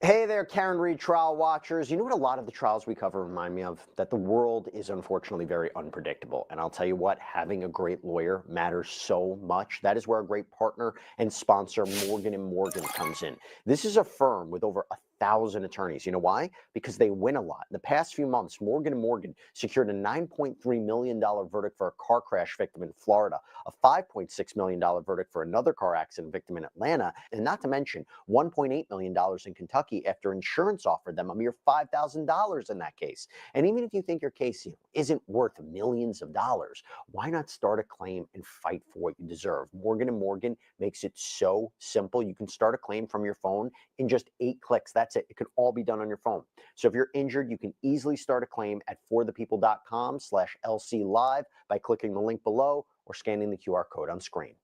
Hey there, Karen Reed trial watchers. You know what a lot of the trials we cover remind me of? That the world is unfortunately very unpredictable. And I'll tell you what, having a great lawyer matters so much. That is where a great partner and sponsor, Morgan & Morgan, comes in. This is a firm with over 1,000 attorneys. You know why? Because they win a lot. In the past few months, Morgan & Morgan secured a $9.3 million verdict for a car crash victim in Florida, a $5.6 million verdict for another car accident victim in Atlanta, and not to mention $1.8 million in Kentucky after insurance offered them a mere $5,000 in that case. And even if you think your case isn't worth millions of dollars, why not start a claim and fight for what you deserve? Morgan & Morgan makes it so simple. You can start a claim from your phone in just 8 clicks. That's it. It can all be done on your phone. So if you're injured, you can easily start a claim at forthepeople.com/LC Live by clicking the link below or scanning the QR code on screen.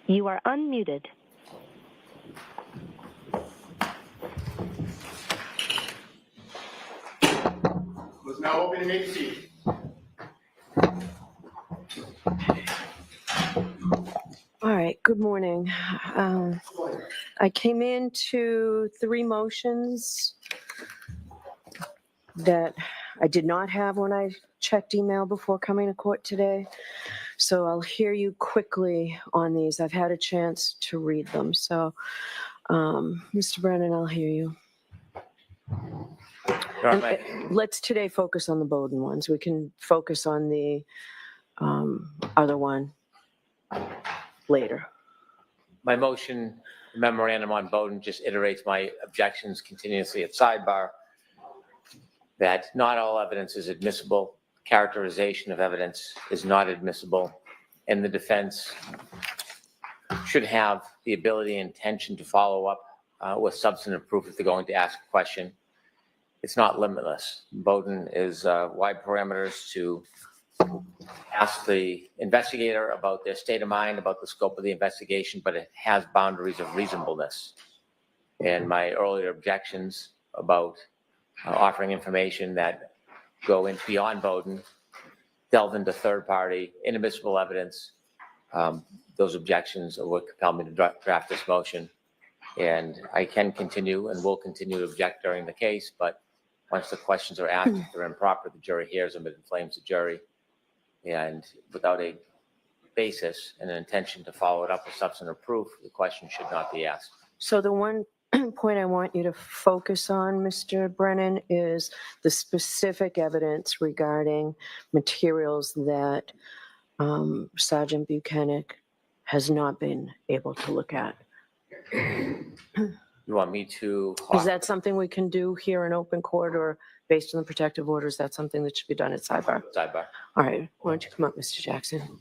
You are unmuted. Was now open, you may proceed. All right, good morning. I came into 3 motions that I did not have when I checked email before coming to court today. So I'll hear you quickly on these. I've had a chance to read them. So, Mr. Brennan, I'll hear you. And let's today focus on the Bowden ones. We can focus on the other one later. My motion memorandum on Bowden just iterates my objections continuously at sidebar that not all evidence is admissible, characterization of evidence is not admissible, and the defense should have the ability and intention to follow up with substantive proof if they're going to ask a question. It's not limitless. Bowden is wide parameters to ask the investigator about their state of mind, about the scope of the investigation, but it has boundaries of reasonableness. And my earlier objections about offering information that go in beyond Bowden, delve into third-party, inadmissible evidence, those objections are what compel me to draft this motion. And I can continue and will continue to object during the case, but once the questions are asked, if they're improper, the jury hears them, it inflames the jury. And without a basis and an intention to follow it up with substantive proof, the question should not be asked. So the one point I want you to focus on, Mr. Brennan, is the specific evidence regarding materials that Sergeant Buchanan has not been able to look at. You want me to? Is that something we can do here in open court, or based on the protective orders, that's something that should be done at sidebar? Sidebar. All right, why don't you come up, Mr. Jackson?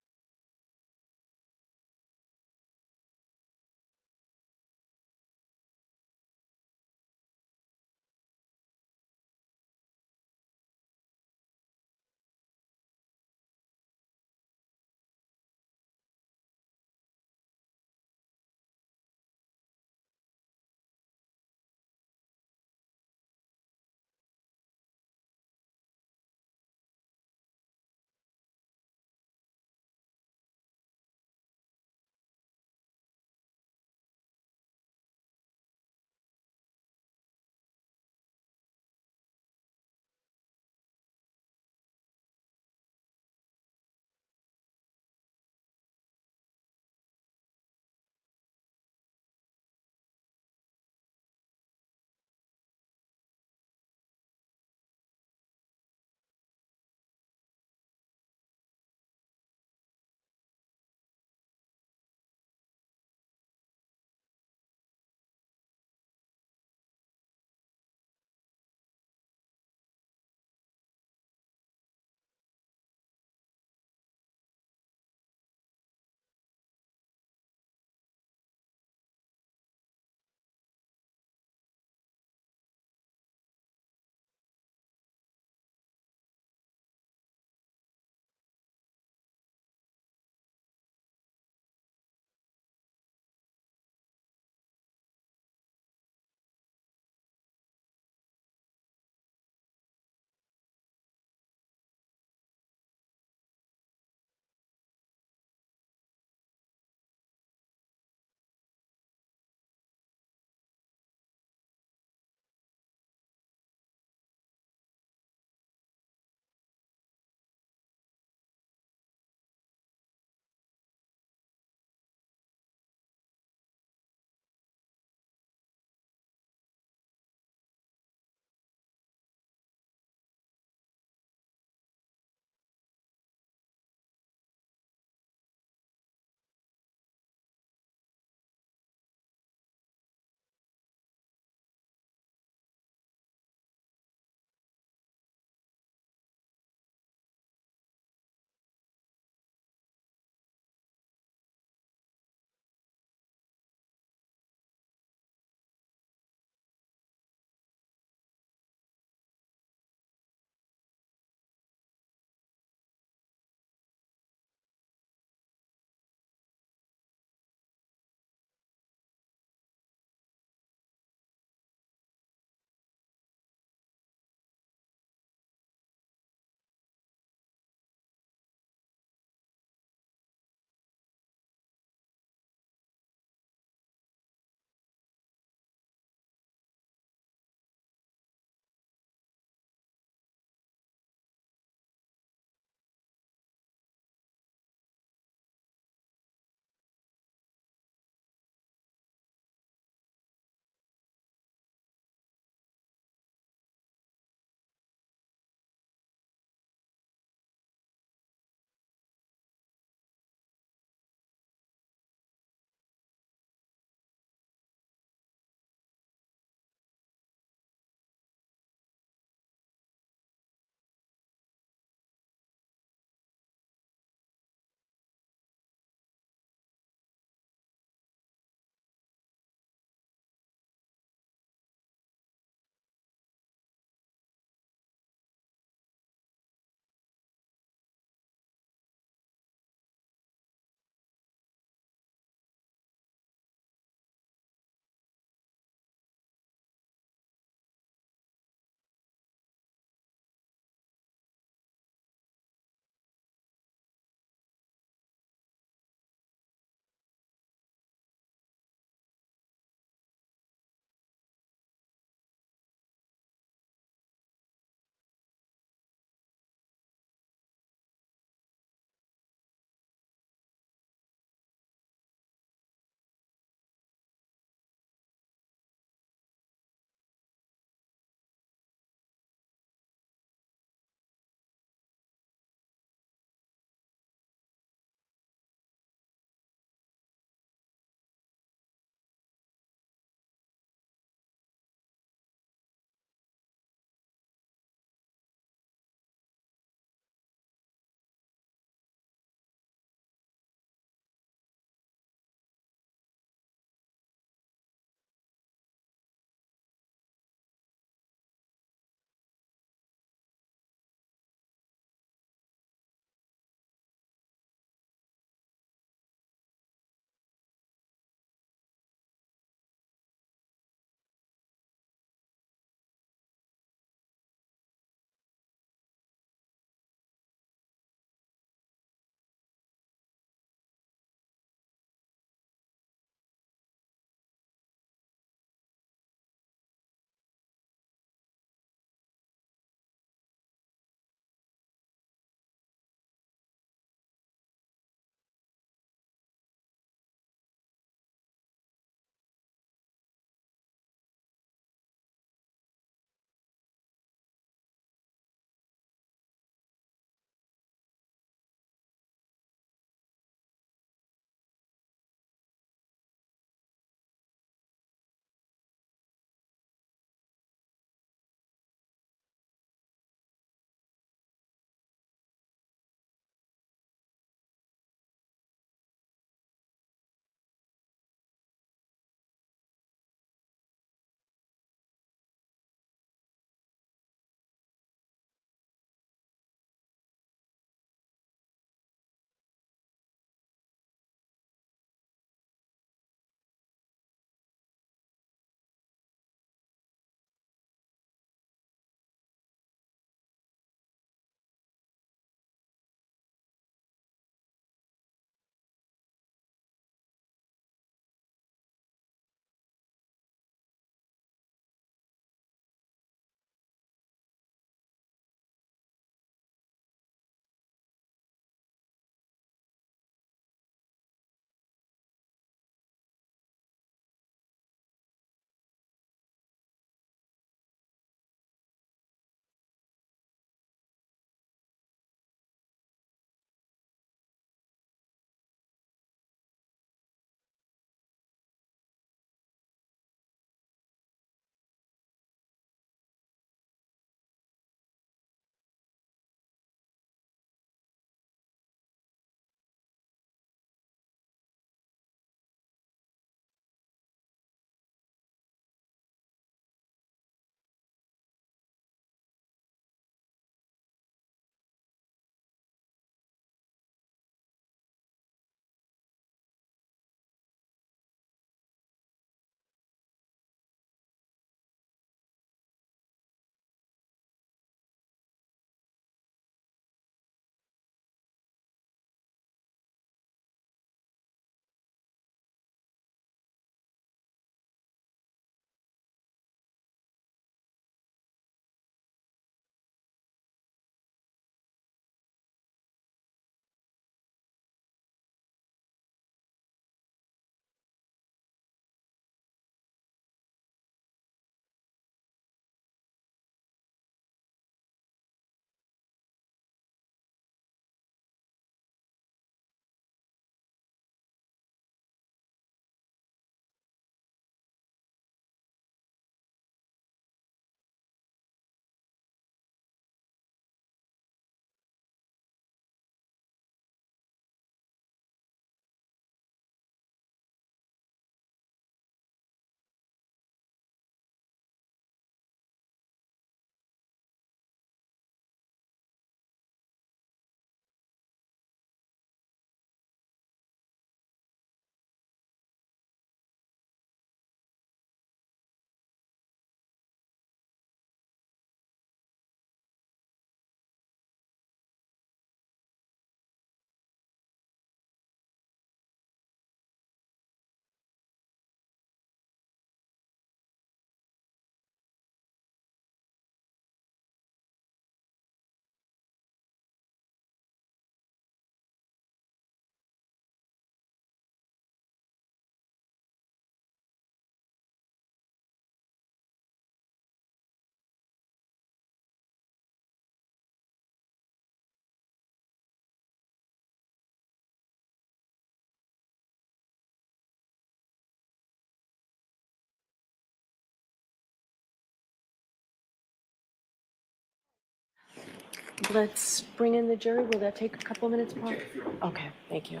let's bring in the jury. Will that take a couple of minutes, Paul? Okay, thank you.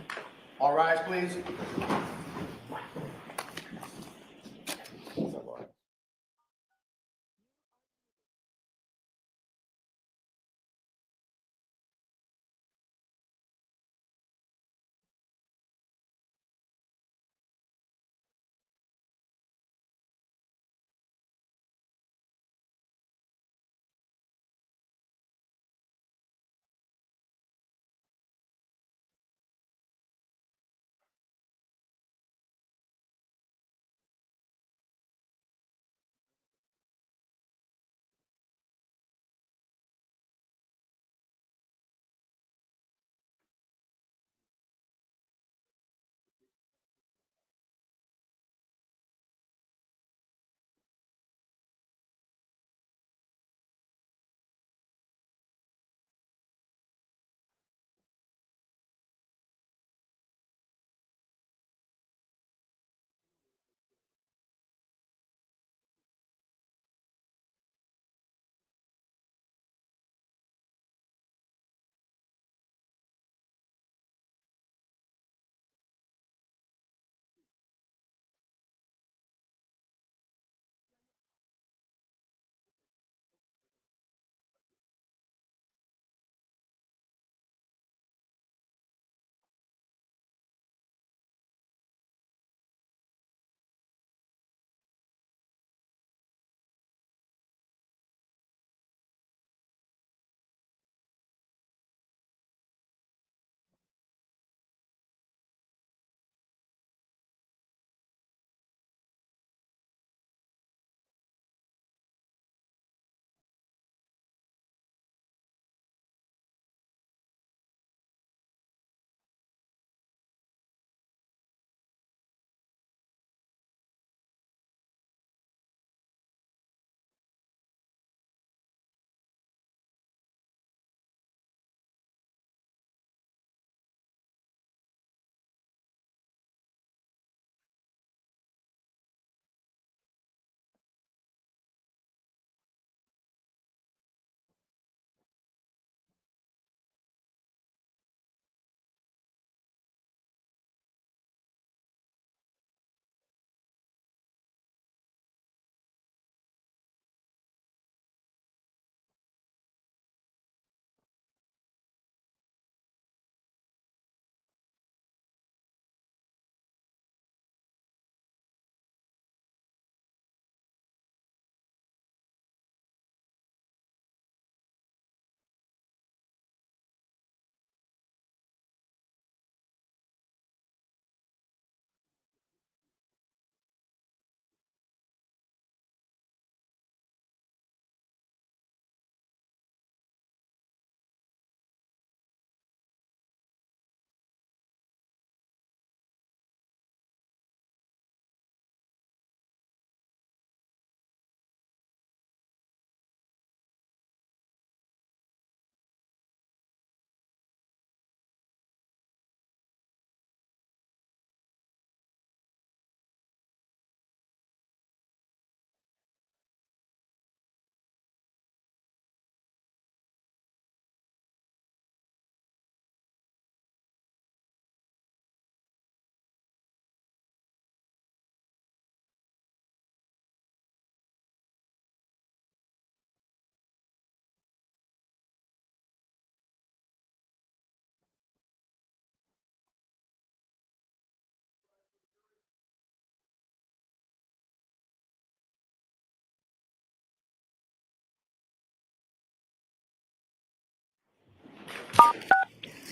All rise, please.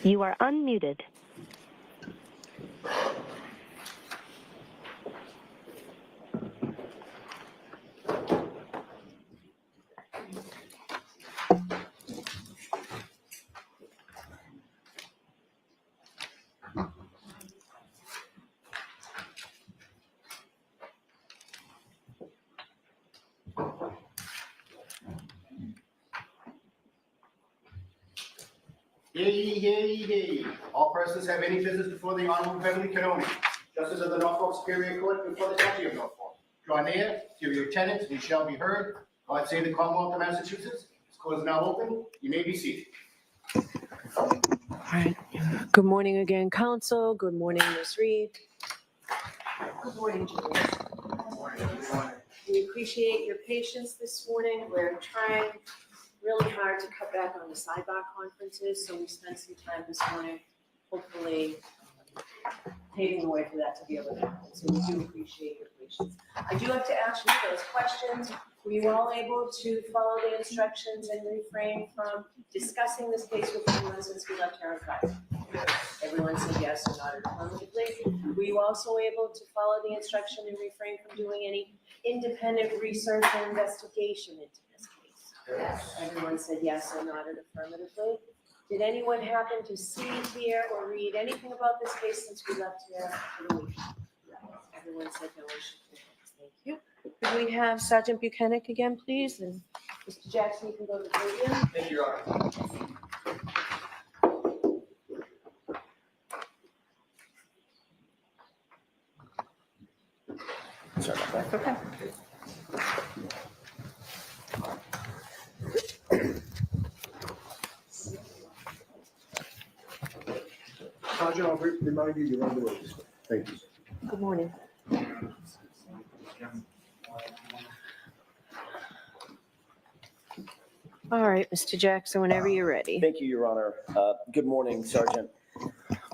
You are unmuted. Hear ye, hear ye, hear ye. All persons have any business before the Honorable Beverly Canoni, Justice of the Norfolk Superior Court before the County of Norfolk. Draw near, give your attendance, and you shall be heard. God save the Commonwealth of Massachusetts, Court is now open. You may be seated. All right. Good morning again, counsel. Good morning, Ms. Reed. Good morning, Julie. We appreciate your patience this morning. We're trying really hard to cut back on the sidebar conferences, so we spent some time this morning, hopefully paving the way for that to be able to happen. So we do appreciate your patience. I do have to ask you those questions. Were you all able to follow the instructions and refrain from discussing this case with anyone since we left here on Friday? Everyone said yes or nodded affirmatively. Were you also able to follow the instruction and refrain from doing any independent research or investigation into this case? Yes. Everyone said yes or nodded affirmatively. Did anyone happen to see, hear, or read anything about this case since we left here for the week? Everyone said no. Thank you. Could we have Sergeant Buchanan again, please? And Mr. Jackson, you can go to the podium. Thank you, Your Honor. Sorry about that. Sergeant, I'll remind you, you're under oath. Thank you. Good morning. All right, Mr. Jackson, whenever you're ready. Thank you, Your Honor. Good morning, Sergeant.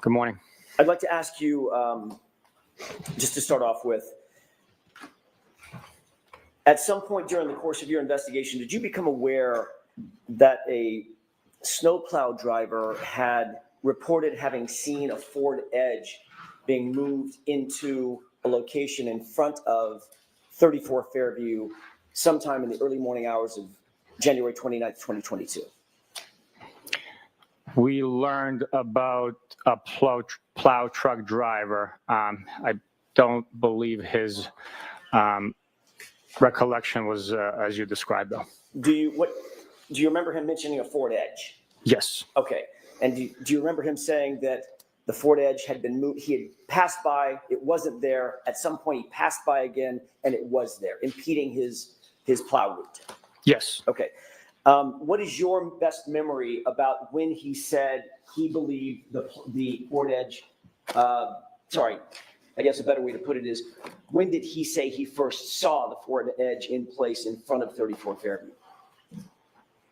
Good morning. I'd like to ask you, just to start off with, at some point during the course of your investigation, did you become aware that a snowplow driver had reported having seen a Ford Edge being moved into a location in front of 34 Fairview sometime in the early morning hours of January 29th, 2022? We learned about a plow truck driver. I don't believe his recollection was as you described, though. Do you remember him mentioning a Ford Edge? Yes. Okay. And do you remember him saying that the Ford Edge had been moved? He had passed by, it wasn't there. At some point, he passed by again, and it was there, impeding his plow route. Yes. Okay. What is your best memory about when he said he believed the Ford Edge? Sorry, I guess a better way to put it is, when did he say he first saw the Ford Edge in place in front of 34 Fairview?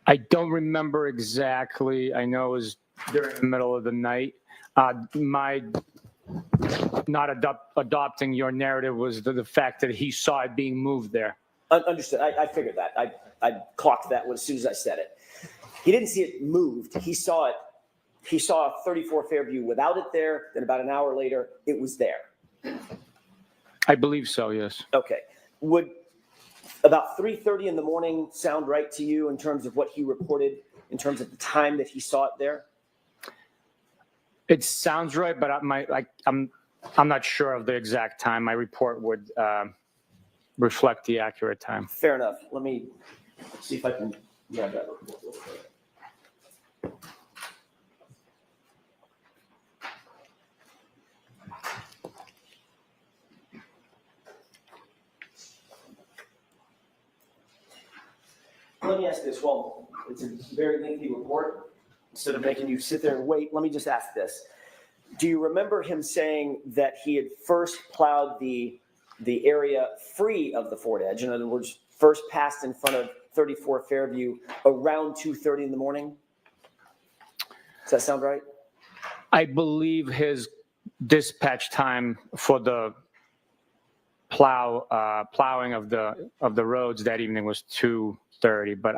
I don't remember exactly. I know it was during the middle of the night. My not adopting your narrative was the fact that he saw it being moved there. Understood. I figured that. I clocked that as soon as I said it. He didn't see it moved. He saw it. He saw 34 Fairview without it there. Then about an hour later, it was there. I believe so, yes. Okay. Would about 3:30 in the morning sound right to you in terms of what he reported, in terms of the time that he saw it there? It sounds right, but I'm not sure of the exact time. My report would reflect the accurate time. Fair enough. Let me see if I can grab that report real quick. Let me ask this. Well, it's a very lengthy report. Instead of making you sit there and wait, let me just ask this. Do you remember him saying that he had first plowed the area free of the Ford Edge? In other words, first passed in front of 34 Fairview around 2:30 in the morning? Does that sound right? I believe his dispatch time for the plowing of the roads that evening was 2:30, but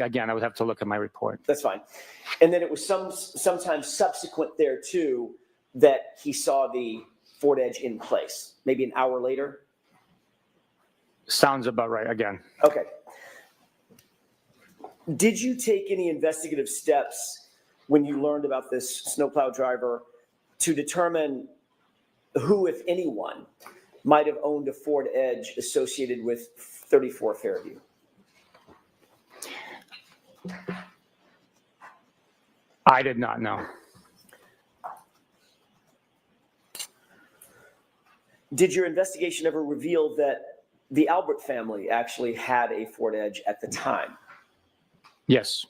again, I would have to look at my report. That's fine. And then it was sometime subsequent there too that he saw the Ford Edge in place, maybe an hour later? Sounds about right, again. Okay. Did you take any investigative steps when you learned about this snowplow driver to determine who, if anyone, might have owned a Ford Edge associated with 34 Fairview? I did not know. Did your investigation ever reveal that the Albert family actually had a Ford Edge at the time? Yes.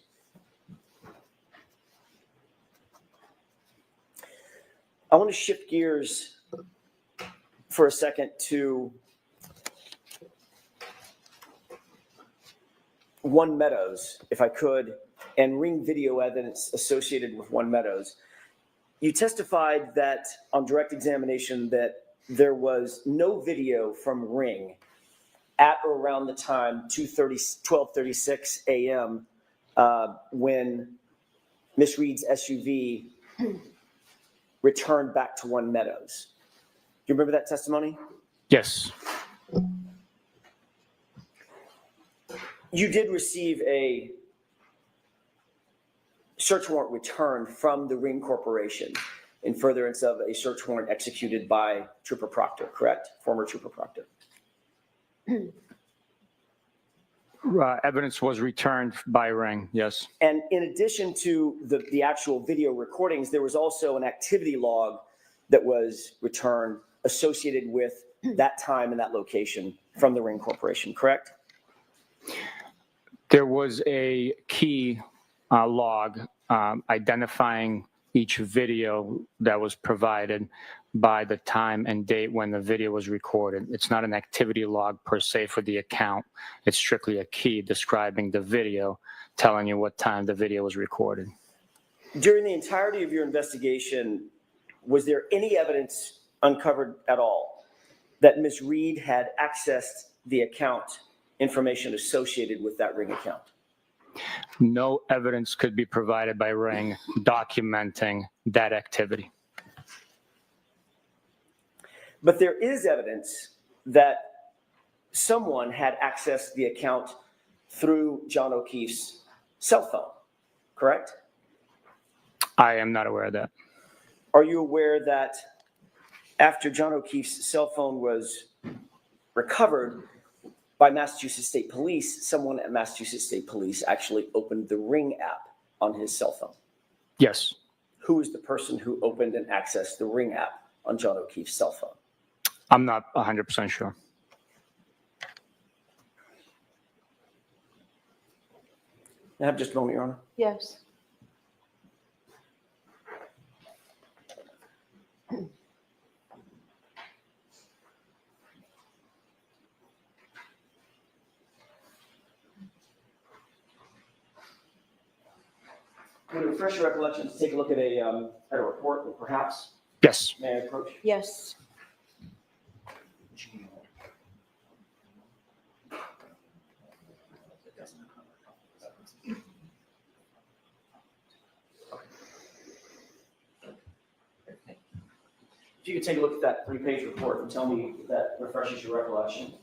I want to shift gears for a second to One Meadows, if I could, and ring video evidence associated with One Meadows. You testified that on direct examination that there was no video from Ring at or around the time 12:36 a.m. When Miss Reed's SUV returned back to One Meadows. Do you remember that testimony? Yes. You did receive a search warrant returned from the Ring Corporation in furtherance of a search warrant executed by Trooper Proctor, correct? Former Trooper Proctor. Evidence was returned by Ring, yes. And in addition to the actual video recordings, there was also an activity log that was returned associated with that time and that location from the Ring Corporation, correct? There was a key log identifying each video that was provided by the time and date when the video was recorded. It's not an activity log per se for the account. It's strictly a key describing the video, telling you what time the video was recorded. During the entirety of your investigation, was there any evidence uncovered at all that Ms. Reed had accessed the account information associated with that Ring account? No evidence could be provided by Ring documenting that activity. But there is evidence that someone had accessed the account through John O'Keefe's cell phone, correct? I am not aware of that. Are you aware that after John O'Keefe's cell phone was recovered by Massachusetts State Police, someone at Massachusetts State Police actually opened the Ring app on his cell phone? Yes. Who is the person who opened and accessed the Ring app on John O'Keefe's cell phone? I'm not 100% sure. May I have just a moment, Your Honor? Yes. Would it refresh your recollection to take a look at a report, perhaps? Yes. May I approach? Yes. If you could take a look at that 3-page report and tell me if that refreshes your recollection.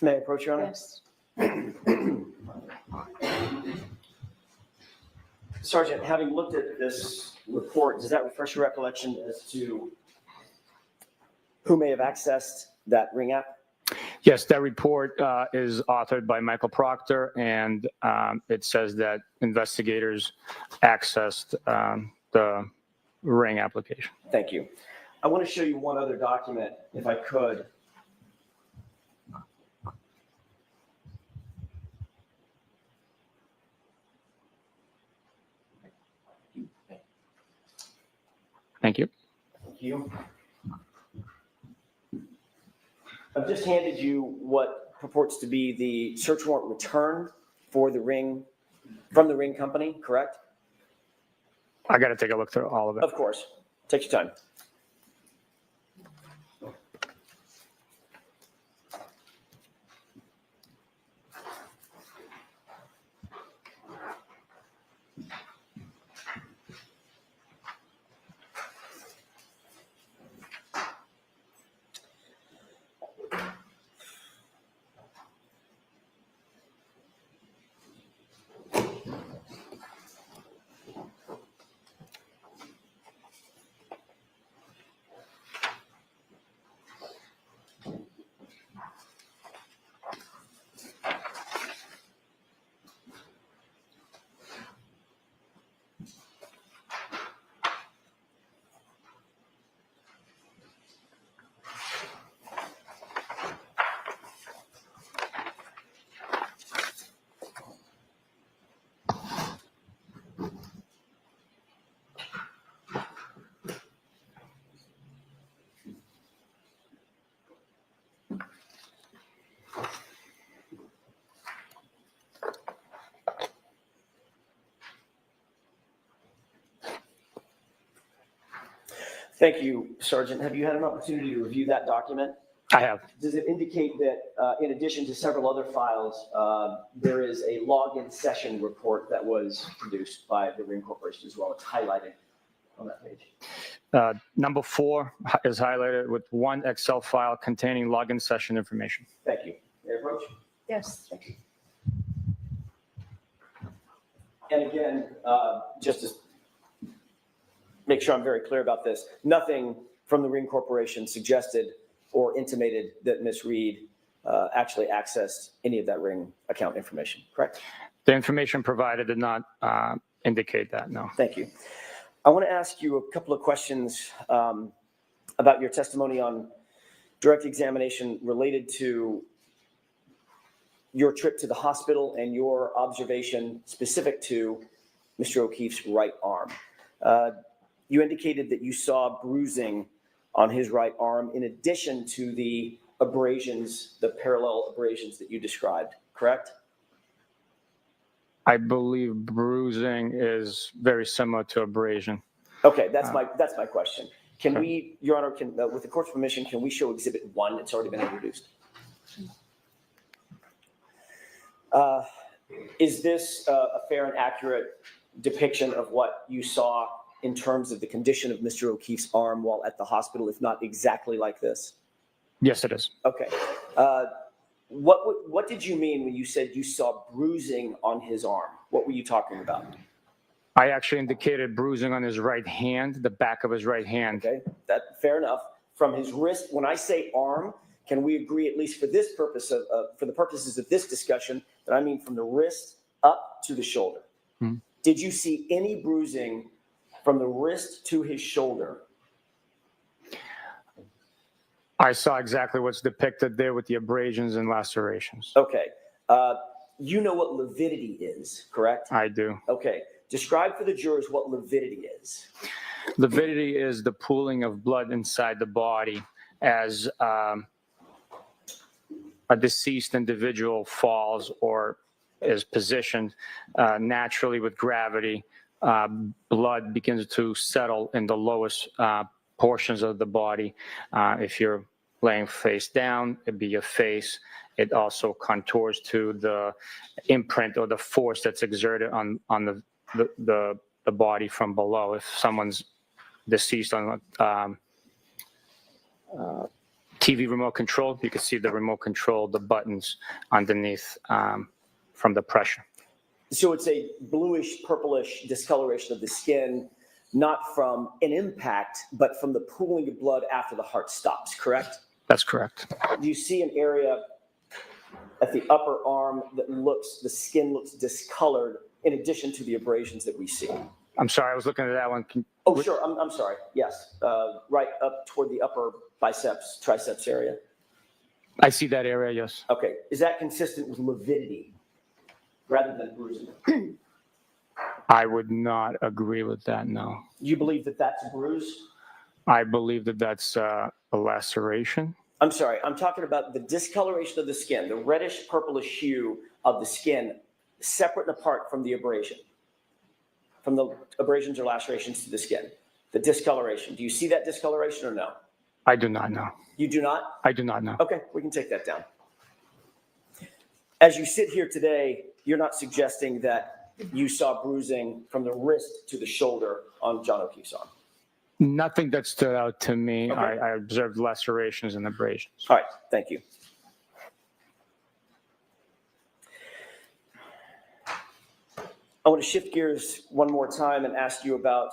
May I approach, Your Honor? Yes. Sergeant, having looked at this report, does that refresh your recollection as to who may have accessed that Ring app? Yes, that report is authored by Michael Proctor, and it says that investigators accessed the ring application. Thank you. I want to show you one other document, if I could. Thank you. Thank you. I've just handed you what purports to be the search warrant return for the ring, from the ring company, correct? I got to take a look through all of it. Of course. Take your time. Thank you, Sergeant. Have you had an opportunity to review that document? I have. Does it indicate that in addition to several other files, there is a login session report that was produced by the Ring Corporation as well? It's highlighted on that page. Number 4 is highlighted with one Excel file containing login session information. Thank you. May I approach? Yes. Thank you. And again, just to make sure I'm very clear about this, nothing from the Ring Corporation suggested or intimated that Ms. Reed actually accessed any of that Ring account information, correct? The information provided did not indicate that, no. Thank you. I want to ask you a couple of questions about your testimony on direct examination related to your trip to the hospital and your observation specific to Mr. O'Keefe's right arm. You indicated that you saw bruising on his right arm in addition to the abrasions, the parallel abrasions that you described, correct? I believe bruising is very similar to abrasion. Okay, that's my question. Can we, Your Honor, with the court's permission, can we show Exhibit 1? It's already been introduced. Is this a fair and accurate depiction of what you saw in terms of the condition of Mr. O'Keefe's arm while at the hospital, if not exactly like this? Yes, it is. Okay. What did you mean when you said you saw bruising on his arm? What were you talking about? I actually indicated bruising on his right hand, the back of his right hand. Okay, fair enough. From his wrist, when I say arm, can we agree, at least for this purpose for the purposes of this discussion, that I mean from the wrist up to the shoulder? Hmm. Did you see any bruising from the wrist to his shoulder? I saw exactly what's depicted there with the abrasions and lacerations. Okay. You know what lividity is, correct? I do. Okay. Describe for the jurors what lividity is. Lividity is the pooling of blood inside the body as a deceased individual falls or is positioned naturally with gravity. Blood begins to settle in the lowest portions of the body. If you're laying face down, it'd be your face. It also contours to the imprint or the force that's exerted on the body from below. If someone's deceased on TV remote control, you can see the remote control, the buttons underneath from the pressure. So it's a bluish, purplish discoloration of the skin, not from an impact, but from the pooling of blood after the heart stops, correct? That's correct. Do you see an area at the upper arm that the skin looks discolored in addition to the abrasions that we see. I'm sorry, I was looking at that one. Oh, sure, I'm sorry, yes. Right up toward the upper biceps, triceps area. I see that area, yes. Okay, is that consistent with lividity rather than bruising? I would not agree with that, no. You believe that that's a bruise? I believe that that's a laceration. I'm sorry, I'm talking about the discoloration of the skin, the reddish purplish hue of the skin, separate and apart from the abrasion, from the abrasions or lacerations to the skin. The discoloration, do you see that discoloration or no? I do not know. You do not? I do not know. Okay, we can take that down. As you sit here today, you're not suggesting that you saw bruising from the wrist to the shoulder on John O'Keefe's arm? Nothing that stood out to me. Okay. I observed lacerations and abrasions. All right, thank you. I want to shift gears one more time and ask you about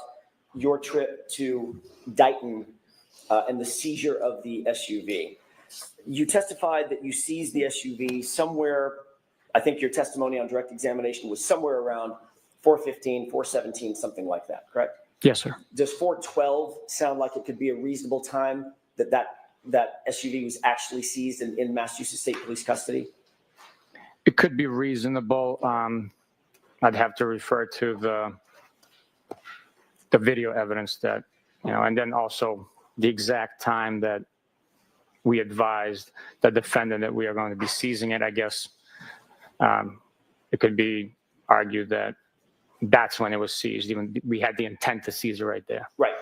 your trip to Dighton and the seizure of the SUV. You testified that you seized the SUV somewhere, I think your testimony on direct examination was somewhere around 4:15, 4:17, something like that, correct? Yes, sir. Does 4:12 sound like it could be a reasonable time that SUV was actually seized in Massachusetts State Police custody? It could be reasonable. I'd have to refer to the video evidence that, and then also the exact time that we advised the defendant that we are going to be seizing it. I guess it could be argued that that's when it was seized. Even we had the intent to seize it right there. Right.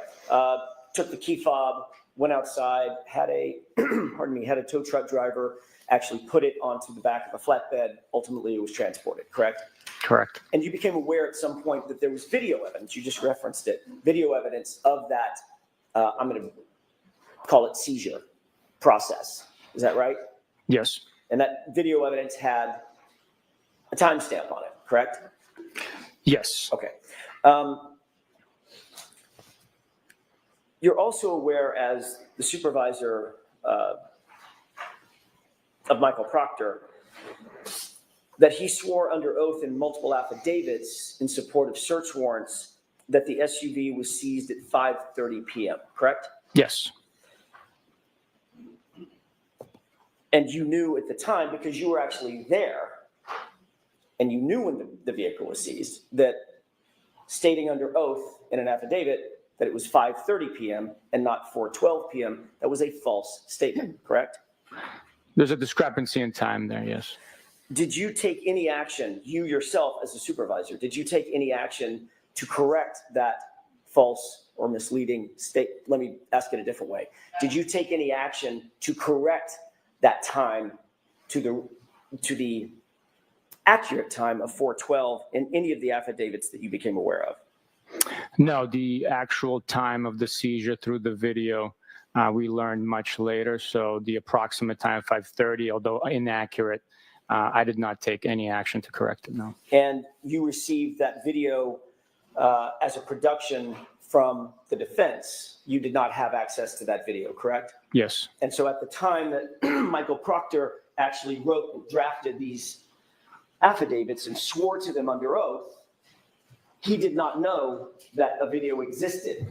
Took the key fob, went outside, had a, had a tow truck driver actually put it onto the back of a flatbed. Ultimately, it was transported, correct? Correct. And you became aware at some point that there was video evidence. You just referenced it. Video evidence of that, I'm going to call it seizure process. Is that right? Yes. And that video evidence had a timestamp on it, correct? Yes. Okay. You're also aware, as the supervisor of Michael Proctor, that he swore under oath in multiple affidavits in support of search warrants that the SUV was seized at 5:30 p.m., correct? Yes. And you knew at the time, because you were actually there, and you knew when the vehicle was seized, that stating under oath in an affidavit that it was 5:30 p.m. and not 4:12 p.m., that was a false statement, correct? There's a discrepancy in time there, yes. Did you take any action, you yourself as a supervisor, did you take any action to correct that false or misleading state? Let me ask it a different way. Did you take any action to correct that time to the accurate time of 4:12 in any of the affidavits that you became aware of? No, the actual time of the seizure through the video, we learned much later. So the approximate time of 5:30, although inaccurate, I did not take any action to correct it, no. And you received that video as a production from the defense. You did not have access to that video, correct? Yes. And so at the time that Michael Proctor actually wrote and drafted these affidavits and swore to them under oath, he did not know that a video existed,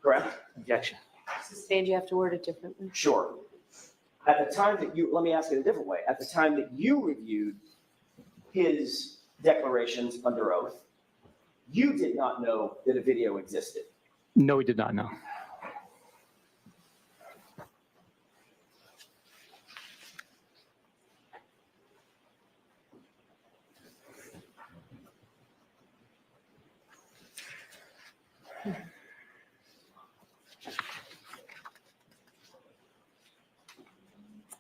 correct? Objection. Sustained, you have to word it differently. Sure. At the time that let me ask it a different way. At the time that you reviewed his declarations under oath, you did not know that a video existed. No, we did not know.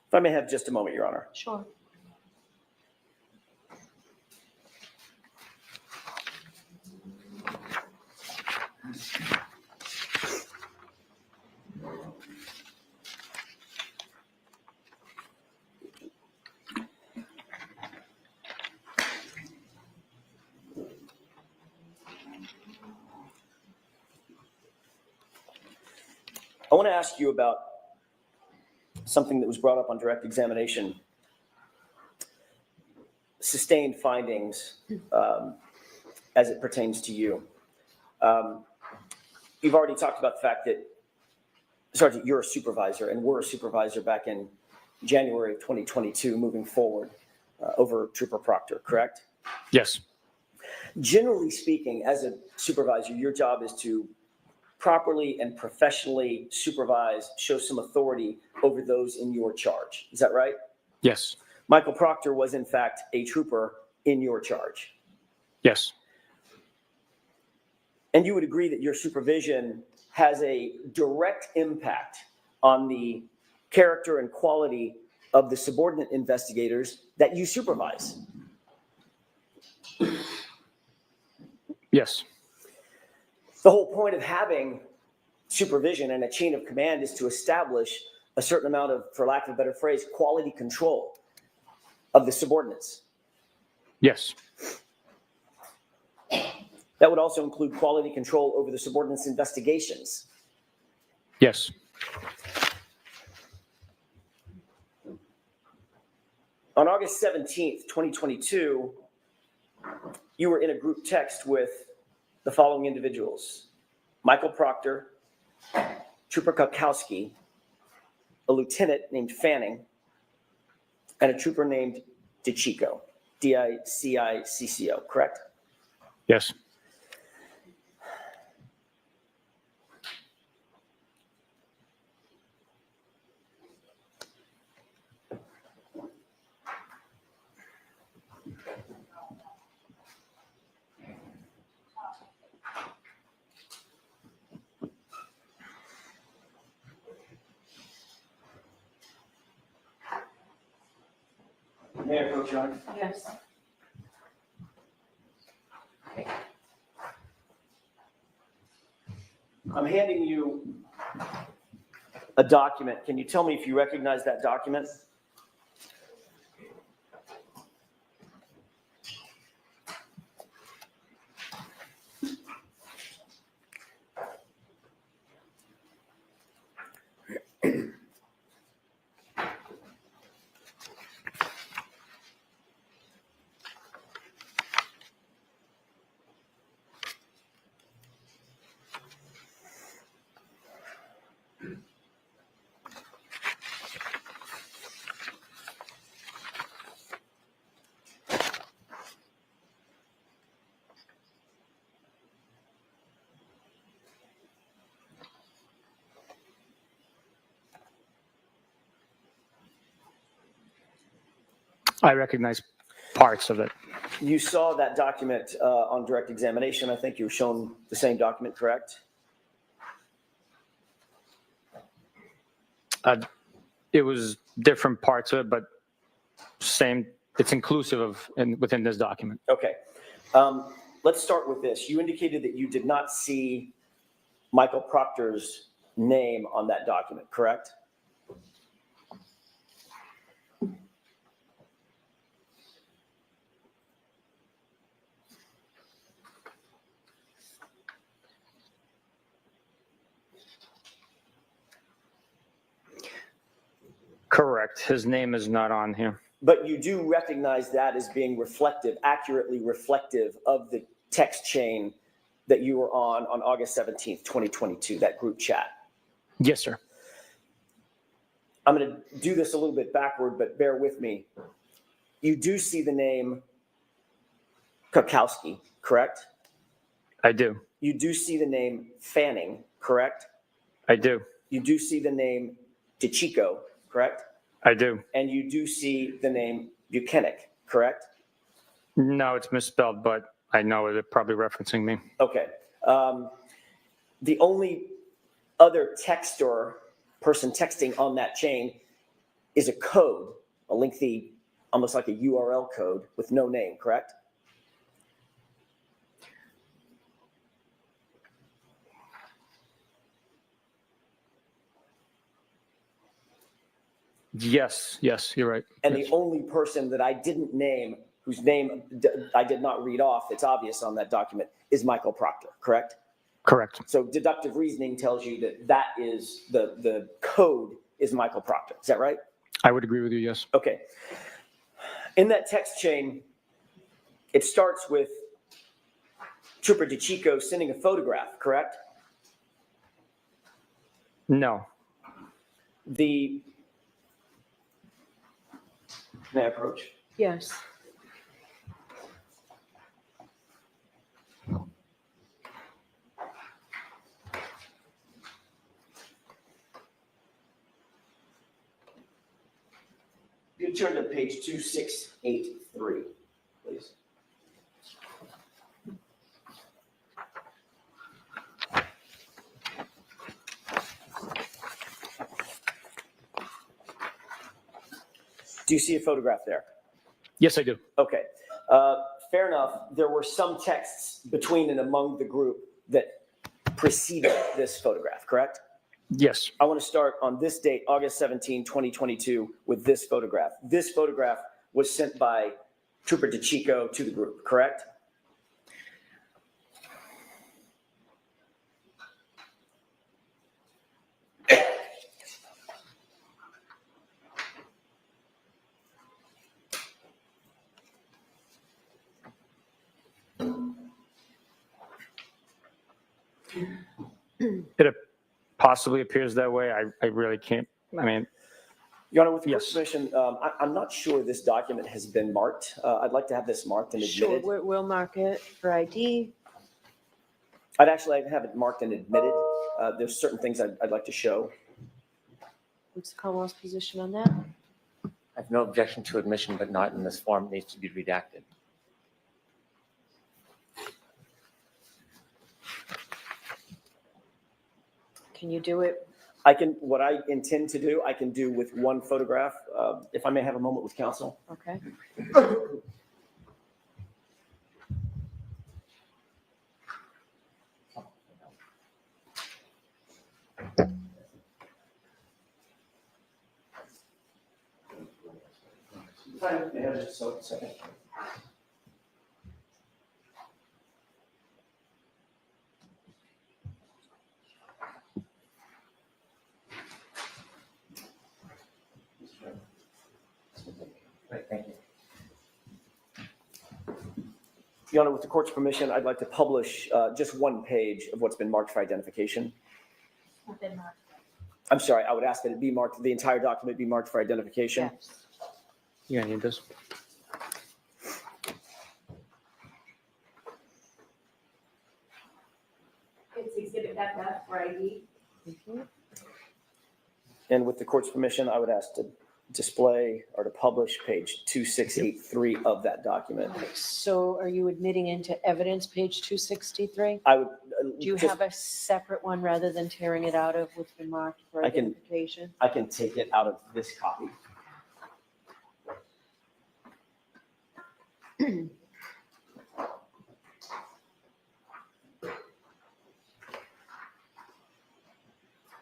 If I may have just a moment, Your Honor. Sure. I want to ask you about something that was brought up on direct examination sustained findings as it pertains to you. You've already talked about the fact that, Sergeant, you're a supervisor and were a supervisor back in January of 2022 moving forward over Trooper Proctor, correct? Yes. Generally speaking, as a supervisor, your job is to properly and professionally supervise, show some authority over those in your charge. Is that right? Yes. Michael Proctor was, in fact, a trooper in your charge. Yes. And you would agree that your supervision has a direct impact on the character and quality of the subordinate investigators that you supervise. Yes. The whole point of having supervision and a chain of command is to establish a certain amount of, for lack of a better phrase, quality control of the subordinates. Yes. That would also include quality control over the subordinates' investigations. Yes. On August 17th, 2022, you were in a group text with the following individuals: Michael Proctor, Trooper Kukowski, a lieutenant named Fanning, and a trooper named DiCicco, D-I-C-I-C-C-O, correct? Yes. May I approach, Your Honor? Yes. I'm handing you a document. Can you tell me if you recognize that document? I recognize parts of it. You saw that document on direct examination. I think you were shown the same document, correct? It was different parts of it, but same. It's inclusive of within this document. Okay. Let's start with this. You indicated that you did not see Michael Proctor's name on that document, correct? Correct. His name is not on here. But you do recognize that as being reflective, accurately reflective of the text chain that you were on August 17th, 2022, that group chat. Yes, sir. I'm going to do this a little bit backward, but bear with me. You do see the name Kukowski, correct? I do. You do see the name Fanning, correct? I do. You do see the name DiCicco, correct? I do. And you do see the name Buchanan, correct? No, it's misspelled, but I know it's probably referencing me. Okay. The only other text or person texting on that chain is a code, a lengthy, almost like a URL code with no name, correct? Yes, you're right. And Yes. the only person that I didn't name, whose name I did not read off, it's obvious on that document, is Michael Proctor, correct? Correct. So deductive reasoning tells you that that is the code is Michael Proctor. Is that right? I would agree with you, yes. Okay. In that text chain, It starts with Trooper DeChico sending a photograph, correct? No. May I approach? Yes. You turn to page 2683, please. Do you see a photograph there? Yes, I do. Okay. Fair enough. There were some texts between and among the group that preceded this photograph, correct? Yes. I want to start on this date, August 17, 2022, with this photograph. This photograph was sent by Trooper DeChico to the group, correct? It possibly appears that way. I really can't. I mean, Your Honor, with the Yes. court's permission, I'm not sure this document has been marked. I'd like to have this marked and Sure, admitted. we'll mark it for ID. I'd actually have it marked and admitted. There's certain things I'd like to show. What's the Commonwealth's position on that? I have no objection to admission, but not in this form. It needs to be redacted. Can you do it? What I intend to do, I can do with one photograph. If I may have a moment with counsel. Okay. May I have just a second? Right, thank you. Your Honor, with the court's permission, I'd like to publish just one page of what's been marked for identification. I'm sorry, I would ask that it be marked, the entire document be marked for identification. Yes. you gonna need this? It's exhibit FF for ID. Mhm. And with the court's permission, I would ask to display or to publish page 2683 of that document. So are you admitting into evidence, page 263? I would. Do you have a separate one rather than tearing it out of what's been marked for I can- identification? I can take it out of this copy.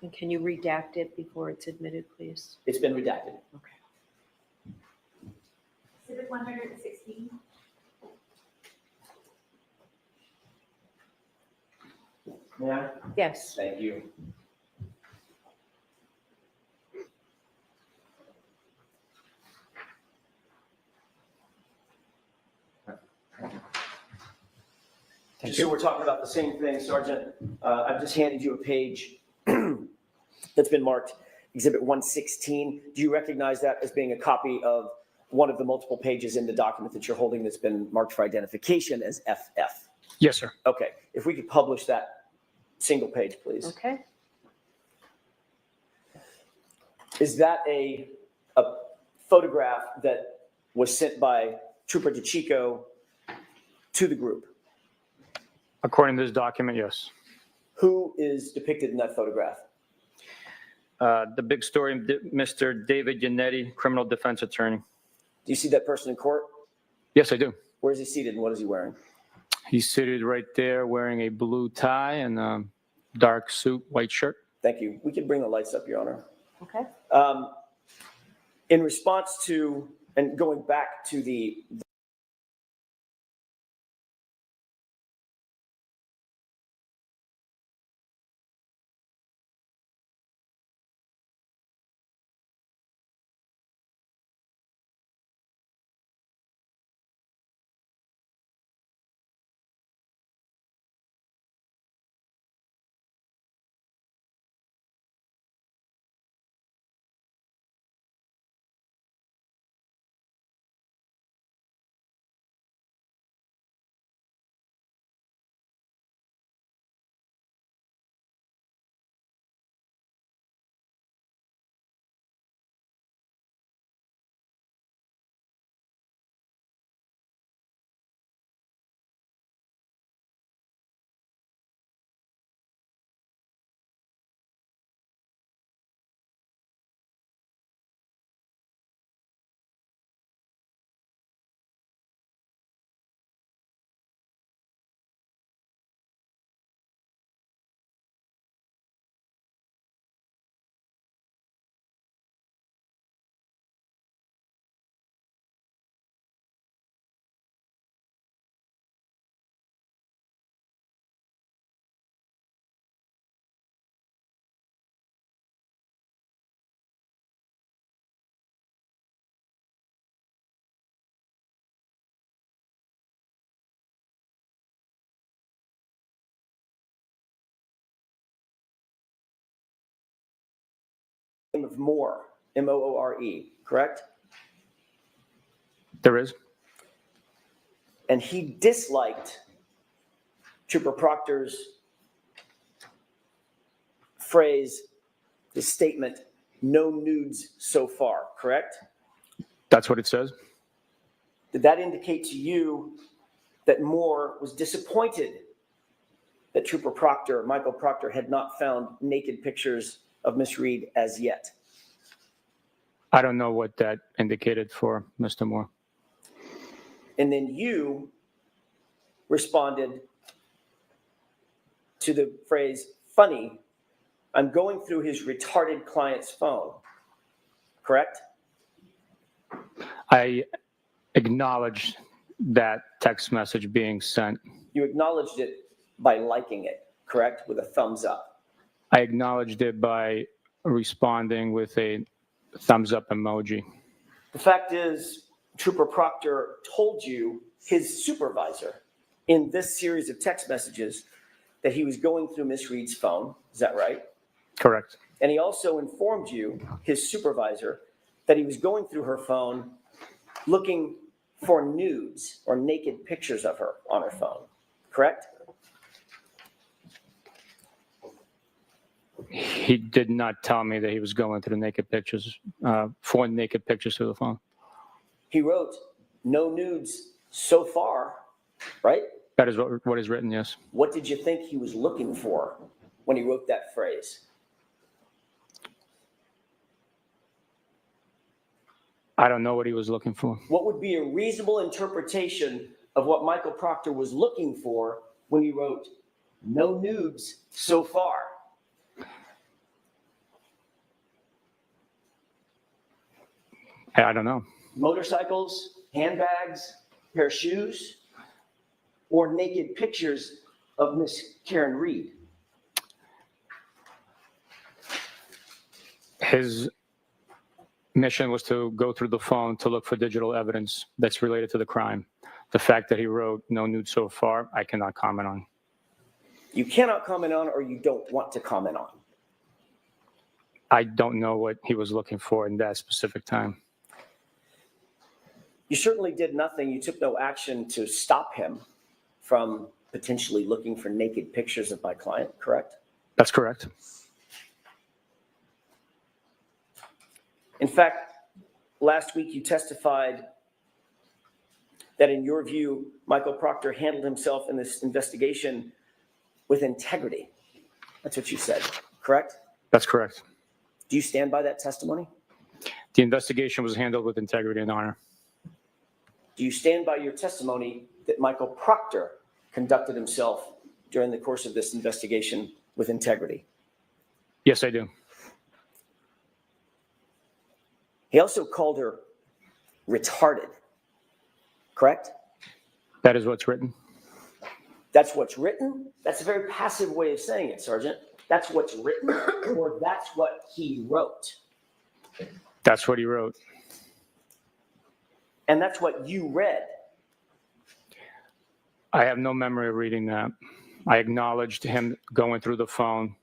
And can you redact it before it's admitted, please? It's been redacted. Exhibit 116. Yeah. Yes. Thank you. Just so we're talking about the same thing, Sergeant, I've just handed you a page that's been marked Exhibit 116. Do you recognize that as being a copy of one of the multiple pages in the document that you're holding that's been marked for identification as FF? Yes, sir. Okay, if we could publish that single page, please. Okay. Is that a photograph that was sent by Trooper DeChico to the group? According to this document, yes. Who is depicted in that photograph? The big story, Mr. David Yannetti, criminal defense attorney. Do you see that person in court? Yes, I do. Where is he seated and what is he wearing? He's seated right there wearing a blue tie and a dark suit, white shirt. Thank you. We can bring the lights up, Your Honor. Okay. In response to, and going back to the name of Moore, M-O-O-R-E, correct? There is. And he disliked Trooper Proctor's phrase, the statement, "no nudes so far," correct? That's what it says. Did that indicate to you that Moore was disappointed that Trooper Proctor, Michael Proctor, had not found naked pictures of Miss Reed as yet? I don't know what that indicated for Mr. Moore. And then you responded to the phrase, "funny, I'm going through his retarded client's phone," correct? I acknowledged that text message being sent. You acknowledged it by liking it, correct? With a thumbs up. I acknowledged it by responding with a thumbs up emoji. The fact is, Trooper Proctor told you, his supervisor, in this series of text messages, that he was going through Miss Reed's phone. Is that right? Correct. And he also informed you, his supervisor, that he was going through her phone looking for nudes or naked pictures of her on her phone, correct? He did not tell me that he was going through the naked pictures, for naked pictures through the phone. He wrote, "no nudes so far," right? That is what is written, yes. What did you think he was looking for when he wrote that phrase? I don't know what he was looking for. What would be a reasonable interpretation of what Michael Proctor was looking for when he wrote, "no nudes so far"? I don't know. Motorcycles, handbags, pair of shoes, or naked pictures of Miss Karen Reed? His mission was to go through the phone to look for digital evidence that's related to the crime. The fact that he wrote "no nude so far," I cannot comment on. You cannot comment on, or you don't want to comment on? I don't know what he was looking for in that specific time. You certainly did nothing. You took no action to stop him from potentially looking for naked pictures of my client, correct? That's correct. In fact, last week you testified that in your view, Michael Proctor handled himself in this investigation with integrity. That's what you said, correct? That's correct. Do you stand by that testimony? The investigation was handled with integrity and honor. Do you stand by your testimony that Michael Proctor conducted himself during the course of this investigation with integrity? Yes, I do. He also called her retarded, correct? That is what's written. That's what's written? That's a very passive way of saying it, Sergeant. That's what's written, or that's what he wrote? That's what he wrote. And that's what you read. I have no memory of reading that. I acknowledged him going through the phone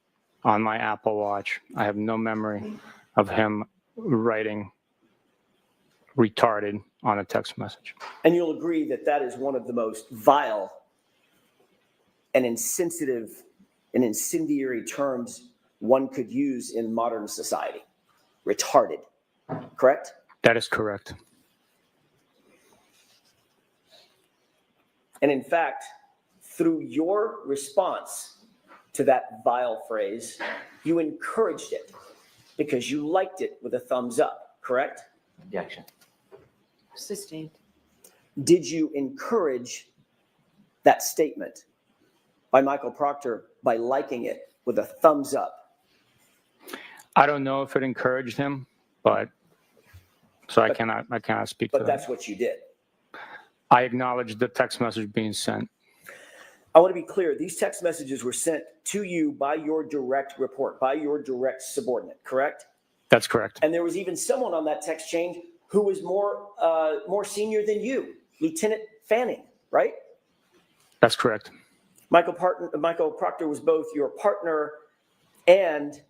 on my Apple Watch. I have no memory of him writing retarded on a text message. And you'll agree that that is one of the most vile and insensitive and incendiary terms one could use in modern society. Retarded, correct? That is correct. And in fact, through your response to that vile phrase, you encouraged it because you liked it with a thumbs up, correct? Objection. Sustained. Did you encourage that statement by Michael Proctor by liking it with a thumbs up? I don't know if it encouraged him, but I cannot speak to But that. that's what you did. I acknowledged the text message being sent. I want to be clear. These text messages were sent to you by your direct report, by your direct subordinate, correct? That's correct. And there was even someone on that text chain who was more senior than you, Lieutenant Fanning, right? That's correct. Michael Proctor was both your partner and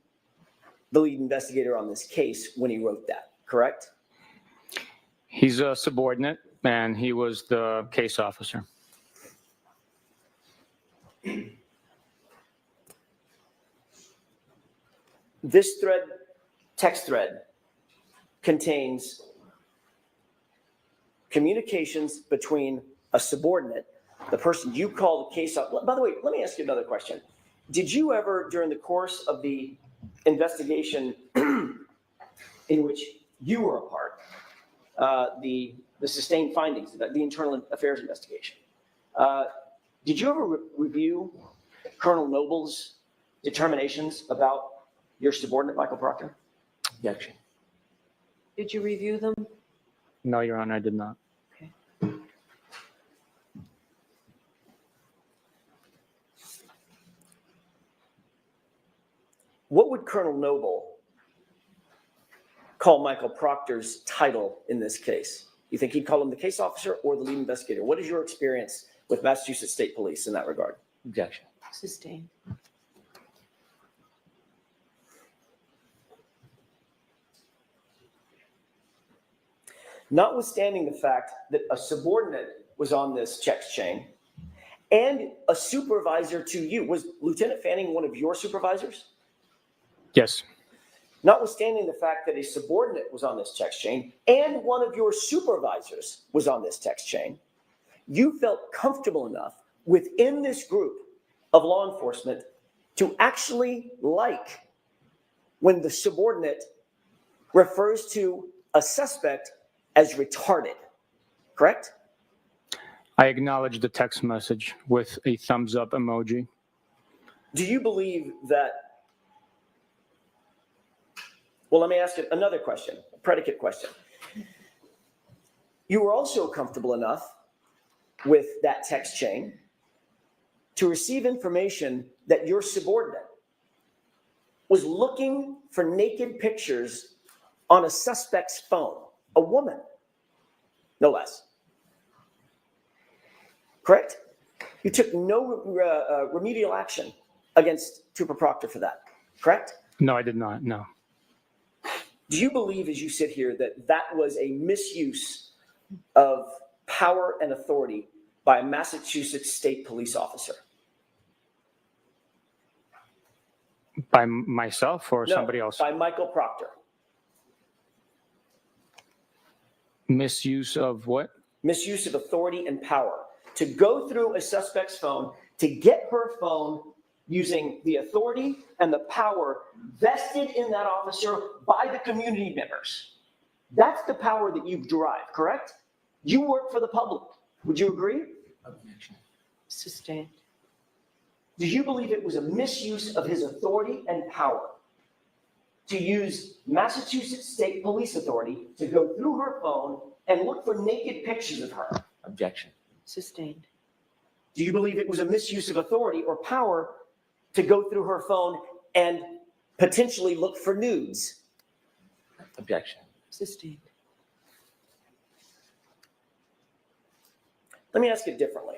the lead investigator on this case when he wrote that, correct? He's a subordinate, and he was the case officer. This thread, text thread, contains communications between a subordinate, the person you call the case officer. By the way, let me ask you another question. Did you ever, during the course of the investigation in which you were a part, the sustained findings, the internal affairs investigation, did you ever review Colonel Noble's determinations about your subordinate, Michael Proctor? Objection. Did you review them? No, Your Honor, I did not. Okay. What would Colonel Noble call Michael Proctor's title in this case? You think he'd call him the case officer or the lead investigator? What is your experience with Massachusetts State Police in that regard? Objection. Sustained. Notwithstanding the fact that a subordinate was on this text chain and a supervisor to you, was Lieutenant Fanning one of your supervisors? Yes. Notwithstanding the fact that a subordinate was on this text chain and one of your supervisors was on this text chain, you felt comfortable enough within this group of law enforcement to actually like when the subordinate refers to a suspect as retarded, correct? I acknowledged the text message with a thumbs up emoji. Do you believe that? Well, let me ask you another question, a predicate question. You were also comfortable enough with that text chain to receive information that your subordinate was looking for naked pictures on a suspect's phone, a woman, no less. Correct? You took no remedial action against Trooper Proctor for that, correct? No, I did not, no. Do you believe, as you sit here, that that was a misuse of power and authority by a Massachusetts State Police officer? By myself or No, somebody else? by Michael Proctor. Misuse of what? Misuse of authority and power to go through a suspect's phone, to get her phone using the authority and the power vested in that officer by the community members. That's the power that you've derived, correct? You work for the public. Would you agree? Objection. Sustained. Do you believe it was a misuse of his authority and power to use Massachusetts State Police Authority to go through her phone and look for naked pictures of her? Objection. Sustained. Do you believe it was a misuse of authority or power to go through her phone and potentially look for nudes? Objection. Sustained. Let me ask it differently.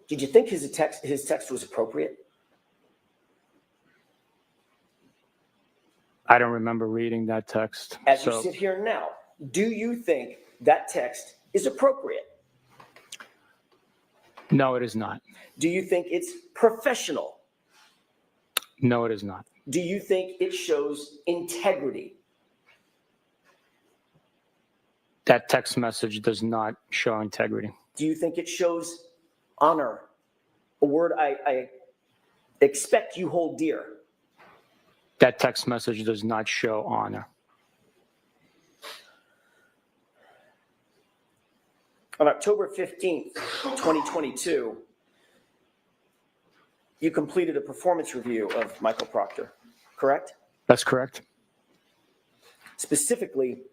Did you think his text was appropriate? I don't remember reading that text. As you sit here now, do you think that text is appropriate? No, it is not. Do you think it's professional? No, it is not. Do you think it shows integrity? That text message does not show integrity. Do you think it shows honor? A word I expect you hold dear. That text message does not show honor. On October 15th, 2022, you completed a performance review of Michael Proctor, correct? That's correct. Specifically,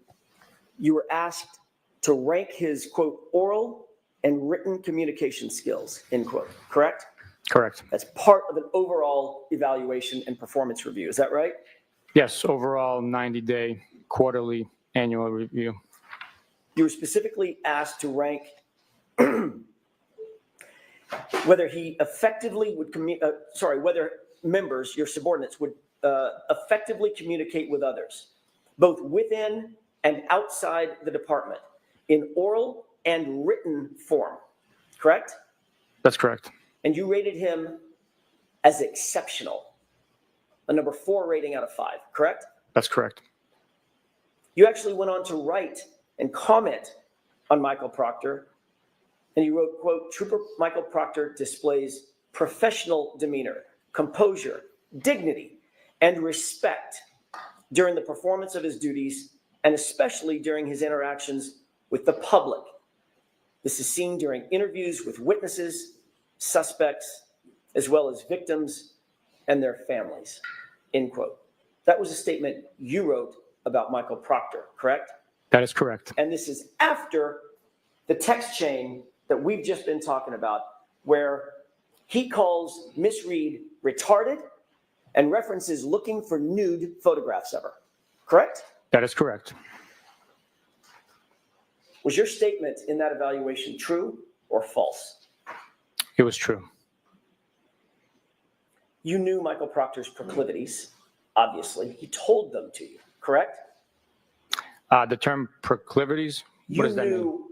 you were asked to rank his, quote, oral and written communication skills, end quote, correct? Correct. That's part of an overall evaluation and performance review. Is that right? Yes, overall 90-day quarterly annual review. You were specifically asked to rank whether he effectively would whether members, your subordinates, would effectively communicate with others, both within and outside the department, in oral and written form, correct? That's correct. And you rated him as exceptional, a number 4 rating out of 5, correct? That's correct. You actually went on to write and comment on Michael Proctor, and you wrote, quote, Trooper Michael Proctor displays professional demeanor, composure, dignity, and respect during the performance of his duties, and especially during his interactions with the public. This is seen during interviews with witnesses, suspects, as well as victims and their families, end quote. That was a statement you wrote about Michael Proctor, correct? That is correct. And this is after the text chain that we've just been talking about, where he calls Miss Reed retarded and references looking for nude photographs of her, correct? That is correct. Was your statement in that evaluation true or false? It was true. You knew Michael Proctor's proclivities, obviously. He told them to you, correct? The term proclivities, what does that mean? You knew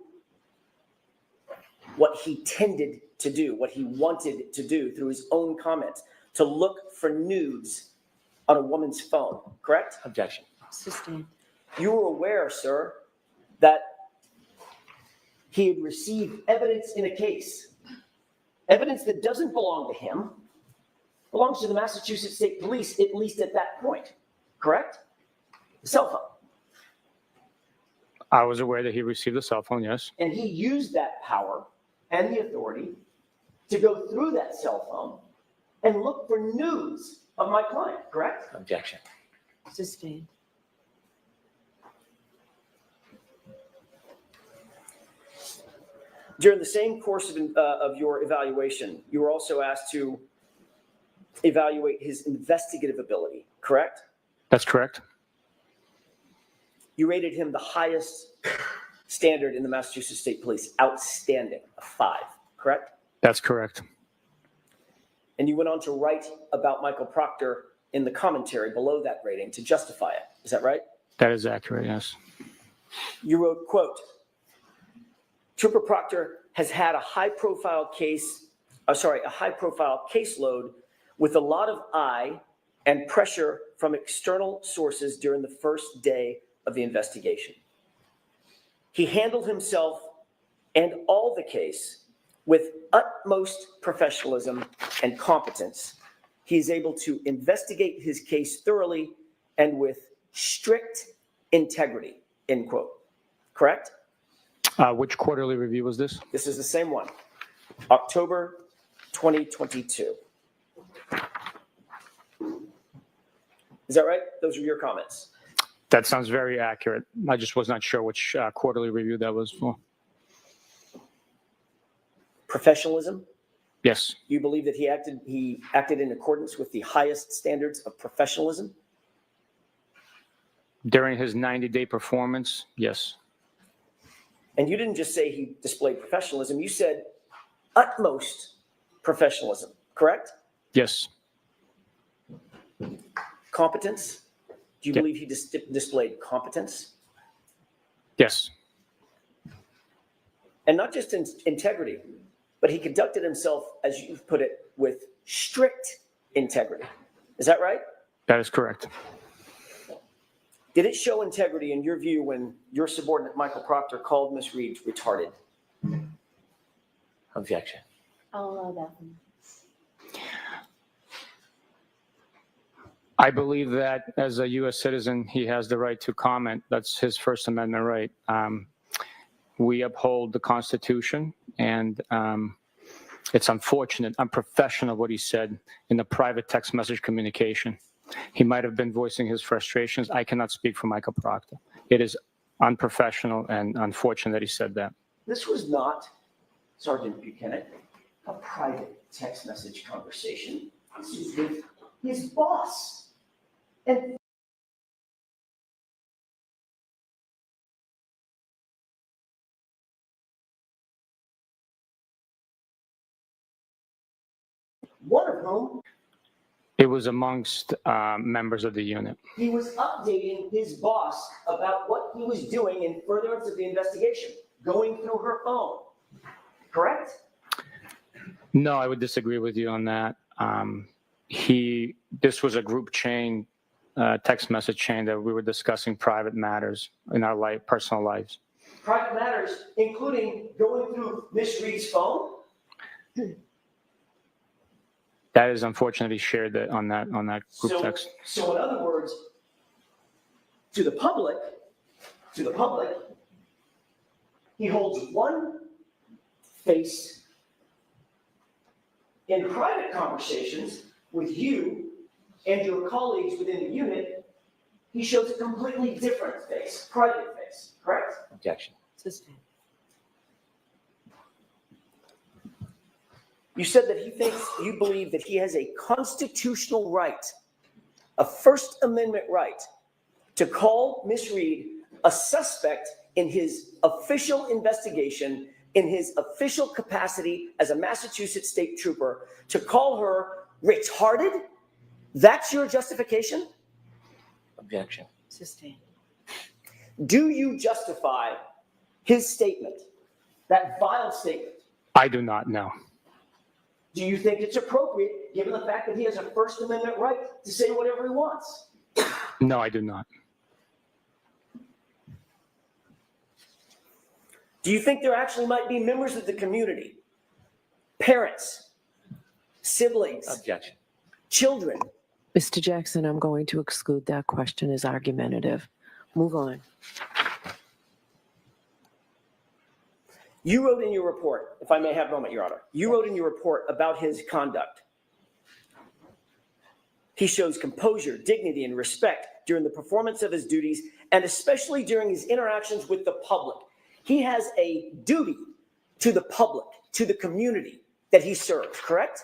what he tended to do, what he wanted to do through his own comments, to look for nudes on a woman's phone, correct? Objection. Sustained. You were aware, sir, that he had received evidence in a case, evidence that doesn't belong to him, belongs to the Massachusetts State Police, at least at that point, correct? The cell phone. I was aware that he received a cell phone, yes. And he used that power and the authority to go through that cell phone and look for nudes of my client, correct? Objection. Sustained. During the same course of your evaluation, you were also asked to evaluate his investigative ability, correct? That's correct. You rated him the highest standard in the Massachusetts State Police, outstanding, a 5, correct? That's correct. And you went on to write about Michael Proctor in the commentary below that rating to justify it. Is that right? That is accurate, yes. You wrote, quote, Trooper Proctor has had a high-profile caseload with a lot of eye and pressure from external sources during the first day of the investigation. He handled himself and all the case with utmost professionalism and competence. He is able to investigate his case thoroughly and with strict integrity, end quote. Correct? Which quarterly review was this? This is the same one, October 2022. Is that right? Those are your comments. That sounds very accurate. I just was not sure which quarterly review that was for. Professionalism. Yes, You believe that he acted in accordance with the highest standards of professionalism? during his 90-day performance, yes. And you didn't just say he displayed professionalism, you said utmost professionalism, correct? Yes, Competence? Do you Yeah. believe he displayed competence? yes, And not just in integrity, but he conducted himself, as you put it, with strict integrity. Is that right? that is correct. Did it show integrity in your view when your subordinate Michael Proctor called Miss Reed retarded? Objection. I'll allow that one. I believe that as a U.S. citizen, he has the right to comment. That's his First Amendment right. We uphold the Constitution, and it's unfortunate, unprofessional what he said in the private text message communication. He might have been voicing his frustrations. I cannot speak for Michael Proctor. It is unprofessional and unfortunate that he said that. This was not, Sergeant Buchanan, a private text message conversation. This was with his boss. And one of whom It was amongst members of the unit. He was updating his boss about what he was doing in furtherance of the investigation, going through her phone. Correct? No, I would disagree with you on that. This was a group chain, text message chain that we were discussing private matters in our personal lives. Private matters, including going through Miss Reed's phone? That is unfortunately shared on that group text. So in other words, to the public, he holds one face in private conversations with you and your colleagues within the unit. He shows a completely different face, private face, correct? Objection. Sustained. You said that you believe that he has a constitutional right, a First Amendment right, to call Miss Reed a suspect in his official investigation, in his official capacity as a Massachusetts state trooper, to call her retarded? That's your justification? Objection. Sustained. Do you justify his statement, that vile statement? I do not know. Do you think it's appropriate, given the fact that he has a First Amendment right to say whatever he wants? No, I do not. Do you think there actually might be members of the community, parents, siblings, Objection. children? Mr. Jackson, I'm going to exclude that question as argumentative. Move on. You wrote in your report, if I may have a moment, Your Honor, you wrote in your report about his conduct. He shows composure, dignity, and respect during the performance of his duties, and especially during his interactions with the public. He has a duty to the public, to the community that he serves, correct?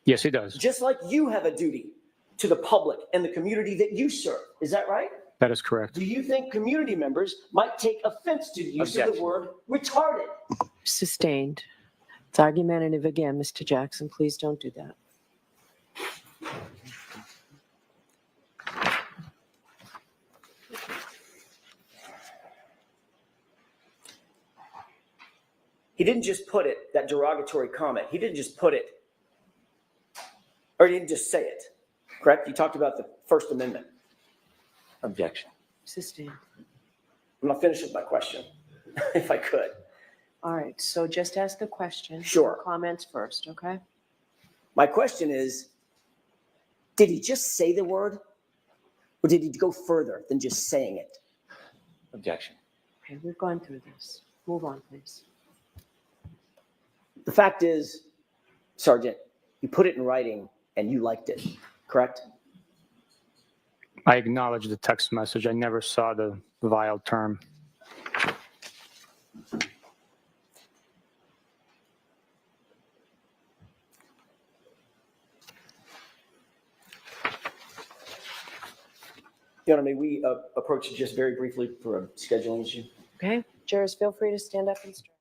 Yes, he does. Just like you have a duty to the public and the community that you serve. Is that right? That is correct. Do you think community members might take offense to the use of the Objection. word retarded? Sustained. It's argumentative again, Mr. Jackson. Please don't do that. He didn't just put it, that derogatory comment. He didn't just put it, or he didn't just say it, correct? You talked about the First Amendment. Objection. Sustained. I'm not finished with my question, if I could. All right, so just ask the question. Sure. Comments first, okay? My question is, did he just say the word? Or did he go further than just saying it? Objection. Okay, we've gone through this. Move on, please. The fact is, Sergeant, you put it in writing and you liked it, correct? I acknowledge the text message. I never saw the vile term. Your Honor, may we approach it just very briefly for a scheduling issue? Okay, jurors, feel free to stand up and stretch.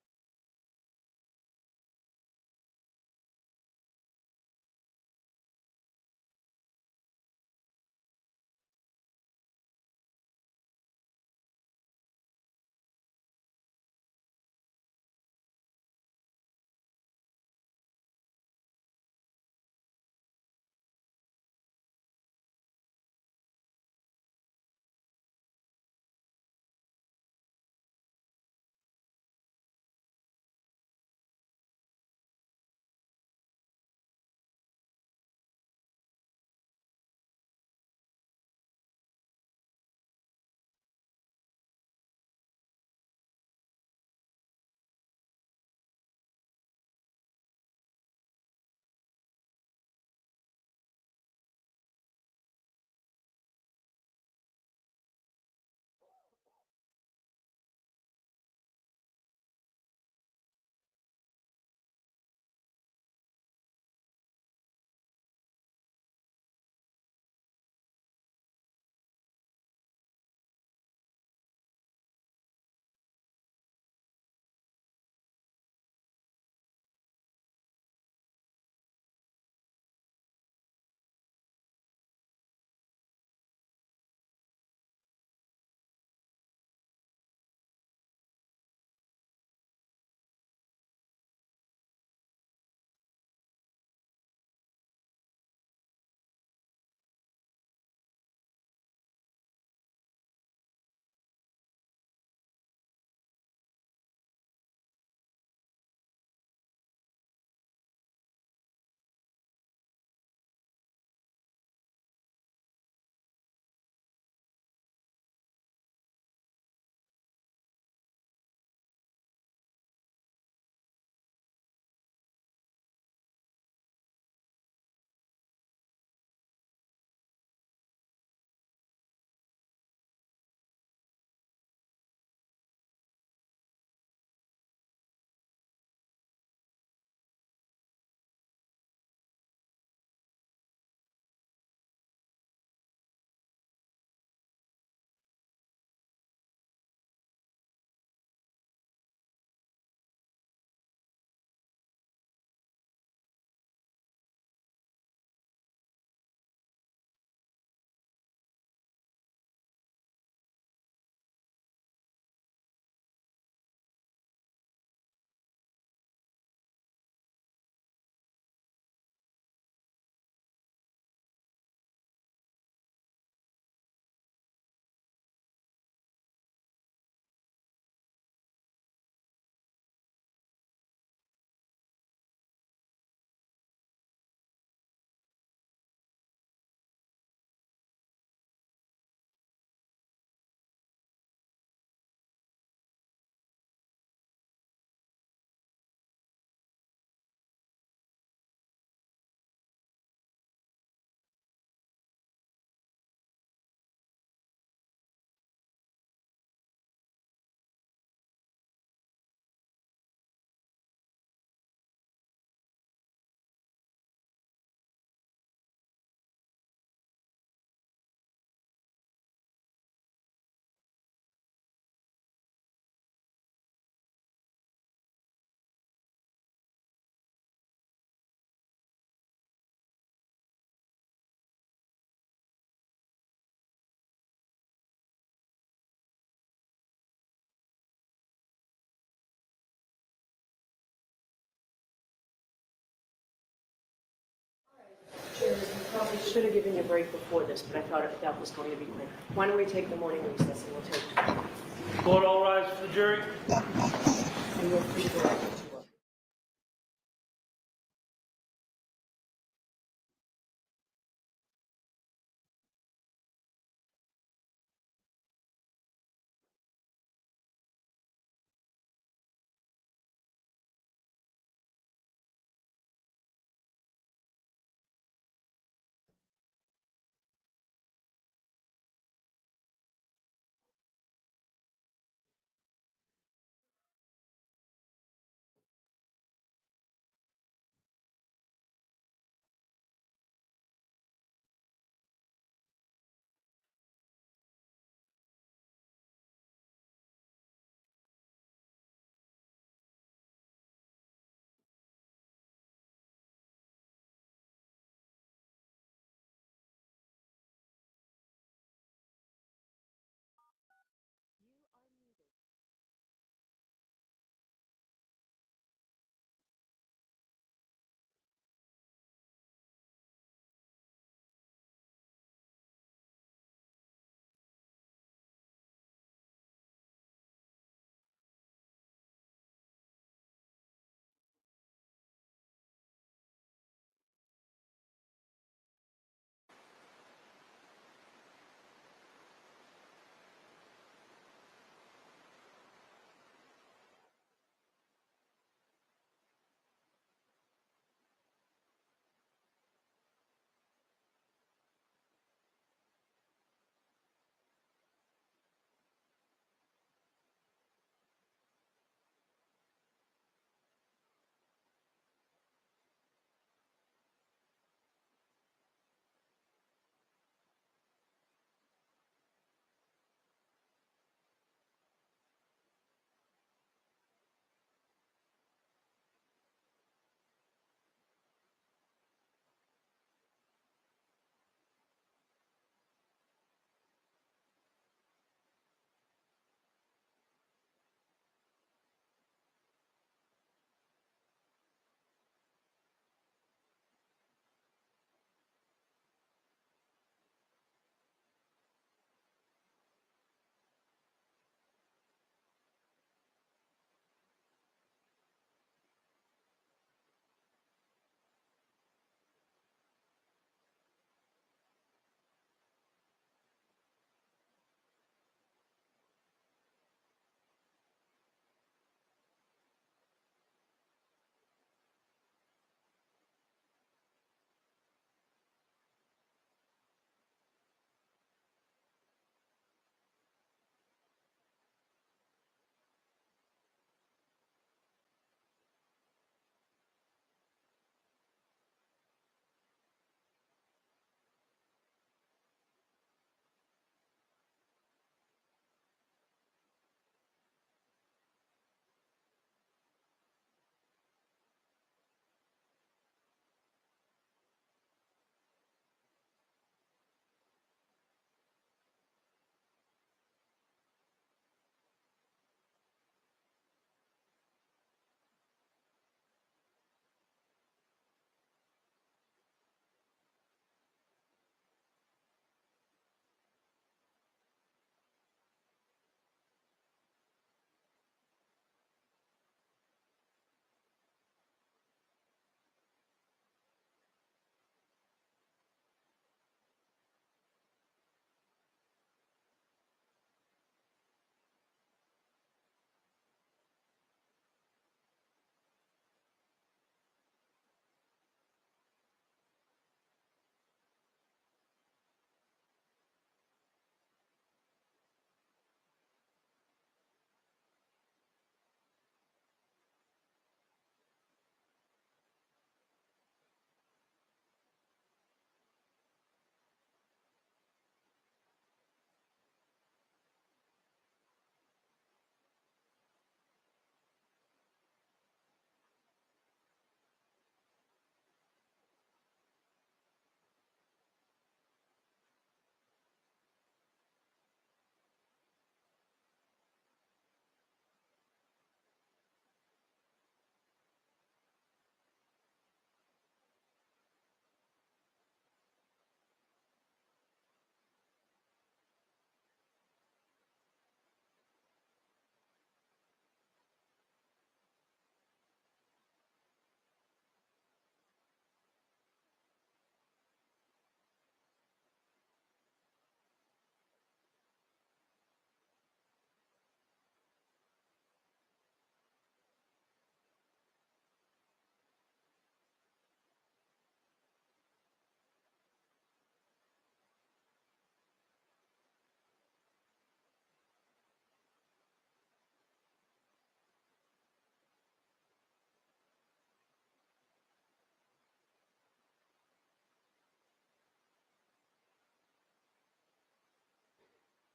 should have given you a break before this, but I thought that was going to be quick. Why don't we take the morning recess and we'll take. Court all rise for the jury. And we'll keep it right.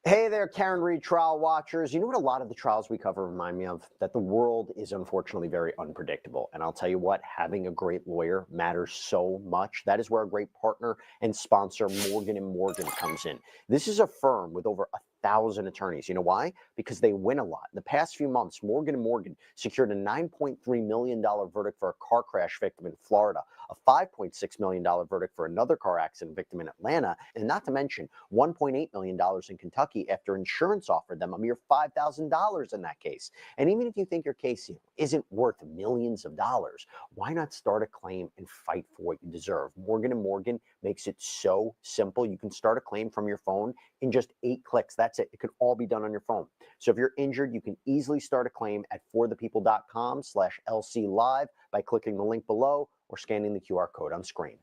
Hey there, Karen retrial watchers. You know what a lot of the trials we cover remind me of? That the world is unfortunately very unpredictable. And I'll tell you what, having a great lawyer matters so much. That is where a great partner and sponsor, Morgan & Morgan, comes in. This is a firm with over 1,000 attorneys. You know why? Because they win a lot. In the past few months, Morgan & Morgan secured a $9.3 million verdict for a car crash victim in Florida, a $5.6 million verdict for another car accident victim in Atlanta, and not to mention $1.8 million in Kentucky after insurance offered them a mere $5,000 in that case. And even if you think your case isn't worth millions of dollars, why not start a claim and fight for what you deserve? Morgan & Morgan makes it so simple. You can start a claim from your phone in just 8 clicks. That's it. It can all be done on your phone. So if you're injured, you can easily start a claim at forthepeople.com/LC Live by clicking the link below or scanning the QR code on screen.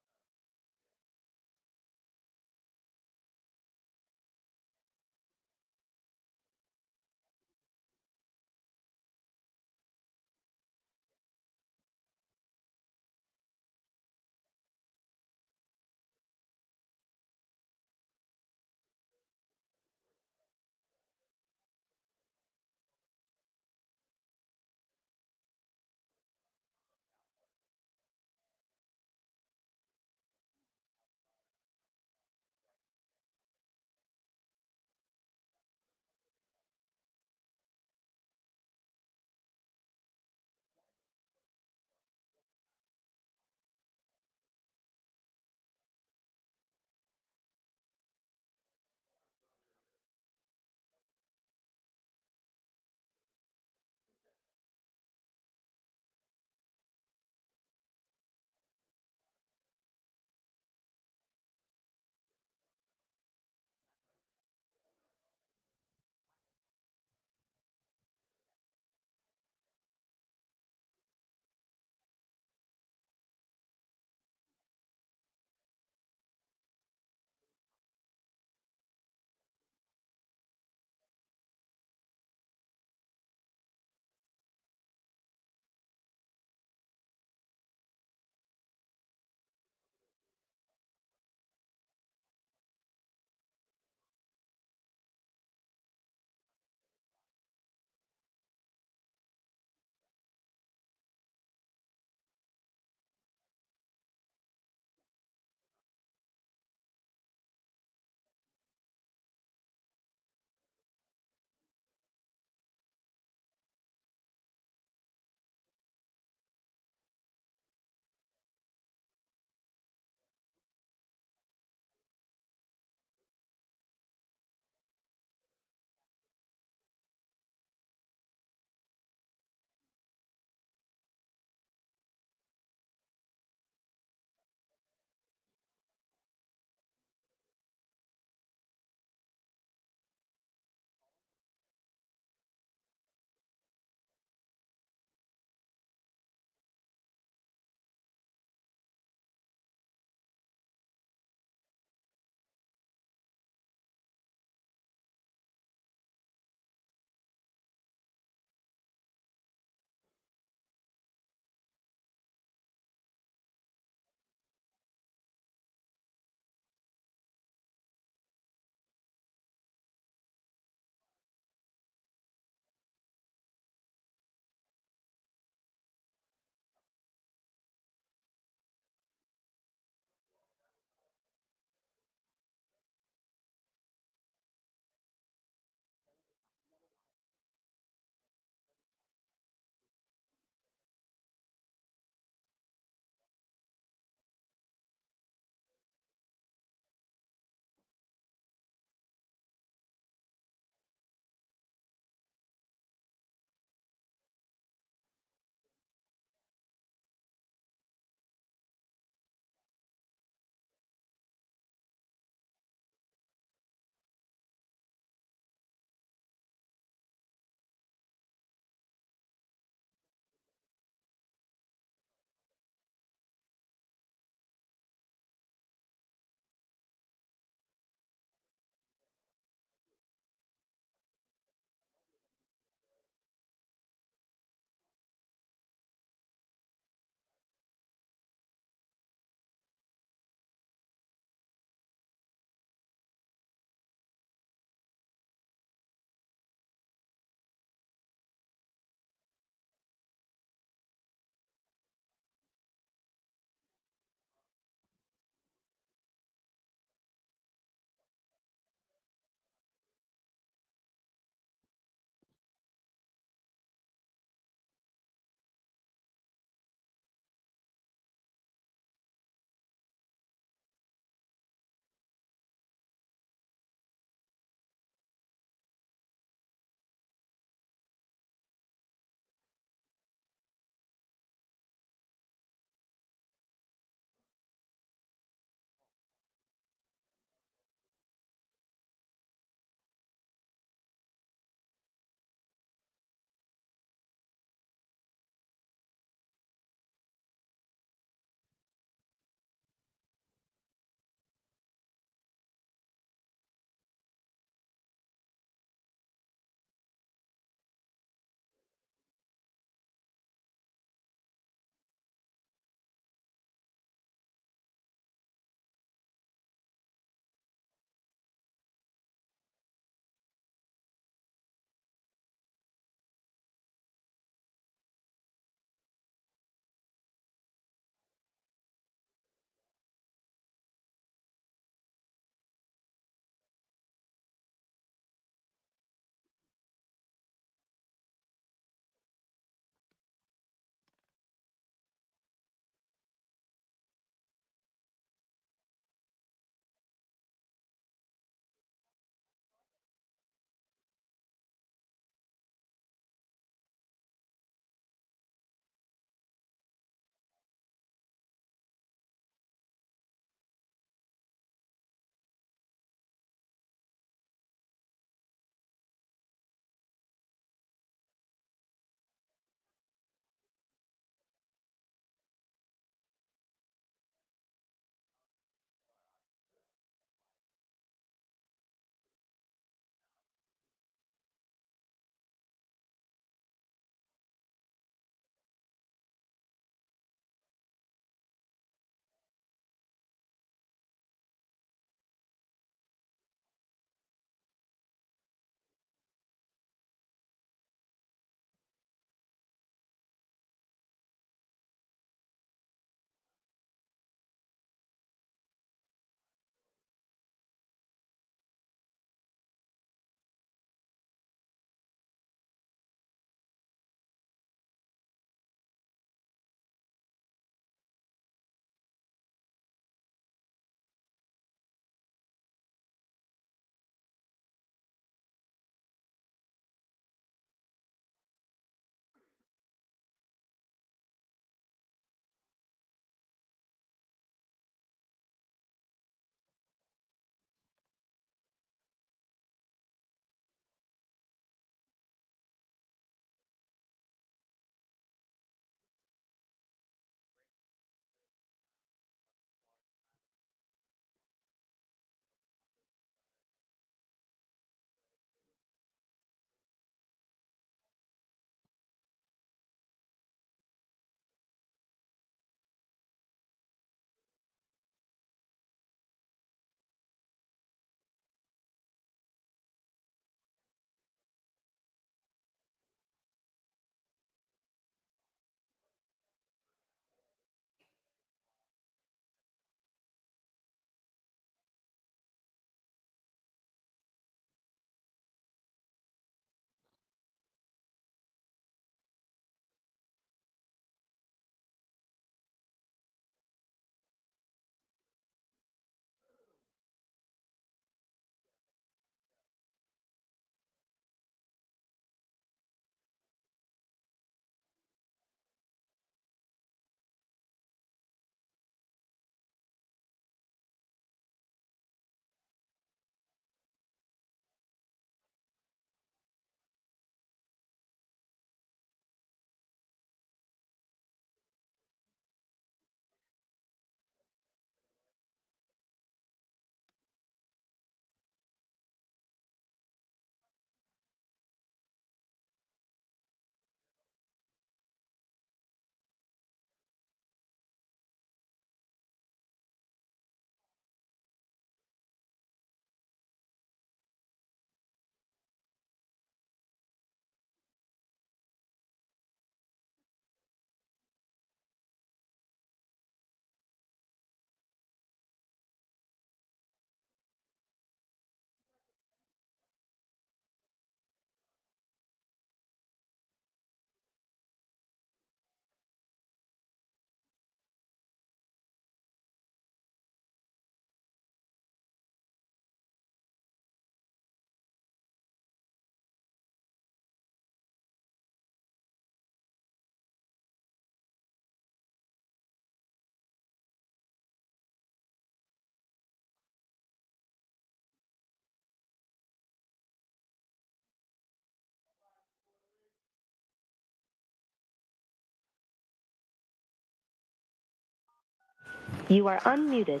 You are unmuted.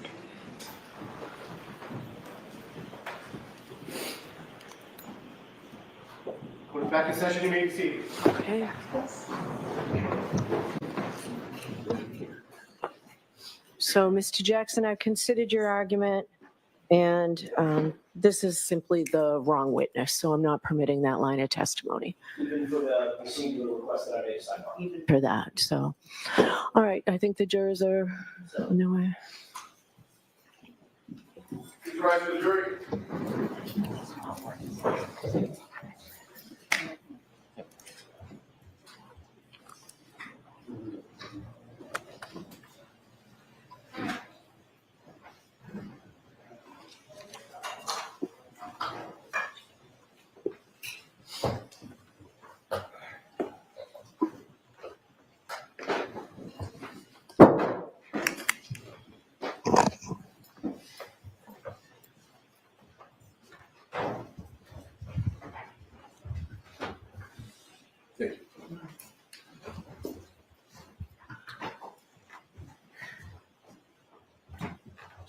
Put it back in session, you may be seated. Okay. So, Mr. Jackson, I've considered your argument, and this is simply the wrong witness, so I'm not permitting that line of testimony Even for the singular request that I made a sidebar. for that. So, all right, I think the jurors are on their way. Please rise to the jury. Thank you.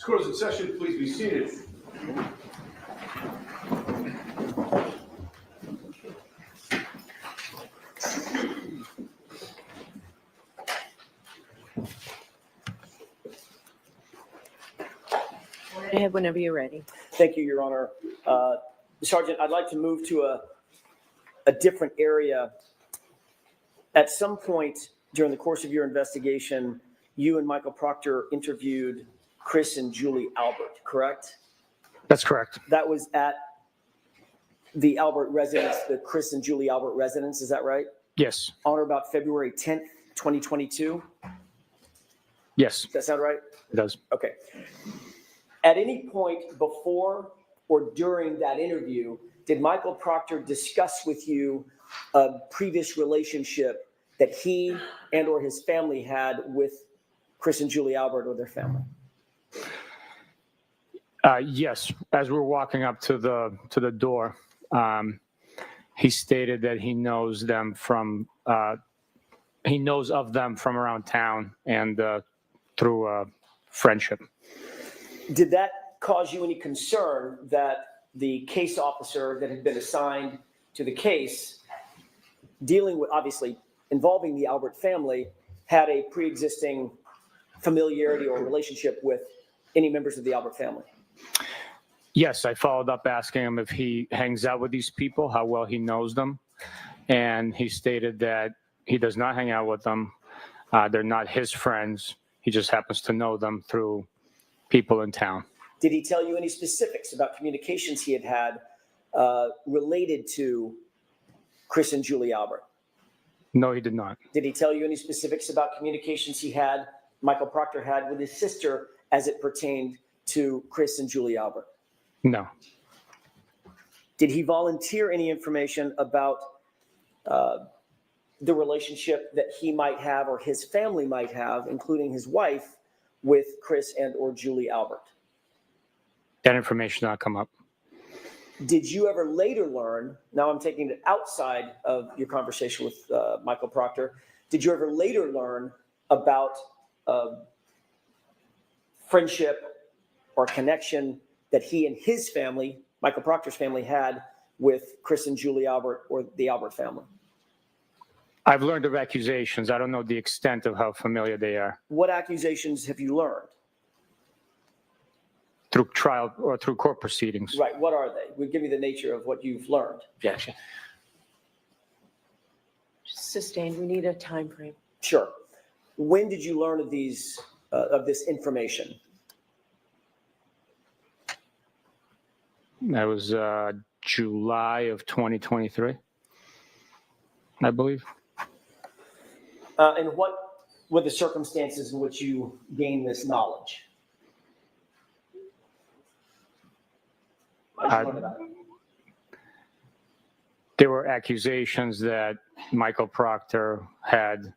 Court is in session, please be seated. Go ahead whenever you're ready. Thank you, Your Honor. Sergeant, I'd like to move to a different area. At some point during the course of your investigation, you and Michael Proctor interviewed Chris and Julie Albert, correct? That's correct. That was at the Albert residence, the Chris and Julie Albert residence, is that right? Yes. On or about February 10th, 2022? Yes, Does that sound right? it does. Okay. At any point before or during that interview, did Michael Proctor discuss with you a previous relationship that he and or his family had with Chris and Julie Albert or their family? Yes, as we're walking up to the door, he stated that he knows of them from around town and through friendship. Did that cause you any concern that the case officer that had been assigned to the case, dealing with, obviously involving the Albert family, had a pre-existing familiarity or relationship with any members of the Albert family? Yes, I followed up asking him if he hangs out with these people, how well he knows them. And he stated that he does not hang out with them. They're not his friends. He just happens to know them through people in town. Did he tell you any specifics about communications he had related to Chris and Julie Albert? No, he did not. Did he tell you any specifics about communications Michael Proctor had with his sister as it pertained to Chris and Julie Albert? No. Did he volunteer any information about the relationship that he might have or his family might have, including his wife, with Chris and or Julie Albert? That information did not come up. Did you ever later learn, now I'm taking it outside of your conversation with Michael Proctor, did you ever later learn about friendship or connection that he and his family, Michael Proctor's family, had with Chris and Julie Albert or the Albert family? I've learned of accusations. I don't know the extent of how familiar they are. What accusations have you learned? Through trial or through court proceedings. Right, what are they? Give me the nature of what you've learned. Objection. Sustained. We need a time frame. Sure. When did you learn of these, of this information? That was July of 2023, I believe. And what were the circumstances in which you gained this knowledge? What did you learn about it? There were accusations that Michael Proctor had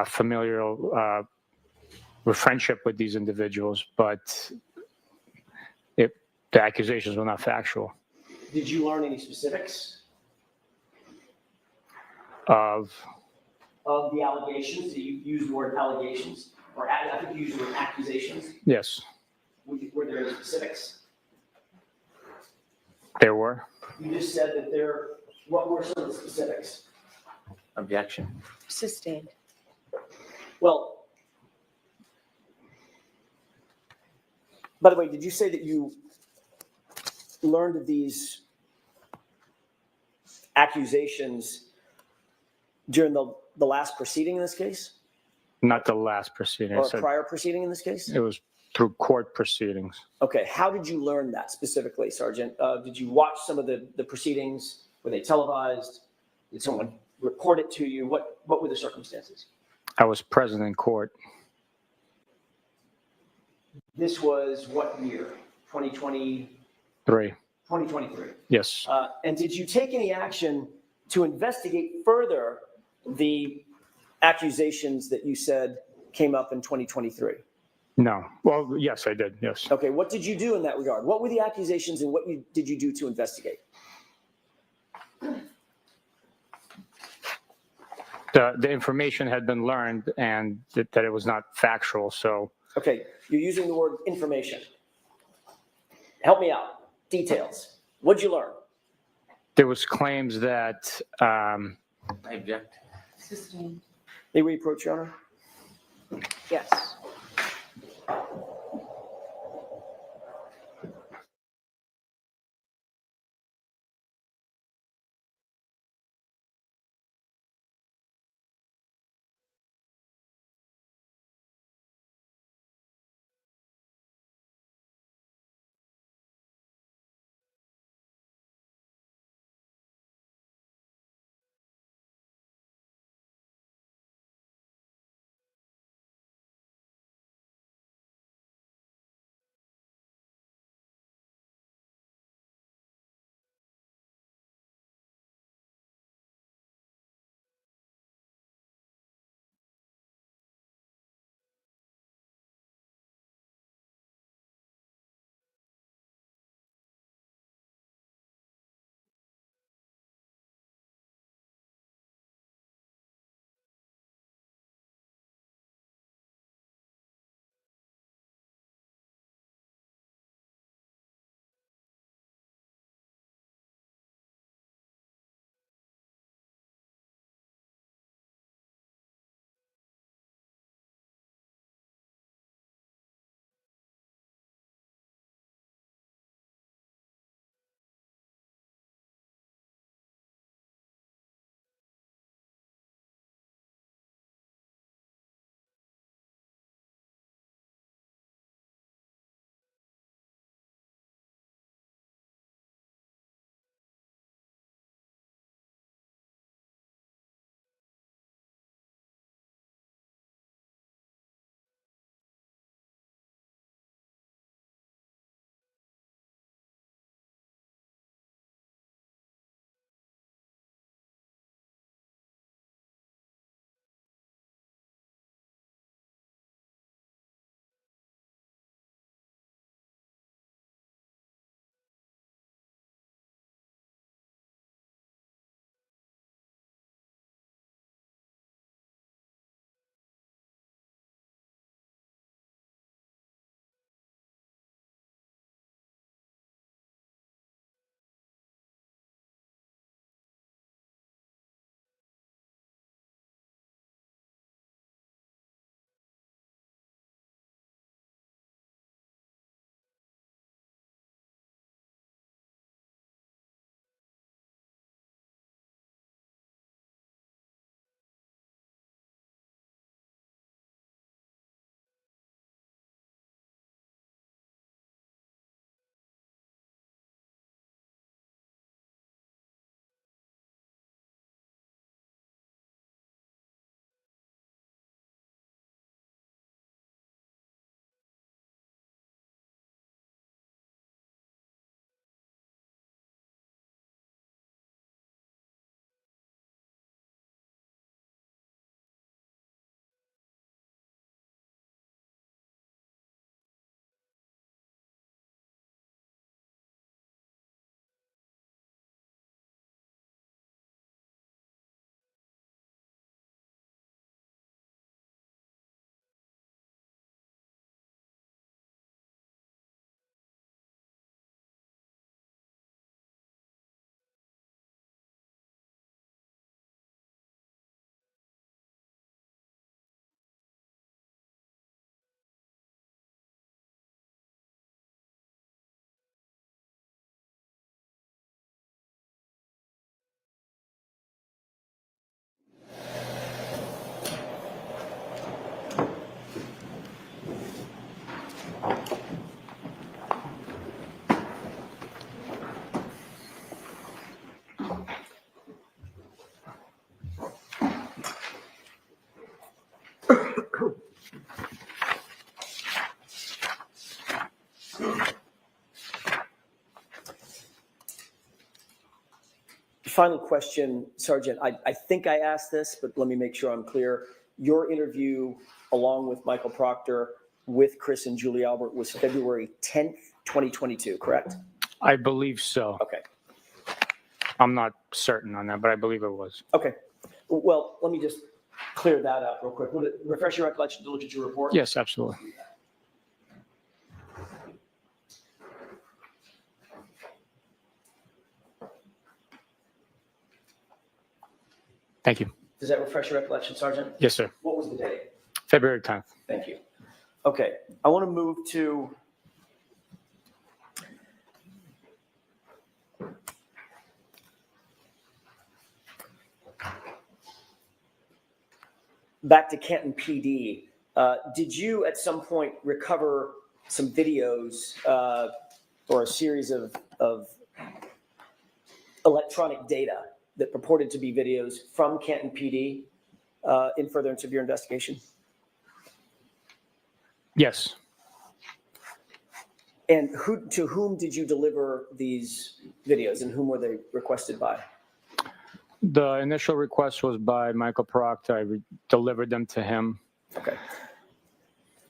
familial friendship with these individuals, but the accusations were not factual. Did you learn any specifics Of of the allegations? You used the word allegations. or I think you used the word accusations. Yes, Were there any specifics? there were. You just said that what were some of the specifics? Objection. Sustained. Well, by the way, did you say that you learned of these accusations during the last proceeding in this case? Not the last proceeding. I Or a said prior proceeding in this case? it was through court proceedings. Okay, how did you learn that specifically, Sergeant? Did you watch some of the proceedings? Were they televised? Did someone report it to you? What were the circumstances? I was present in court. This was what year? 2020, 2023. Yes. And did you take any action to investigate further the accusations that you said came up in 2023? No. Well, yes, I did. Yes. Okay, what did you do in that regard? What were the accusations and what did you do to investigate? The information had been learned and that it was not factual. So Okay, you're using the word information. Help me out. Details. What'd you learn? there was claims that I object. Sustained. May we approach, Your Honor? Yes. Final question, Sergeant. I think I asked this, but let me make sure I'm clear. Your interview along with Michael Proctor with Chris and Julie Albert was February 10th, 2022, correct? I believe so. Okay. I'm not certain on that, but I believe it was. Okay. Well, let me just clear that up real quick. Would it refresh your recollection to look at your report? Yes, absolutely. Thank you. Does that refresh your recollection, Sergeant? Yes, sir. What was the date? February 10th. Thank you. Okay, I want to move to back to Canton PD. Did you at some point recover some videos or a series of electronic data that purported to be videos from Canton PD in furtherance of your investigation? Yes. And to whom did you deliver these videos, and whom were they requested by? The initial request was by Michael Proctor. I delivered them to him. Okay.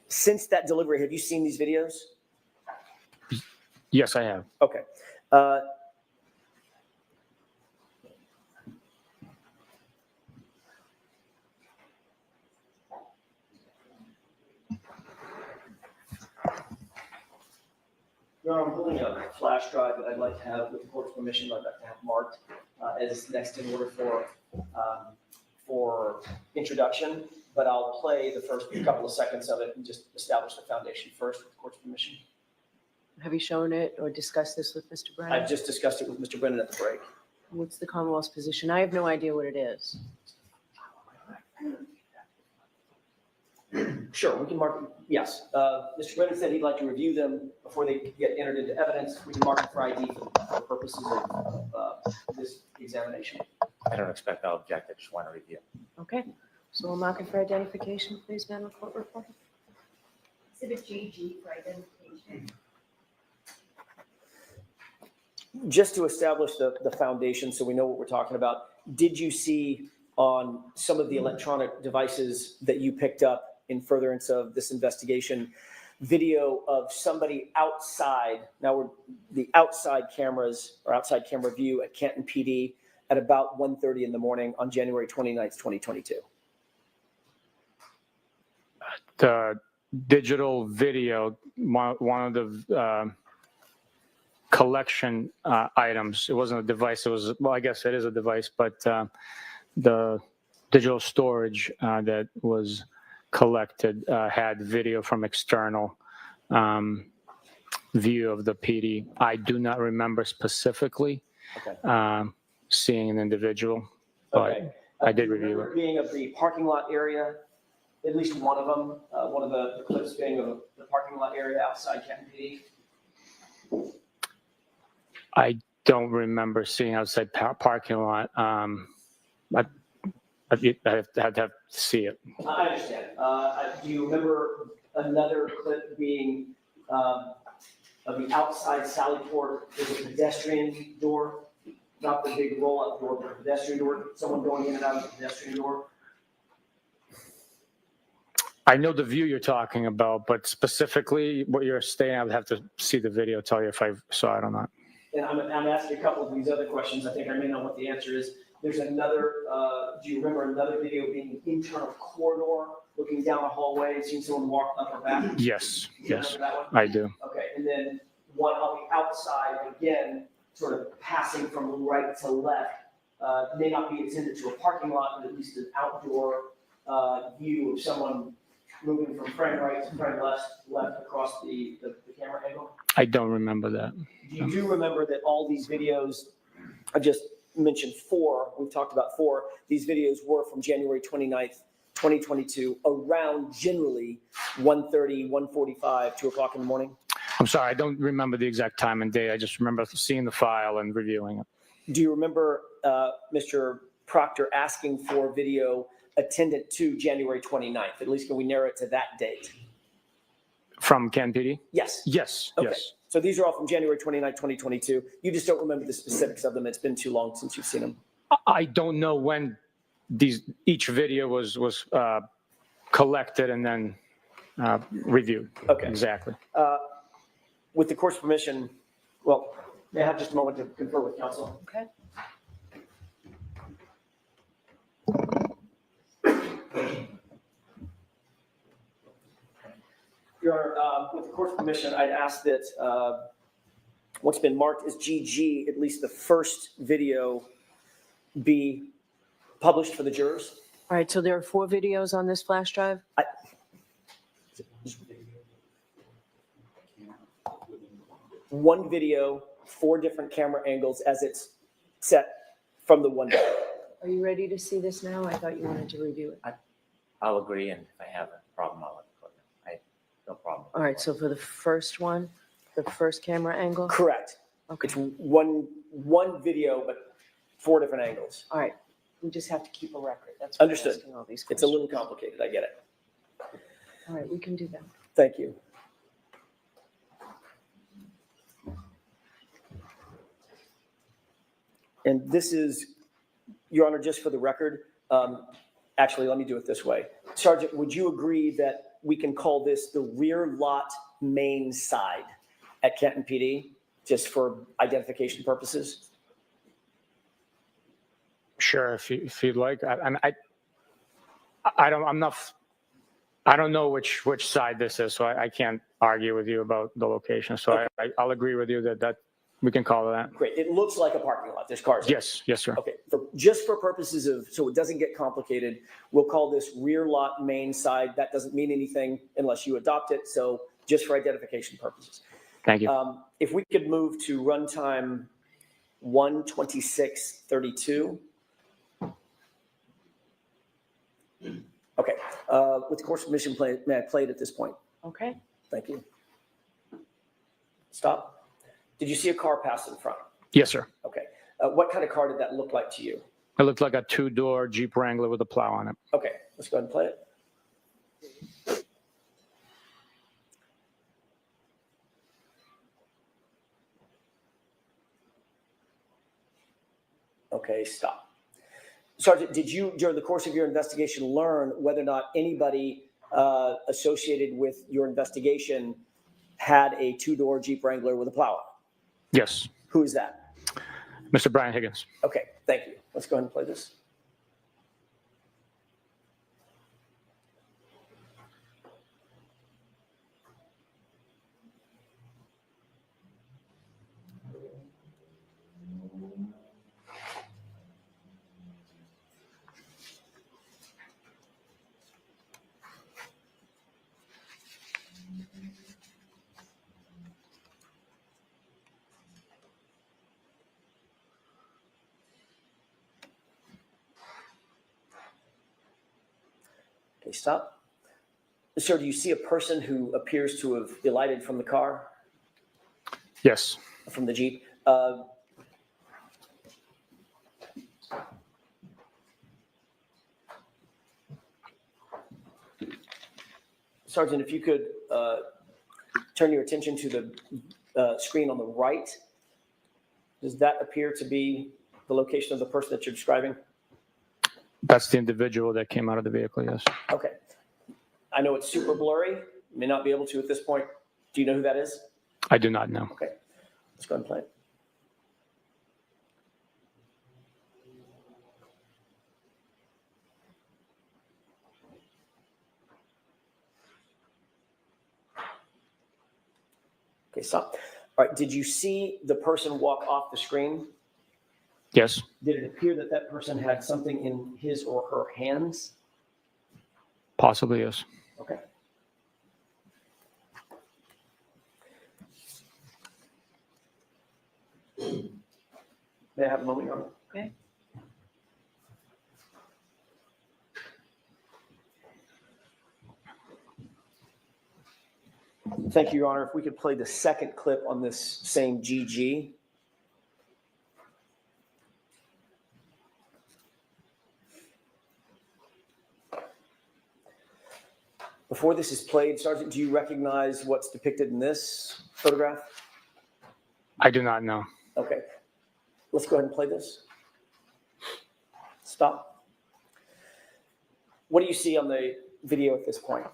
Since that delivery, have you seen these videos? Yes, I have. Okay. Your Honor, I'm holding a flash drive that I'd like to have, with the court's permission, I'd like to have marked as next in order for introduction, but I'll play the first couple of seconds of it and just establish the foundation first with the court's permission. Have you shown it or discussed this with Mr. Brennan? I've just discussed it with Mr. Brennan at the break. What's the Commonwealth's position? I have no idea what it is. Sure, we can mark them. Yes. Mr. Brennan said he'd like to review them before they get entered into evidence. We can mark them for ID for purposes of this examination. I don't expect I'll object. I just want to review. Okay, so we'll mark it for identification, please, Madam Court Reporter. Exhibit GG for identification. Just to establish the foundation so we know what we're talking about, did you see on some of the electronic devices that you picked up in furtherance of this investigation video of somebody outside? Now we're the outside cameras or outside camera view at Canton PD at about 1:30 in the morning on January 29th, 2022. The digital video, one of the collection items. It wasn't a device. It was, well, I guess it is a device, but the digital storage that was collected had video from external view of the PD. I do not remember specifically seeing an individual, but I did review it. Being of the parking lot area, at least one of them, one of the clips being of the parking lot area outside Canton PD. I don't remember seeing outside parking lot. I'd have to see it. I understand. Do you remember another clip being of the outside Sally Port? There's a pedestrian door, not the big roll-up door, but a pedestrian door. Someone going in and out of the pedestrian door. I know the view you're talking about, but specifically what you're saying, I would have to see the video, tell you if I saw it or not. And I'm asking a couple of these other questions. I think I may know what the answer is. There's another, do you remember another video being an internal corridor, looking down a hallway, seeing someone walk up or back? Yes, Do you yes, remember that one? I do. Okay, and then one on the outside, again, sort of passing from right to left, may not be intended to a parking lot, but at least an outdoor view of someone moving from frame right to frame left across the camera angle. I don't remember that. You do remember that all these videos, I just mentioned 4, we've talked about 4, these videos were from January 29th, 2022, around generally 1:30, 1:45, 2 o'clock in the morning? I'm sorry, I don't remember the exact time and day. I just remember seeing the file and reviewing it. Do you remember Mr. Proctor asking for video attendant to January 29th? At least can we narrow it to that date? From Canton PD? Yes. Yes, Okay. yes. So these are all from January 29, 2022. You just don't remember the specifics of them. It's been too long since you've seen them. I don't know when each video was collected and then reviewed. Okay. Exactly. With the court's permission, well, may I have just a moment to confer with counsel? Okay. Your Honor, with the court's permission, I'd ask that what's been marked as GG, at least the first video, be published for the jurors. All right, so there are 4 videos on this flash drive? One video, 4 different camera angles as it's set from the one video. Are you ready to see this now? I thought you wanted to review it. I'll agree, and if I have a problem, I'll let the court know. No problem. All right, so for the first one, the first camera angle? Correct. Okay, It's one video, but 4 different angles. all right. We just have to keep a record. That's why I'm Understood. asking all these It's a questions. little complicated, I get it. All right, we can do that. Thank you. And this is, Your Honor, just for the record, actually, let me do it this way. Sergeant, would you agree that we can call this the rear lot main side at Canton PD, just for identification purposes? Sure, if you'd like. I don't know which side this is, so I can't argue with you about the location. So Okay. I'll agree with you that we can call it that. Great. It looks like a parking lot. There's cars. Yes, sir. Okay, just for purposes of, so it doesn't get complicated, we'll call this rear lot main side. That doesn't mean anything unless you adopt it, so just for identification purposes. Thank you. If we could move to runtime 1:26:32. Okay, with the court's permission, may I play it at this point? Okay. Thank you. Stop. Did you see a car pass in front? Yes, sir. Okay. What kind of car did that look like to you? It looked like a 2-door Jeep Wrangler with a plow on it. Okay, let's go ahead and play it. Okay, stop. Sergeant, did you, during the course of your investigation, learn whether or not anybody associated with your investigation had a 2-door Jeep Wrangler with a plow on it? Yes. Who is that? Mr. Brian Higgins. Okay, thank you. Let's go ahead and play this. Okay, stop. Sir, do you see a person who appears to have alighted from the car, Yes. from the Jeep? Sergeant, if you could turn your attention to the screen on the right. Does that appear to be the location of the person that you're describing? That's the individual that came out of the vehicle, yes. Okay. I know it's super blurry. You may not be able to at this point. Do you know who that is? I do not know. Okay. Let's go ahead and play it. Okay, stop. All right, did you see the person walk off the screen? Yes. Did it appear that that person had something in his or her hands? Possibly, yes. Okay. May I have a moment, Your Honor? Okay. Thank you, Your Honor. If we could play the second clip on this same GG. Before this is played, Sergeant, do you recognize what's depicted in this photograph? I do not know. Okay. Let's go ahead and play this. Stop. What do you see on the video at this point?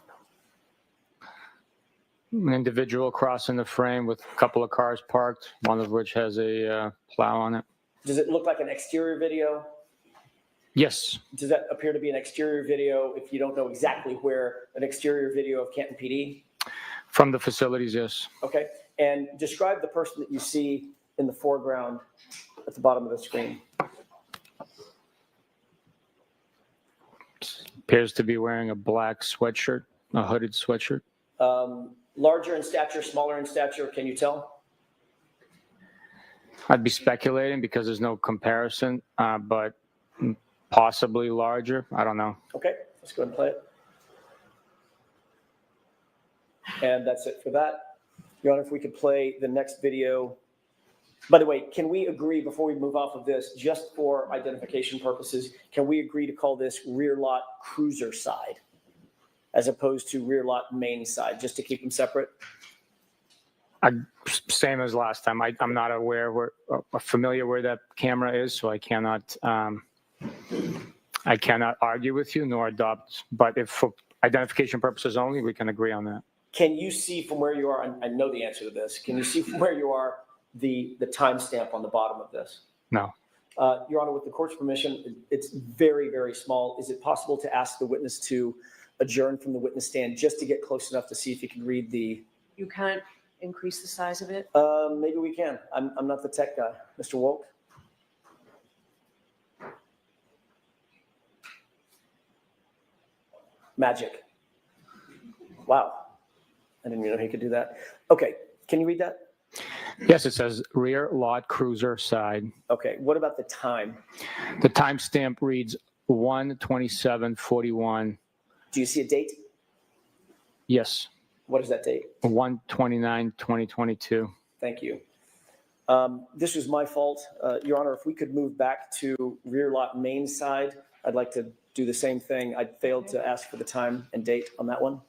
An individual crossing the frame with a couple of cars parked, one of which has a plow on it. Does it look like an exterior video? Yes. Does that appear to be an exterior video if you don't know exactly where, an exterior video of Canton PD? From the facilities, yes. Okay. And describe the person that you see in the foreground at the bottom of the screen. Appears to be wearing a black sweatshirt, a hooded sweatshirt. Larger in stature, smaller in stature, can you tell? I'd be speculating because there's no comparison, but possibly larger. I don't know. Okay, let's go ahead and play it. And that's it for that. Your Honor, if we could play the next video. By the way, can we agree before we move off of this, just for identification purposes, can we agree to call this rear lot cruiser side as opposed to rear lot main side, just to keep them separate? Same as last time. I'm not aware familiar where that camera is, so I cannot argue with you nor adopt. But if for identification purposes only, we can agree on that. Can you see from where you are? I know the answer to this. Can you see from where you are the timestamp on the bottom of this? No. Your Honor, with the court's permission, it's very, very small. Is it possible to ask the witness to adjourn from the witness stand just to get close enough to see if you can read the? You can't increase the size of it? Maybe we can. I'm not the tech guy. Mr. Wolk? Magic. Wow. I didn't even know he could do that. Okay. Can you read that? Yes, it says rear lot cruiser side. Okay. What about the time? The timestamp reads 1:27:41. Do you see a date? Yes. What is that date? 1/29/2022. Thank you. This was my fault. Your Honor, if we could move back to rear lot main side, I'd like to do the same thing. I failed to ask for the time and date on that one.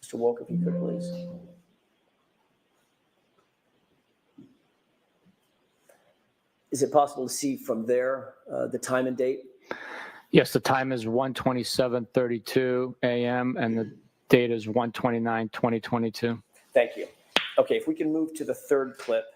Mr. Wolk, if you could, please. Is it possible to see from there the time and date? Yes, the time is 1:27:32 a.m. and the date is 1/29/2022. Thank you. Okay, if we can move to the third clip.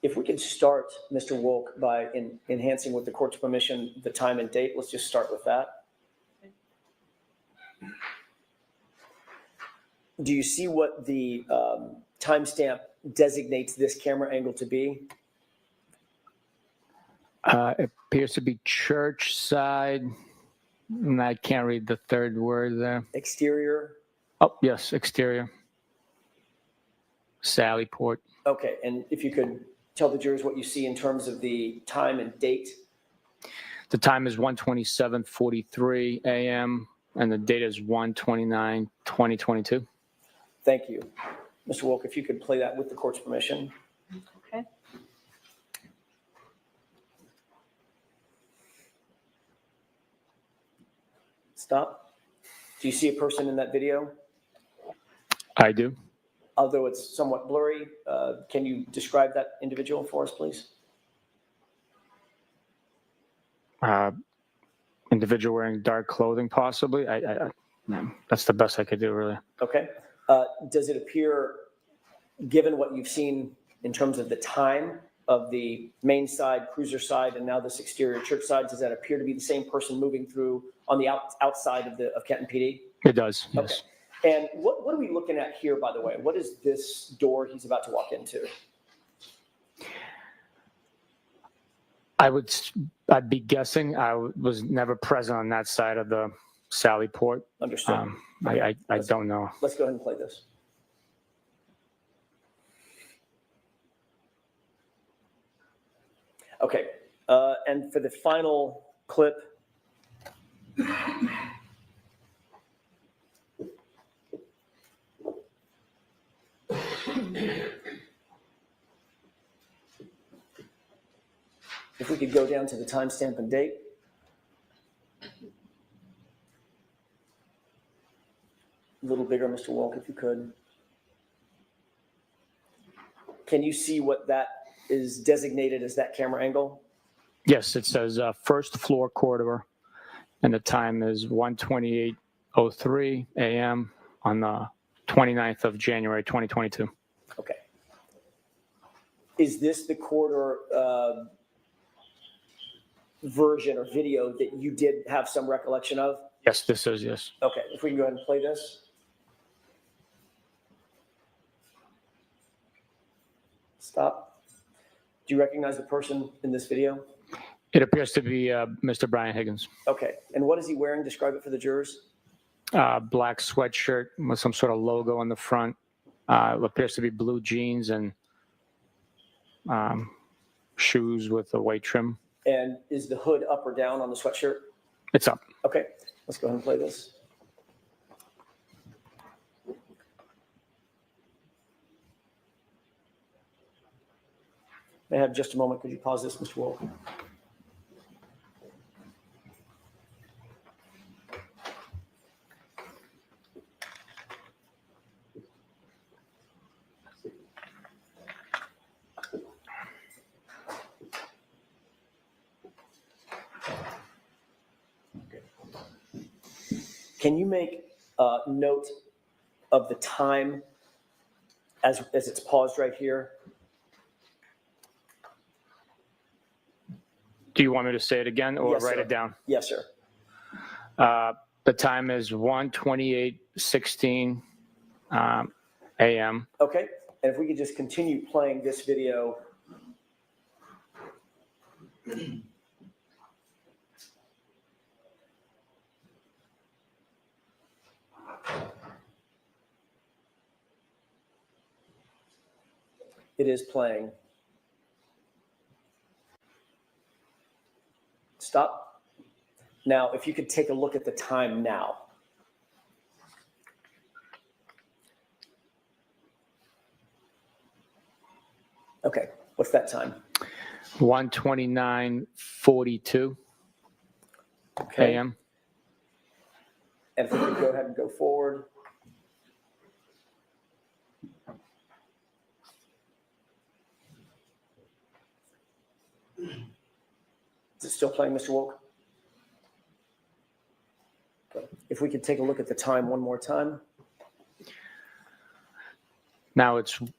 If we could start, Mr. Wolk, by enhancing with the court's permission the time and date, let's just start with that. Do you see what the timestamp designates this camera angle to be? It appears to be church side, and I can't read the third word there. Exterior? Oh, yes, exterior. Sally Port. Okay, and if you could tell the jurors what you see in terms of the time and date. The time is 1:27:43 a.m. and the date is 1/29/2022. Thank you. Mr. Wolk, if you could play that with the court's permission. Okay. Stop. Do you see a person in that video? I do. Although it's somewhat blurry, can you describe that individual for us, please? Individual wearing dark clothing, possibly. That's the best I could do, really. Okay. Does it appear, given what you've seen in terms of the time of the main side, cruiser side, and now this exterior church side, does that appear to be the same person moving through on the outside of Canton PD? It does, yes. Okay. And what are we looking at here, by the way? What is this door he's about to walk into? I'd be guessing. I was never present on that side of the Sally Port. Understood. I don't know. Let's go ahead and play this. Okay. And for the final clip, If we could go down to the timestamp and date. A little bigger, Mr. Walk, if you could. Can you see what that is designated as that camera angle? Yes, it says first floor corridor, and the time is 1:28:03 a.m. on the 29th of January, 2022. Okay. Is this the corridor version or video that you did have some recollection of? Yes, this is, yes. Okay, if we can go ahead and play this. Stop. Do you recognize the person in this video? It appears to be Mr. Brian Higgins. Okay, and what is he wearing? Describe it for the jurors. Black sweatshirt with some sort of logo on the front. Appears to be blue jeans and shoes with a white trim. And is the hood up or down on the sweatshirt? It's up. Okay, let's go ahead and play this. May I have just a moment? Could you pause this, Mr. Wolf? Can you make a note of the time as it's paused right here? Do you want me to say it again or Yes, write sir. it down? Yes, sir. The time is 1:28:16 a.m. Okay, and if we could just continue playing this video. It is playing. Stop. Now, if you could take a look at the time now. Okay, what's that time? 1:29:42 Okay. a.m. And if we could go ahead and go forward. Is it still playing, Mr. Wolk? Okay. If we could take a look at the time one more time. Now it's, you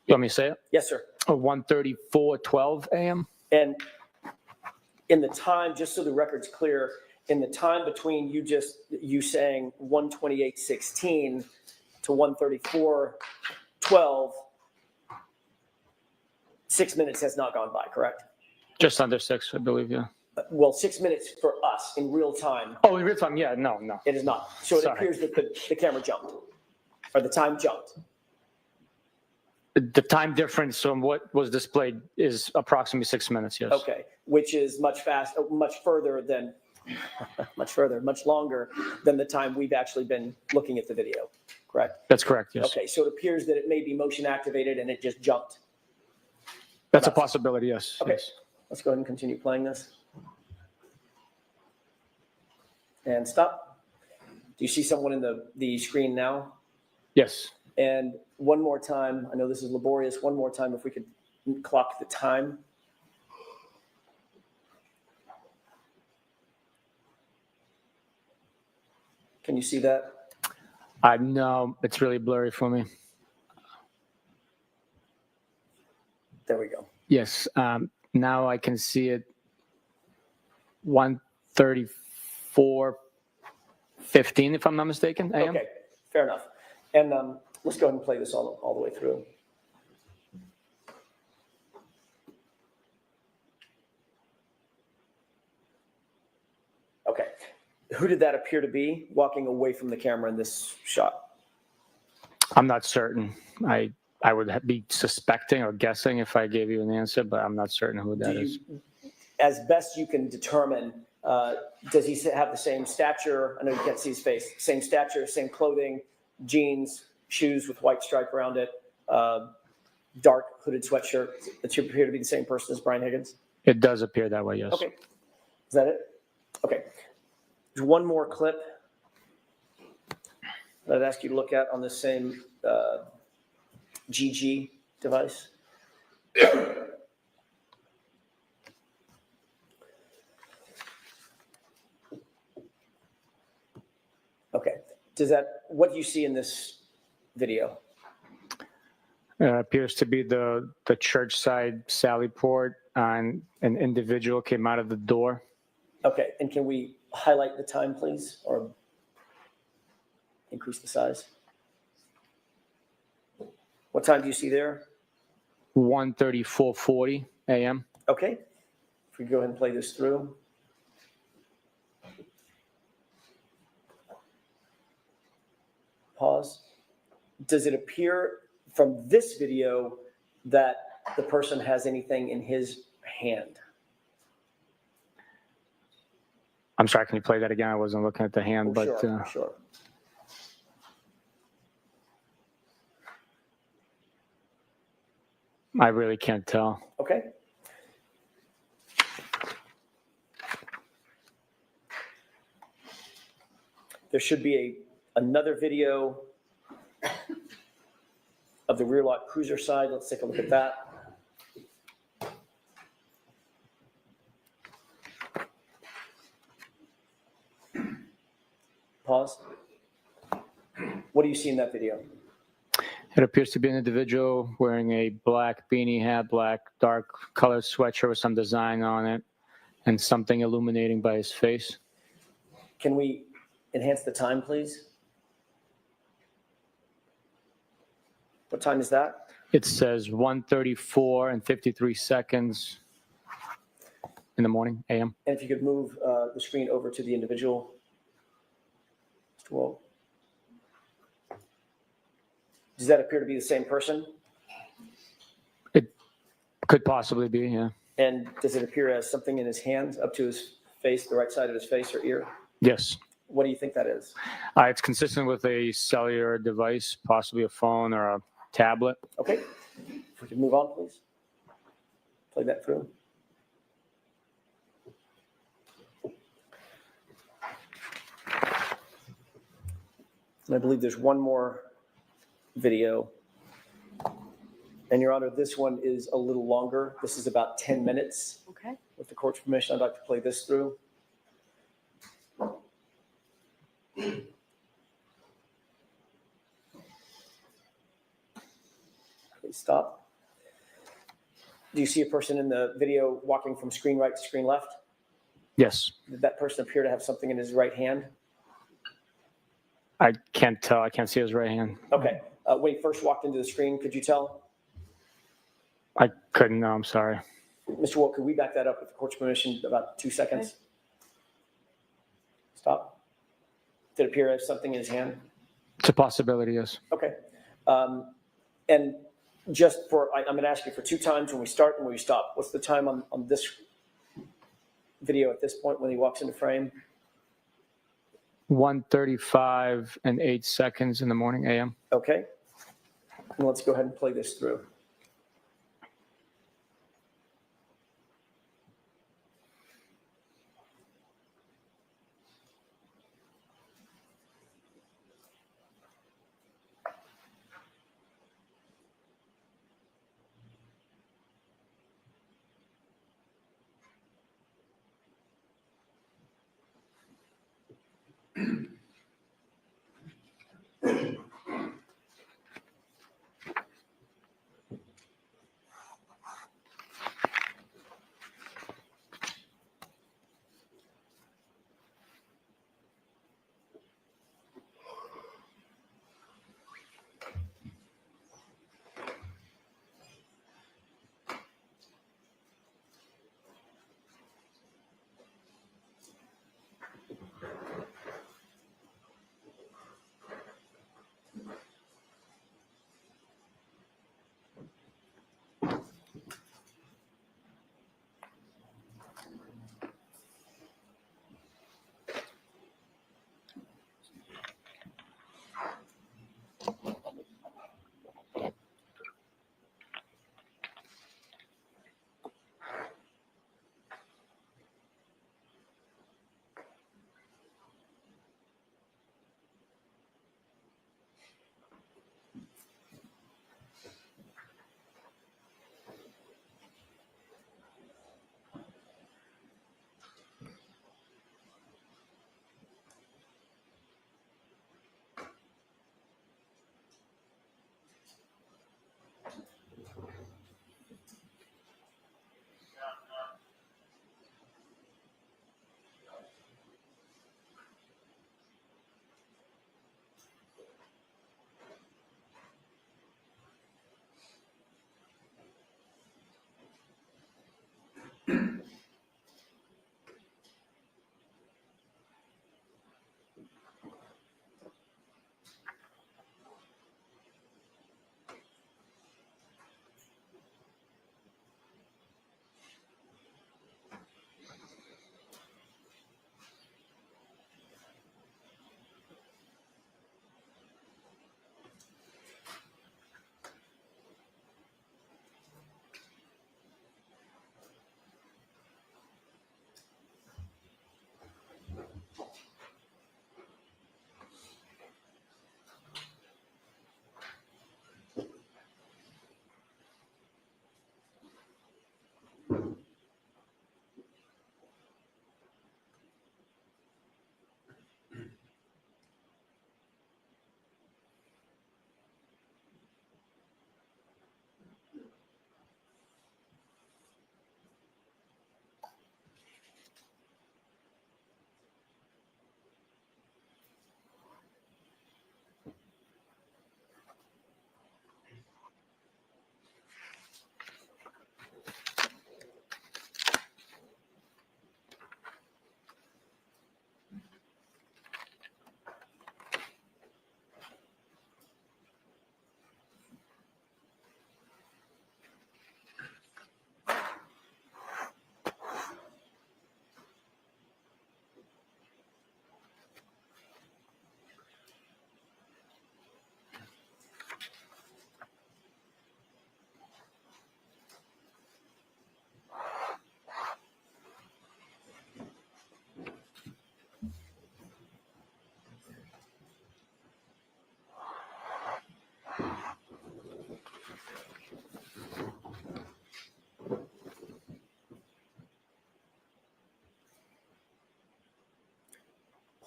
want me to say it? Yes, sir. 1:34:12 a.m. And in the time, just so the record's clear, in the time between you saying 1:28:16 to 1:34:12, 6 minutes has not gone by, correct? Just under 6, I believe, yeah. Well, 6 minutes for us in real time, Oh, in real time, yeah, no. it is not. So it Sorry. appears that the camera jumped, or the time jumped. The time difference from what was displayed is approximately 6 minutes, yes. Okay, which is much further, much longer than the time we've actually been looking at the video, correct? That's correct, yes. Okay, so it appears that it may be motion activated and it just jumped. That's a possibility, yes. Okay. Yes. Let's go ahead and continue playing this. And stop. Do you see someone in the screen now? Yes. And one more time, I know this is laborious, one more time if we could clock the time. Can you see that? No, it's really blurry for me. There we go. Yes, now I can see it 1:34:15, if I'm not mistaken, a.m. Okay, fair enough. And let's go ahead and play this all the way through. Okay, who did that appear to be walking away from the camera in this shot? I'm not certain. I would be suspecting or guessing if I gave you an answer, but I'm not certain who that is. As best you can determine, does he have the same stature? I know you can't see his face. Same stature, same clothing, jeans, shoes with white stripe around it. dark hooded sweatshirt, that you appear to be the same person as Brian Higgins? It does appear that way, yes. Okay. Is that it? Okay. There's one more clip that I'd ask you to look at on the same GG device. Okay. What do you see in this video? Appears to be the church side sally port, and an individual came out of the door. Okay. And can we highlight the time, please, or increase the size? What time do you see there? 1:34:40 a.m. Okay. If we go ahead and play this through. Pause. Does it appear from this video that the person has anything in his hand? I'm sorry, can you play that again? I wasn't looking at the hand, but Sure. I really can't tell. Okay. There should be another video of the rear lock cruiser side. Let's take a look at that. Pause. What do you see in that video? It appears to be an individual wearing a black beanie hat, black dark colored sweatshirt with some design on it, and something illuminating by his face. Can we enhance the time, please? What time is that? It says 1:34 and 53 seconds in the morning, a.m. And if you could move the screen over to the individual. Mr. Wold. Does that appear to be the same person? It could possibly be, yeah. And does it appear as something in his hand up to his face, the right side of his face or ear? Yes. What do you think that is? It's consistent with a cellular device, possibly a phone or a tablet. Okay. If we could move on, please. Play that through. And I believe there's one more video. And Your Honor, this one is a little longer. This is about 10 minutes. Okay. With the court's permission, I'd like to play this through. Please stop. Do you see a person in the video walking from screen right to screen left? Yes. Did that person appear to have something in his right hand? I can't tell. I can't see his right hand. Okay. When he first walked into the screen, could you tell? I couldn't. No, I'm sorry. Mr. Wolt, could we back that up with the court's permission about 2 seconds? Okay. Stop. Did it appear as something in his hand? It's a possibility, yes. Okay. And just for, I'm going to ask you for 2 times when we start and when we stop. What's the time on this video at this point when he walks into frame? 1:35 and 8 seconds in the morning, a.m. Okay. And let's go ahead and play this through.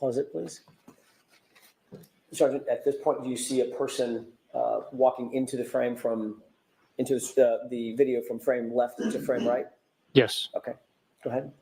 Pause it, please. Sergeant, at this point, do you see a person walking into the frame into the video from frame left to frame right? Yes. Okay, go ahead.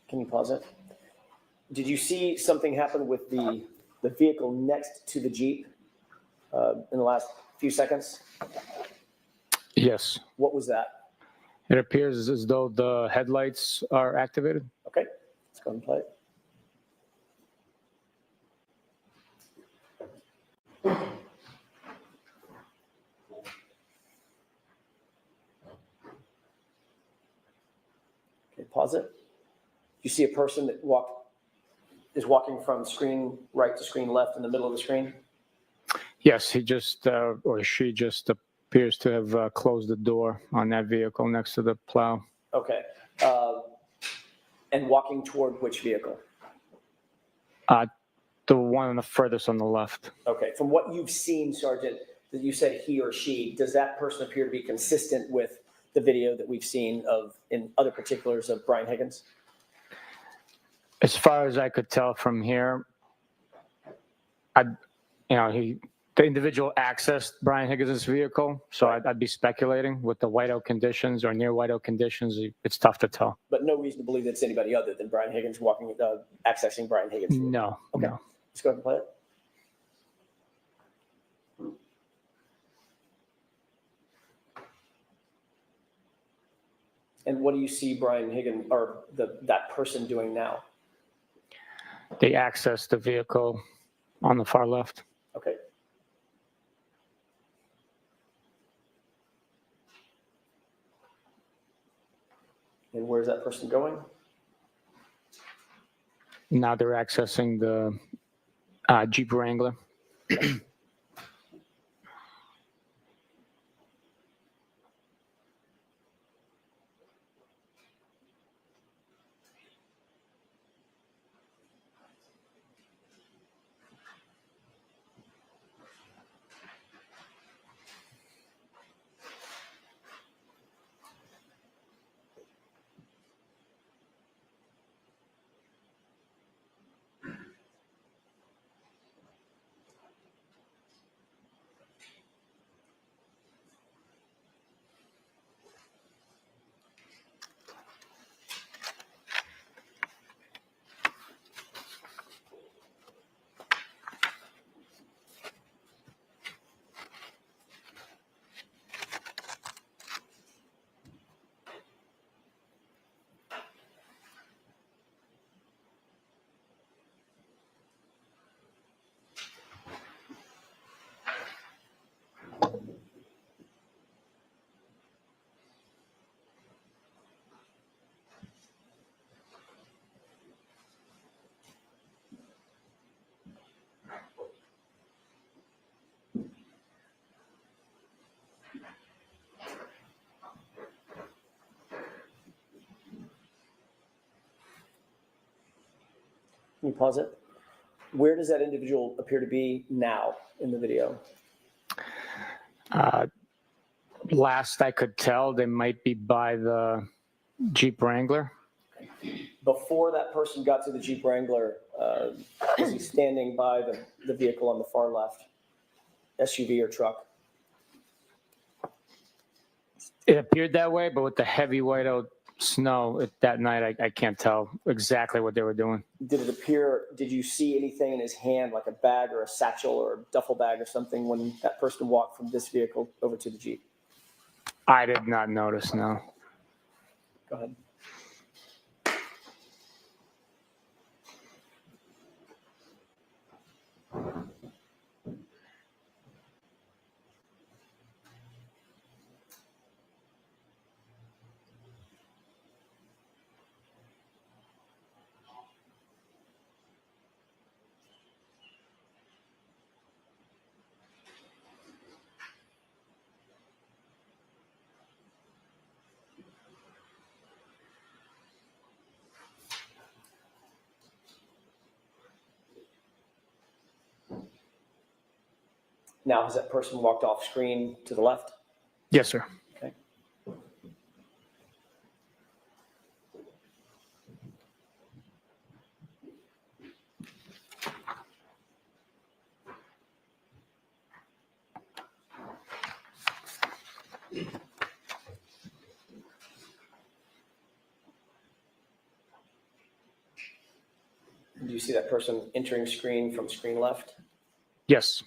Can you pause it? Did you see something happen with the vehicle next to the Jeep in the last few seconds? Yes. What was that? It appears as though the headlights are activated. Okay, let's go ahead and play it. Okay, pause it. You see a person that is walking from screen right to screen left in the middle of the screen? Yes, he just, or she just appears to have closed the door on that vehicle next to the plow. Okay. And walking toward which vehicle? The one on the furthest on the left. Okay, from what you've seen, Sergeant, that you said he or she, does that person appear to be consistent with the video that we've seen in other particulars of Brian Higgins? As far as I could tell from here, the individual accessed Brian Higgins' vehicle, so I'd be speculating with the whiteout conditions or near whiteout conditions. It's tough to tell. But no reason to believe it's anybody other than Brian Higgins accessing Brian Higgins' vehicle? No. Okay, No. let's go ahead and play it. And what do you see Brian Higgins or that person doing now? They accessed the vehicle on the far left. Okay. And where's that person going? Now they're accessing the Jeep Wrangler. Can you pause it? Where does that individual appear to be now in the video? Last I could tell, they might be by the Jeep Wrangler. Before that person got to the Jeep Wrangler, is he standing by the vehicle on the far left, SUV or truck? It appeared that way, but with the heavy whiteout snow that night, I can't tell exactly what they were doing. Did you see anything in his hand, like a bag or a satchel or a duffel bag or something, when that person walked from this vehicle over to the Jeep? I did not notice, no. Go ahead. Now, has that person walked off screen to the left? Yes, sir. Okay. Do you see that person entering screen from screen left? Yes.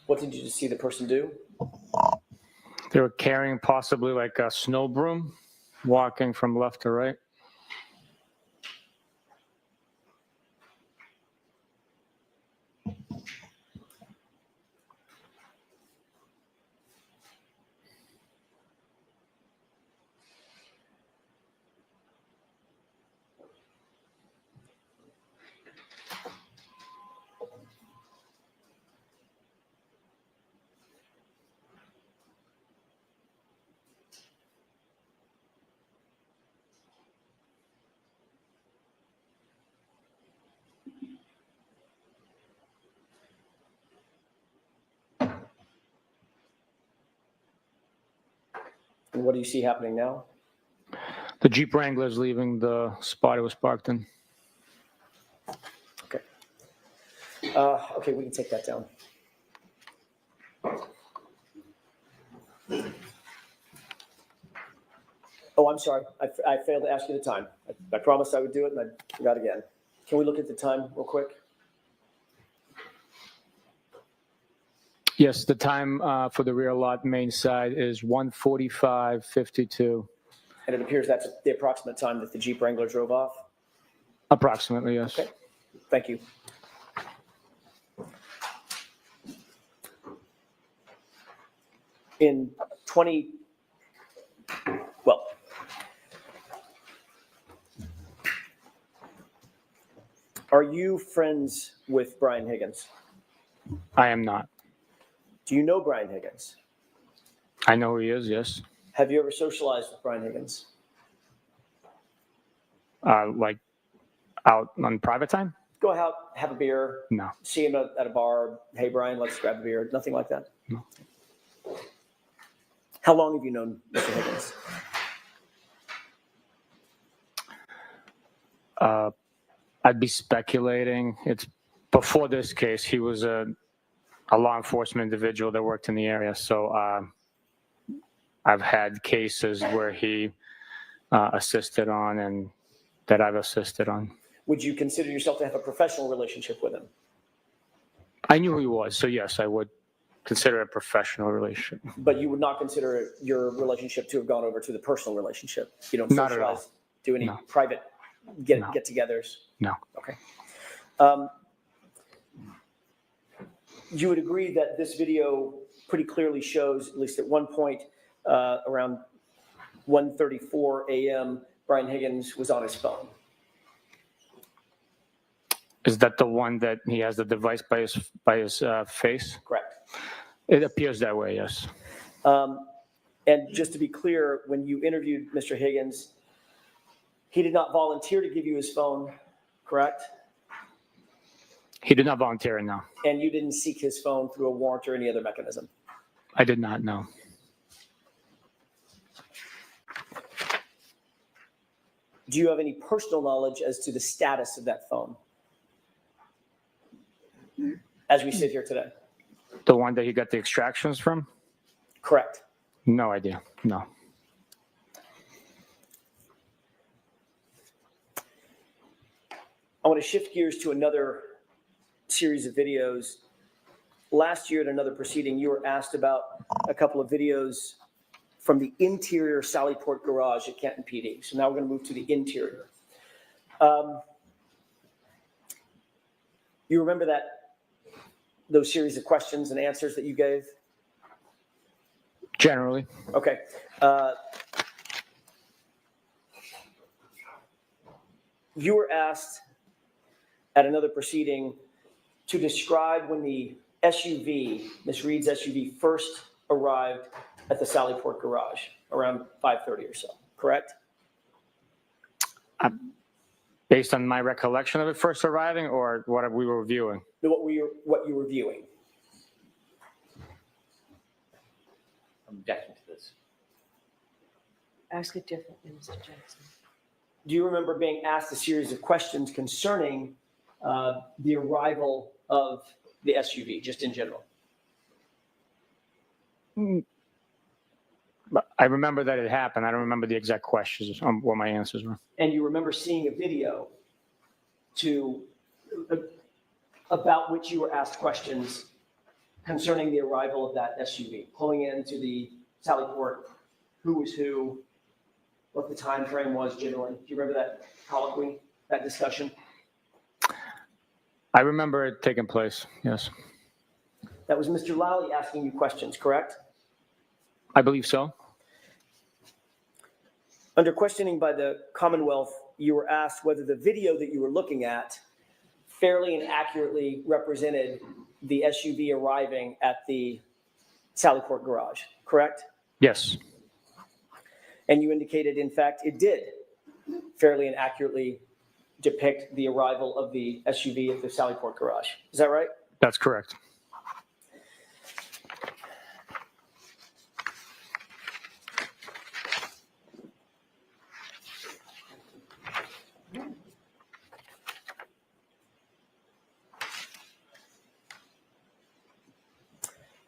What did you see the person do? They were carrying possibly like a snow broom, walking from left to right. And what do you see happening now? The Jeep Wrangler's leaving the spot it was parked in. Okay. Okay, we can take that down. Oh, I'm sorry. I failed to ask you the time. I promised I would do it, and I forgot again. Can we look at the time real quick? Yes, the time for the rear lot main side is 1:45:52. And it appears that's the approximate time that the Jeep Wrangler drove off? Approximately, yes. Okay. Thank you. In are you friends with Brian Higgins? I am not. Do you know Brian Higgins? I know who he is, yes. Have you ever socialized with Brian Higgins? Like out on private time? Go out, have a beer, No. see him at a bar. Hey, Brian, let's grab a beer. Nothing like that? No. How long have you known Mr. Higgins? I'd be speculating. It's before this case. He was a law enforcement individual that worked in the area. So I've had cases where he assisted on and that I've assisted on. Would you consider yourself to have a professional relationship with him? I knew who he was, so yes, I would consider it a professional relationship. But you would not consider your relationship to have gone over to the personal relationship? You don't Not at all. socialize, do any No. private No. get-togethers? No. Okay. You would agree that this video pretty clearly shows, at least at one point, around 1:34 a.m., Brian Higgins was on his phone. Is that the one that he has the device by his face? Correct. It appears that way, yes. And just to be clear, when you interviewed Mr. Higgins, he did not volunteer to give you his phone, correct? He did not volunteer it, no. And you didn't seek his phone through a warrant or any other mechanism? I did not know. Do you have any personal knowledge as to the status of that phone as we sit here today? The one that he got the extractions from? Correct. No idea, no. I want to shift gears to another series of videos. Last year at another proceeding, you were asked about a couple of videos from the interior Sallyport garage at Canton PD. So now we're going to move to the interior. You remember those series of questions and answers that you gave? Generally. Okay. You were asked at another proceeding to describe when the SUV, Ms. Reed's SUV, first arrived at the Sallyport garage around 5:30 or so, correct? Based on my recollection of it first arriving or what we were reviewing? What you were viewing. Objection to this. Ask it differently, Mr. Jackson. Do you remember being asked a series of questions concerning the arrival of the SUV, just in general? But I remember that it happened. I don't remember the exact questions, what my answers were. And you remember seeing a video about which you were asked questions concerning the arrival of that SUV, pulling into the Sallyport, who was who, what the time frame was generally. Do you remember that colloquy, that discussion? I remember it taking place, yes. That was Mr. Lally asking you questions, correct? I believe so. Under questioning by the Commonwealth, you were asked whether the video that you were looking at fairly and accurately represented the SUV arriving at the Sallyport garage, correct? Yes. And you indicated, in fact, it did fairly and accurately depict the arrival of the SUV at the Sallyport garage. Is that right? That's correct.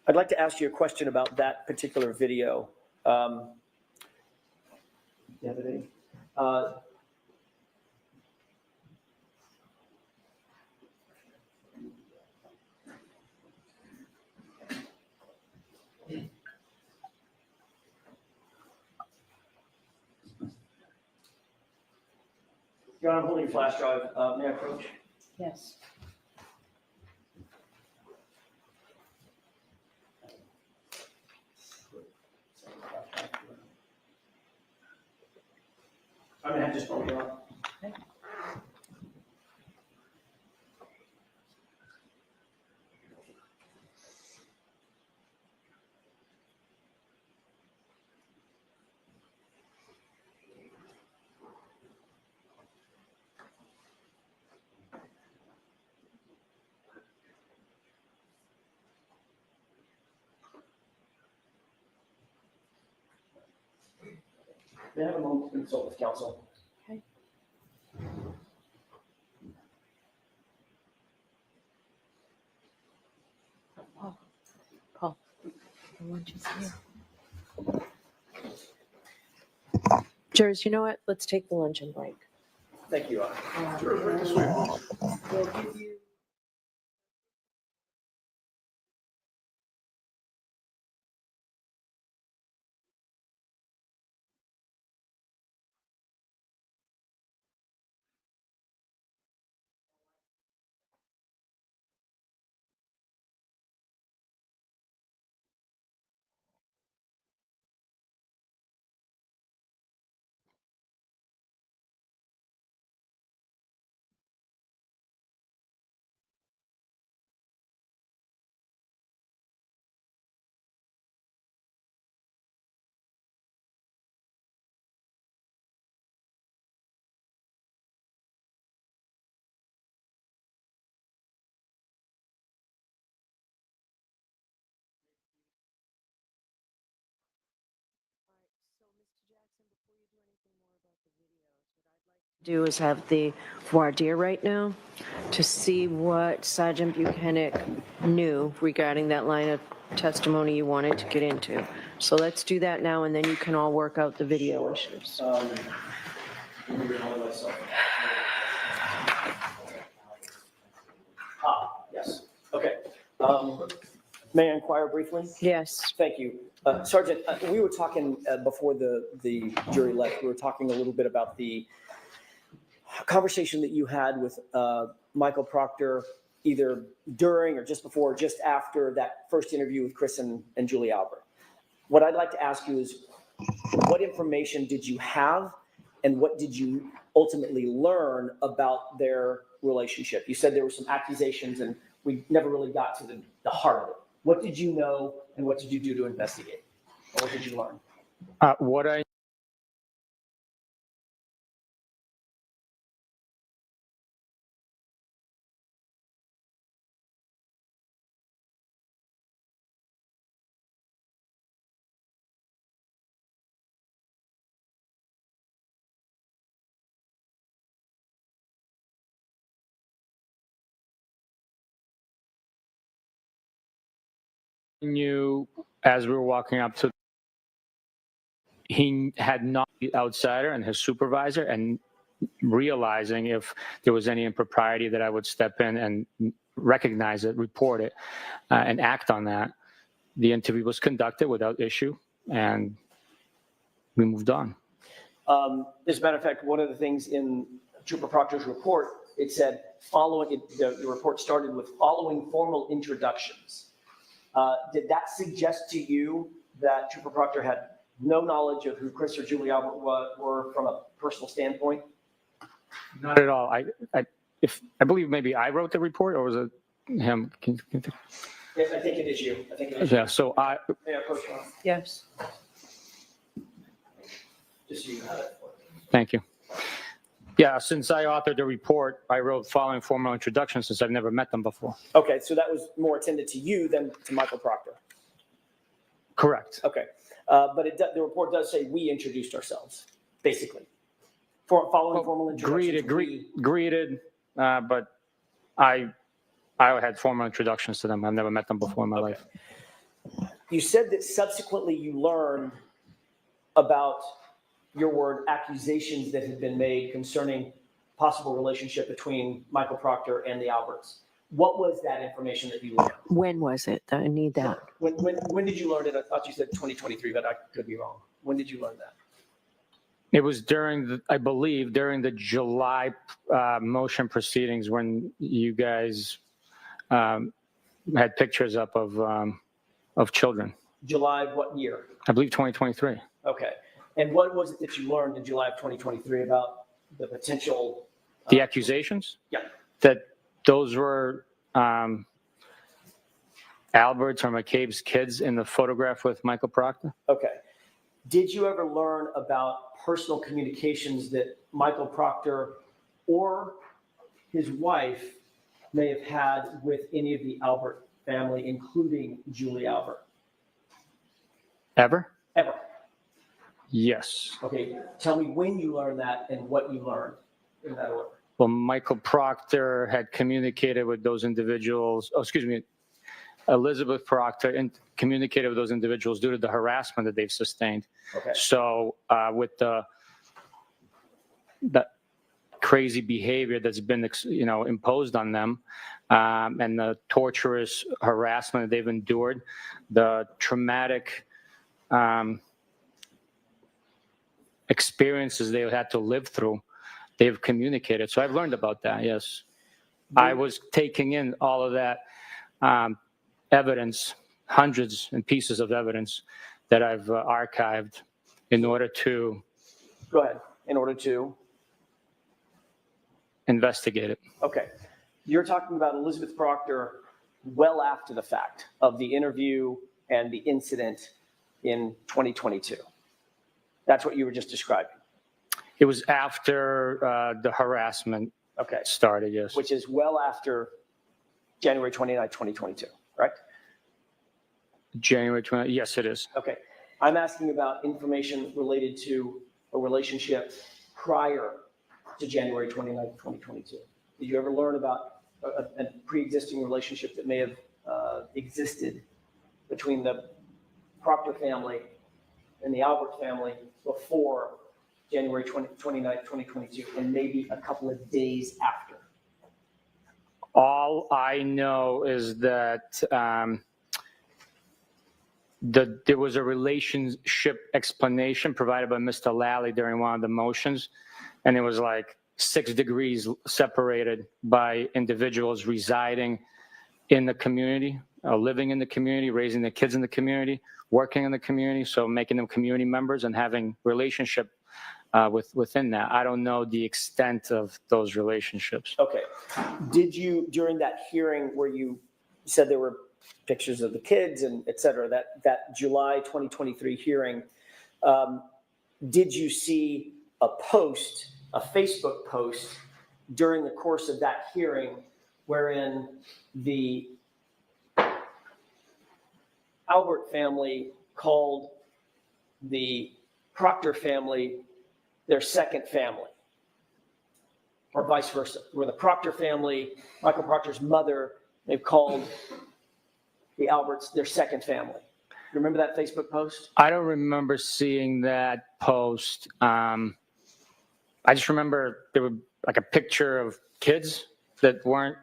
I'd like to ask you a question about that particular video. You have it in? Your Honor, I'm holding a flash drive. May I approach? Yes. I'm going to have just hold it on. May I have a moment to consult with counsel? Okay. Paul, I want you to see. Jurors, you know what? Let's take the luncheon break. Thank you, Your Honor. We'll give you- Do is have the voir dire right now to see what Sergeant Buchanan knew regarding that line of testimony you wanted to get into. So let's do that now, and then you can all work out the video issues. Yes, okay. May I inquire briefly? Yes. Thank you. Sergeant, we were talking before the jury left, we were talking a little bit about the conversation that you had with Michael Proctor, either during or just before, or just after that first interview with Chris and Julie Albert. What I'd like to ask you is, what information did you have, and what did you ultimately learn about their relationship? You said there were some accusations, and we never really got to the heart of it. What did you know, and what did you do to investigate? Or what did you learn? What I knew as we were walking up to, he had not the outsider and his supervisor, and realizing if there was any impropriety that I would step in and recognize it, report it, and act on that. The interview was conducted without issue, and we moved on. As a matter of fact, one of the things in Trooper Proctor's report, it said, the report started with following formal introductions. Did that suggest to you that Trooper Proctor had no knowledge of who Chris or Julie Albert were from a personal standpoint? Not at all. I believe maybe I wrote the report, or was it him? Yes, I think it is you. I think it is Yeah. you. So Yeah, Coach Ron, Yes. just so you have it. thank you. Yeah, since I authored the report, I wrote following formal introduction, since I've never met them before. Okay, so that was more attended to you than to Michael Proctor. Correct. Okay, but the report does say we introduced ourselves, basically. Following formal introductions. Greeted, but I had formal introductions to them. I've never met them before in my life. You said that subsequently you learned about, your word, accusations that had been made concerning possible relationship between Michael Proctor and the Alberts. What was that information that you learned? When was it? I need that. When did you learn it? I thought you said 2023, but I could be wrong. When did you learn that? It was I believe, during the July motion proceedings, when you guys had pictures up of children. July of what year? I believe 2023. Okay. And what was it that you learned in July of 2023 about the potential? The accusations? Yeah. That those were Albert's or McCabe's kids in the photograph with Michael Proctor? Okay. Did you ever learn about personal communications that Michael Proctor or his wife may have had with any of the Albert family, including Julie Albert? Ever? Ever? Yes. Okay. Tell me when you learned that and what you learned in that order. Well, Michael Proctor had communicated with those individuals, Elizabeth Proctor, and communicated with those individuals due to the harassment that they've sustained. Okay. So with the that crazy behavior that's been, imposed on them, and the torturous harassment that they've endured, the traumatic experiences they had to live through, they've communicated. So I've learned about that, yes. I was taking in all of that evidence, hundreds and pieces of evidence that I've archived in order to Go ahead. In order to, investigate it. okay. You're talking about Elizabeth Proctor well after the fact of the interview and the incident in 2022. That's what you were just describing. It was after the harassment Okay. started, yes. Which is well after January 29, 2022, correct? January 20, yes, it is. Okay. I'm asking about information related to a relationship prior to January 29, 2022. Did you ever learn about a pre-existing relationship that may have existed between the Proctor family and the Albert family before January 29, 2022, and maybe a couple of days after? All I know is that there was a relationship explanation provided by Mr. Lally during one of the motions, and it was like 6 degrees separated by individuals residing in the community, living in the community, raising their kids in the community, working in the community, so making them community members and having relationship within that. I don't know the extent of those relationships. Okay. Did you, during that hearing where you said there were pictures of the kids and et cetera, that July 2023 hearing, did you see a post, a Facebook post during the course of that hearing wherein the Albert family called the Proctor family their second family, or vice versa, where the Proctor family, Michael Proctor's mother, they've called the Alberts their second family? You remember that Facebook post? I don't remember seeing that post. I just remember there was like a picture of kids that weren't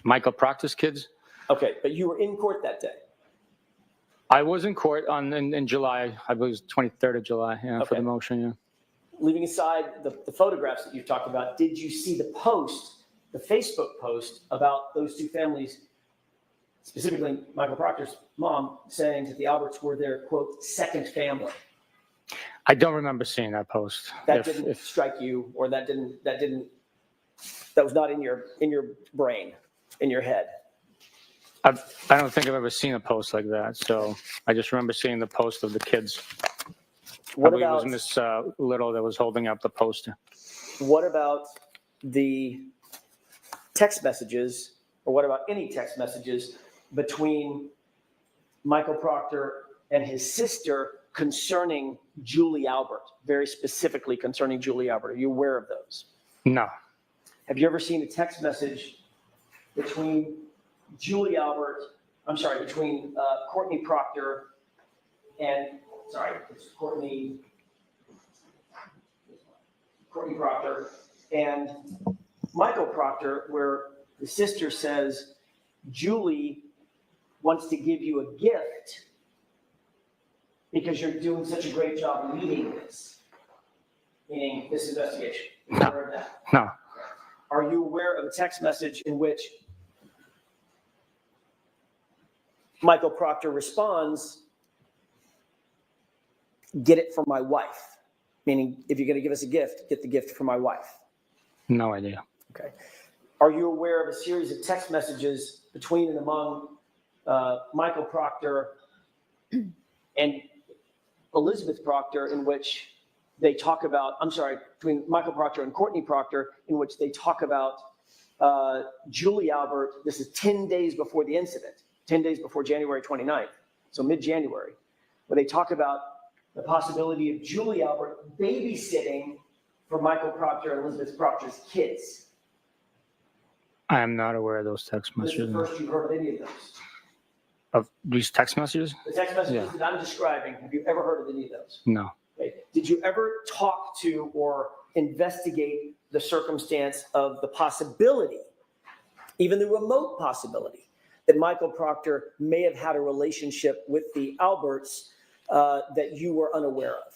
Michael Proctor's kids. Okay, but you were in court that day. I was in court in July. I believe it was 23rd of July, for Okay. the motion, yeah. Leaving aside the photographs that you've talked about, did you see the post, the Facebook post about those two families, specifically Michael Proctor's mom, saying that the Alberts were their, quote, second family? I don't remember seeing that post. That didn't strike you, or that was not in your brain, in your head? I don't think I've ever seen a post like that, so I just remember seeing the post of the kids. What I believe about, it was Miss Little that was holding up the poster. what about the text messages, or what about any text messages between Michael Proctor and his sister concerning Julie Albert, very specifically concerning Julie Albert? Are you aware of those? No. Have you ever seen a text message between between Courtney Proctor and, it's Courtney Proctor and Michael Proctor, where the sister says, Julie wants to give you a gift because you're doing such a great job leading this, meaning this investigation? Are you aware of that? No. Are you aware of a text message in which Michael Proctor responds, get it from my wife? Meaning, if you're going to give us a gift, get the gift from my wife. No idea. Okay. Are you aware of a series of text messages between and among Michael Proctor and Elizabeth Proctor in which they talk about, between Michael Proctor and Courtney Proctor, in which they talk about Julie Albert? This is 10 days before the incident, 10 days before January 29th, so mid-January, where they talk about the possibility of Julie Albert babysitting for Michael Proctor and Elizabeth Proctor's kids. I am not aware of those text This is messages. the first you've heard of any of those. Of these text messages? The text messages Yeah. that I'm describing, have you ever heard of any of those? No. Okay. Did you ever talk to or investigate the circumstance of the possibility, even the remote possibility, that Michael Proctor may have had a relationship with the Alberts that you were unaware of?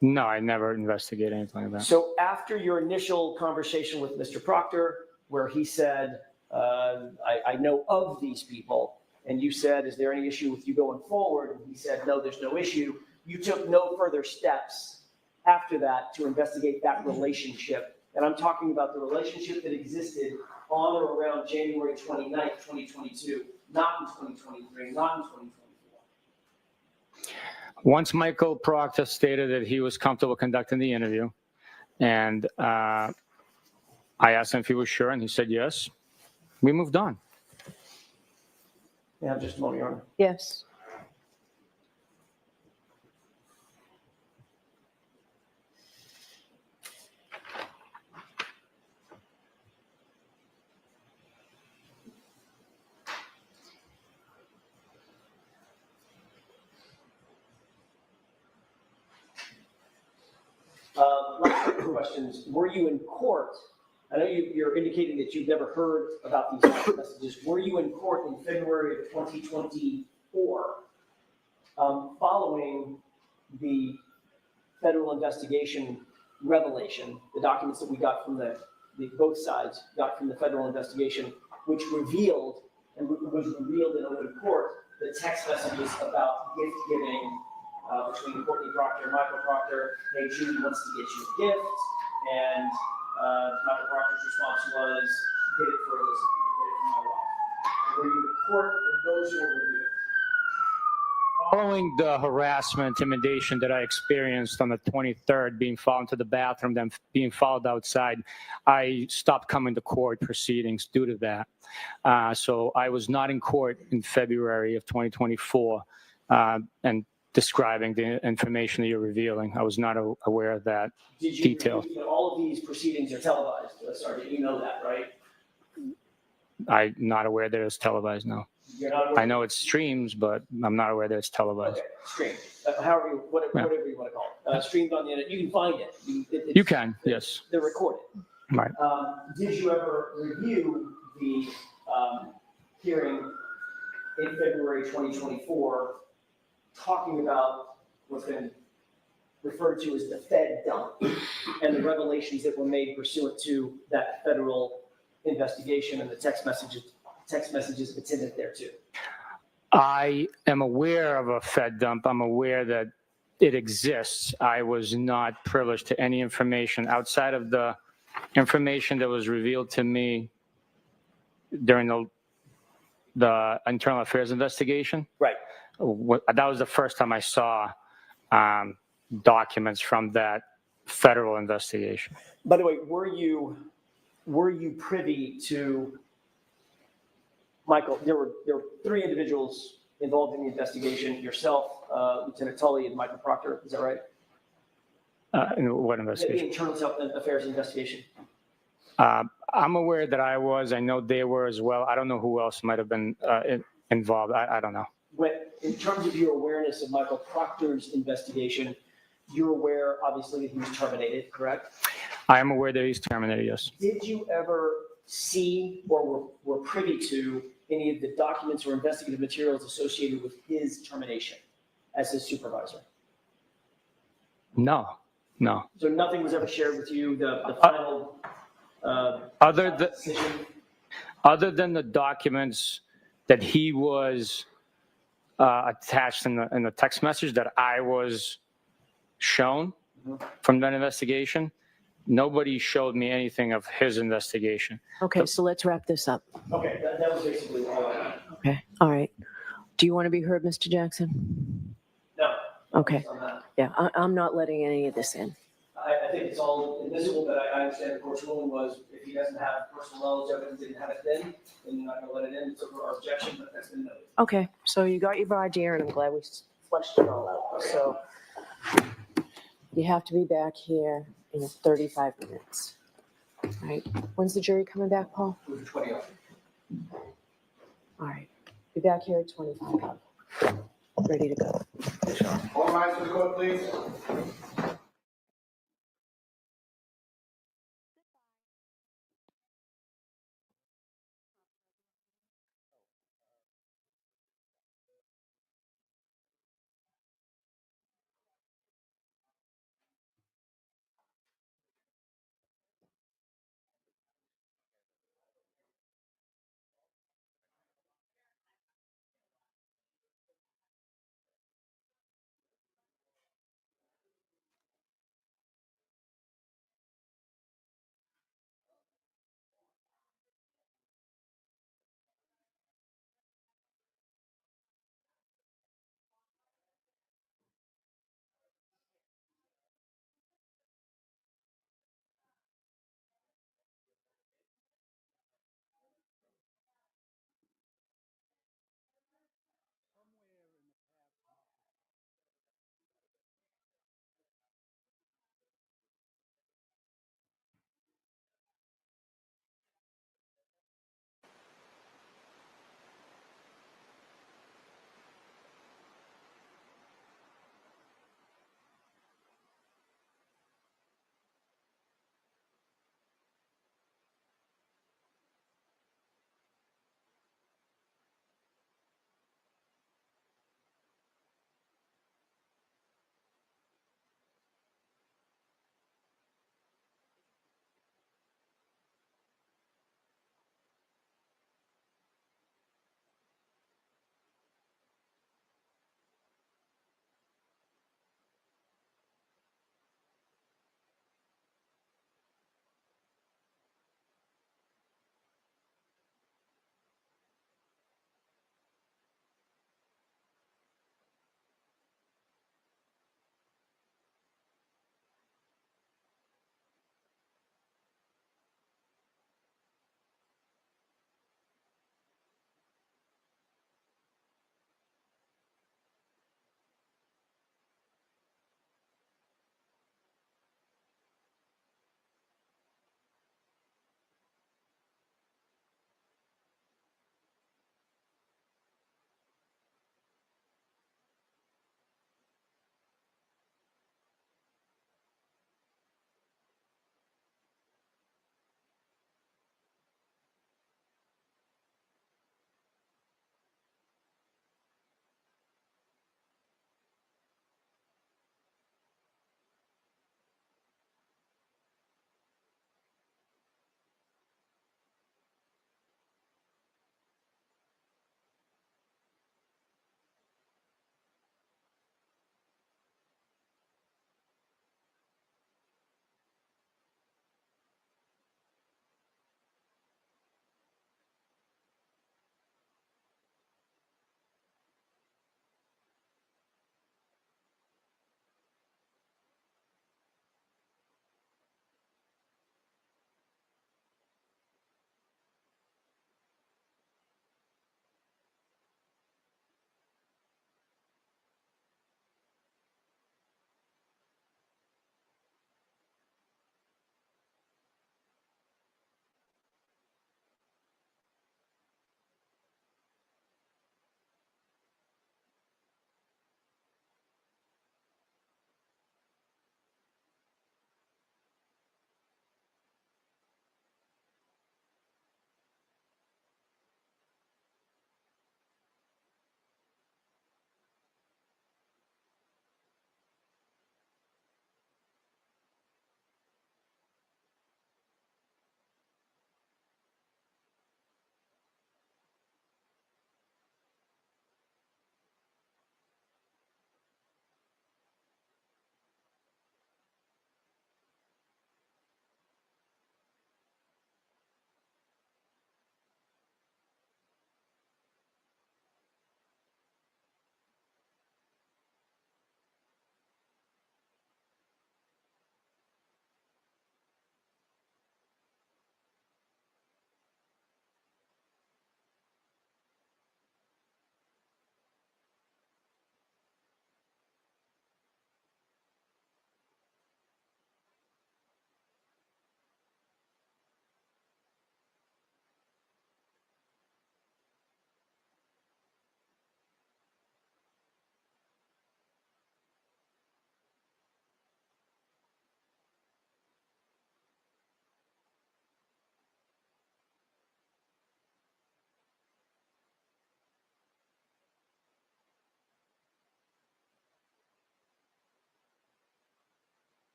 No, I never investigated anything like that. So after your initial conversation with Mr. Proctor, where he said, I know of these people, and you said, is there any issue with you going forward? And he said, no, there's no issue. You took no further steps after that to investigate that relationship. And I'm talking about the relationship that existed on or around January 29th, 2022, not in 2023, not in 2024. Once Michael Proctor stated that he was comfortable conducting the interview, and I asked him if he was sure, and he said yes, we moved on. Yeah, just a moment, Your Honor. Yes. Last couple of questions. Were you in court? I know you're indicating that you've never heard about these messages. Were you in court in February of 2024 following the federal investigation revelation, the documents that we got from the both sides got from the federal investigation, which revealed, and was revealed in open court, the text messages about gift giving between Courtney Proctor and Michael Proctor? Hey, Judy wants to get you a gift, and Michael Proctor's response was, get it for Elizabeth, get it for my wife. Were you in court when those were reviewed? Following the harassment, intimidation that I experienced on the 23rd, being followed to the bathroom, then being followed outside, I stopped coming to court proceedings due to that. So I was not in court in February of 2024 and describing the information that you're revealing. I was not aware of that detail. All of these proceedings are televised, Sergeant. You know that, right? I'm not aware that it's televised, no. You're not aware? I know it streams, but I'm not aware that it's televised. Okay, streamed. Whatever you want to call it. Streamed on the internet. You can find it. You can, yes. They're recorded. Right. Did you ever review the hearing in February 2024 talking about what's been referred to as the Fed dump and the revelations that were made pursuant to that federal investigation and the text messages attendant there too? I am aware of a Fed dump. I'm aware that it exists. I was not privileged to any information outside of the information that was revealed to me during the internal affairs investigation. Right. That was the first time I saw documents from that federal investigation. By the way, were you privy to, Michael, there were three individuals involved in the investigation, yourself, Lieutenant Tully, and Michael Proctor, is that right? In what The investigation? internal affairs investigation. I'm aware that I was. I know they were as well. I don't know who else might have been involved. I don't know. In terms of your awareness of Michael Proctor's investigation, you're aware, obviously, that he was terminated, correct? I am aware that he's terminated, yes. Did you ever see or were privy to any of the documents or investigative materials associated with his termination as his supervisor? No. So nothing was ever shared with you, the final decision? Other than the documents that he was attached in the text message that I was shown from that investigation, nobody showed me anything of his investigation. Okay, so let's wrap this up. Okay, that was basically all I had. Okay, all right. Do you want to be heard, Mr. Jackson? No. Okay, On that. yeah, I'm not letting any of this in. I think it's all admissible, but I understand the court's ruling was if he doesn't have personal knowledge of it and didn't have it then you're not going to let it in. It's over our objection, but that's been noted. Okay, so you got your idea, and I'm glad we fleshed it all out. So you have to be back here in 35 minutes. All right. When's the jury coming back, Paul? It was 20 of. All right. Be back here at 25 of. ready to go. All rise for the court, please.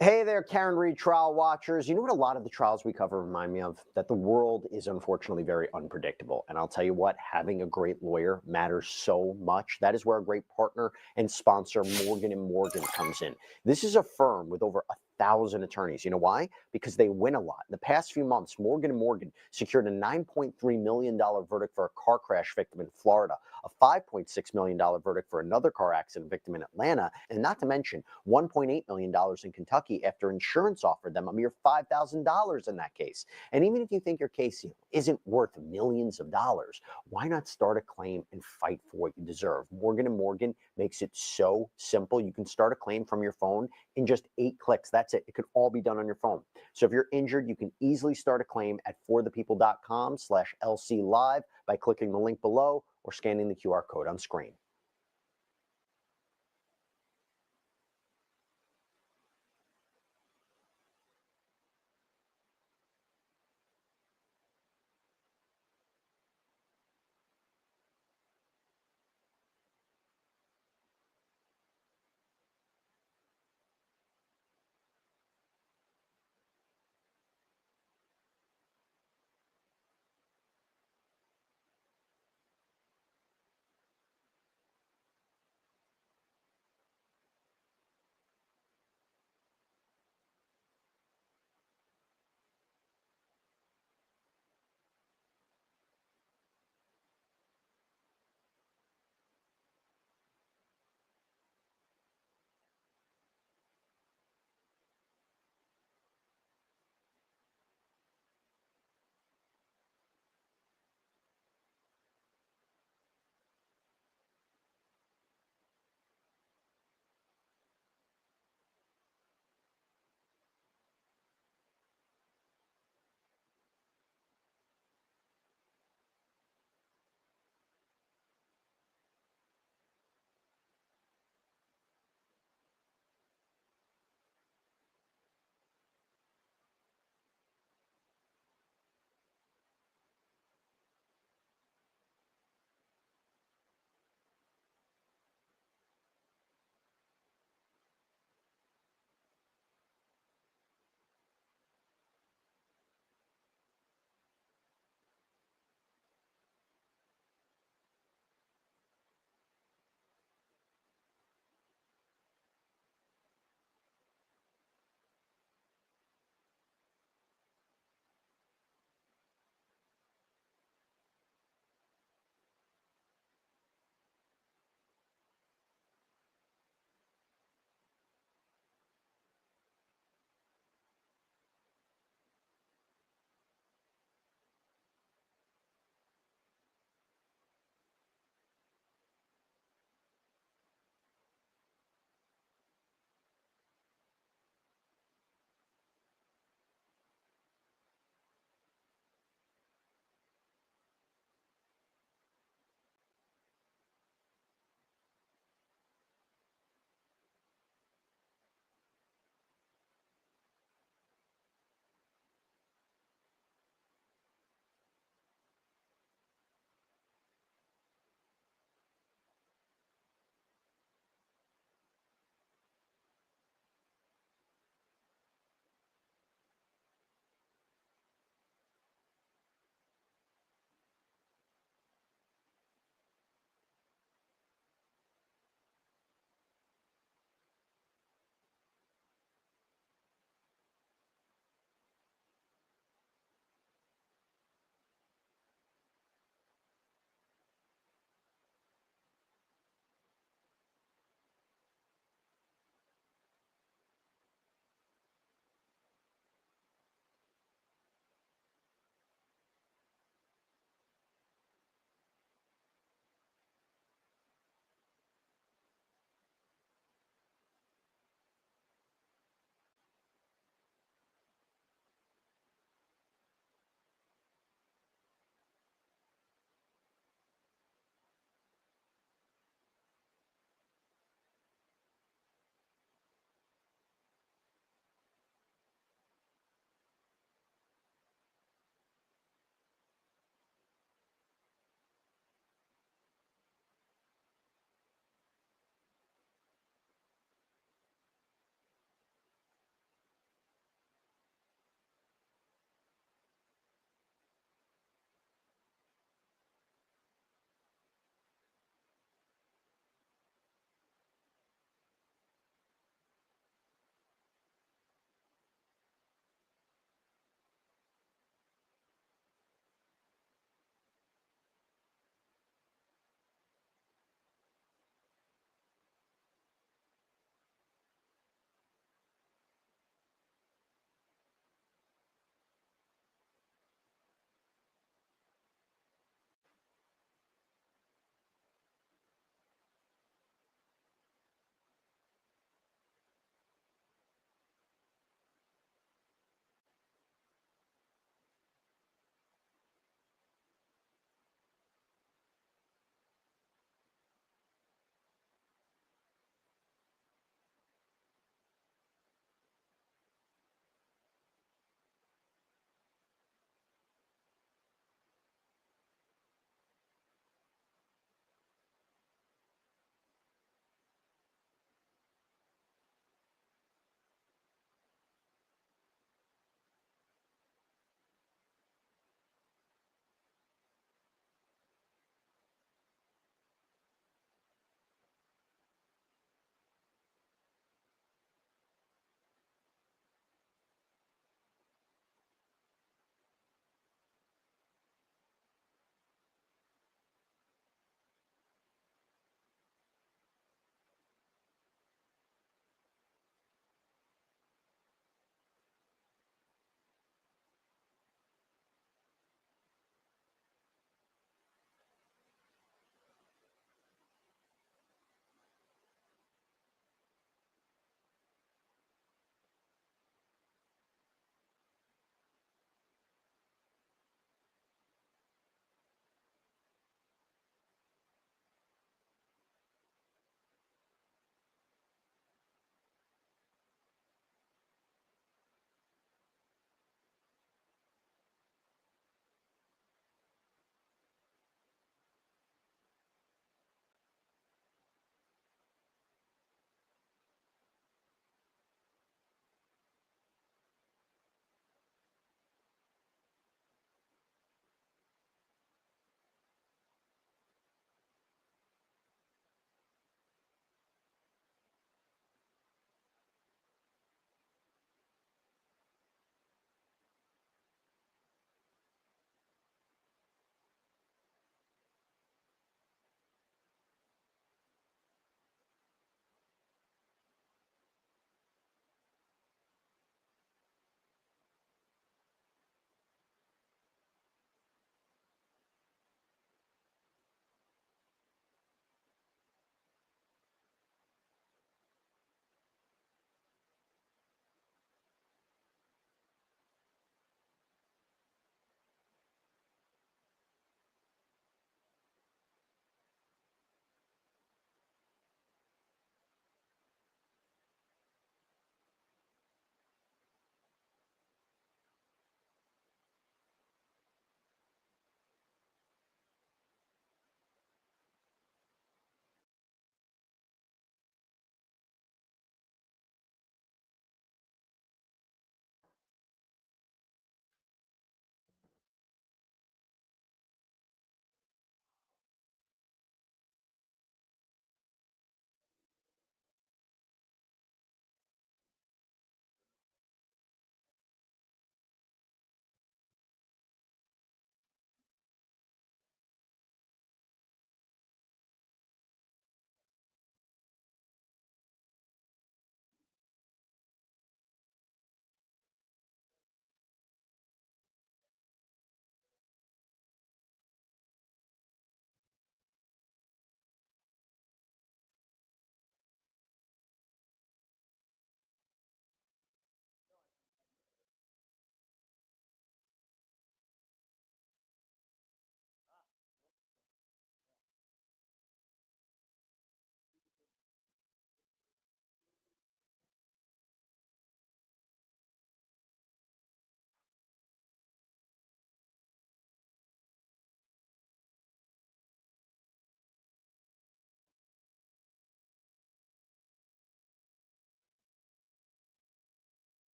Hey there, Karen retrial watchers. You know what a lot of the trials we cover remind me of? That the world is unfortunately very unpredictable. And I'll tell you what, having a great lawyer matters so much. That is where a great partner and sponsor, Morgan & Morgan, comes in. This is a firm with over 1,000 attorneys. You know why? Because they win a lot. In the past few months, Morgan & Morgan secured a $9.3 million verdict for a car crash victim in Florida, a $5.6 million verdict for another car accident victim in Atlanta, and not to mention $1.8 million in Kentucky after insurance offered them a mere $5,000 in that case. And even if you think your case isn't worth millions of dollars, why not start a claim and fight for what you deserve? Morgan & Morgan makes it so simple. You can start a claim from your phone in just 8 clicks. That's it. It can all be done on your phone. So if you're injured, you can easily start a claim at forthepeople.com/LC Live by clicking the link below or scanning the QR code on screen.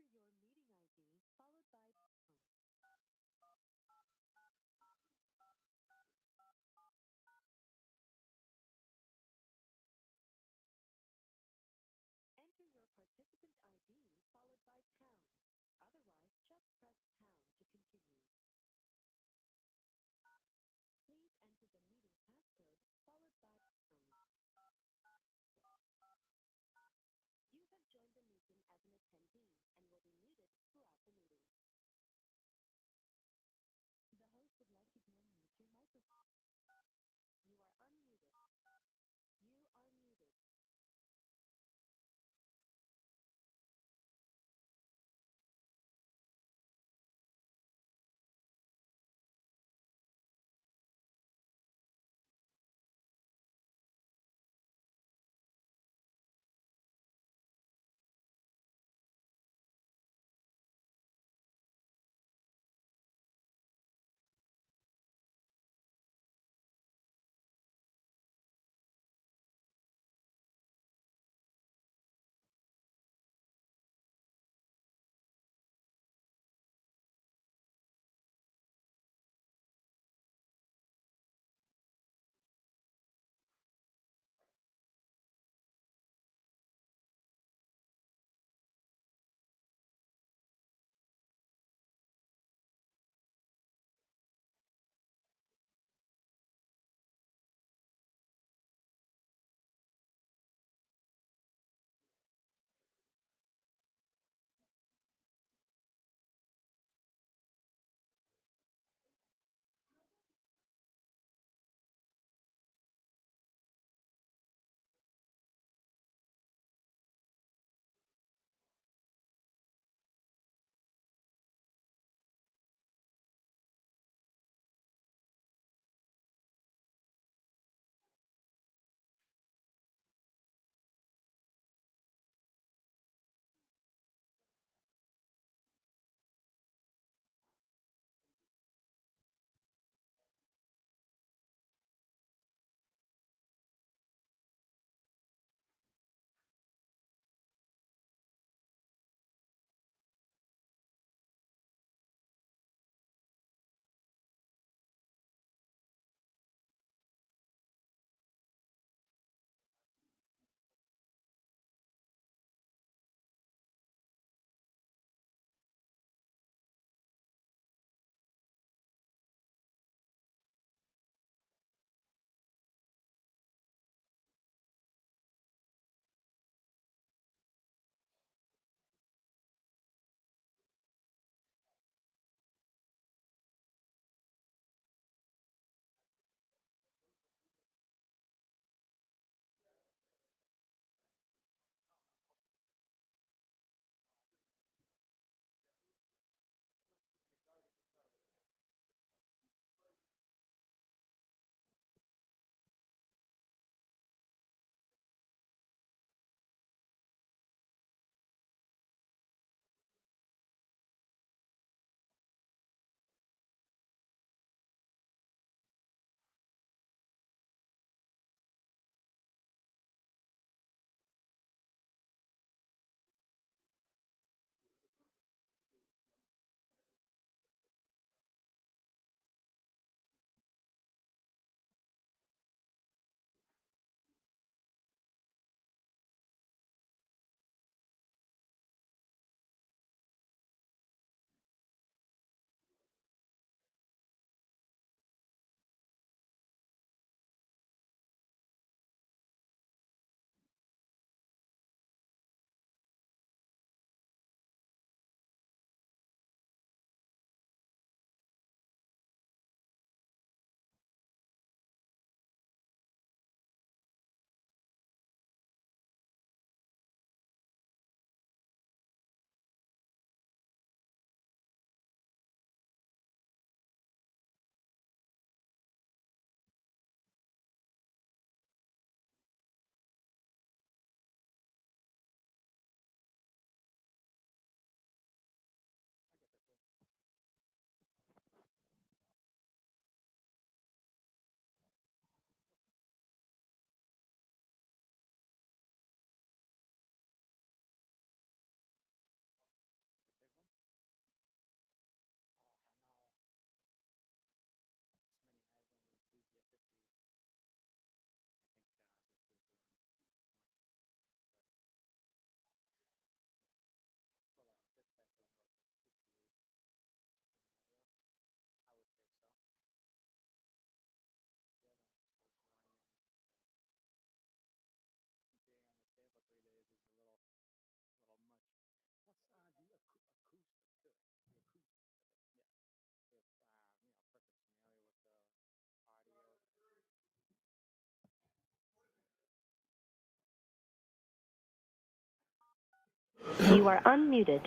Enter your meeting ID followed by pound. Enter your participant ID followed by pound. Otherwise, just press pound to continue. Please enter the meeting passcode followed by pound. You have joined the meeting as an attendee and will be muted throughout the meeting. The host would like you to unmute your microphone. You are unmuted. You are muted. You are unmuted.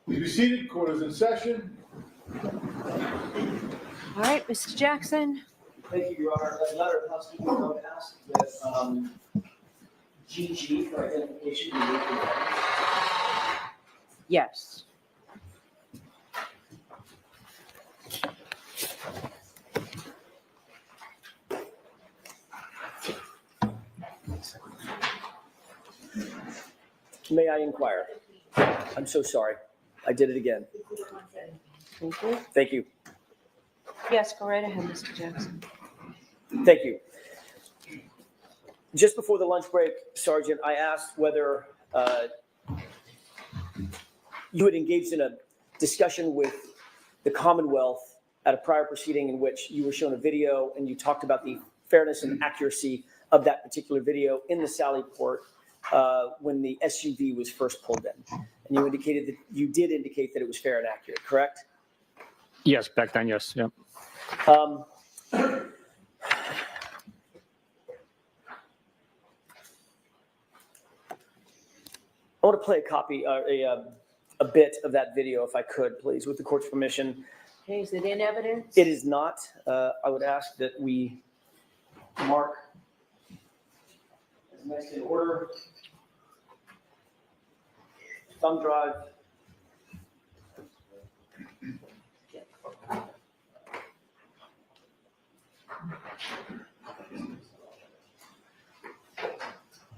Please be seated, court is in session. All right, Mr. Jackson. Thank you, Your Honor. As a matter of housekeeping, I would ask that GG for identification be moved to the evidence. Yes. May I inquire? I'm so sorry. I did it again. Thank you. Thank you. Yes, go right ahead, Mr. Jackson. Thank you. Just before the lunch break, Sergeant, I asked whether you had engaged in a discussion with the Commonwealth at a prior proceeding in which you were shown a video and you talked about the fairness and accuracy of that particular video in the Sally Port when the SUV was first pulled in. And you indicated that you did indicate that it was fair and accurate, correct? Yes, back then, yes. Yeah. I want to play a copy, a bit of that video, if I could, please, with the court's permission. Okay, is it in evidence? It is not. I would ask that we mark as next in order. Thumb drive.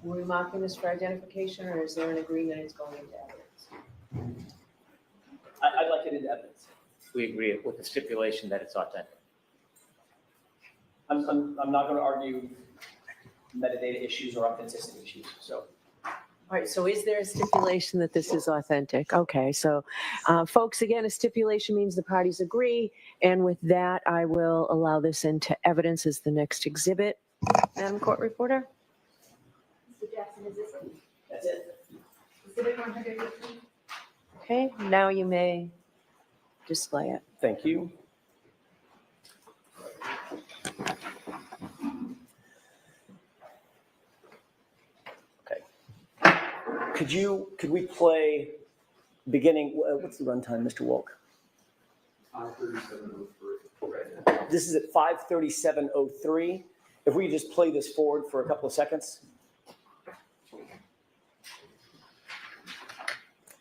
Were we marking this for identification, or is there an agreement it's going into evidence? I'd like it into evidence. We agree with the stipulation that it's authentic. I'm not going to argue metadata issues or authenticity issues, so. All right, so is there a stipulation that this is authentic? Okay, so folks, again, a stipulation means the parties agree, and with that, I will allow this into evidence as the next exhibit. Madam Court Reporter? Mr. Jackson, is this it? That's it. Exhibit 118? Okay, now you may display it. Thank you. Okay. Could we play beginning, what's the runtime, Mr. Wolk? 5:37:03. This is at 5:37:03. If we just play this forward for a couple of seconds.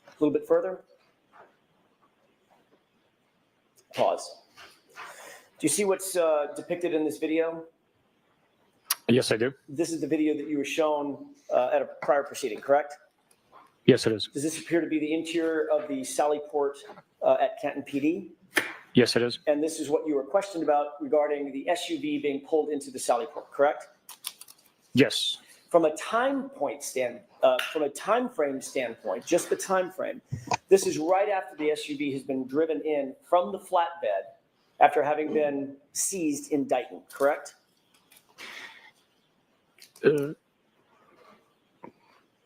A little bit further. Pause. Do you see what's depicted in this video? Yes, I do. This is the video that you were shown at a prior proceeding, correct? Yes, it is. Does this appear to be the interior of the Sally Port at Canton PD? Yes, it is. And this is what you were questioned about regarding the SUV being pulled into the Sally Port, correct? Yes. From a time frame standpoint, just the time frame, this is right after the SUV has been driven in from the flatbed after having been seized in Dighton, correct?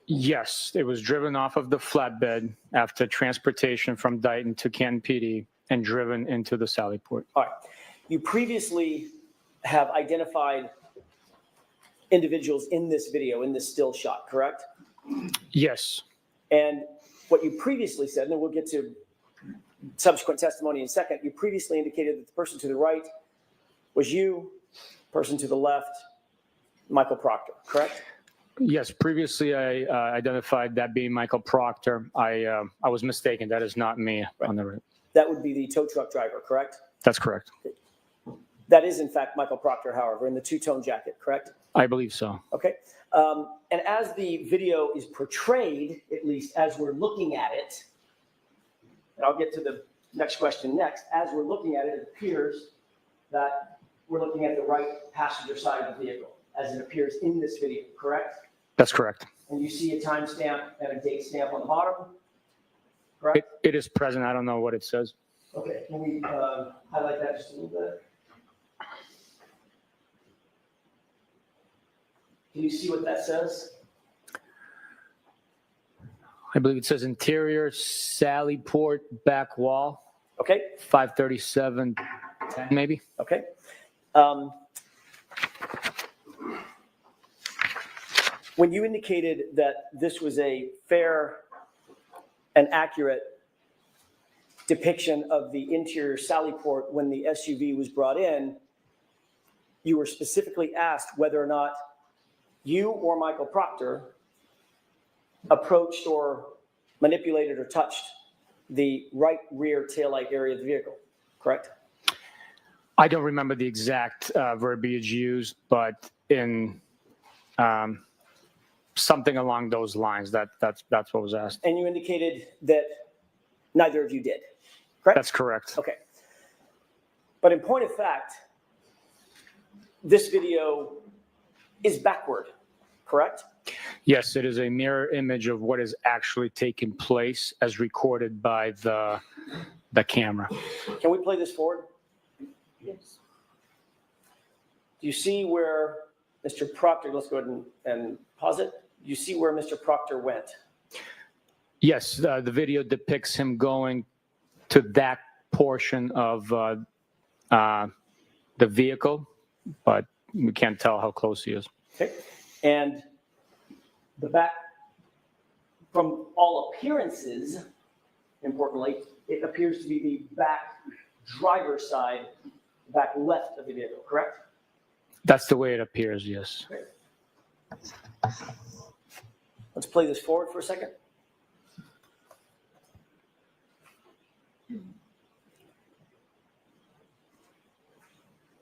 Yes, it was driven off of the flatbed after transportation from Dighton to Canton PD and driven into the Sally Port. All right. You previously have identified individuals in this video, in this still shot, correct? Yes. And what you previously said, and then we'll get to subsequent testimony in a second, you previously indicated that the person to the right was you, person to the left, Michael Proctor, correct? Yes, previously I identified that being Michael Proctor. I was mistaken. That is not me on the right. That would be the tow truck driver, correct? That's correct. That is, in fact, Michael Proctor, however, in the two-tone jacket, correct? I believe so. Okay. And as the video is portrayed, at least as we're looking at it, and I'll get to the next question next, as we're looking at it, it appears that we're looking at the right passenger side of the vehicle, as it appears in this video, correct? That's correct. And you see a timestamp and a date stamp on the bottom, correct? It is present. I don't know what it says. Okay, can we highlight that just a little bit? Can you see what that says? I believe it says interior Sally port back wall, Okay, 537, maybe. okay. When you indicated that this was a fair and accurate depiction of the interior Sally port when the SUV was brought in, you were specifically asked whether or not you or Michael Proctor approached or manipulated or touched the right rear taillight area of the vehicle, correct? I don't remember the exact verbiage used, but in something along those lines, that's what was asked. And you indicated that neither of you did, correct? That's correct. Okay. But in point of fact, this video is backward, correct? Yes, it is a mirror image of what is actually taking place as recorded by the camera. Can we play this forward? Yes. Do you see where Mr. Proctor, let's go ahead and pause it. Do you see where Mr. Proctor went? Yes, the video depicts him going to that portion of the vehicle, but we can't tell how close he is. Okay. And the back, from all appearances, importantly, it appears to be the back driver's side, back left of the vehicle, correct? That's the way it appears, yes. Let's play this forward for a second.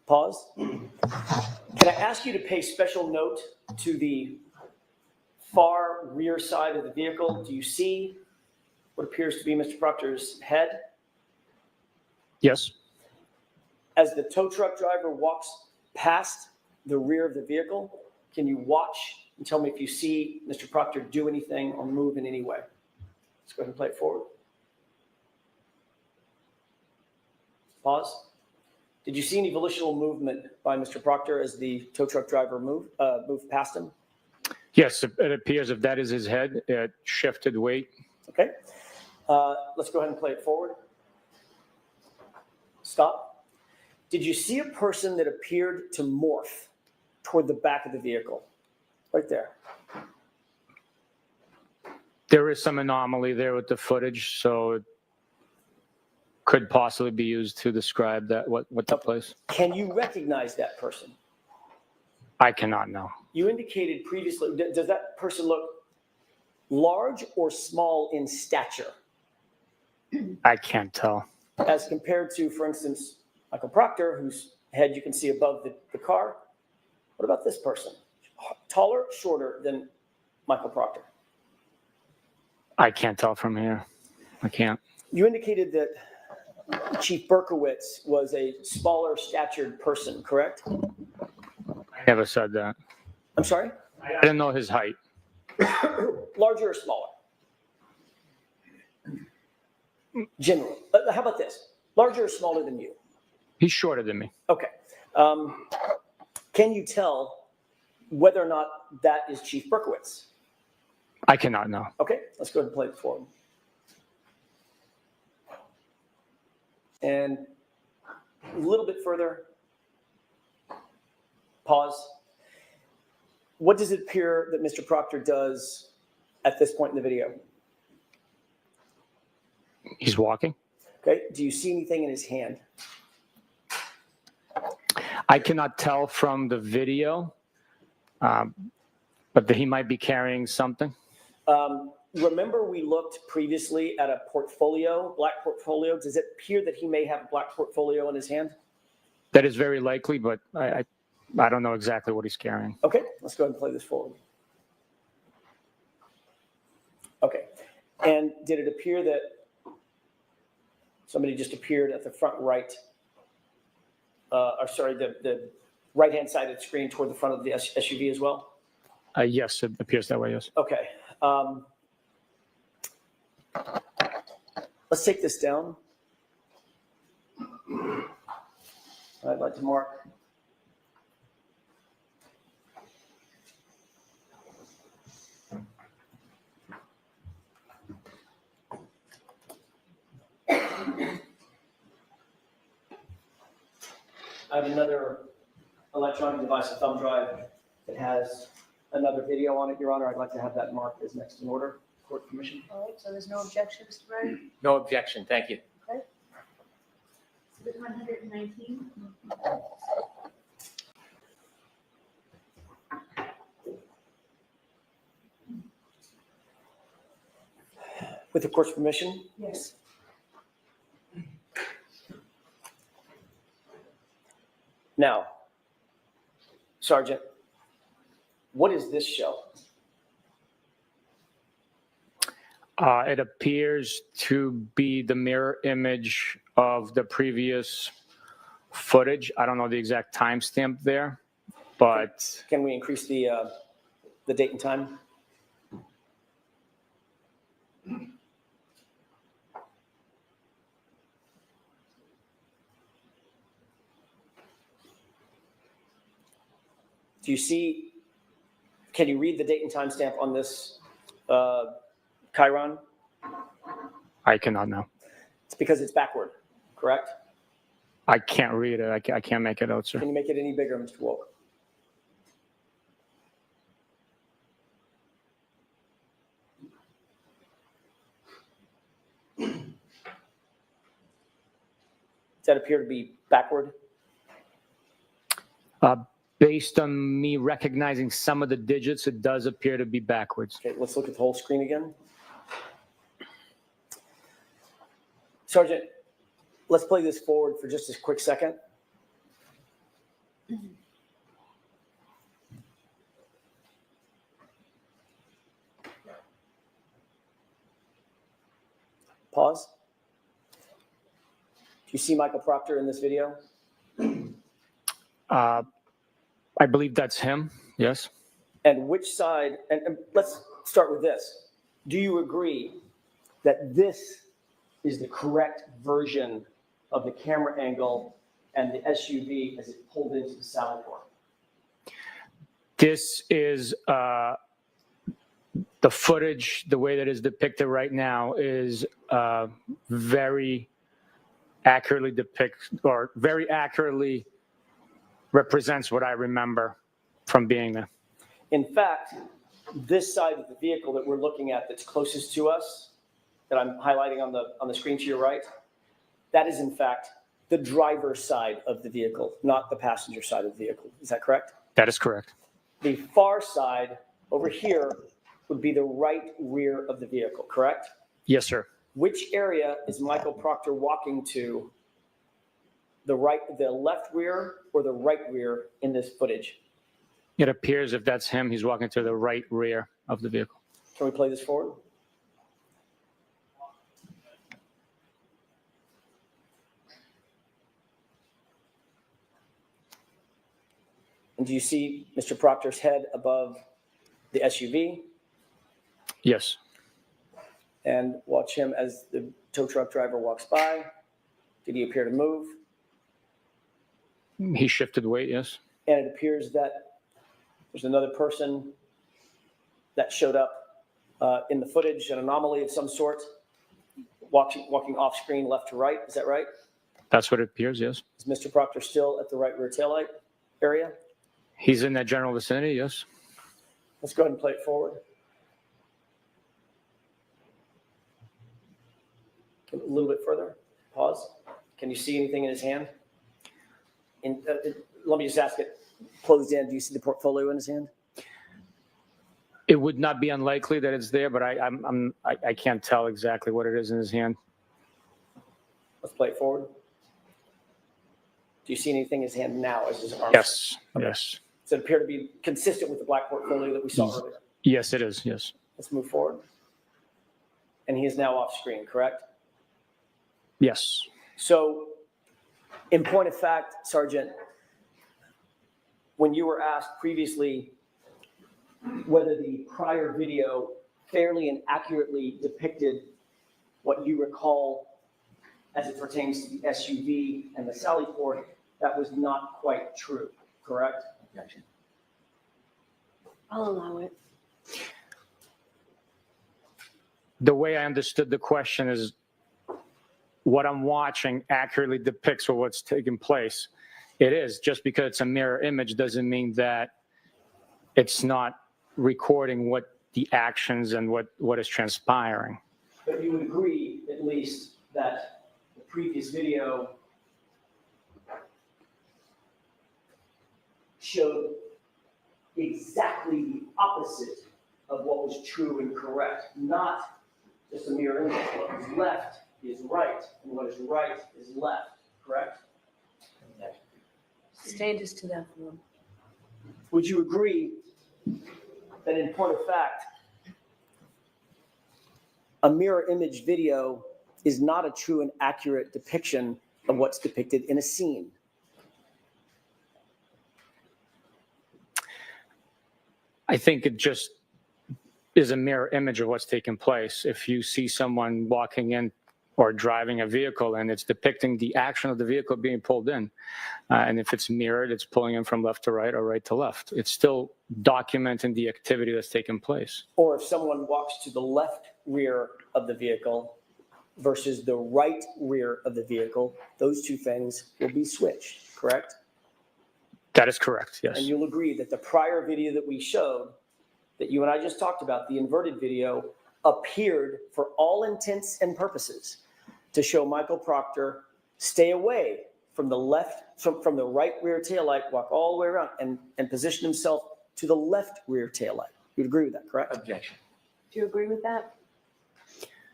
Pause. Can I ask you to pay special note to the far rear side of the vehicle? Do you see what appears to be Mr. Proctor's head? Yes, As the tow truck driver walks past the rear of the vehicle, can you watch and tell me if you see Mr. Proctor do anything or move in any way? Let's go ahead and play it forward. Pause. Did you see any volitional movement by Mr. Proctor as the tow truck driver moved past him? yes, it appears if that is his head, it shifted weight. Okay. Let's go ahead and play it forward. Stop. Did you see a person that appeared to morph toward the back of the vehicle? Right there. There is some anomaly there with the footage, so it could possibly be used to describe that what took place. Can you recognize that person? I cannot know. You indicated previously, does that person look large or small in stature I can't tell. as compared to, for instance, Michael Proctor, whose head you can see above the car? What about this person? Taller, shorter than Michael Proctor? I can't tell from here. I can't. You indicated that Chief Berkowitz was a smaller statured person, correct? I never said that. I'm sorry? I didn't know his height. Larger or smaller? Generally. How about this? Larger or smaller than you? He's shorter than me. Okay. Can you tell whether or not that is Chief Berkowitz? I cannot know. Okay, let's go ahead and play it forward. And a little bit further. Pause. What does it appear that Mr. Proctor does at this point in the video? He's walking. Okay, do you see anything in his hand? I cannot tell from the video, but that he might be carrying something. Remember we looked previously at a portfolio, black portfolio. Does it appear that he may have a black portfolio in his hand? That is very likely, but I don't know exactly what he's carrying. Okay, let's go ahead and play this forward. Okay, and did it appear that somebody just appeared at the front right, the right-hand side of the screen toward the front of the SUV as well? Yes, it appears that way, yes. Okay. Let's take this down. I'd like to mark. I have another electronic device, a thumb drive, that has another video on it, Your Honor. I'd like to have that marked as next in order. Court permission. All right, so there's no objection, Mr. Brennan? No objection, thank you. Exhibit 119. With the court's permission. Yes. Now, Sergeant, what does this show? It appears to be the mirror image of the previous footage. I don't know the exact timestamp there, but Can we increase the date and time? Do you see, can you read the date and timestamp on this Chiron? I cannot know. It's because it's backward, correct? I can't read it. I can't make it out, sir. Can you make it any bigger, Mr. Wolk? Does that appear to be backward? Based on me recognizing some of the digits, it does appear to be backwards. Okay, let's look at the whole screen again. Sergeant, let's play this forward for just a quick second. Pause. Do you see Michael Proctor in this video? I believe that's him, yes. And which side, and let's start with this. Do you agree that this is the correct version of the camera angle and the SUV as it pulled into the sally port? This is the footage, the way that is depicted right now is very accurately very accurately represents what I remember from being there. In fact, this side of the vehicle that we're looking at that's closest to us, that I'm highlighting on the screen to your right, that is in fact the driver's side of the vehicle, not the passenger side of the vehicle. Is that correct? That is correct. The far side over here would be the right rear of the vehicle, correct? Yes, sir. Which area is Michael Proctor walking to? The left rear or the right rear in this footage? It appears if that's him, he's walking to the right rear of the vehicle. Can we play this forward? And do you see Mr. Proctor's head above the SUV? Yes. And watch him as the tow truck driver walks by. Did he appear to move? He shifted weight, yes. And it appears that there's another person that showed up in the footage, an anomaly of some sort, walking off screen left to right. Is that right? That's what it appears, yes. Is Mr. Proctor still at the right rear taillight area? He's in that general vicinity, yes. Let's go ahead and play it forward. A little bit further. Pause. Can you see anything in his hand? Let me just ask it closed in. Do you see the portfolio in his hand? It would not be unlikely that it's there, but I can't tell exactly what it is in his hand. Let's play it forward. Do you see anything in his hand now as his arm? Yes, yes. Does it appear to be consistent with the black portfolio that we saw earlier? Yes, it is, yes. Let's move forward. And he is now off screen, correct? Yes. So, in point of fact, Sergeant, when you were asked previously whether the prior video fairly and accurately depicted what you recall as it pertains to the SUV and the Sally Port, that was not quite true, correct? Objection. I'll allow it. The way I understood the question is what I'm watching accurately depicts what's taking place. It is. Just because it's a mirror image doesn't mean that it's not recording what the actions and what is transpiring. But you would agree, at least, that the previous video showed exactly the opposite of what was true and correct, not just a mirror image. What is left is right, and what is right is left, correct? Stand us to that one. Would you agree that in point of fact, a mirror image video is not a true and accurate depiction of what's depicted in a scene? I think it just is a mirror image of what's taking place. If you see someone walking in or driving a vehicle and it's depicting the action of the vehicle being pulled in, and if it's mirrored, it's pulling in from left to right or right to left. It's still documenting the activity that's taking place. Or if someone walks to the left rear of the vehicle versus the right rear of the vehicle, those two things will be switched, correct? That is correct, yes. And you'll agree that the prior video that we showed, that you and I just talked about, the inverted video, appeared for all intents and purposes to show Michael Proctor stay away from the left, from the right rear taillight, walk all the way around and position himself to the left rear taillight. You'd agree with that, correct? Objection. Do you agree with that?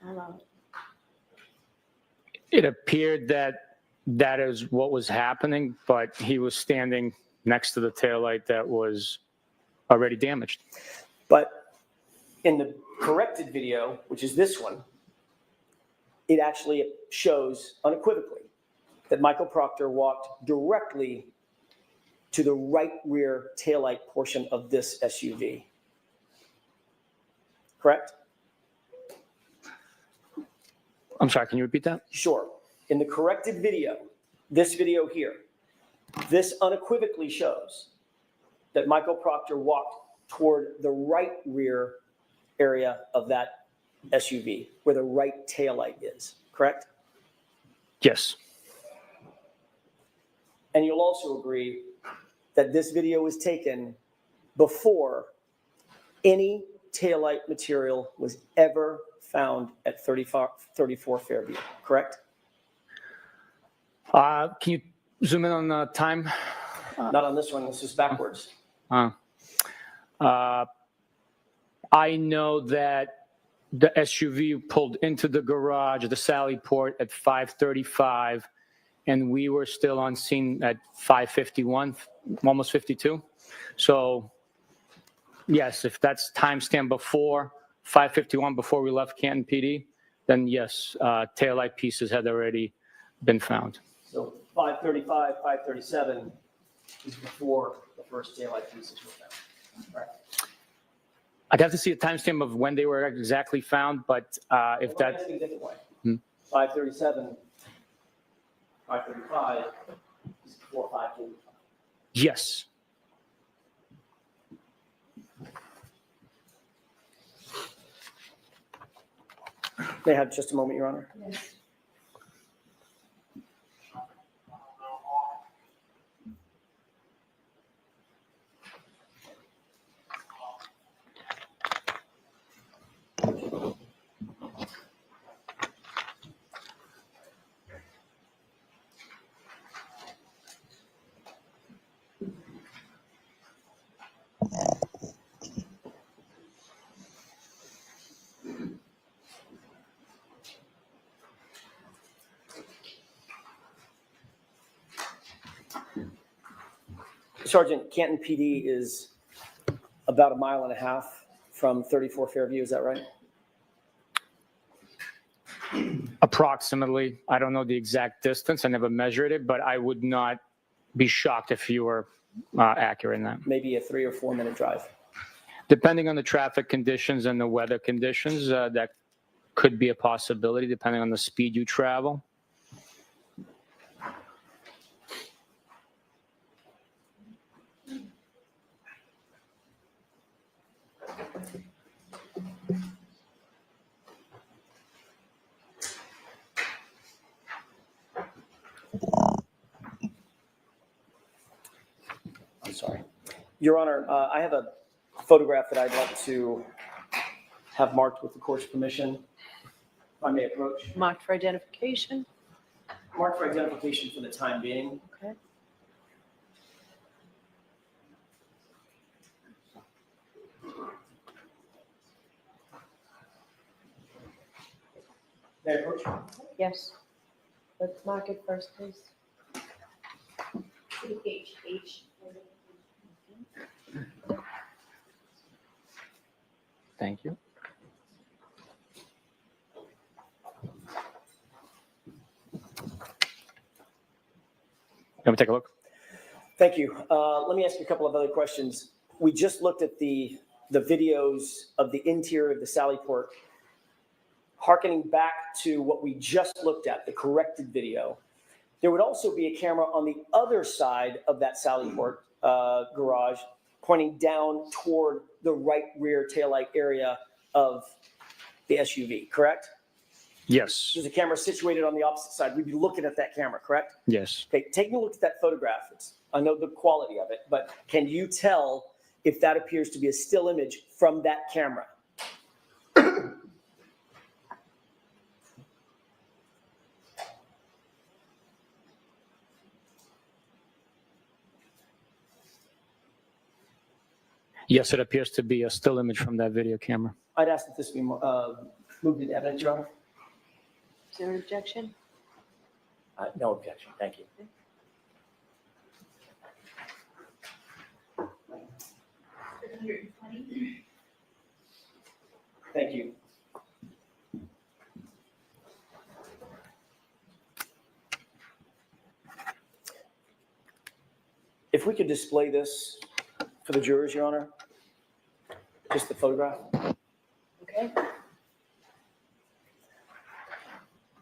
I'll allow it. It appeared that that is what was happening, but he was standing next to the taillight that was already damaged. But in the corrected video, which is this one, it actually shows unequivocally that Michael Proctor walked directly to the right rear taillight portion of this SUV. Correct? I'm sorry, can you repeat that? Sure. In the corrected video, this video here, this unequivocally shows that Michael Proctor walked toward the right rear area of that SUV, where the right taillight is, correct? Yes. And you'll also agree that this video was taken before any taillight material was ever found at 34 Fairview, correct? Can you zoom in on the time? Not on this one, this is backwards. I know that the SUV pulled into the garage, the Sally Port, at 5:35, and we were still on scene at 5:51, almost 52. So, yes, if that's timestamp before 5:51, before we left Canton PD, then yes, taillight pieces had already been found. So 5:35, 5:37 is before the first taillight pieces were found. Right. I'd have to see a timestamp of when they were exactly found, but if Well, that, ask it a different way. 5:37, 5:35 is before 5:45. yes. May I have just a moment, Your Honor? Yes. Sergeant, Canton PD is about 1.5 miles from 34 Fairview, is that right? Approximately. I don't know the exact distance. I never measured it, but I would not be shocked if you were accurate in that. Maybe a 3 or 4 minute drive. Depending on the traffic conditions and the weather conditions, that could be a possibility, depending on the speed you travel. I'm sorry. Your Honor, I have a photograph that I'd like to have marked with the court's permission. If I may approach. Marked for identification. Marked for identification for the time being. Okay. May I approach? Yes. Let's mark it first, please. H. Thank you. Let me take a look. Thank you. Let me ask you a couple of other questions. We just looked at the videos of the interior of the Sallyport. Harkening back to what we just looked at, the corrected video, there would also be a camera on the other side of that Sallyport garage pointing down toward the right rear taillight area of the SUV, correct? Yes. There's a camera situated on the opposite side. We'd be looking at that camera, correct? Yes. Okay, taking a look at that photograph, I know the quality of it, but can you tell if that appears to be a still image from that camera? Yes, it appears to be a still image from that video camera. I'd ask that this be moved into evidence, Your Honor. Is there an objection? No objection, thank you. Thank you. If we could display this for the jurors, Your Honor, just the photograph. Okay.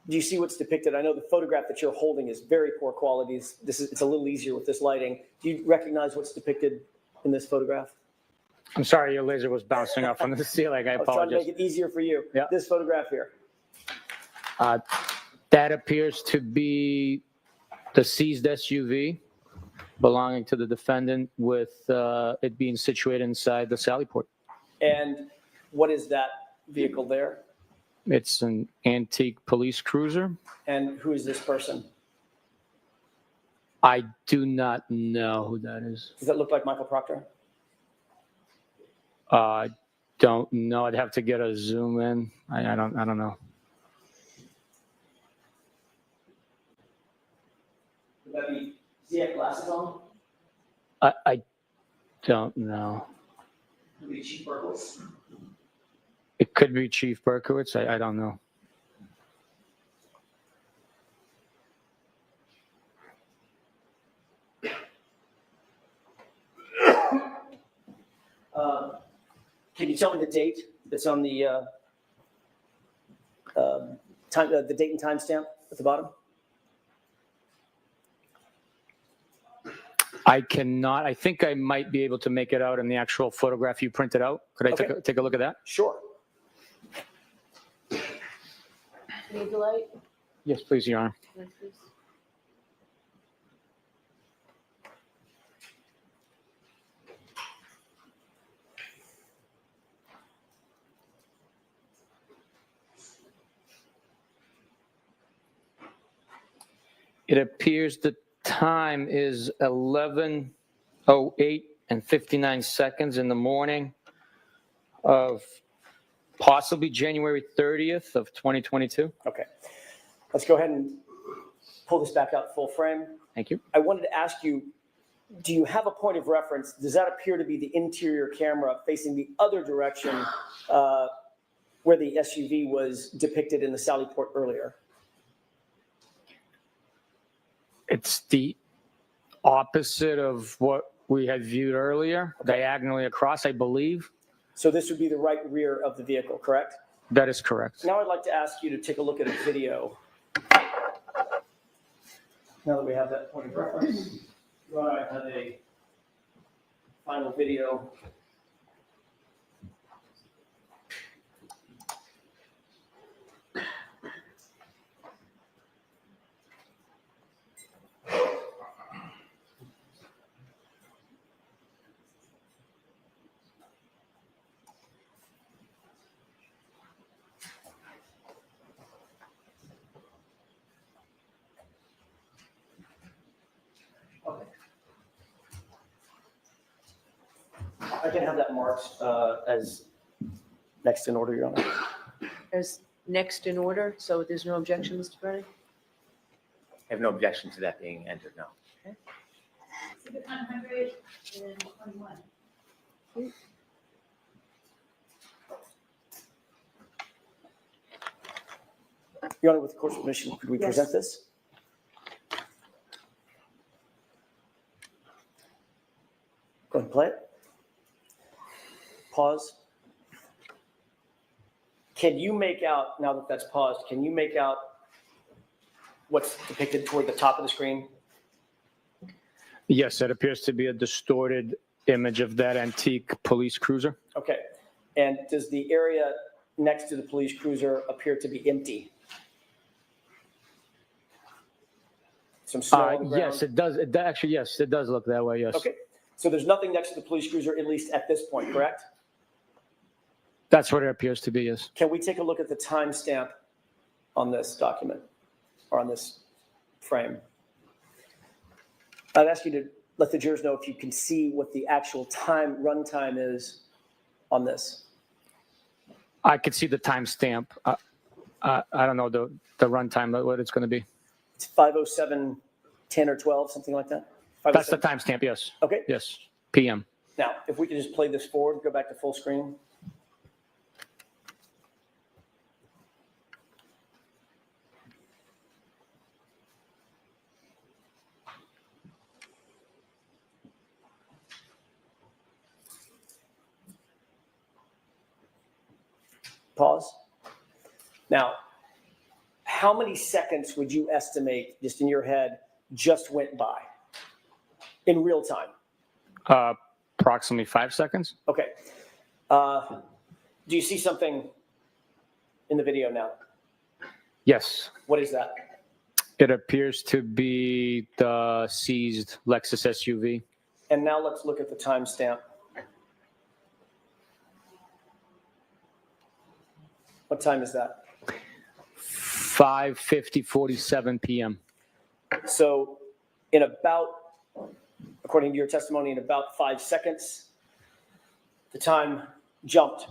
Do you see what's depicted? I know the photograph that you're holding is very poor quality. It's a little easier with this lighting. Do you recognize what's depicted in this photograph? I'm sorry, your laser was bouncing off on the ceiling. I I was trying to apologize. make it easier for you. Yeah. This photograph here. That appears to be the seized SUV belonging to the defendant with it being situated inside the Sallyport. And what is that vehicle there? It's an antique police cruiser. And who is this person? I do not know who that is. Does that look like Michael Proctor? I don't know. I'd have to get a zoom in. I don't know. Would that be, does he have glasses on? I don't know. Would it be Chief Burgos? It could be Chief Berkowitz. I don't know. Can you tell me the date that's on the the date and timestamp at the bottom? I cannot. I think I might be able to make it out in the actual photograph you printed out. Could I Okay. take a look at that? Sure. Need the light? Yes, please, Your Honor. Yes, please. It appears the time is 11:08 and 59 seconds in the morning of possibly January 30th of 2022. Okay. Let's go ahead and pull this back out full frame. Thank you. I wanted to ask you, do you have a point of reference? Does that appear to be the interior camera facing the other direction where the SUV was depicted in the Sallyport earlier? It's the opposite of what we had viewed earlier, diagonally across, I believe. So this would be the right rear of the vehicle, correct? That is correct. Now I'd like to ask you to take a look at a video. Now that we have that point of reference, I have a final video. Okay. I can have that marked as next in order, Your Honor. As next in order, so there's no objection, Mr. Brennan? I have no objection to that being entered, no. Exhibit 121. Your Honor, with the court's permission, could we Yes. present this? Go ahead and play it. Pause. Can you make out, now that that's paused, can you make out what's depicted toward the top of the screen? Yes, it appears to be a distorted image of that antique police cruiser. Okay. And does the area next to the police cruiser appear to be empty? Some snow on the ground? Yes, it does. Actually, yes, it does look that way, yes. Okay. So there's nothing next to the police cruiser, at least at this point, correct? That's what it appears to be, yes. Can we take a look at the timestamp on this document or on this frame? I'd ask you to let the jurors know if you can see what the actual run time is on this. I could see the timestamp. I don't know the runtime, what it's going to be. It's 5:07:10 or 12, something like that? That's the 5:07. timestamp, yes. Okay. Yes, PM. Now, if we could just play this forward, go back to full screen. Pause. Now, how many seconds would you estimate, just in your head, just went by in real time? Approximately 5 seconds. Okay. Do you see something in the video now? Yes. What is that? It appears to be the seized Lexus SUV. And now let's look at the timestamp. What time is that? 5:47 PM. So in about, according to your testimony, in about 5 seconds, the time jumped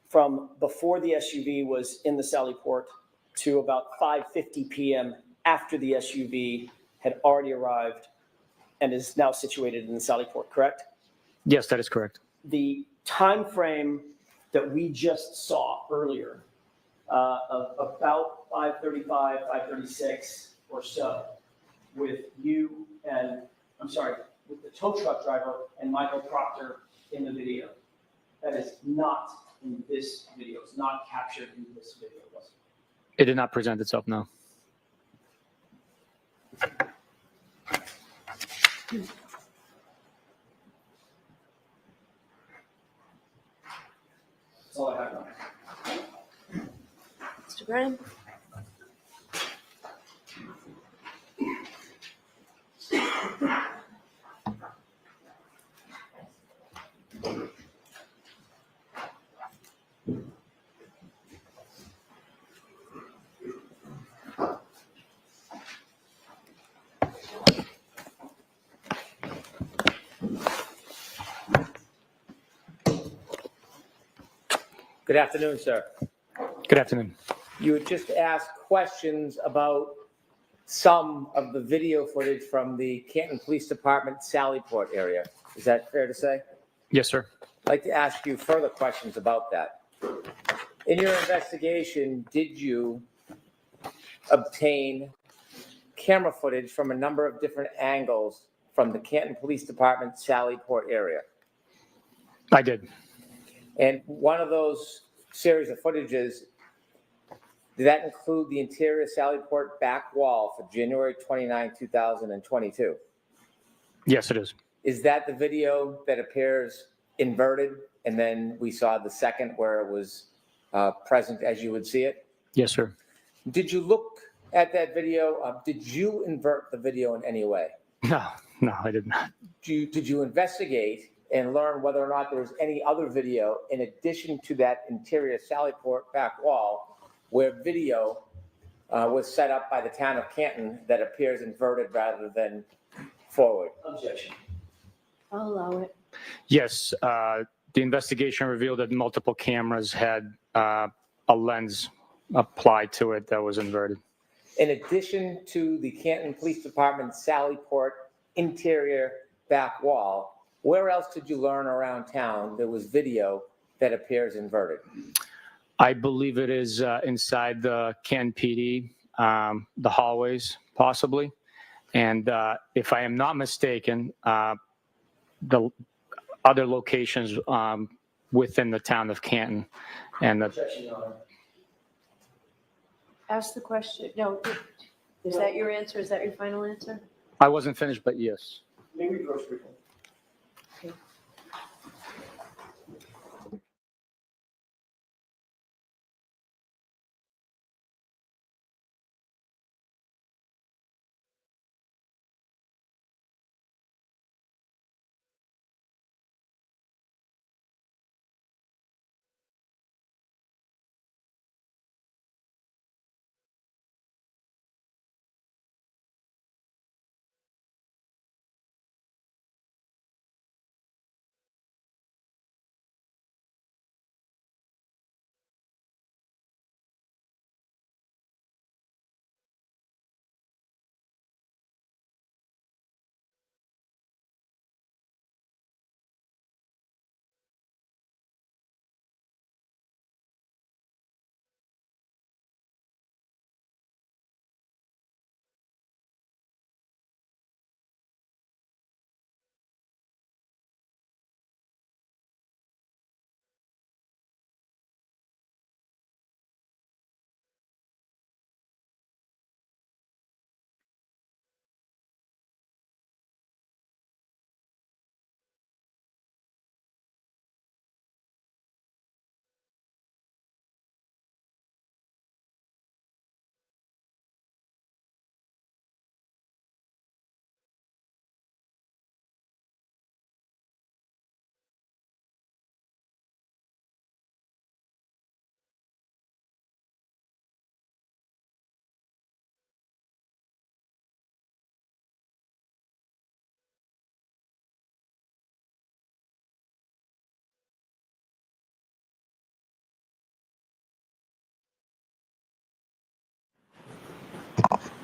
from before the SUV was in the Sally Port to about 5:50 PM after the SUV had already arrived and is now situated in the Sally Port, correct? Yes, that is correct. The time frame that we just saw earlier of about 5:35, 5:36 or so with you and, with the tow truck driver and Michael Proctor in the video. That is not in this video. It's not captured in this video, was it? It did not present itself, no. That's all I have now. Mr. Brennan? Good afternoon, sir. Good afternoon. You had just asked questions about some of the video footage from the Canton Police Department Sallyport area. Is that fair to say? Yes, sir. I'd like to ask you further questions about that. In your investigation, did you obtain camera footage from a number of different angles from the Canton Police Department Sallyport area? I did. And one of those series of footages, did that include the interior Sallyport back wall for January 29, 2022? Yes, it is. Is that the video that appears inverted, and then we saw the second where it was present as you would see it? Yes, sir. Did you look at that video? Did you invert the video in any way? No, I did not. Did you investigate and learn whether or not there was any other video in addition to that interior Sallyport back wall where video was set up by the town of Canton that appears inverted rather than forward? Objection. I'll allow it. Yes, the investigation revealed that multiple cameras had a lens applied to it that was inverted. In addition to the Canton Police Department Sallyport interior back wall, where else did you learn around town there was video that appears inverted? I believe it is inside the Canton PD, the hallways, possibly. And if I am not mistaken, the other locations within the town of Canton. And the, Objection, Your Honor. Ask the question. No, is that your answer? Is that your final answer? I wasn't finished, but yes. May we approach briefly?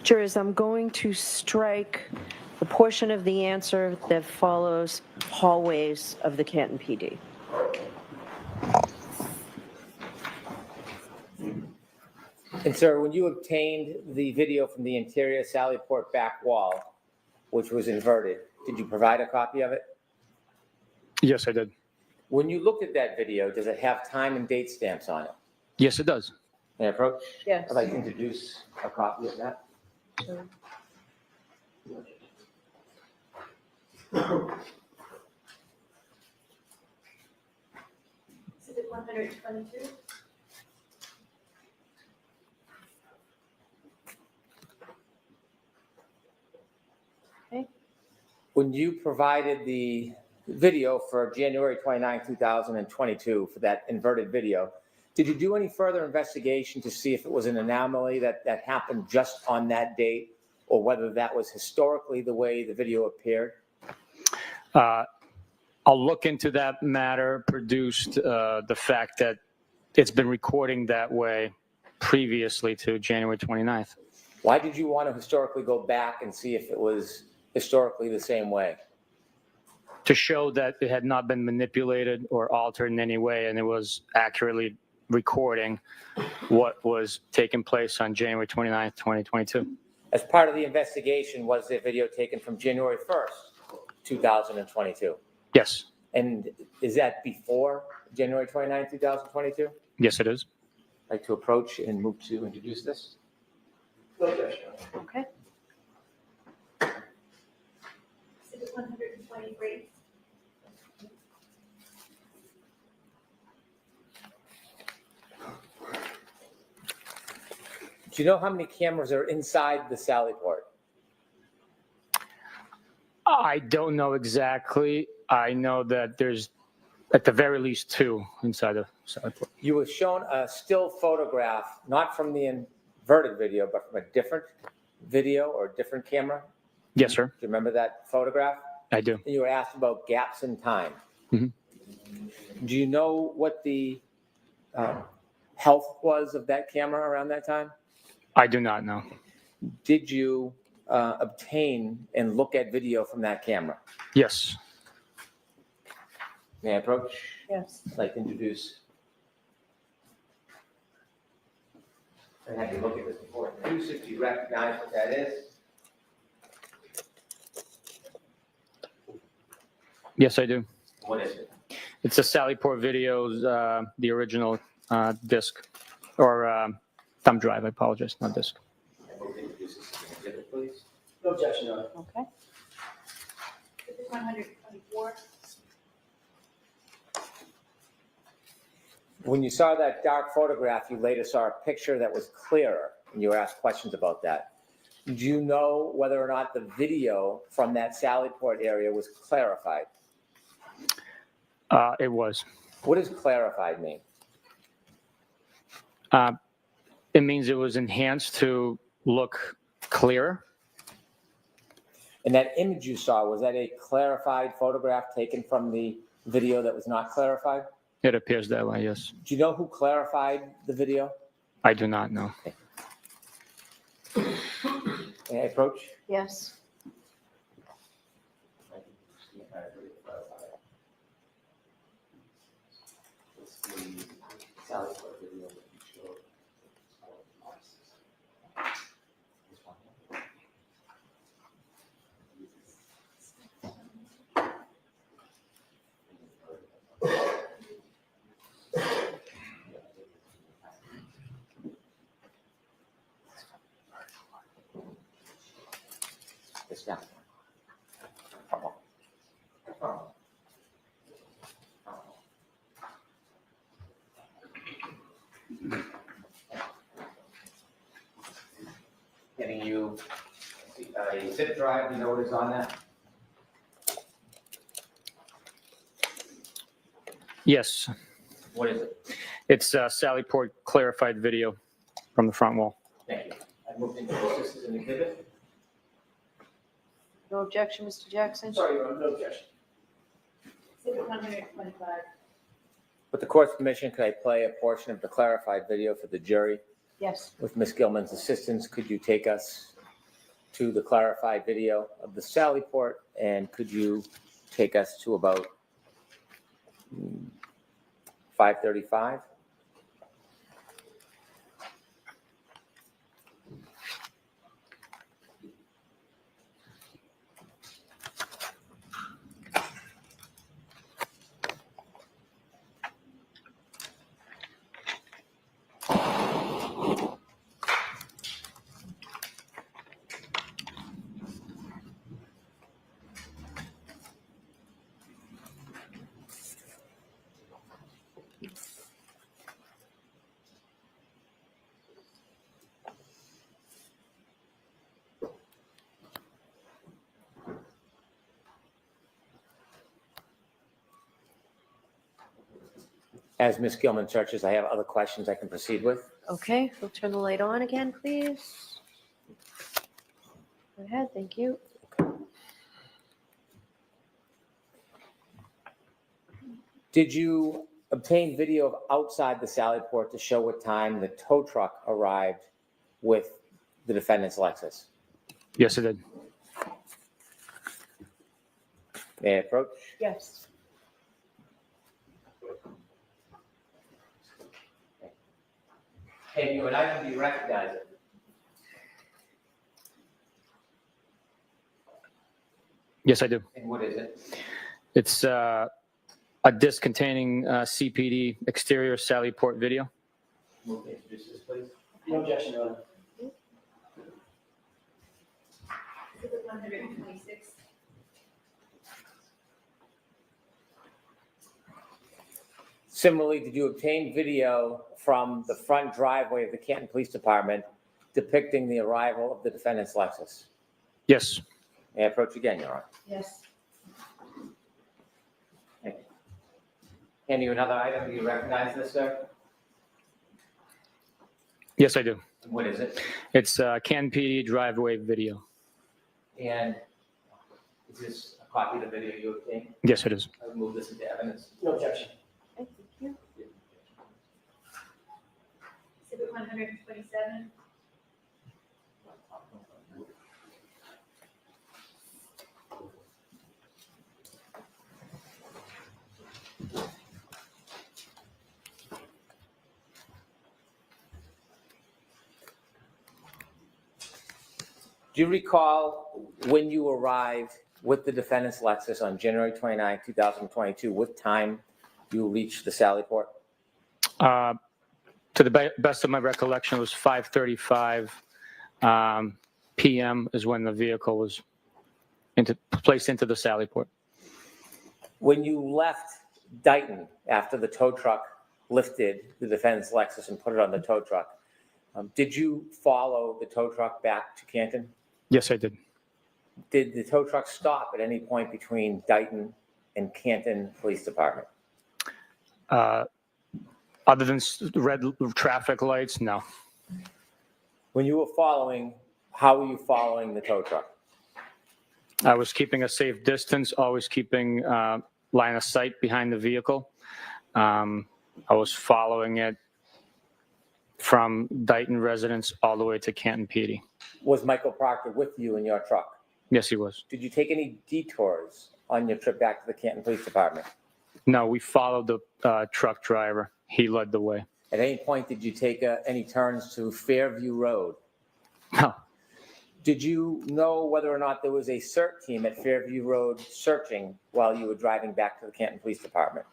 Jurors, I'm going to strike the portion of the answer that follows hallways of the Canton PD. And sir, when you obtained the video from the interior Sallyport back wall, which was inverted, did you provide a copy of it? Yes, I did. When you looked at that video, does it have time and date stamps on it? Yes, it does. May I approach? Yes. I'd like to introduce a copy of that. Is it 122? When you provided the video for January 29, 2022, for that inverted video, did you do any further investigation to see if it was an anomaly that happened just on that date, or whether that was historically the way the video appeared? I'll look into that matter, produced the fact that it's been recording that way previously to January 29th. Why did you want to historically go back and see if it was historically the same way? To show that it had not been manipulated or altered in any way, and it was accurately recording what was taking place on January 29th, 2022. As part of the investigation, was the video taken from January 1st, 2022? Yes, And is that before January 29, 2022? Yes, it is. I'd like to approach and move to introduce this. No objection. Okay. Exhibit 123. Do you know how many cameras are inside the Sally port? I don't know exactly. I know that there's at the very least 2 inside the Sally port. You were shown a still photograph, not from the inverted video, but from a different video or different camera. Yes, sir. Do you remember that photograph? I do. And you were asked about gaps in time. Mhm. Do you know what the health was of that camera around that time? I do not know. Did you obtain and look at video from that camera? Yes. May I approach? Yes. I'd like to introduce. I had to look at this before. Introduce it. Do you recognize what that is? Yes, I do. What is it? It's a Sally Port Videos, the original disc or thumb drive. I apologize, not disc. I will introduce this as an exhibit, please. No objection, Your Honor. Okay. Exhibit 124. When you saw that dark photograph, you later saw a picture that was clearer, and you were asked questions about that. Do you know whether or not the video from that Sally Port area was clarified? It was. What does clarified mean? It means it was enhanced to look clearer. And that image you saw, was that a clarified photograph taken from the video that was not clarified? It appears that way, yes. Do you know who clarified the video? I do not know. May I approach? Yes. This down. Getting you a zip drive, you know what is on that? Yes, What is it? it's Sally Port clarified video from the front wall. Thank you. I moved into this as an exhibit. No objection, Mr. Jackson? Sorry, Your Honor, no objection. Exhibit 125. With the court's permission, could I play a portion of the clarified video for the jury? Yes. With Ms. Gilman's assistance, could you take us to the clarified video of the Sally Port? And could you take us to about 5:35? As Ms. Gilman searches, I have other questions I can proceed with. Okay, we'll turn the light on again, please. Go ahead, thank you. Did you obtain video of outside the Sally Port to show what time the tow truck arrived with the defendant's Lexus? Yes, it did. May I approach? Yes. Can you and I, do you recognize it? Yes, I do. And what is it? It's a A disc containing CPD exterior Sally Port video. Move to introduce this, please. No objection, Your Honor. Exhibit 126. Similarly, did you obtain video from the front driveway of the Canton Police Department depicting the arrival of the defendant's Lexus? Yes. May I approach again, Your Honor? Yes. Thank you. Hand you another item. Do you recognize this, sir? Yes, I do. What is it? It's Canton PD driveway video. And is this a copy of the video you obtained? Yes, it is. I will move this into evidence. No objection. Thank you. Exhibit 127. Do you recall when you arrived with the defendant's Lexus on January 29, 2022, what time you reached the Sally Port? To the best of my recollection, it was 5:35 p.m. is when the vehicle was placed into the Sally Port. When you left Dighton after the tow truck lifted the defendant's Lexus and put it on the tow truck, did you follow the tow truck back to Canton? Yes, I did. Did the tow truck stop at any point between Dighton and Canton Police Department? Other than red traffic lights, no. When you were following, how were you following the tow truck? I was keeping a safe distance, always keeping line of sight behind the vehicle. I was following it from Dighton residence all the way to Canton PD. Was Michael Proctor with you in your truck? Yes, he was. Did you take any detours on your trip back to the Canton Police Department? No, we followed the truck driver. He led the way. At any point, did you take any turns to Fairview Road? No, Did you know whether or not there was a CERT team at Fairview Road searching while you were driving back to the Canton Police Department?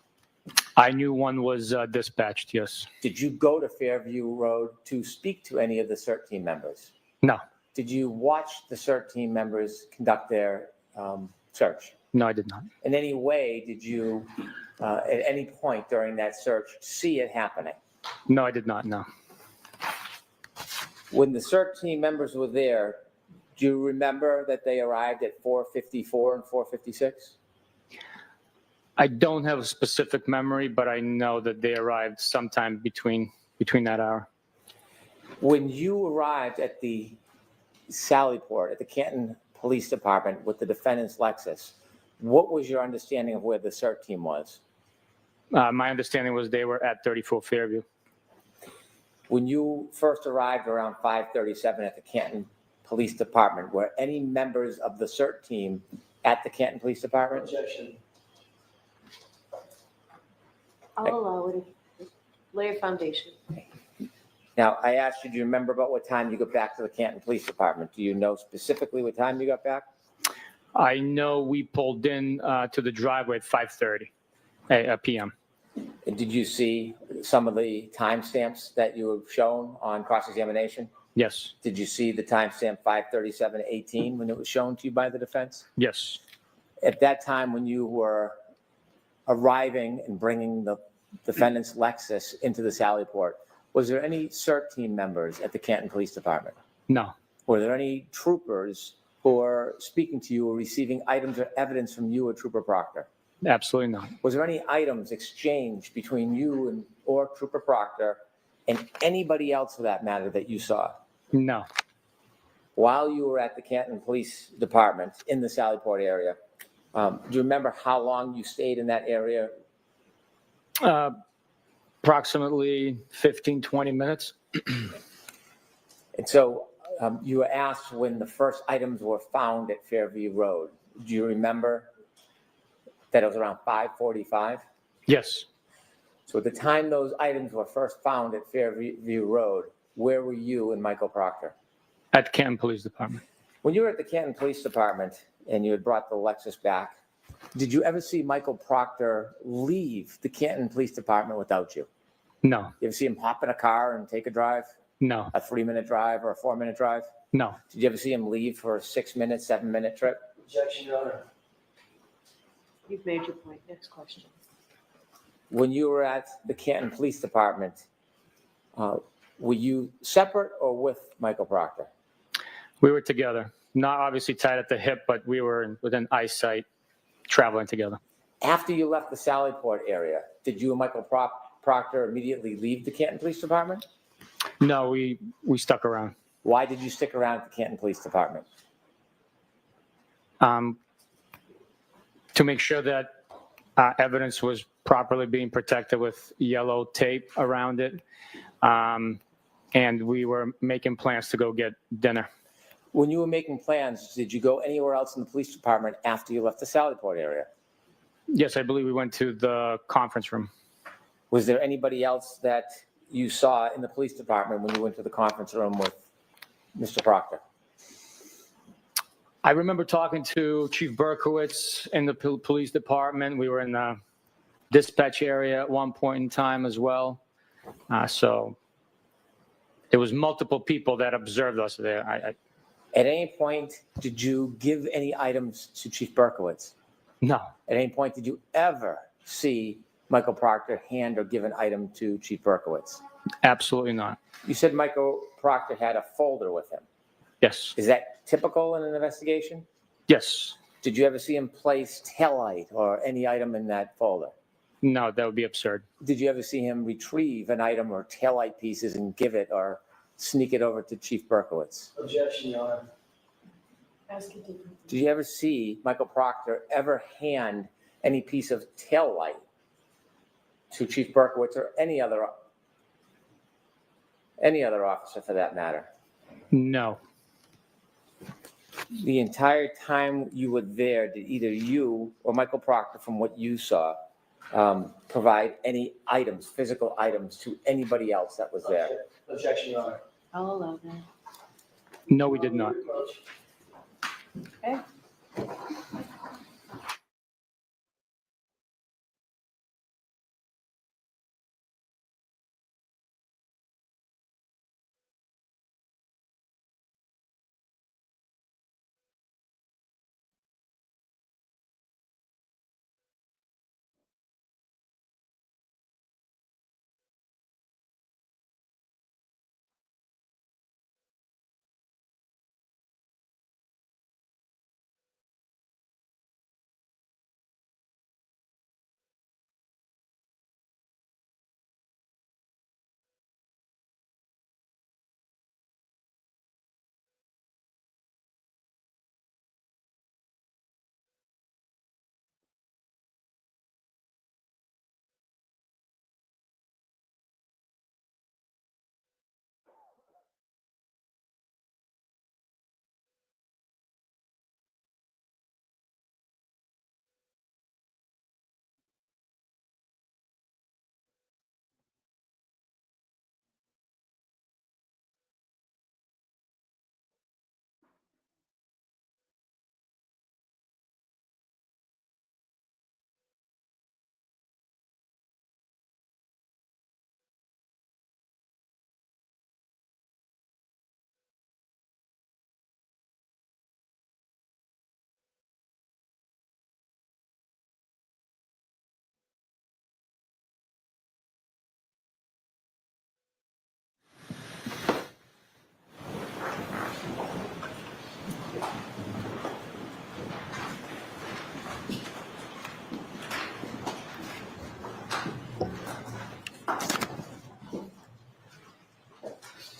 I knew one was dispatched, yes. Did you go to Fairview Road to speak to any of the CERT team members? No, Did you watch the CERT team members conduct their search? no, I did not. In any way, did you, at any point during that search, see it happening? No, I did not, no. When the CERT team members were there, do you remember that they arrived at 4:54 and 4:56? I don't have a specific memory, but I know that they arrived sometime between that hour. When you arrived at the Sally Port, at the Canton Police Department with the defendant's Lexus, what was your understanding of where the CERT team was? My understanding was they were at 34 Fairview. When you first arrived around 5:37 at the Canton Police Department, were any members of the CERT team at the Canton Police Department? Objection. I'll allow it. Lay a foundation. Now, I asked you, do you remember about what time you got back to the Canton Police Department? Do you know specifically what time you got back? I know we pulled in to the driveway at 5:30 p.m. And did you see some of the timestamps that you were shown on cross-examination? Yes, Did you see the timestamp 5:37:18 when it was shown to you by the defense? yes. At that time, when you were arriving and bringing the defendant's Lexus into the Sally Port, was there any CERT team members at the Canton Police Department? No, Were there any troopers who were speaking to you or receiving items or evidence from you or Trooper Proctor? absolutely not. Was there any items exchanged between you and or Trooper Proctor and anybody else for that matter that you saw? No, While you were at the Canton Police Department in the Sally Port area, do you remember how long you stayed in that area? approximately 15, 20 minutes. And so you were asked when the first items were found at Fairview Road. Do you remember that it was around 5:45? Yes, So at the time those items were first found at Fairview Road, where were you and Michael Proctor? at Canton Police Department. When you were at the Canton Police Department and you had brought the Lexus back Did you ever see Michael Proctor leave the Canton Police Department without you? No, You ever see him hop in a car and take a drive, no, a 3-minute drive or a 4-minute drive? no. Did you ever see him leave for a 6-minute, 7-minute trip? Objection, Your Honor. You've made your point. Next question. When you were at the Canton Police Department, were you separate or with Michael Proctor? We were together, not obviously tied at the hip, but we were within eyesight, traveling together. After you left the Sallyport area, did you and Michael Proctor immediately leave the Canton Police Department? No, we stuck around. Why did you stick around at the Canton Police Department? To make sure that evidence was properly being protected with yellow tape around it. And we were making plans to go get dinner. When you were making plans, did you go anywhere else in the police department after you left the Sallyport area? Yes, I believe we went to the conference room. Was there anybody else that you saw in the police department when you went to the conference room with Mr. Proctor? I remember talking to Chief Berkowitz in the police department. We were in the dispatch area at one point in time as well. So there was multiple people that observed us there. At any point, did you give any items to Chief Berkowitz? No, At any point, did you ever see Michael Proctor hand or give an item to Chief Berkowitz? absolutely not. You said Michael Proctor had a folder with him. Yes, Is that typical in an investigation? yes. Did you ever see him place taillight or any item in that folder? No, that would be absurd. Did you ever see him retrieve an item or taillight pieces and give it or sneak it over to Chief Berkowitz? Objection, Your Honor. Ask it differently. Did you ever see Michael Proctor ever hand any piece of taillight to Chief Berkowitz or any other officer for that matter? No, The entire time you were there, did either you or Michael Proctor, from what you saw, provide any items, physical items, to anybody else that was there? Objection, Your Honor. I'll allow that. no, we did not. Okay.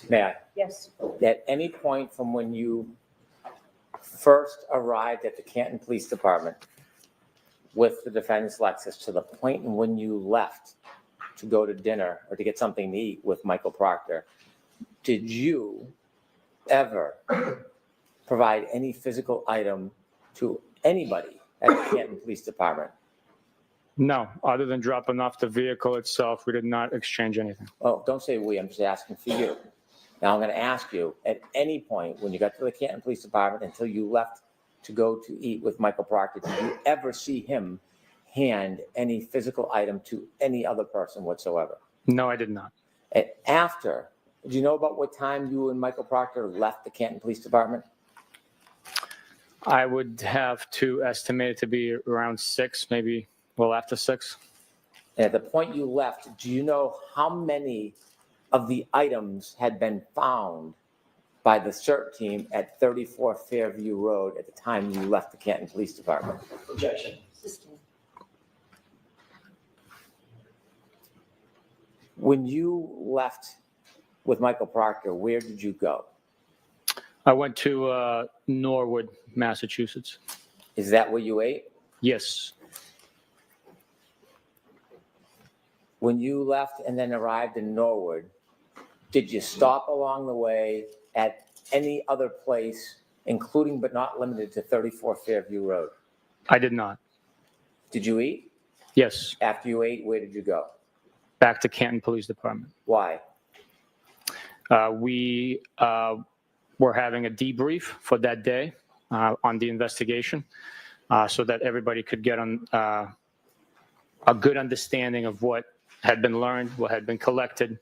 May I? Yes. At any point from when you first arrived at the Canton Police Department with the defendant's Lexus to the point when you left to go to dinner or to get something to eat with Michael Proctor, did you ever provide any physical item to anybody at the Canton Police Department? No, other than dropping off the vehicle itself, we did not exchange anything. Oh, don't say we, I'm just asking for you. Now I'm going to ask you, at any point when you got to the Canton Police Department until you left to go to eat with Michael Proctor, did you ever see him hand any physical item to any other person whatsoever? No, I did not. And after, do you know about what time you and Michael Proctor left the Canton Police Department? I would have to estimate it to be around 6, maybe, well, after 6. And at the point you left, do you know how many of the items had been found by the CERT team at 34 Fairview Road at the time you left the Canton Police Department? Objection. Sustained. When you left with Michael Proctor, where did you go? I went to Norwood, Massachusetts. Is that where you ate? Yes. When you left and then arrived in Norwood, did you stop along the way at any other place, including but not limited to 34 Fairview Road? I did not. Did you eat? Yes. After you ate, where did you go? Back to Canton Police Department. Why? We were having a debrief for that day on the investigation so that everybody could get on a good understanding of what had been learned, what had been collected,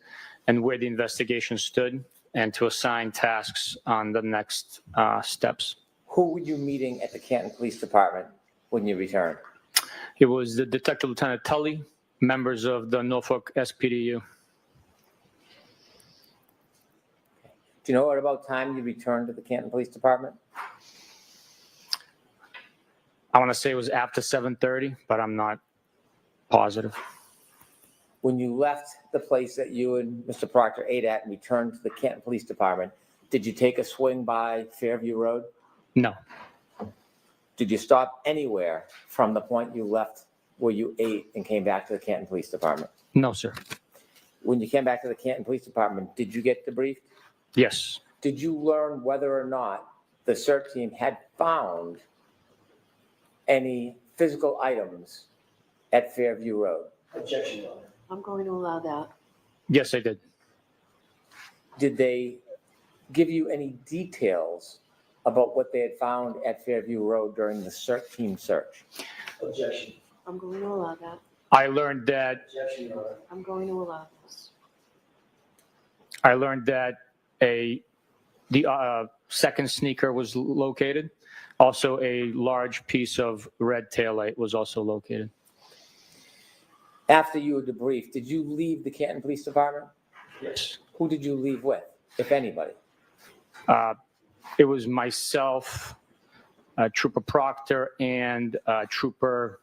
and where the investigation stood, and to assign tasks on the next steps. Who were you meeting at the Canton Police Department when you returned? It was the Detective Lieutenant Tully, members of the Norfolk SPDU. Do you know at about time you returned to the Canton Police Department? I want to say it was after 7:30, but I'm not positive. When you left the place that you and Mr. Proctor ate at and returned to the Canton Police Department, did you take a swing by Fairview Road? No. Did you stop anywhere from the point you left where you ate and came back to the Canton Police Department? No, sir. When you came back to the Canton Police Department, did you get debriefed? Yes. Did you learn whether or not the CERT team had found any physical items at Fairview Road? Objection, Your Honor. I'm going to allow that. Yes, I did. Did they give you any details about what they had found at Fairview Road during the CERT team search? Objection. I'm going to allow that. I learned that Objection, Your Honor. I'm going to allow this. the second sneaker was located. Also, a large piece of red taillight was also located. After you were debriefed, did you leave the Canton Police Department? Yes. Who did you leave with, if anybody? It was myself, Trooper Proctor, and Trooper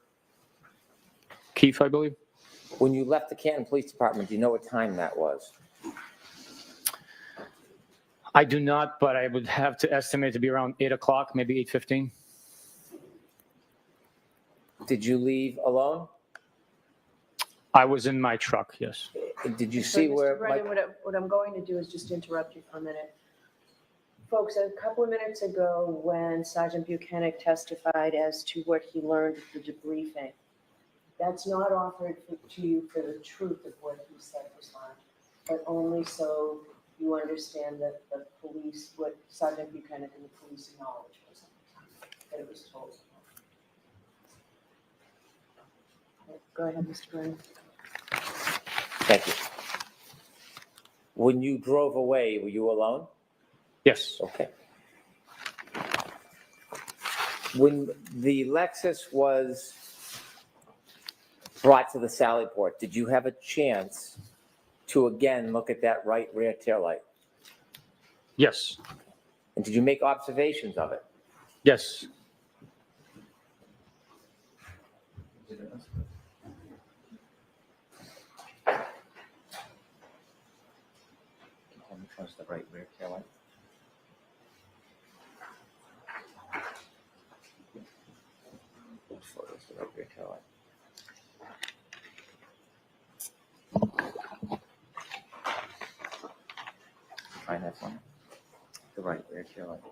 Keefe, I believe. When you left the Canton Police Department, do you know what time that was? I do not, but I would have to estimate to be around 8 o'clock, maybe 8:15. Did you leave alone? I was in my truck, yes. Did you So, see Mr. where? Brennan, what I'm going to do is just interrupt you for a minute. Folks, a couple of minutes ago, when Sergeant Buchanan testified as to what he learned at the debriefing, that's not offered to you for the truth of what he said was learned, but only so you understand that the police, what Sergeant Buchanan and the police acknowledged was that it was told. Go ahead, Mr. Brennan. Thank you. When you drove away, were you alone? Yes. Okay. When the Lexus was brought to the Sally Port, did you have a chance to again look at that right rear taillight? Yes. And did you make observations of it? Yes. Which one's the right rear taillight? Which photo's the right rear taillight? Try that one. The right rear taillight.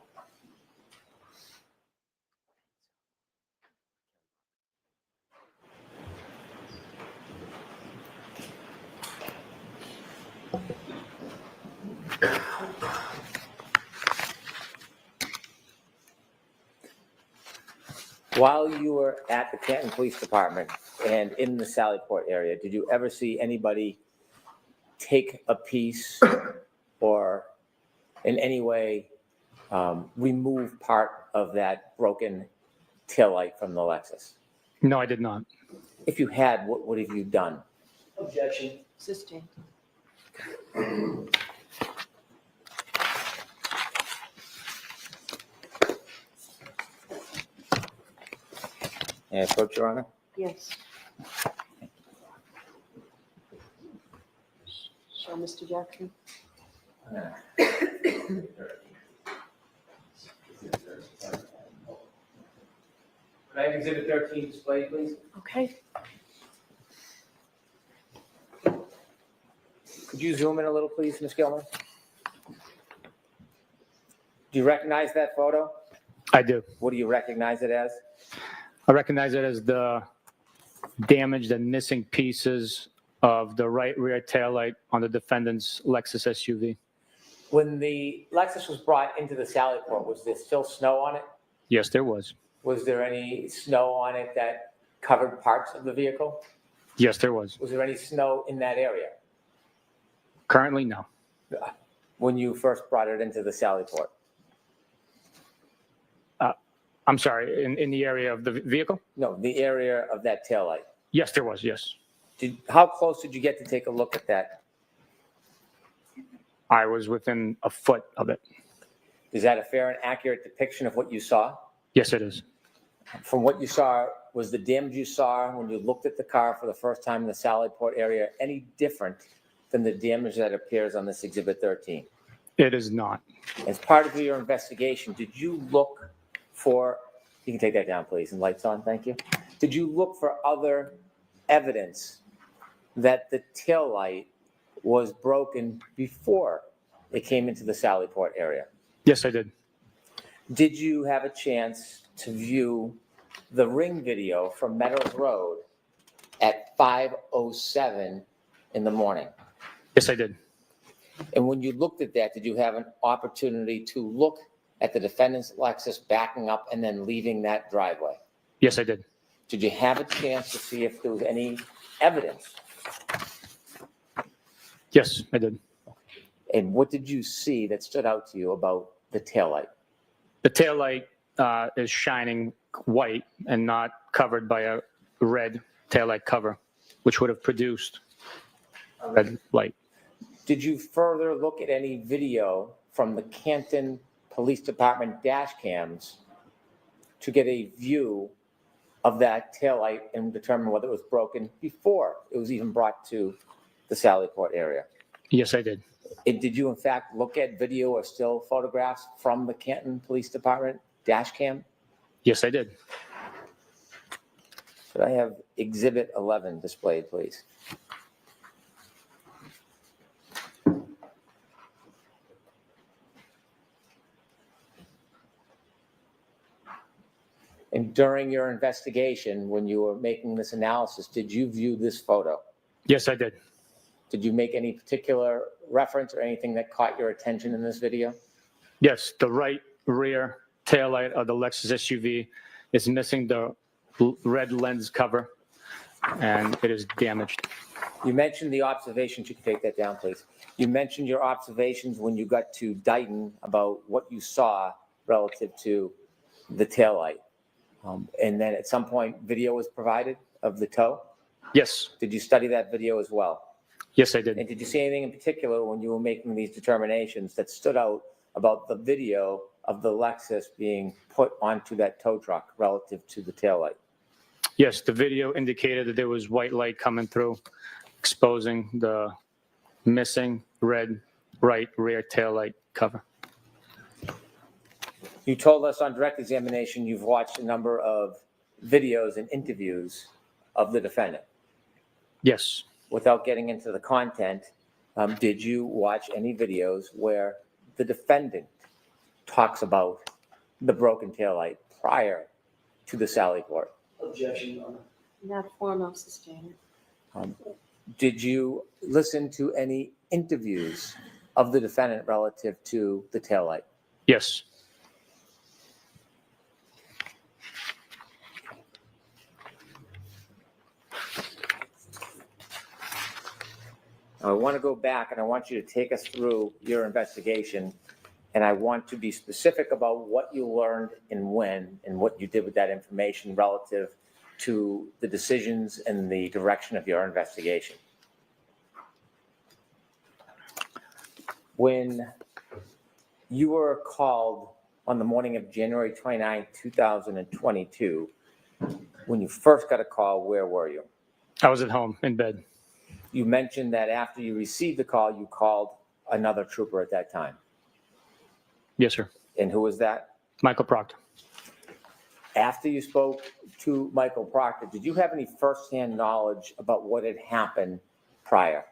While you were at the Canton Police Department and in the Sallyport area, did you ever see anybody take a piece or in any way remove part of that broken taillight from the Lexus? No, I did not. If you had, what would have you done? Objection. Sustained. May I approach, Your Honor? Yes. So, Mr. Jackson? Could I have Exhibit 13 displayed, please? Okay. Could you zoom in a little, please, Ms. Gilman? Do you recognize that photo? I do. What do you recognize it as? I recognize it as the damaged and missing pieces of the right rear taillight on the defendant's Lexus SUV. When the Lexus was brought into the Sallyport, was there still snow on it? Yes, there was. Was there any snow on it that covered parts of the vehicle? Yes, there was. Was there any snow in that area Currently, no. when you first brought it into the Sallyport? I'm sorry, in the area of the vehicle? No, the area of that taillight. Yes, there was, yes. How close did you get to take a look at that? I was within a foot of it. Is that a fair and accurate depiction of what you saw? Yes, it is. From what you saw, was the damage you saw when you looked at the car for the first time in the Sallyport area any different than the damage that appears on this Exhibit 13? It is not. As part of your investigation, did you look for, you can take that down, please, and lights on, thank you. Did you look for other evidence that the taillight was broken before it came into the Sallyport area? Yes, I did. Did you have a chance to view the ring video from Meadows Road at 5:07 in the morning? Yes, I did. And when you looked at that, did you have an opportunity to look at the defendant's Lexus backing up and then leaving that driveway? Yes, I did. Did you have a chance to see if there was any evidence? Yes, I did. And what did you see that stood out to you about the taillight? The taillight is shining white and not covered by a red taillight cover, which would have produced a red light. Did you further look at any video from the Canton Police Department dash cams to get a view of that taillight and determine whether it was broken before it was even brought to the Sallyport area? Yes, I did. And did you in fact look at video or still photographs from the Canton Police Department dash cam? Yes, I did. Could I have Exhibit 11 displayed, please? And during your investigation, when you were making this analysis, did you view this photo? Yes, I did. Did you make any particular reference or anything that caught your attention in this video? Yes, the right rear taillight of the Lexus SUV is missing the red lens cover, and it is damaged. You mentioned the observations. You can take that down, please. You mentioned your observations when you got to Dighton about what you saw relative to the taillight. And then at some point, video was provided of the tow. Yes, Did you study that video as well? yes, I did. And did you see anything in particular when you were making these determinations that stood out about the video of the Lexus being put onto that tow truck relative to the taillight? Yes, the video indicated that there was white light coming through, exposing the missing red right rear taillight cover. You told us on direct examination you've watched a number of videos and interviews of the defendant. Yes, Without getting into the content, did you watch any videos where the defendant talks about the broken taillight prior to the Sallyport? Objection, Your Honor. In that form, I'll sustain it. Did you listen to any interviews of the defendant relative to the taillight? yes, I want to go back and I want you to take us through your investigation. And I want to be specific about what you learned and when and what you did with that information relative to the decisions and the direction of your investigation. When you were called on the morning of January 29, 2022, when you first got a call, where were you? I was at home in bed. You mentioned that after you received the call, you called another trooper at that time. Yes, sir. And who was that? Michael Proctor. After you spoke to Michael Proctor, did you have any firsthand knowledge about what had happened prior?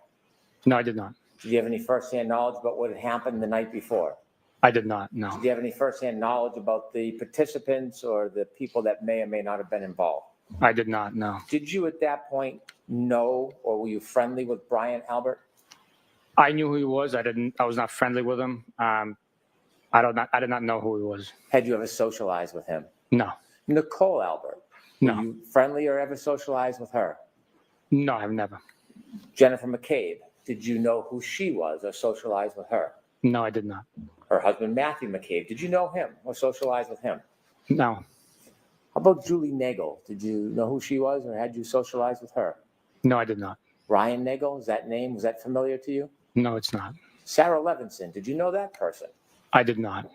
No, I did not. Did you have any firsthand knowledge about what had happened the night before? I did not, no. Did you have any firsthand knowledge about the participants or the people that may or may not have been involved? I did not, no. Did you at that point know or were you friendly with Brian Albert? I knew who he was. I was not friendly with him. I did not know who he was. Had you ever socialized with him? No, Nicole Albert? Were no, you friendly or ever socialized with her? no, I've never. Jennifer McCabe? Did you know who she was or socialize with her? No, I did not. Her husband, Matthew McCabe, did you know him or socialize with him? No, How about Julie Nagel? Did you know who she was or had you socialized with her? no, I did not. Ryan Nagel, is that name, was that familiar to you? No, it's not. Sarah Levinson, did you know that person? I did not.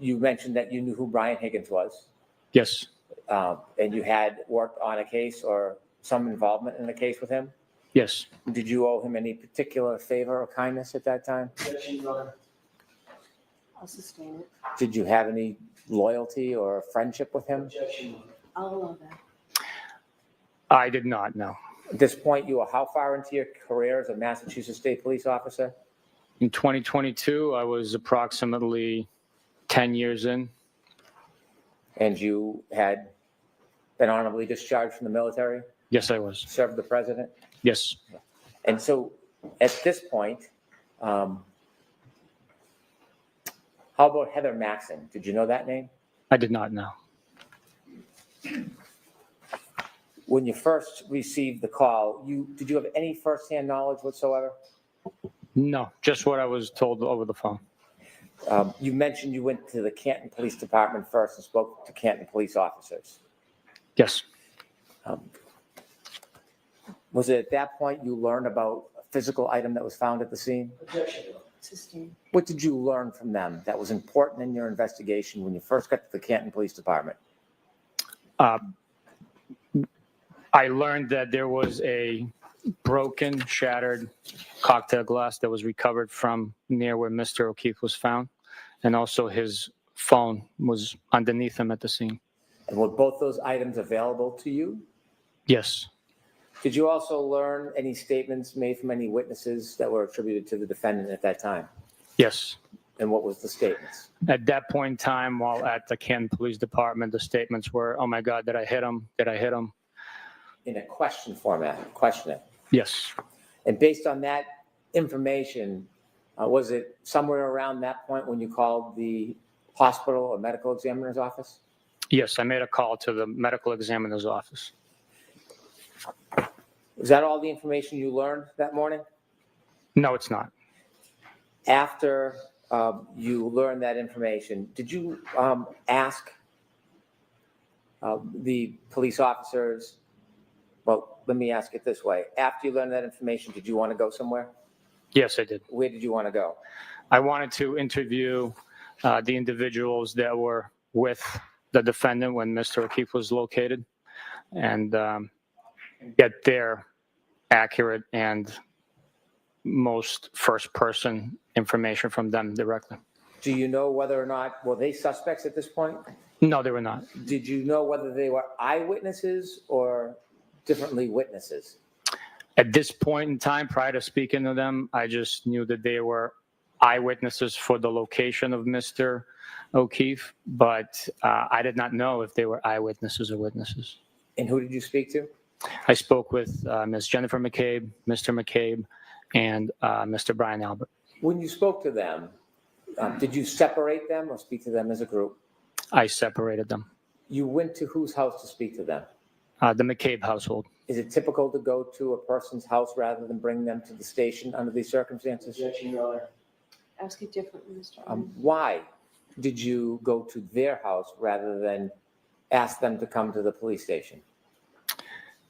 You mentioned that you knew who Brian Higgins was, Yes, and you had worked on a case or some involvement in a case with him. yes. Did you owe him any particular favor or kindness at that time? I'll sustain it. Did you have any loyalty or friendship with him? I'll allow that. I did not, no. At this point, you were how far into your career as a Massachusetts State Police officer? In 2022, I was approximately 10 years in. And you had been honorably discharged from the military, Yes, I was. served the president? Yes. And so at this point, how about Heather Maxon? Did you know that name? I did not know. When you first received the call, did you have any firsthand knowledge whatsoever? No, just what I was told over the phone. You mentioned you went to the Canton Police Department first and spoke to Canton police officers. Yes. Was it at that point you learned about a physical item that was found at the scene? Sustain. What did you learn from them that was important in your investigation when you first got to the Canton Police Department? I learned that there was a broken, shattered cocktail glass that was recovered from near where Mr. O'Keefe was found. And also his phone was underneath him at the scene. And were both those items available to you? Yes. Did you also learn any statements made from any witnesses that were attributed to the defendant at that time? Yes. And what was the statements? At that point in time, while at the Canton Police Department, the statements were, "Oh my God, did I hit him? Did I hit him?" In a question format, questioning. Yes. And based on that information, was it somewhere around that point when you called the hospital or medical examiner's office? Yes, I made a call to the medical examiner's office. Was that all the information you learned that morning? No, it's not. After you learned that information, did you ask the police officers, well, let me ask it this way. After you learned that information, did you want to go somewhere? Yes, I did. Where did you want to go? I wanted to interview the individuals that were with the defendant when Mr. O'Keefe was located and get their accurate and most first-person information from them directly. Do you know whether or not, were they suspects at this point? No, they were not. Did you know whether they were eyewitnesses or differently witnesses? At this point in time, prior to speaking to them, I just knew that they were eyewitnesses for the location of Mr. O'Keefe, but I did not know if they were eyewitnesses or witnesses. And who did you speak to? I spoke with Ms. Jennifer McCabe, Mr. McCabe, and Mr. Brian Albert. When you spoke to them, did you separate them or speak to them as a group? I separated them. You went to whose house to speak to them? The McCabe household. Is it typical to go to a person's house rather than bring them to the station under these circumstances? Objection, Your Honor. Ask it differently, Mr. Brennan. Why did you go to their house rather than ask them to come to the police station?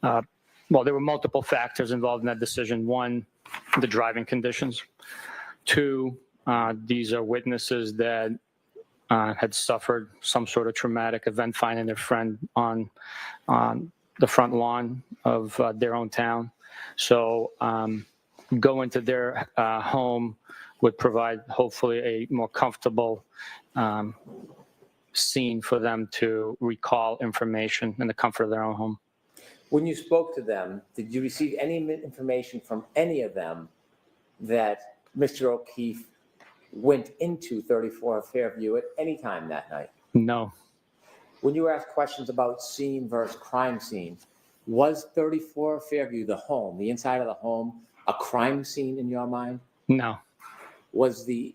Well, there were multiple factors involved in that decision. One, the driving conditions. Two, these are witnesses that had suffered some sort of traumatic event, finding their friend on the front lawn of their own town. So going to their home would provide hopefully a more comfortable scene for them to recall information in the comfort of their own home. When you spoke to them, did you receive any information from any of them that Mr. O'Keefe went into 34 Fairview at any time that night? No. When you were asked questions about scene versus crime scene, was 34 Fairview, the home, the inside of the home, a crime scene in your mind? No. Was the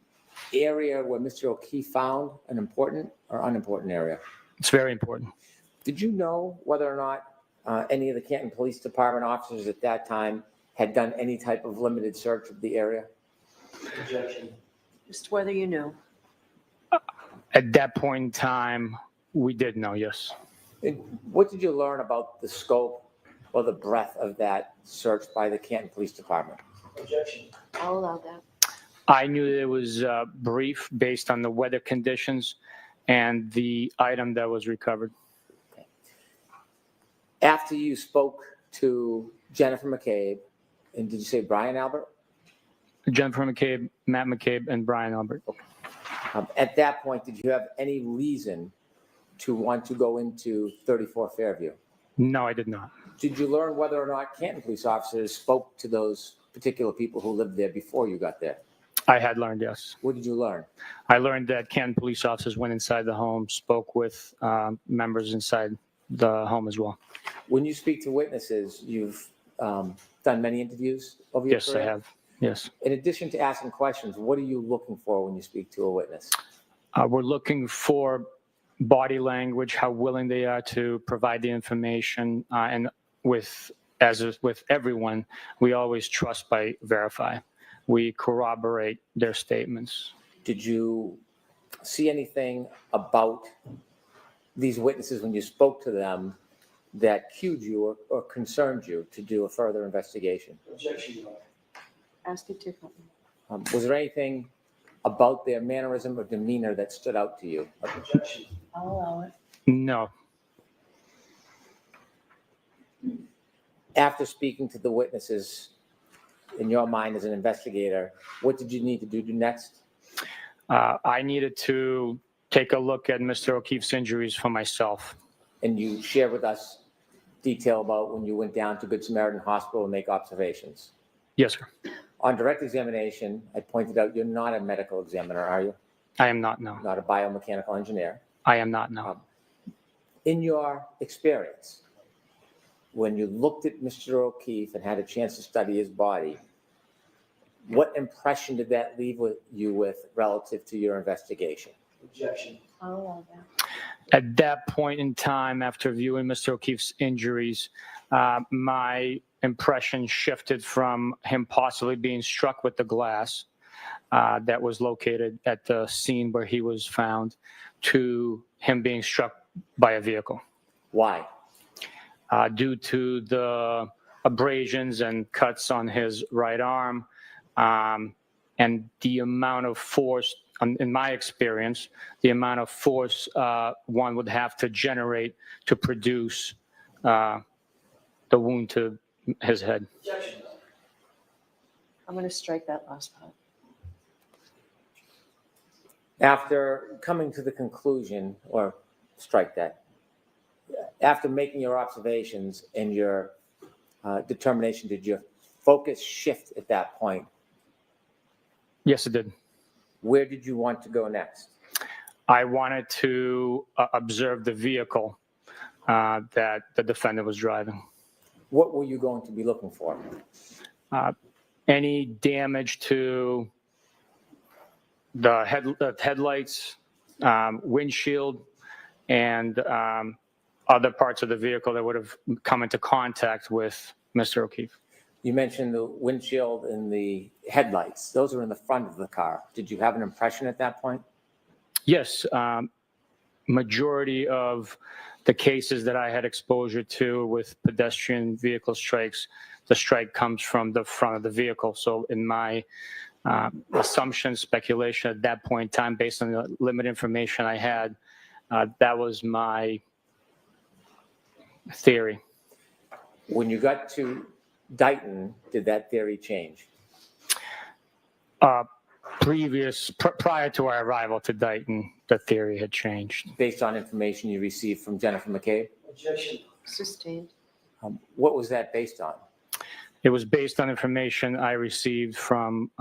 area where Mr. O'Keefe found an important or unimportant area? It's very important. Did you know whether or not any of the Canton Police Department officers at that time had done any type of limited search of the area? Objection. Just whether you know. At that point in time, we did know, yes. And what did you learn about the scope or the breadth of that search by the Canton Police Department? Objection. I'll allow that. I knew that it was brief based on the weather conditions and the item that was recovered. After you spoke to Jennifer McCabe, and did you say Brian Albert? Jennifer McCabe, Matt McCabe, and Brian Albert. At that point, did you have any reason to want to go into 34 Fairview? No, I did not. Did you learn whether or not Canton police officers spoke to those particular people who lived there before you got there? I had learned, yes. What did you learn? I learned that Canton police officers went inside the home, spoke with members inside the home as well. When you speak to witnesses, you've done many interviews over your Yes, I career? have. Yes. In addition to asking questions, what are you looking for when you speak to a witness? We're looking for body language, how willing they are to provide the information, and as is with everyone, we always trust by verify. We corroborate their statements. Did you see anything about these witnesses when you spoke to them that cued you or concerned you to do a further investigation? Objection, Your Honor. Ask it differently. Was there anything about their mannerism or demeanor that stood out to you? Objection. I'll allow it. No. After speaking to the witnesses, in your mind as an investigator, what did you need to do next? I needed to take a look at Mr. O'Keefe's injuries for myself. And you share with us detail about when you went down to Good Samaritan Hospital and make observations. Yes, sir. On direct examination, I pointed out you're not a medical examiner, are you? I am not, no. Not a biomechanical engineer. I am not, no. In your experience, when you looked at Mr. O'Keefe and had a chance to study his body, what impression did that leave with you with relative to your investigation? Objection. I'll allow that. At that point in time, after viewing Mr. O'Keefe's injuries, my impression shifted from him possibly being struck with the glass that was located at the scene where he was found to him being struck by a vehicle. Why? Due to the abrasions and cuts on his right arm and the amount of force, in my experience, the amount of force one would have to generate to produce the wound to his head. Objection. I'm going to strike that last part. After coming to the conclusion, or strike that, after making your observations and your determination, did your focus shift at that point? Yes, it did. Where did you want to go next? I wanted to observe the vehicle that the defendant was driving. What were you going to be looking for? Any damage to the headlights, windshield, and other parts of the vehicle that would have come into contact with Mr. O'Keefe. You mentioned the windshield and the headlights. Those are in the front of the car. Did you have an impression at that point? Yes, majority of the cases that I had exposure to with pedestrian vehicle strikes, the strike comes from the front of the vehicle. So in my assumption, speculation at that point in time, based on the limited information I had, that was my theory. When you got to Dighton, did that theory change? Prior to our arrival to Dighton, the theory had changed. Based on information you received from Jennifer McCabe? Objection. Sustained. What was that based on? It was based on information I received from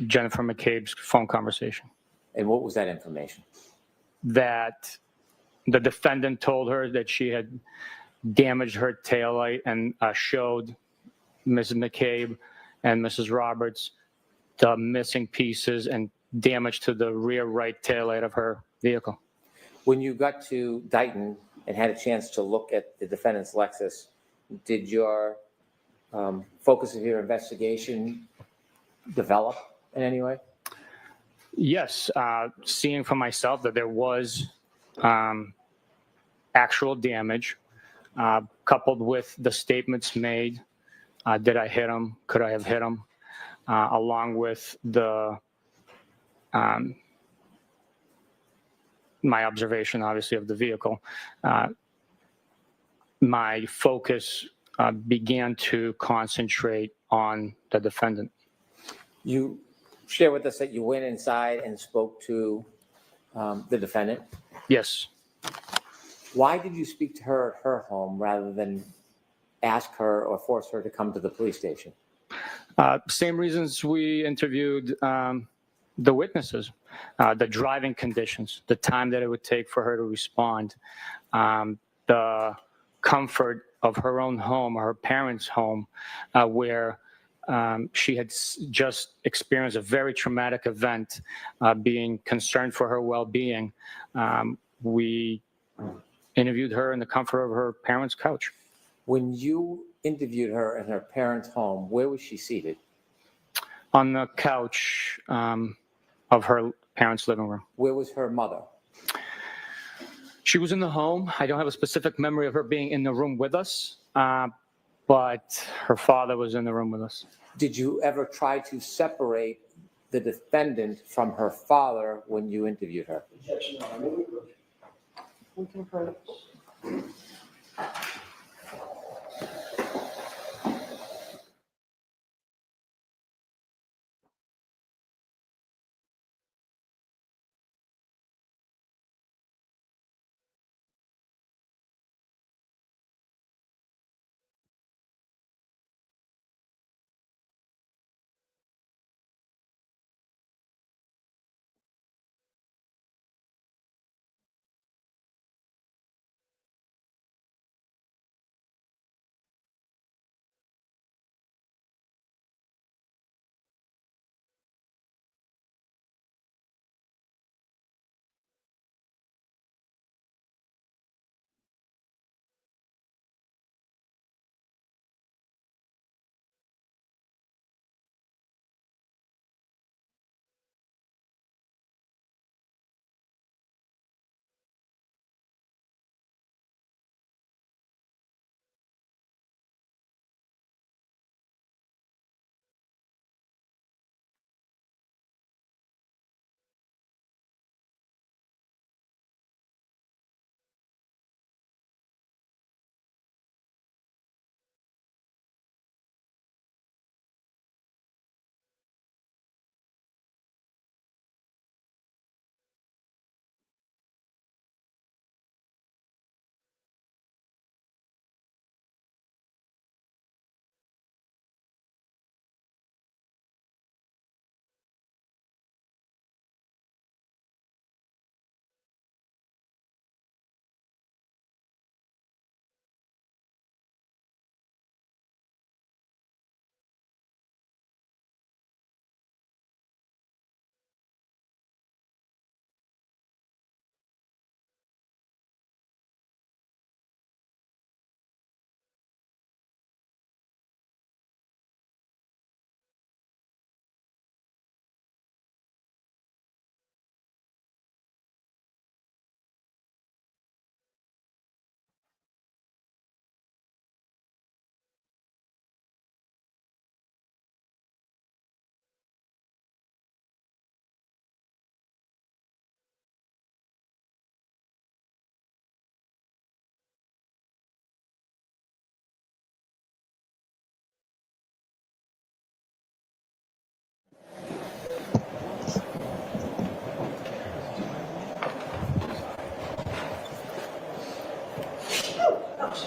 Jennifer McCabe's phone conversation. And what was that information? That the defendant told her that she had damaged her taillight and showed Mrs. McCabe and Mrs. Roberts the missing pieces and damage to the rear right taillight of her vehicle. When you got to Dighton and had a chance to look at the defendant's Lexus, did your focus of your investigation develop in any way? Yes, seeing for myself that there was actual damage, coupled with the statements made, did I hit him, could I have hit him, along with the my observation, obviously, of the vehicle. My focus began to concentrate on the defendant. You share with us that you went inside and spoke to the defendant. Yes. Why did you speak to her at her home rather than ask her or force her to come to the police station? Same reasons we interviewed the witnesses, the driving conditions, the time that it would take for her to respond, the comfort of her own home or her parents' home, where she had just experienced a very traumatic event, being concerned for her well-being. We interviewed her in the comfort of her parents' couch. When you interviewed her in her parents' home, where was she seated? On the couch of her parents' living room. Where was her mother? She was in the home. I don't have a specific memory of her being in the room with us, but her father was in the room with us. Did you ever try to separate the defendant from her father when you interviewed her? Objection, Your Honor. We can approach.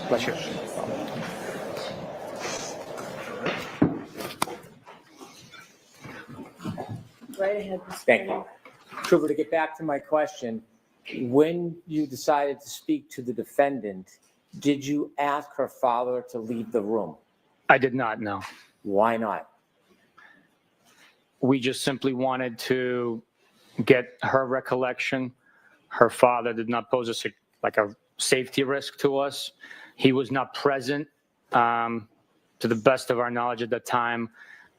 Bless you. Right ahead. Mr. Thank Brennan. you. Trooper, to get back to my question, when you decided to speak to the defendant, did you ask her father to leave the room? I did not know. Why not? We just simply wanted to get her recollection. Her father did not pose a safety risk to us. He was not present, to the best of our knowledge at the time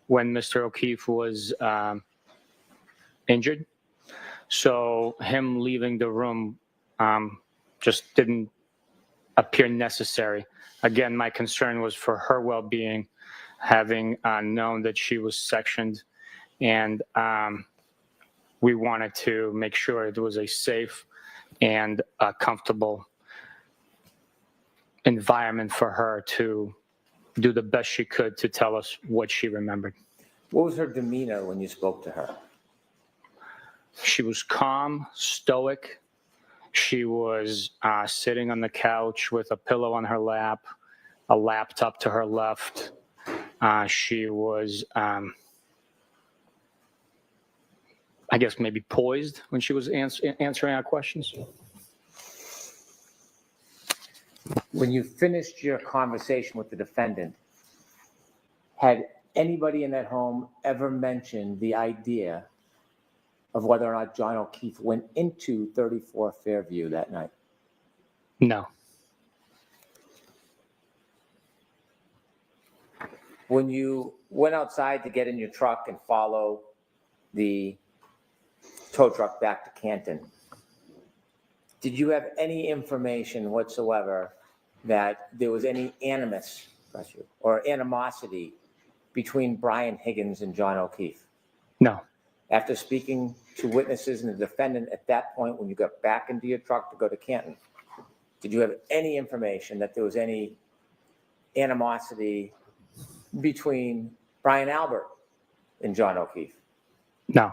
when Mr. O'Keefe was injured. So him leaving the room just didn't appear necessary. Again, my concern was for her well-being, having known that she was sectioned, and we wanted to make sure it was a safe and comfortable environment for her to do the best she could to tell us what she remembered. What was her demeanor when you spoke to her? She was calm, stoic. She was sitting on the couch with a pillow on her lap, a laptop to her left. She was, I guess, maybe poised when she was answering our questions. When you finished your conversation with the defendant, had anybody in that home ever mentioned the idea of whether or not John O'Keefe went into 34 Fairview that night? No. When you went outside to get in your truck and follow the tow truck back to Canton, did you have any information whatsoever that there was any animus or animosity between Brian Higgins and John O'Keefe? No. After speaking to witnesses and the defendant at that point, when you got back into your truck to go to Canton, did you have any information that there was any animosity between Brian Albert and John O'Keefe? No.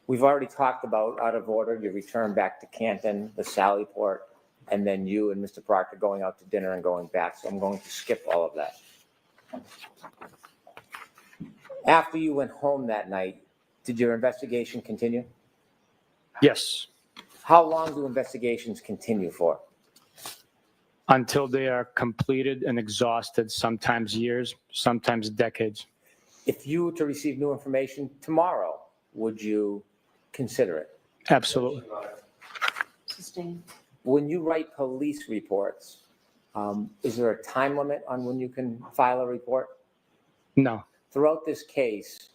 We've already talked about, out of order, your return back to Canton, the Sally Port, and then you and Mr. Proctor going out to dinner and going back. So I'm going to skip all of that. After you went home that night, did your investigation continue? Yes. How long do investigations continue for? Until they are completed and exhausted, sometimes years, sometimes decades. If you were to receive new information tomorrow, would you consider it? Absolutely. Sustained. When you write police reports, is there a time limit on when you can file a report? No. Throughout this case,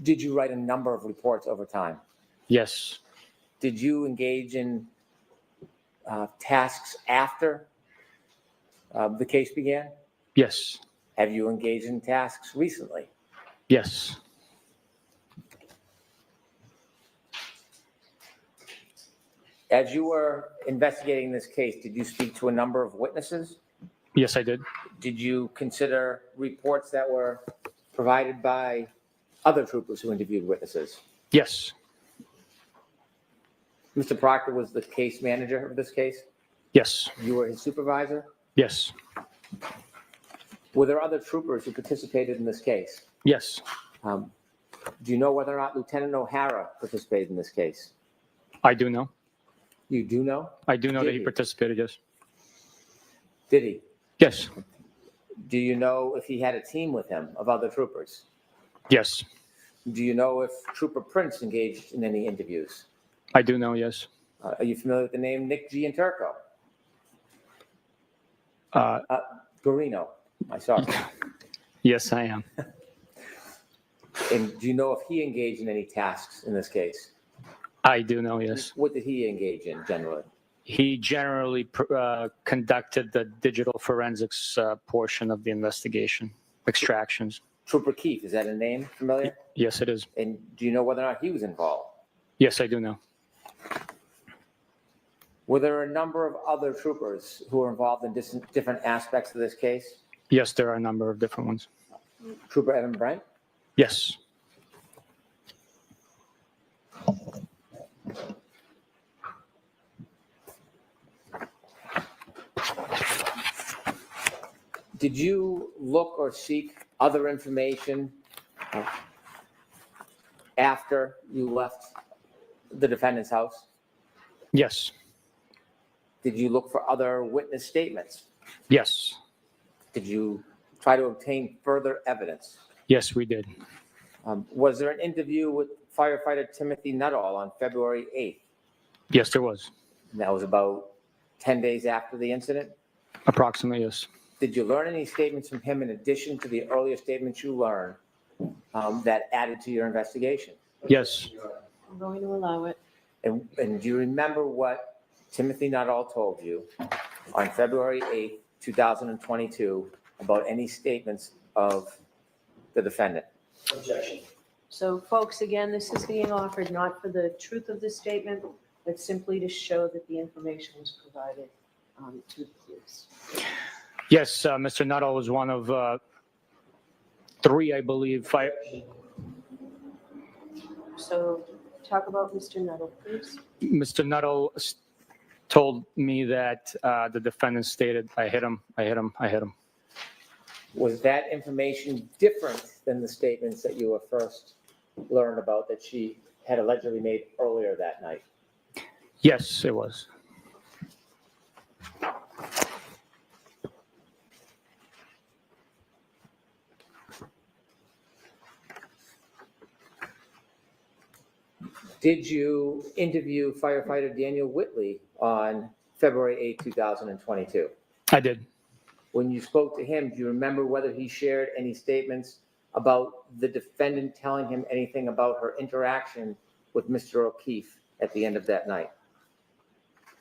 did you write a number of reports over time? Yes. Did you engage in tasks after the case began? Yes. Have you engaged in tasks recently? Yes. As you were investigating this case, did you speak to a number of witnesses? Yes, I did. Did you consider reports that were provided by other troopers who interviewed witnesses? Yes. Mr. Proctor was the case manager of this case? Yes. You were his supervisor? Yes. Were there other troopers who participated in this case? Yes. Do you know whether or not Lieutenant O'Hara participated in this case? I do know. You do know? I do know Did that he he? participated, yes. Did he? Yes. Do you know if he had a team with him of other troopers? Yes. Do you know if Trooper Prince engaged in any interviews? I do know, yes. Are you familiar with the name Nick Gianturco? Uh, Garino, I saw it. yes, I am. And do you know if he engaged in any tasks in this case? I do know, yes. What did he engage in generally? He generally conducted the digital forensics portion of the investigation, extractions. Trooper Keefe, is that a name familiar? Yes, it is. And do you know whether or not he was involved? Yes, I do know. Were there a number of other troopers who were involved in different aspects of this case? Yes, there are a number of different ones. Trooper Evan Brent? Yes. Did you look or seek other information after you left the defendant's house? Yes, Did you look for other witness statements? yes, Did you try to obtain further evidence? yes, we did. Was there an interview with firefighter Timothy Nuttall on February 8th? Yes, there was. And that was about 10 days after the incident? Approximately, yes. Did you learn any statements from him in addition to the earlier statements you learned that added to your investigation? Yes, I'm going to allow it. And do you remember what Timothy Nuttall told you on February 8th, 2022 about any statements of the defendant? Objection. So folks, again, this is being offered not for the truth of the statement, but simply to show that the information was provided to the police. yes, Mr. Nuttall was one of 3, I believe, So talk about Mr. Nuttall, please. Mr. Nuttall told me that the defendant stated, I hit him, I hit him, I hit him. Was that information different than the statements that you were first learned about that she had allegedly made earlier that night? Yes, it was. Did you interview firefighter Daniel Whitley on February 8, 2022? I did. When you spoke to him, do you remember whether he shared any statements about the defendant telling him anything about her interaction with Mr. O'Keefe at the end of that night?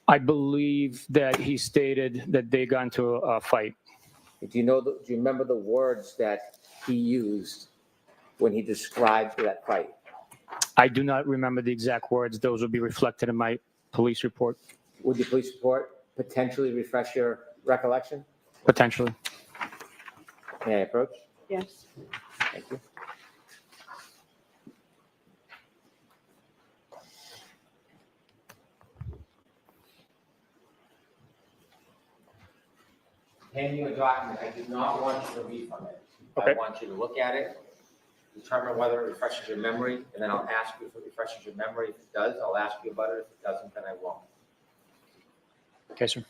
I believe that he stated that they got into a fight. Do you remember the words that he used when he described that fight? I do not remember the exact words. Those will be reflected in my police report, Would your police report potentially refresh your recollection? potentially. May I approach? Yes. Thank you. Hand you a document. I do not want you to read from it. I Okay. want you to look at it, determine whether it refreshes your memory, and then I'll ask you if it refreshes your memory. If it does, I'll ask you about it. If it doesn't, then I won't. Okay, sir.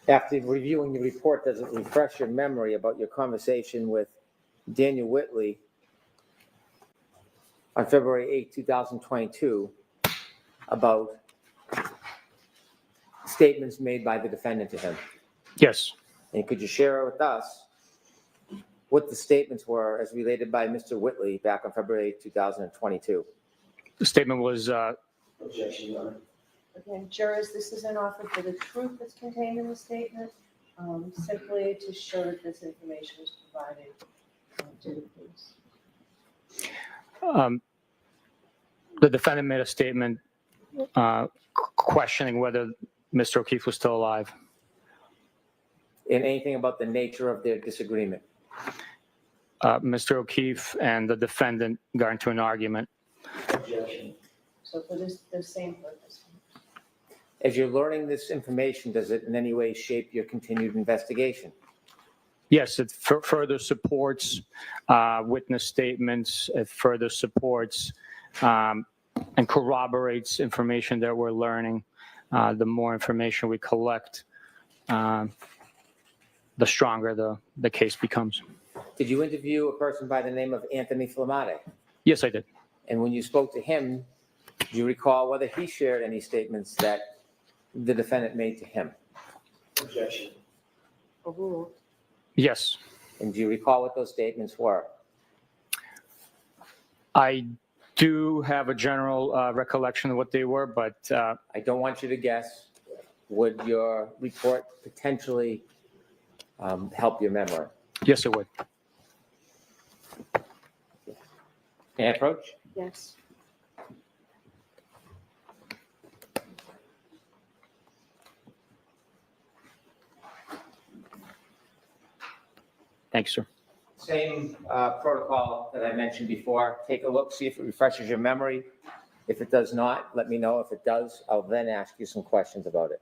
After reviewing the report, does it refresh your memory about your conversation with Daniel Whitley on February 8, 2022 about statements made by the defendant to him? Yes. And could you share with us what the statements were as related by Mr. Whitley back on February 8, 2022? The statement was, Objection, Your Honor. Again, jurors, this is an offer for the truth that's contained in the statement, simply to show that this information was provided to the police. the defendant made a statement questioning whether Mr. O'Keefe was still alive. And anything about the nature of their disagreement? Mr. O'Keefe and the defendant got into an argument. Objection. So for this, the same purpose. As you're learning this information, does it in any way shape your continued investigation? Yes, it further supports witness statements. It further supports and corroborates information that we're learning. The more information we collect, the stronger the case becomes. Did you interview a person by the name of Anthony Flamate? Yes, I did. And when you spoke to him, do you recall whether he shared any statements that the defendant made to him? Objection. Overruled. Yes, And do you recall what those statements were? I do have a general recollection of what they were, but I don't want you to guess. Would your report potentially help your memory? yes, it would. May I approach? Yes. Thanks, sir. Same protocol that I mentioned before. Take a look, see if it refreshes your memory. If it does not, let me know. If it does, I'll then ask you some questions about it.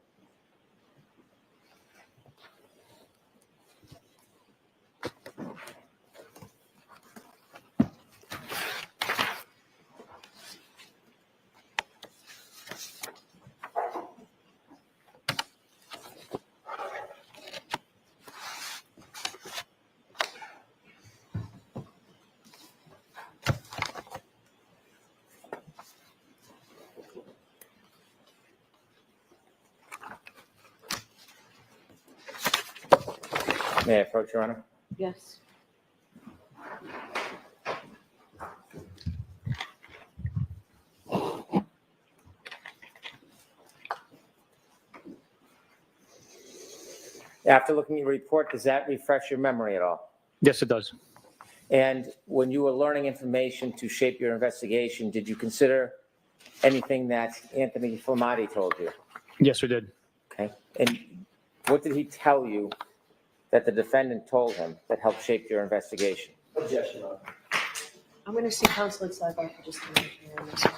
May I approach, Your Honor? Yes. After looking at your report, does that refresh your memory at all? Yes, it does. And when you were learning information to shape your investigation, did you consider anything that Anthony Flamati told you? Yes, I did. Okay. And what did he tell you that the defendant told him that helped shape your investigation? Objection, Your Honor. I'm going to see counsel at sidebar for just a minute here on this one.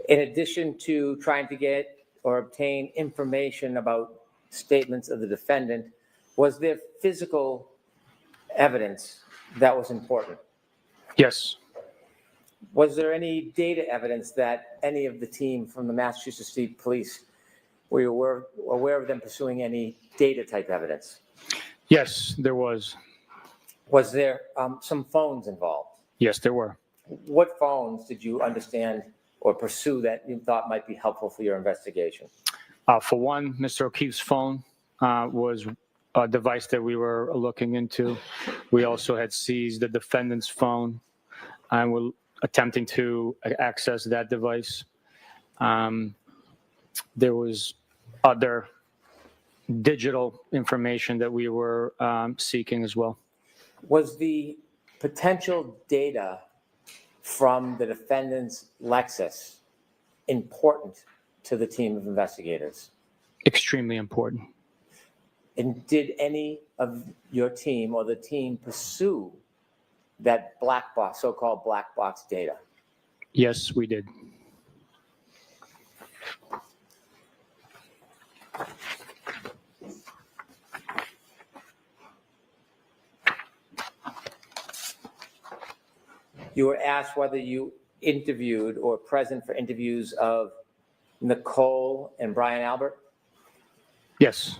In addition to trying to get or obtain information about statements of the defendant, was there physical evidence that was important? Yes. Was there any data evidence that any of the team from the Massachusetts State Police, were you aware of them pursuing any data type evidence? Yes, there was. Was there some phones involved? Yes, there were. What phones did you understand or pursue that you thought might be helpful for your investigation? For one, Mr. O'Keefe's phone was a device that we were looking into. We also had seized the defendant's phone and were attempting to access that device. There was other digital information that we were seeking as well. Was the potential data from the defendant's Lexus important to the team of investigators? Extremely important. And did any of your team or the team pursue that black box, so-called black box data? Yes, we did. You were asked whether you interviewed or present for interviews of Nicole and Brian Albert? Yes.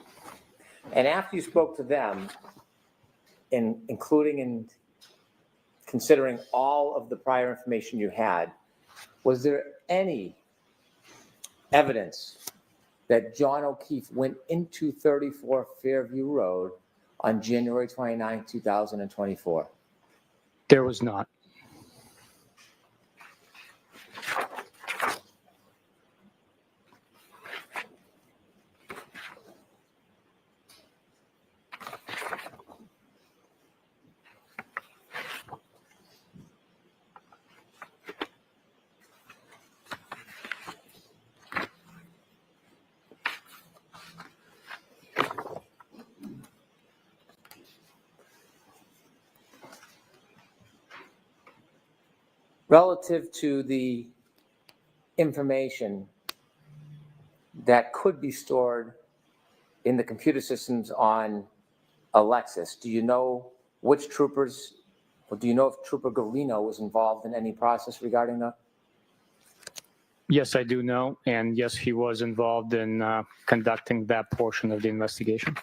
And after you spoke to them, including and considering all of the prior information you had, was there any evidence that John O'Keefe went into 34 Fairview Road on January 29, 2024? There was not. Relative to the information that could be stored in the computer systems on a Lexus, do you know which troopers, or do you know if Trooper Garino was involved in any process regarding that? Yes, I do know. And yes, he was involved in conducting that portion of the investigation.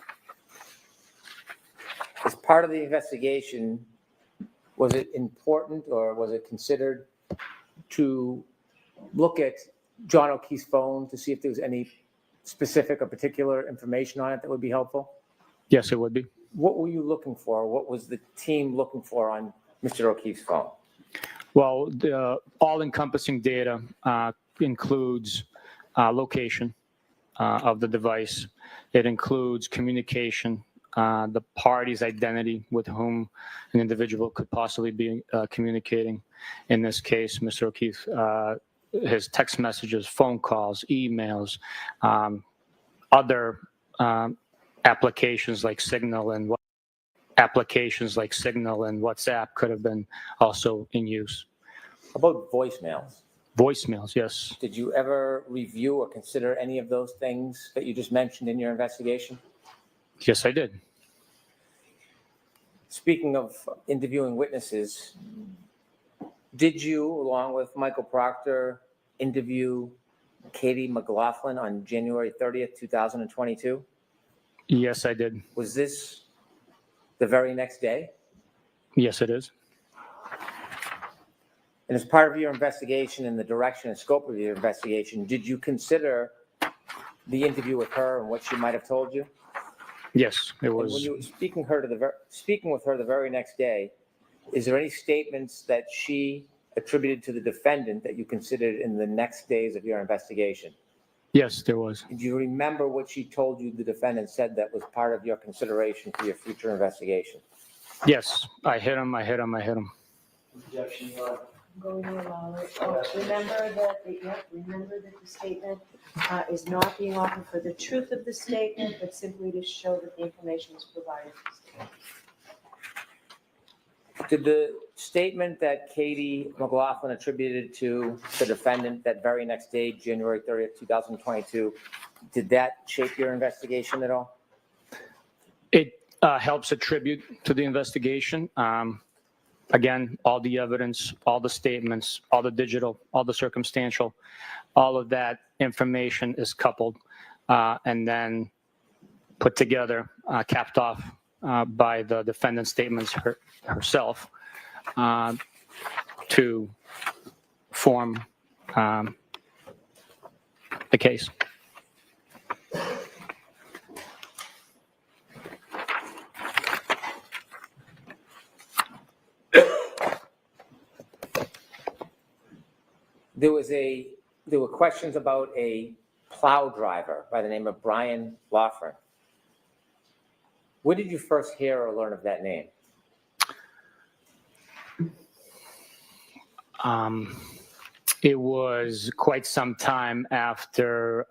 As part of the investigation, was it important or was it considered to look at John O'Keefe's phone to see if there was any specific or particular information on it that would be helpful? Yes, it would be. What were you looking for? What was the team looking for on Mr. O'Keefe's phone? Well, the all-encompassing data includes location of the device. It includes communication, the party's identity with whom an individual could possibly be communicating. In this case, Mr. O'Keefe, his text messages, phone calls, emails, other applications like Signal and WhatsApp could have been also in use. How about voicemails? Voicemails, yes. Did you ever review or consider any of those things that you just mentioned in your investigation? Yes, I did. Speaking of interviewing witnesses, did you, along with Michael Proctor, interview Katie McLaughlin on January 30th, 2022? Yes, I did. Was this the very next day? Yes, it is. And as part of your investigation and the direction and scope of your investigation, did you consider the interview with her and what she might have told you? Yes, it And when was. you were speaking with her the very next day, is there any statements that she attributed to the defendant that you considered in the next days of your investigation? Yes, there was. Do you remember what she told you the defendant said that was part of your consideration for your future investigation? Yes, I hit him. Objection, I'm going to allow it. Oh, remember that the statement is not being offered for the truth of the statement, but simply to show that the information was provided. Did the statement that Katie McLaughlin attributed to the defendant that very next day, January 30th, 2022, did that shape your investigation at all? It helps attribute to the investigation. Again, all the evidence, all the statements, all the digital, all the circumstantial, all of that information is coupled and then put together, capped off by the defendant's statements herself to form the case. There were questions about a plow driver by the name of Brian Loughran. When did you first hear or learn of that name? It was quite some time after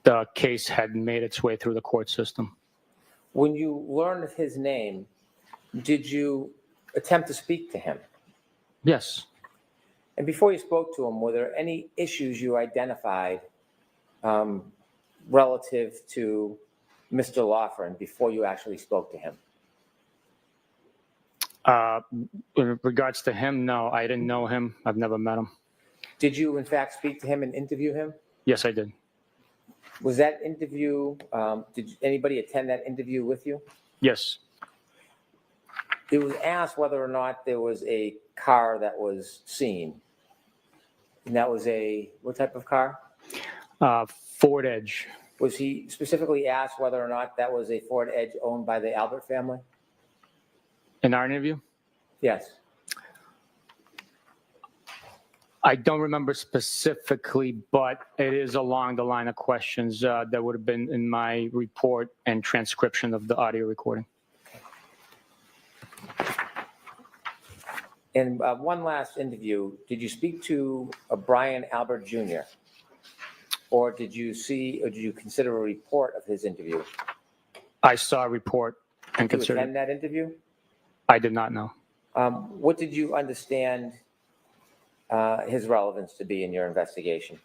the case had made its way through the court system. When you learned of his name, did you attempt to speak to him? Yes. And before you spoke to him, were there any issues you identified relative to Mr. Loughran before you actually spoke to him? In regards to him, no, I didn't know him. I've never met him. Did you, in fact, speak to him and interview him? Yes, I did. Was that interview, did anybody attend that interview with you? Yes. It was asked whether or not there was a car that was seen. And that was what type of car? Ford Edge. Was he specifically asked whether or not that was a Ford Edge owned by the Albert family? In our interview? Yes. I don't remember specifically, but it is along the line of questions that would have been in my report and transcription of the audio recording. And one last interview, did you speak to Brian Albert Jr.? Or did you consider a report of his interview? I saw a report and Did you considered. attend that interview? I did not know. What did you understand his relevance to be in your investigation?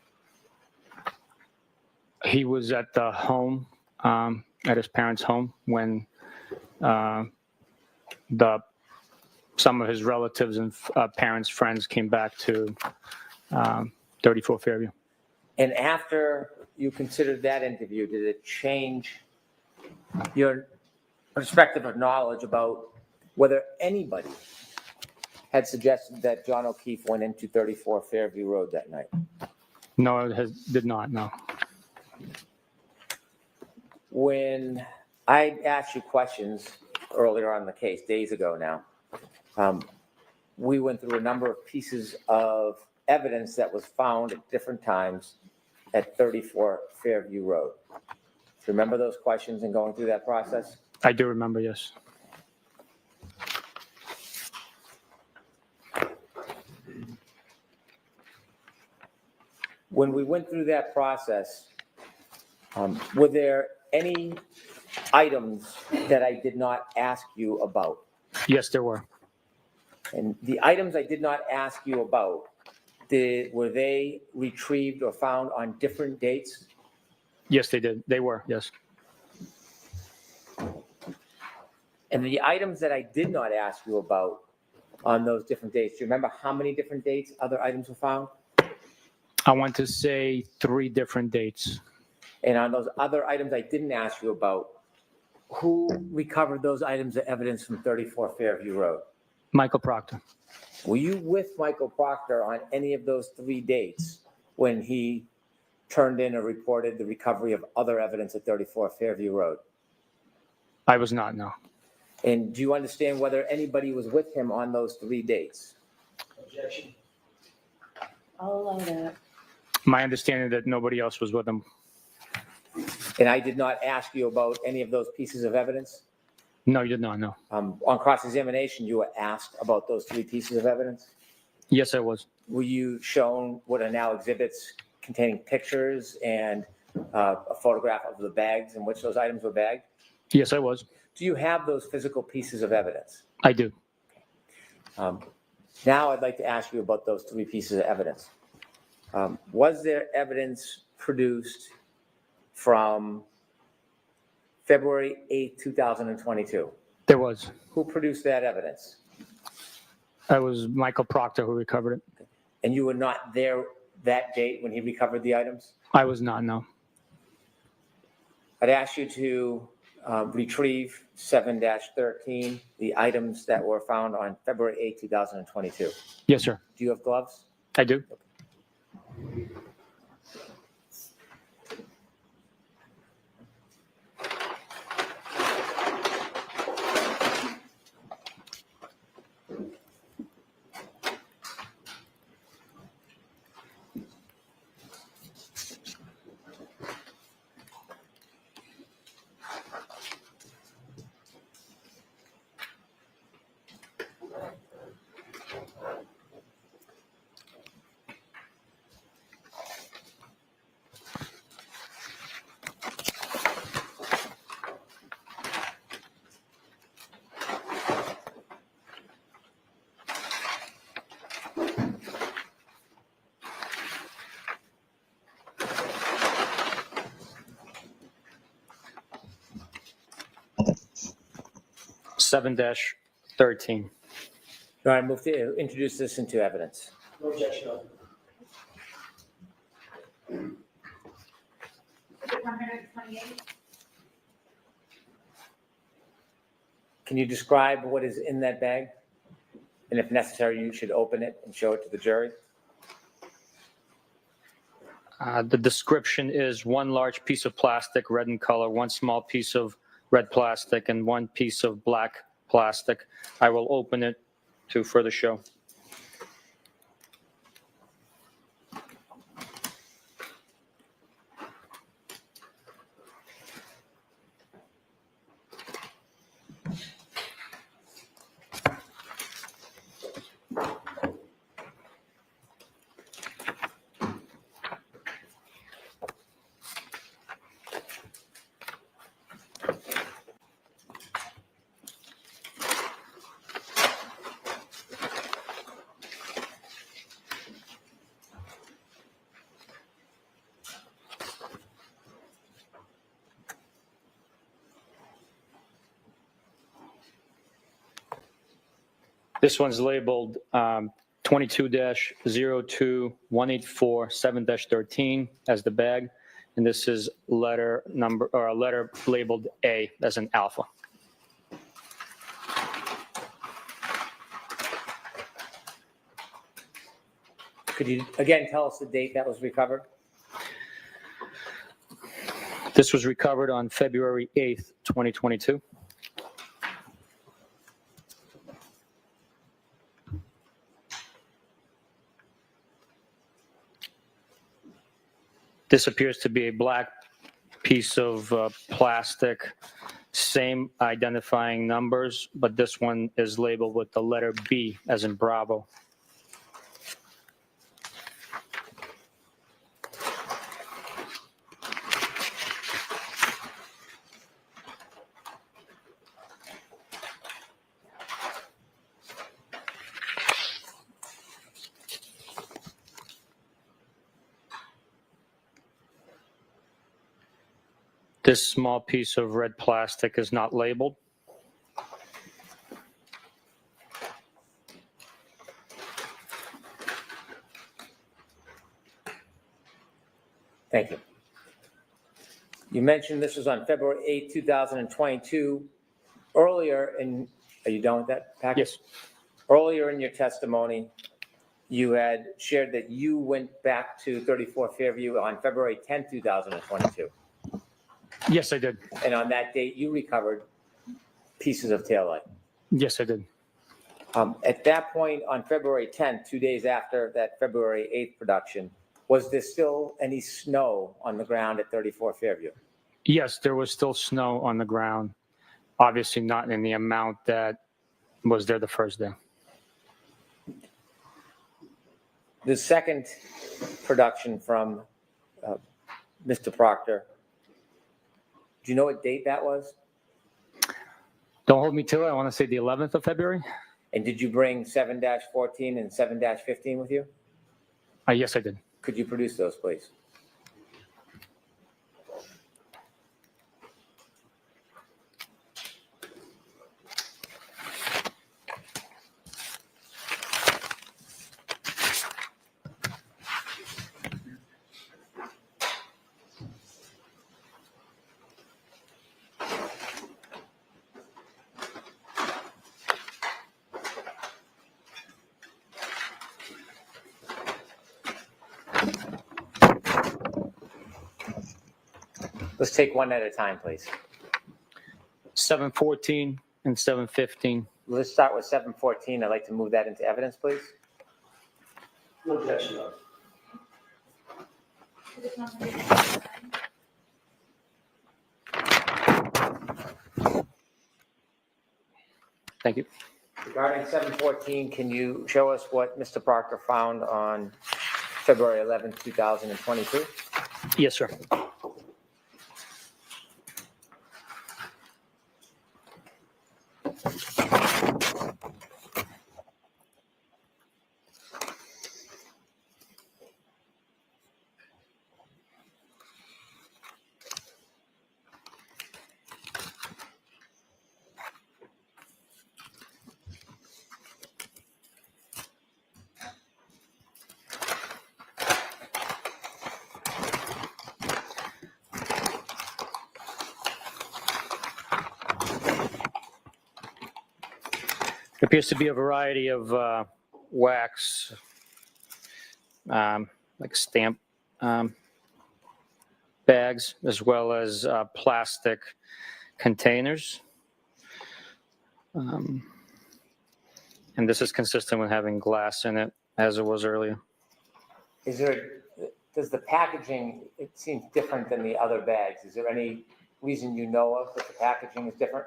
He was at the home, at his parents' home, when some of his relatives and parents' friends came back to 34 Fairview. And after you considered that interview, did it change your perspective of knowledge about whether anybody had suggested that John O'Keefe went into 34 Fairview Road that night? No, it did not, no. When I asked you questions earlier on in the case, days ago now, we went through a number of pieces of evidence that was found at different times at 34 Fairview Road. Do you remember those questions and going through that process? I do remember, yes. When we went through that process, were there any items that I did not ask you about? Yes, there were. And the items I did not ask you about, were they retrieved or found on different dates? Yes, they did. They were, yes. And the items that I did not ask you about on those different dates, do you remember how many different dates other items were found? I want to say 3 different dates. And on those other items I didn't ask you about, who recovered those items of evidence from 34 Fairview Road? Michael Proctor. Were you with Michael Proctor on any of those 3 dates when he turned in or reported the recovery of other evidence at 34 Fairview Road? I was not, no. And do you understand whether anybody was with him on those 3 dates? Objection. I'll allow that. My understanding that nobody else was with him. And I did not ask you about any of those pieces of evidence? No, you did not, no. On cross-examination, you were asked about those 3 pieces of evidence? Yes, I was. Were you shown what are now exhibits containing pictures and a photograph of the bags in which those items were bagged? Yes, I was. Do you have those physical pieces of evidence? I do. Now I'd like to ask you about those 3 pieces of evidence. Was there evidence produced from February 8, 2022? There was. Who produced that evidence? That was Michael Proctor who recovered it. And you were not there that date when he recovered the items? I was not, no. I'd ask you to retrieve 7-13, the items that were found on February 8, 2022? Yes, sir. Do you have gloves? I do. Seven dash 13. All right, move to introduce this into evidence. No objection. Exhibit 128. Can you describe what is in that bag? And if necessary, you should open it and show it to the jury. The description is one large piece of plastic, red in color, one small piece of red plastic, and one piece of black plastic. I will open it to further show. This one's labeled 22-02-184-7-13 as the bag, and this is letter number or a letter labeled A as an alpha. Could you again tell us the date that was recovered? This was recovered on February 8th, 2022. This appears to be a black piece of plastic, same identifying numbers, but this one is labeled with the letter B as in Bravo. This small piece of red plastic is not labeled. Thank you. You mentioned this was on February 8, 2022. Earlier in, are you done with that package? Yes. Earlier in your testimony, you had shared that you went back to 34 Fairview on February 10, 2022. Yes, I did. And on that date, you recovered pieces of taillight. Yes, I did. At that point, on February 10th, 2 days after that February 8th production, was there still any snow on the ground at 34 Fairview? Yes, there was still snow on the ground. Obviously not in the amount that was there the first day. The second production from Mr. Proctor, do you know what date that was? Don't hold me to it. I want to say the 11th of February. And did you bring 7-14 and 7-15 with you? Yes, I did. Could you produce those, please? Let's take one at a time, please. 714 and 715. Let's start with 714. I'd like to move that into evidence, please. No objection, Your Honor. To the contrary. Thank you. Regarding 714, can you show us what Mr. Proctor found on February 11th, 2022? Yes, sir. There appears to be a variety of wax, like stamp bags, as well as plastic containers. And this is consistent with having glass in it, as it was earlier. Does the packaging, it seems different than the other bags. Is there any reason you know of that the packaging is different?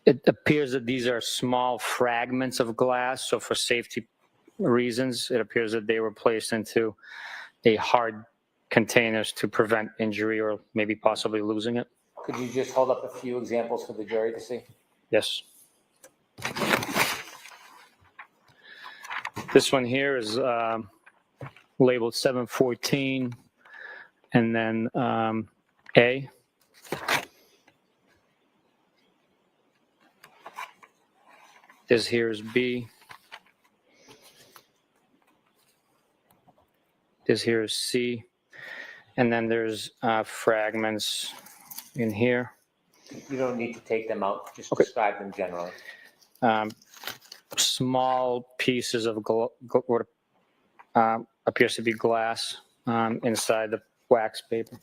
It appears that these are small fragments of glass, so for safety reasons, it appears that they were placed into a hard containers to prevent injury or maybe possibly losing it. Could you just hold up a few examples for the jury to see? Yes. This one here is labeled 714 and then A. This here is B. This here is C. And then there's fragments in here. You don't need to take them out, just Okay. describe them generally. Small pieces of what appears to be glass inside the wax paper.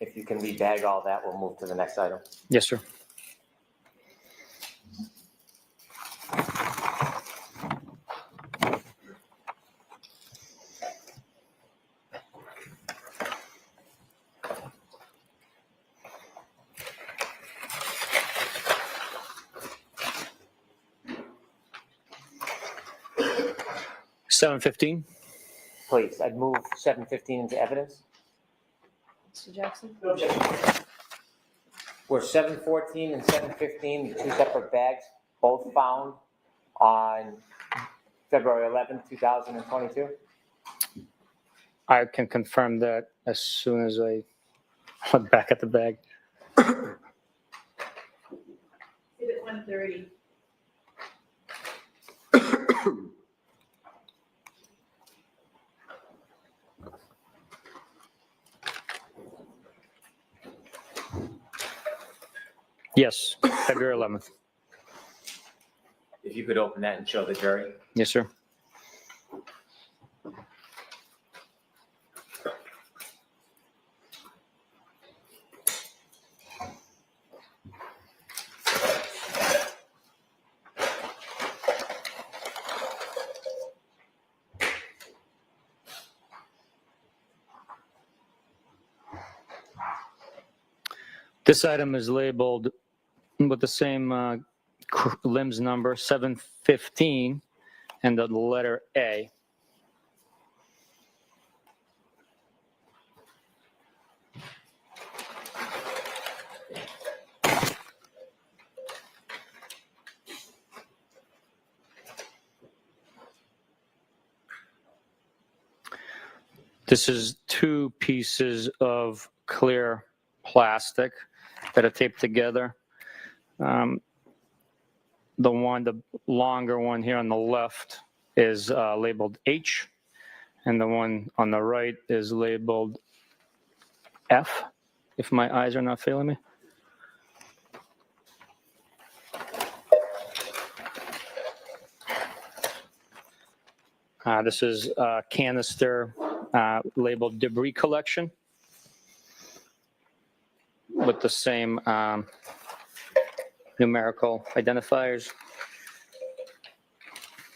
If you can rebag all that, we'll move to the next item. Yes, sir. $7.15. Please, I'd move 715 into evidence. Mr. Jackson? No objection. Were 714 and 715, the two separate bags, both found on February 11th, 2022? I can confirm that as soon as I look back at the bag. Exhibit 130. Yes, February 11th. If you could open that and show the jury. Yes, sir. This item is labeled with the same limbs number, 715, and the letter A. This is two pieces of clear plastic that are taped together. The longer one here on the left is labeled H, and the one on the right is labeled F, if my eyes are not failing me. This is a canister labeled debris collection with the same numerical identifiers.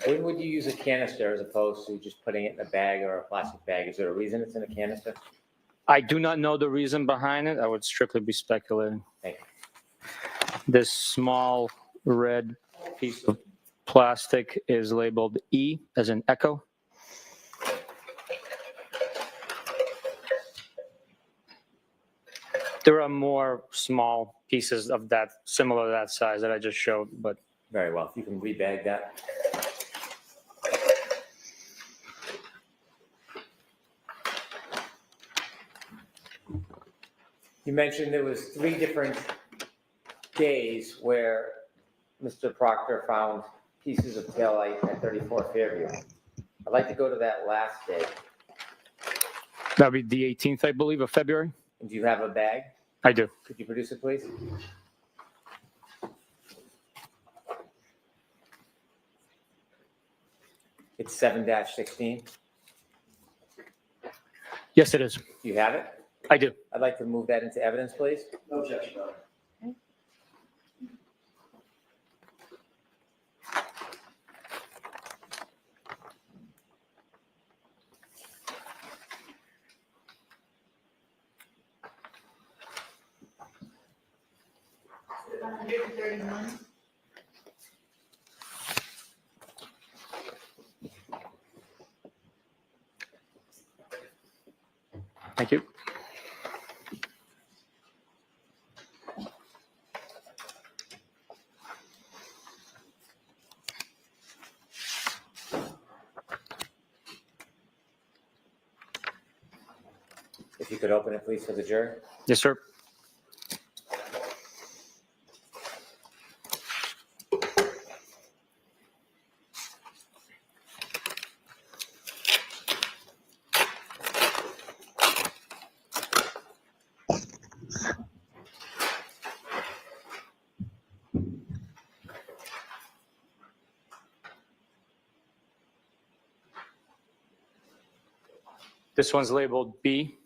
When would you use a canister as opposed to just putting it in a bag or a plastic bag? Is there a reason it's in a canister? I do not know the reason behind it. I would strictly be speculating. Thank you. This small red piece of plastic is labeled E as in echo. There are more small pieces of that, similar to that size that I just showed, but Very well. If you can rebag that. You mentioned there was 3 different days where Mr. Proctor found pieces of taillight at 34 Fairview. I'd like to go to that last day. that would be the 18th, I believe, of February. Do you have a bag? I do. Could you produce it, please? It's 7-16. Yes, it is. Do you have it? I do. I'd like to move that into evidence, please. No objection, Your Honor. Thank you. If you could open it, please, for the jury. Yes, sir. This one's labeled B.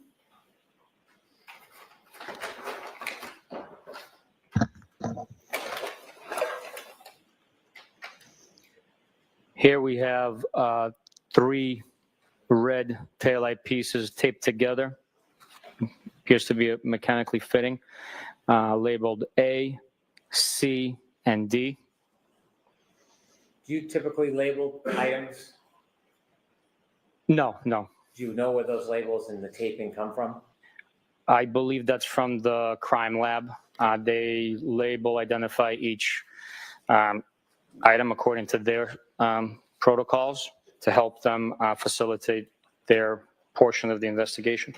Here we have 3 red taillight pieces taped together. Appears to be mechanically fitting, labeled A, C, and D. Do you typically label items? No. Do you know where those labels and the taping come from? I believe that's from the crime lab. They identify each item according to their protocols to help them facilitate their portion of the investigation.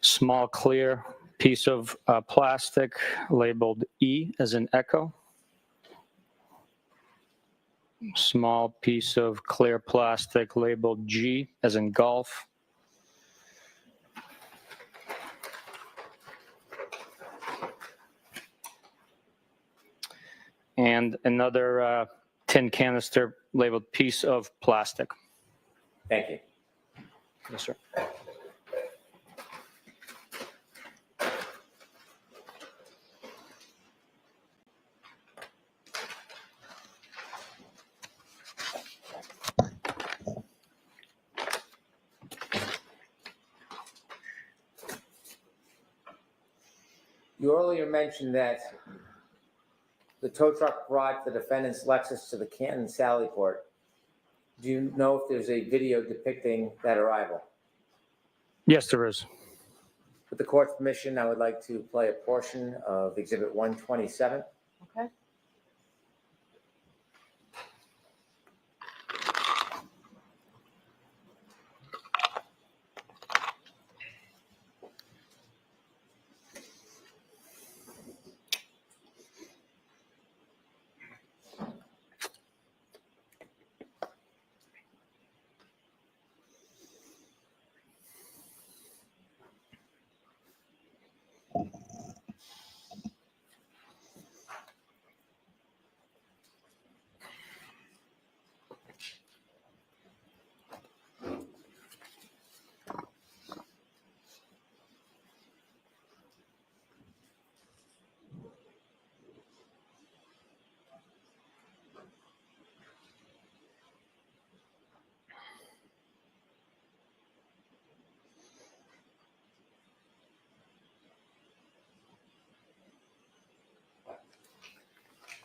Small clear piece of plastic labeled E as in echo. Small piece of clear plastic labeled G as in golf. And another tin canister labeled piece of plastic. Thank you. Yes, sir. You earlier mentioned that the tow truck brought the defendant's Lexus to the Canton Sallyport. Do you know if there's a video depicting that arrival? Yes, there is. With the court's permission, I would like to play a portion of Exhibit 127. Okay.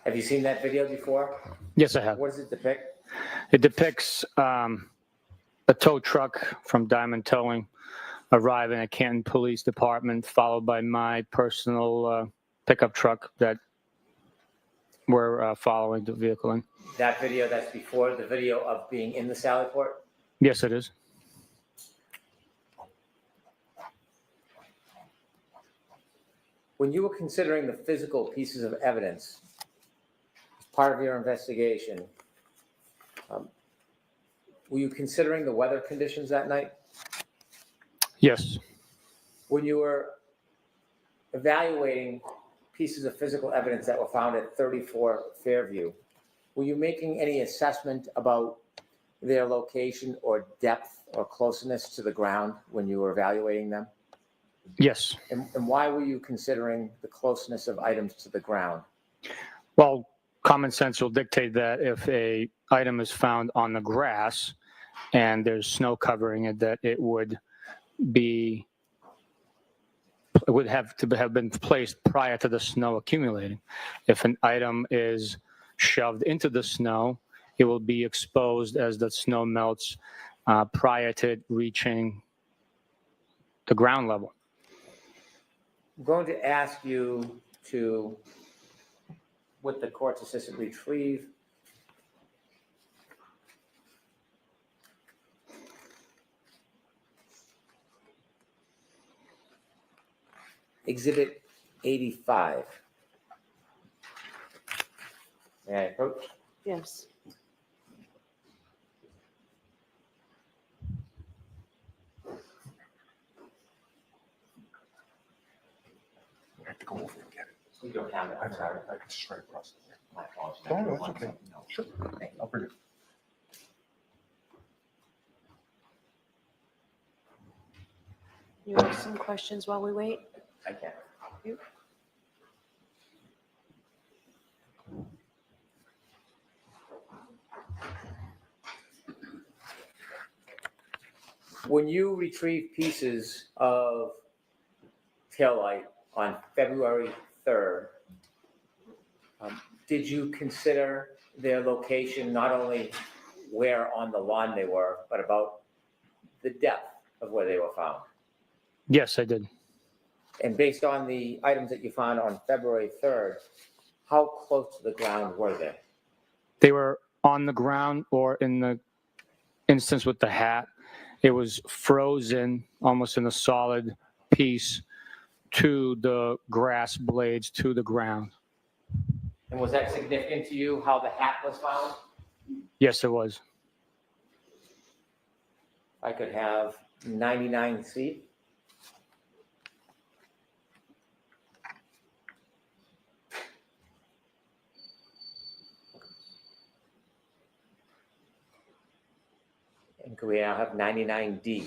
Have you seen that video before? Yes, I have. What does it depict? It depicts a tow truck from Diamond Towing arriving at Canton Police Department, followed by my personal pickup truck that we're following the vehicle in. That video, that's before the video of being in the Sally Port? Yes, it is. When you were considering the physical pieces of evidence as part of your investigation, were you considering the weather conditions that night? Yes. When you were evaluating pieces of physical evidence that were found at 34 Fairview, were you making any assessment about their location or depth or closeness to the ground when you were evaluating them? Yes. And why were you considering the closeness of items to the ground? Well, common sense will dictate that if a item is found on the grass and there's snow covering it, that it would have to have been placed prior to the snow accumulating. If an item is shoved into the snow, it will be exposed as the snow melts prior to it reaching the ground level. I'm going to ask you to, with the court's assistant, retrieve Exhibit 85. May I approach? Yes. I have to go over and get it. You don't have it, I'm sorry. I can just write across it. My apologies. No, no, that's okay. Sure. Thank you. I'll bring it. You have some questions while we wait? I can. When you retrieve pieces of taillight on February 3rd, did you consider their location, not only where on the lawn they were, but about the depth of where they were found? Yes, I did. And based on the items that you found on February 3rd, how close to the ground were they? They were on the ground, or in the instance with the hat, it was frozen almost in a solid piece to the grass blades, to the ground. And was that significant to you, how the hat was found? Yes, it was. I could have 99 feet. And could we now have 99D?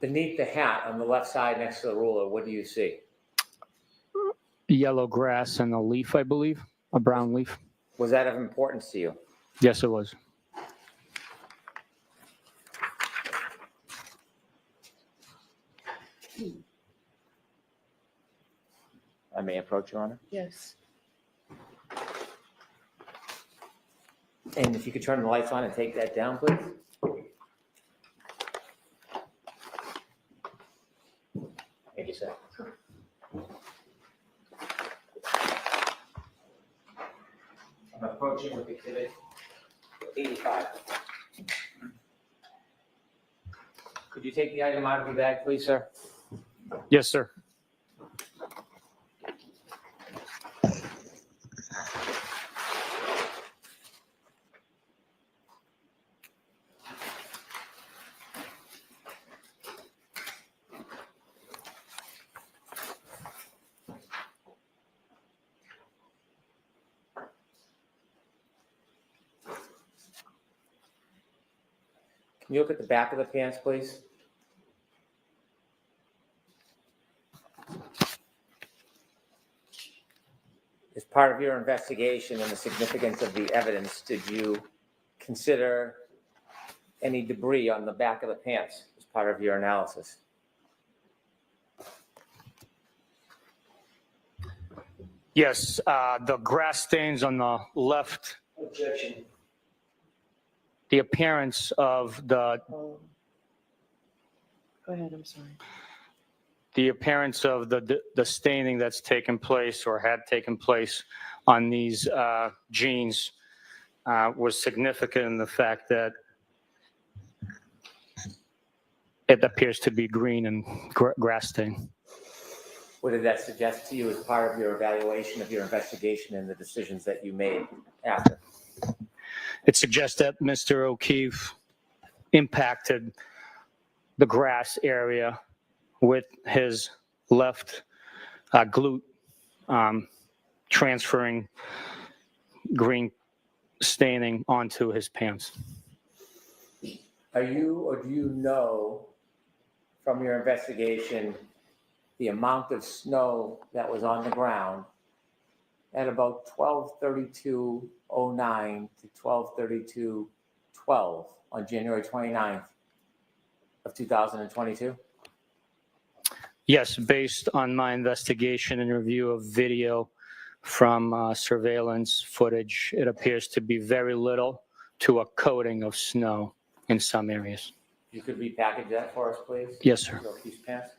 Beneath the hat on the left side next to the ruler, what do you see? Yellow grass and a leaf, I believe, a brown leaf. Was that of importance to you? Yes, it was. I may approach, Your Honor. Yes. And if you could turn the lights on and take that down, please. Thank you, sir. I'm approaching with exhibit 85. Could you take the item out of your bag, please, sir? Yes, sir. Can you look at the back of the pants, please? As part of your investigation and the significance of the evidence, did you consider any debris on the back of the pants as part of your analysis? Yes, the grass stains on the left, Objection. the appearance of the Oh. Go ahead, I'm sorry. the staining that's taken place or had taken place on these jeans was significant in the fact that it appears to be green and grass stain. What did that suggest to you as part of your evaluation of your investigation and the decisions that you made after? It suggests that Mr. O'Keefe impacted the grass area with his left glute, transferring green staining onto his pants. Are you or do you know from your investigation the amount of snow that was on the ground at about 12:32:09 to 12:32:12 on January 29th of 2022? Yes, based on my investigation and review of video from surveillance footage, it appears to be very little to a coating of snow in some areas. You could repackage that for us, please? Yes, sir. Mr. O'Keefe's pants.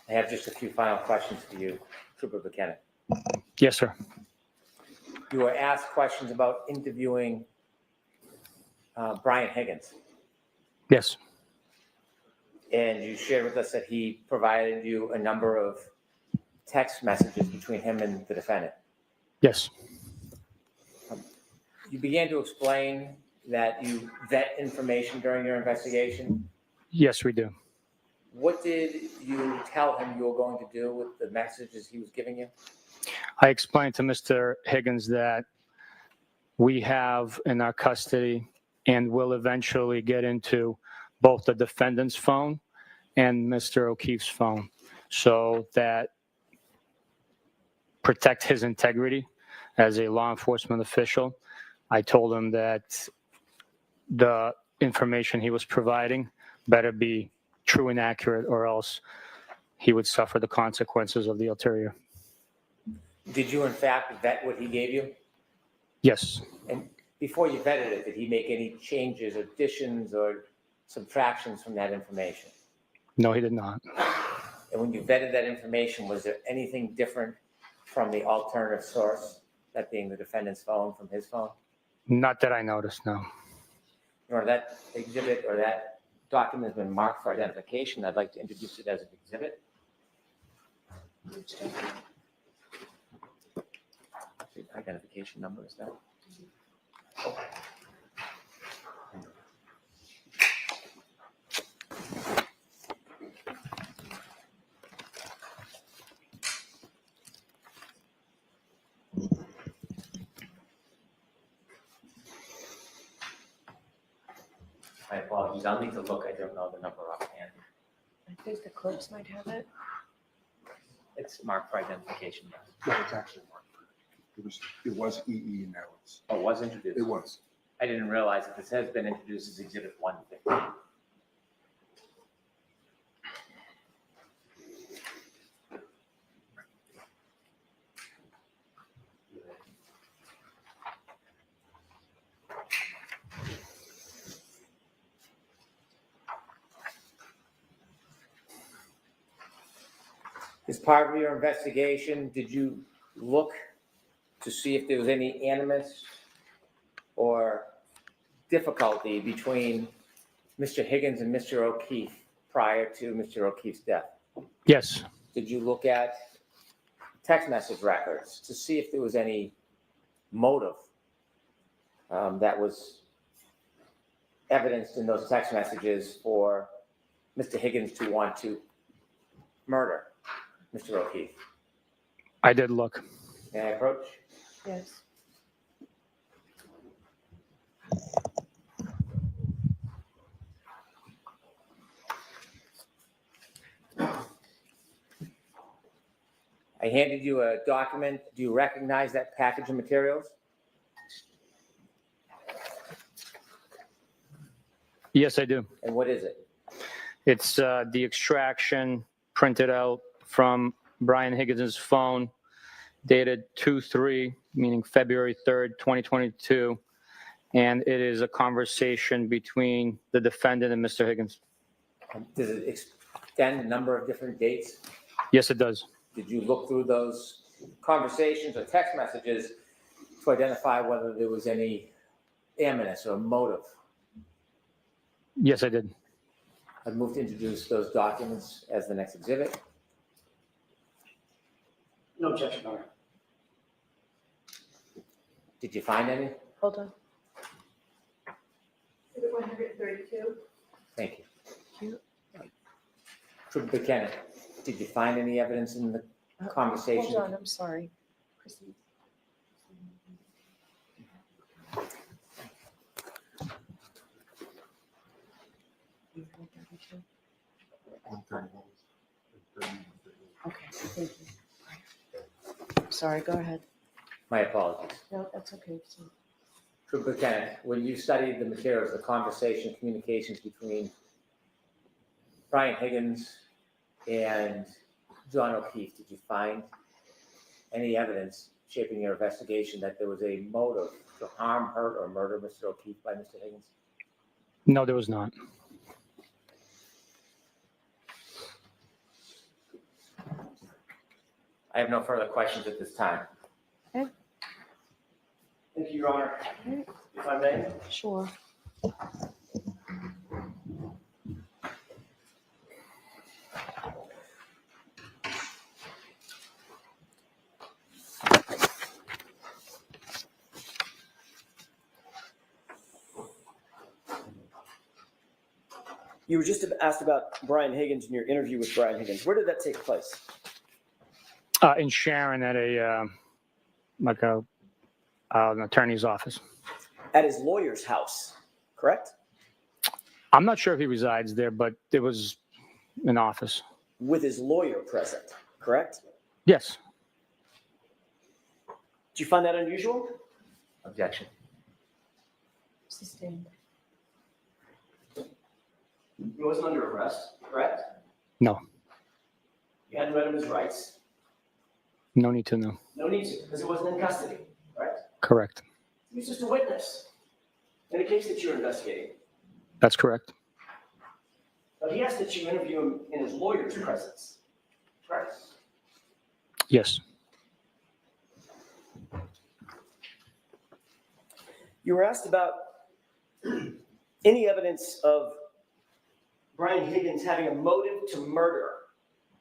I have just a few final questions for you, Trooper Buchanan. Yes, sir. You were asked questions about interviewing Brian Higgins, Yes, and you shared with us that he provided you a number of text messages between him and the defendant. yes, You began to explain that you vet information during your investigation. yes, we do. What did you tell him you were going to do with the messages he was giving you? I explained to Mr. Higgins that we have in our custody and will eventually get into both the defendant's phone and Mr. O'Keefe's phone, so that protect his integrity as a law enforcement official. I told him that the information he was providing better be true and accurate, or else he would suffer the consequences of the ulterior. Did you in fact vet what he gave you? Yes, And before you vetted it, did he make any changes, additions, or subtractions from that information? no, he did not. And when you vetted that information, was there anything different from the alternative source, that being the defendant's phone from his phone? Not that I noticed, no. Or that exhibit or that document has been marked for identification, I'd like to introduce it as an exhibit. Identification number is that? My apologies, I'll need to look, I don't know the number offhand. I think the clerks might have it. It's marked for identification. No, it's actually marked. It was EE and now it's, Oh, it was introduced? it was. I didn't realize that this has been introduced as Exhibit 150. As part of your investigation, did you look to see if there was any animus or difficulty between Mr. Higgins and Mr. O'Keefe prior to Mr. O'Keefe's death? Yes, Did you look at text message records to see if there was any motive that was evidenced in those text messages for Mr. Higgins to want to murder Mr. O'Keefe? I did look. May I approach? Yes. I handed you a document. Do you recognize that package of materials? Yes, I do. And what is it? It's the extraction printed out from Brian Higgins' phone, dated 2/3, meaning February 3rd, 2022. And it is a conversation between the defendant and Mr. Higgins. Does it extend a number of different dates? Yes, it does. Did you look through those conversations or text messages to identify whether there was any animus or motive? Yes, I did. I'd move to introduce those documents as the next exhibit. No objection, Your Honor. Did you find any? Hold on. Exhibit 132. Thank you. Trooper Buchanan, did you find any evidence in the conversation? Hold on, I'm sorry. Proceed. Okay, thank you. Sorry, go ahead. My apologies. No, that's okay. So- Trooper Buchanan, when you studied the materials, the conversation, communications between Brian Higgins and John O'Keefe, did you find any evidence shaping your investigation that there was a motive to harm, hurt, or murder Mr. O'Keefe by Mr. Higgins? No, there was not. I have no further questions at this time. Thank you, Your Honor. If I may. Sure. You were just asked about Brian Higgins and your interview with Brian Higgins. Where did that take place? In Sharon at an attorney's office. At his lawyer's house, correct? I'm not sure if he resides there, but it was an office. With his lawyer present, correct? Yes. Do you find that unusual? Objection. Sustained. He wasn't under arrest, correct? No. You hadn't read him his rights. No need to know. No need to, because he wasn't in custody, right? Correct. He was just a witness in a case that you're investigating. That's correct. But he asked that you interview him in his lawyer's presence, correct? Yes. You were asked about any evidence of Brian Higgins having a motive to murder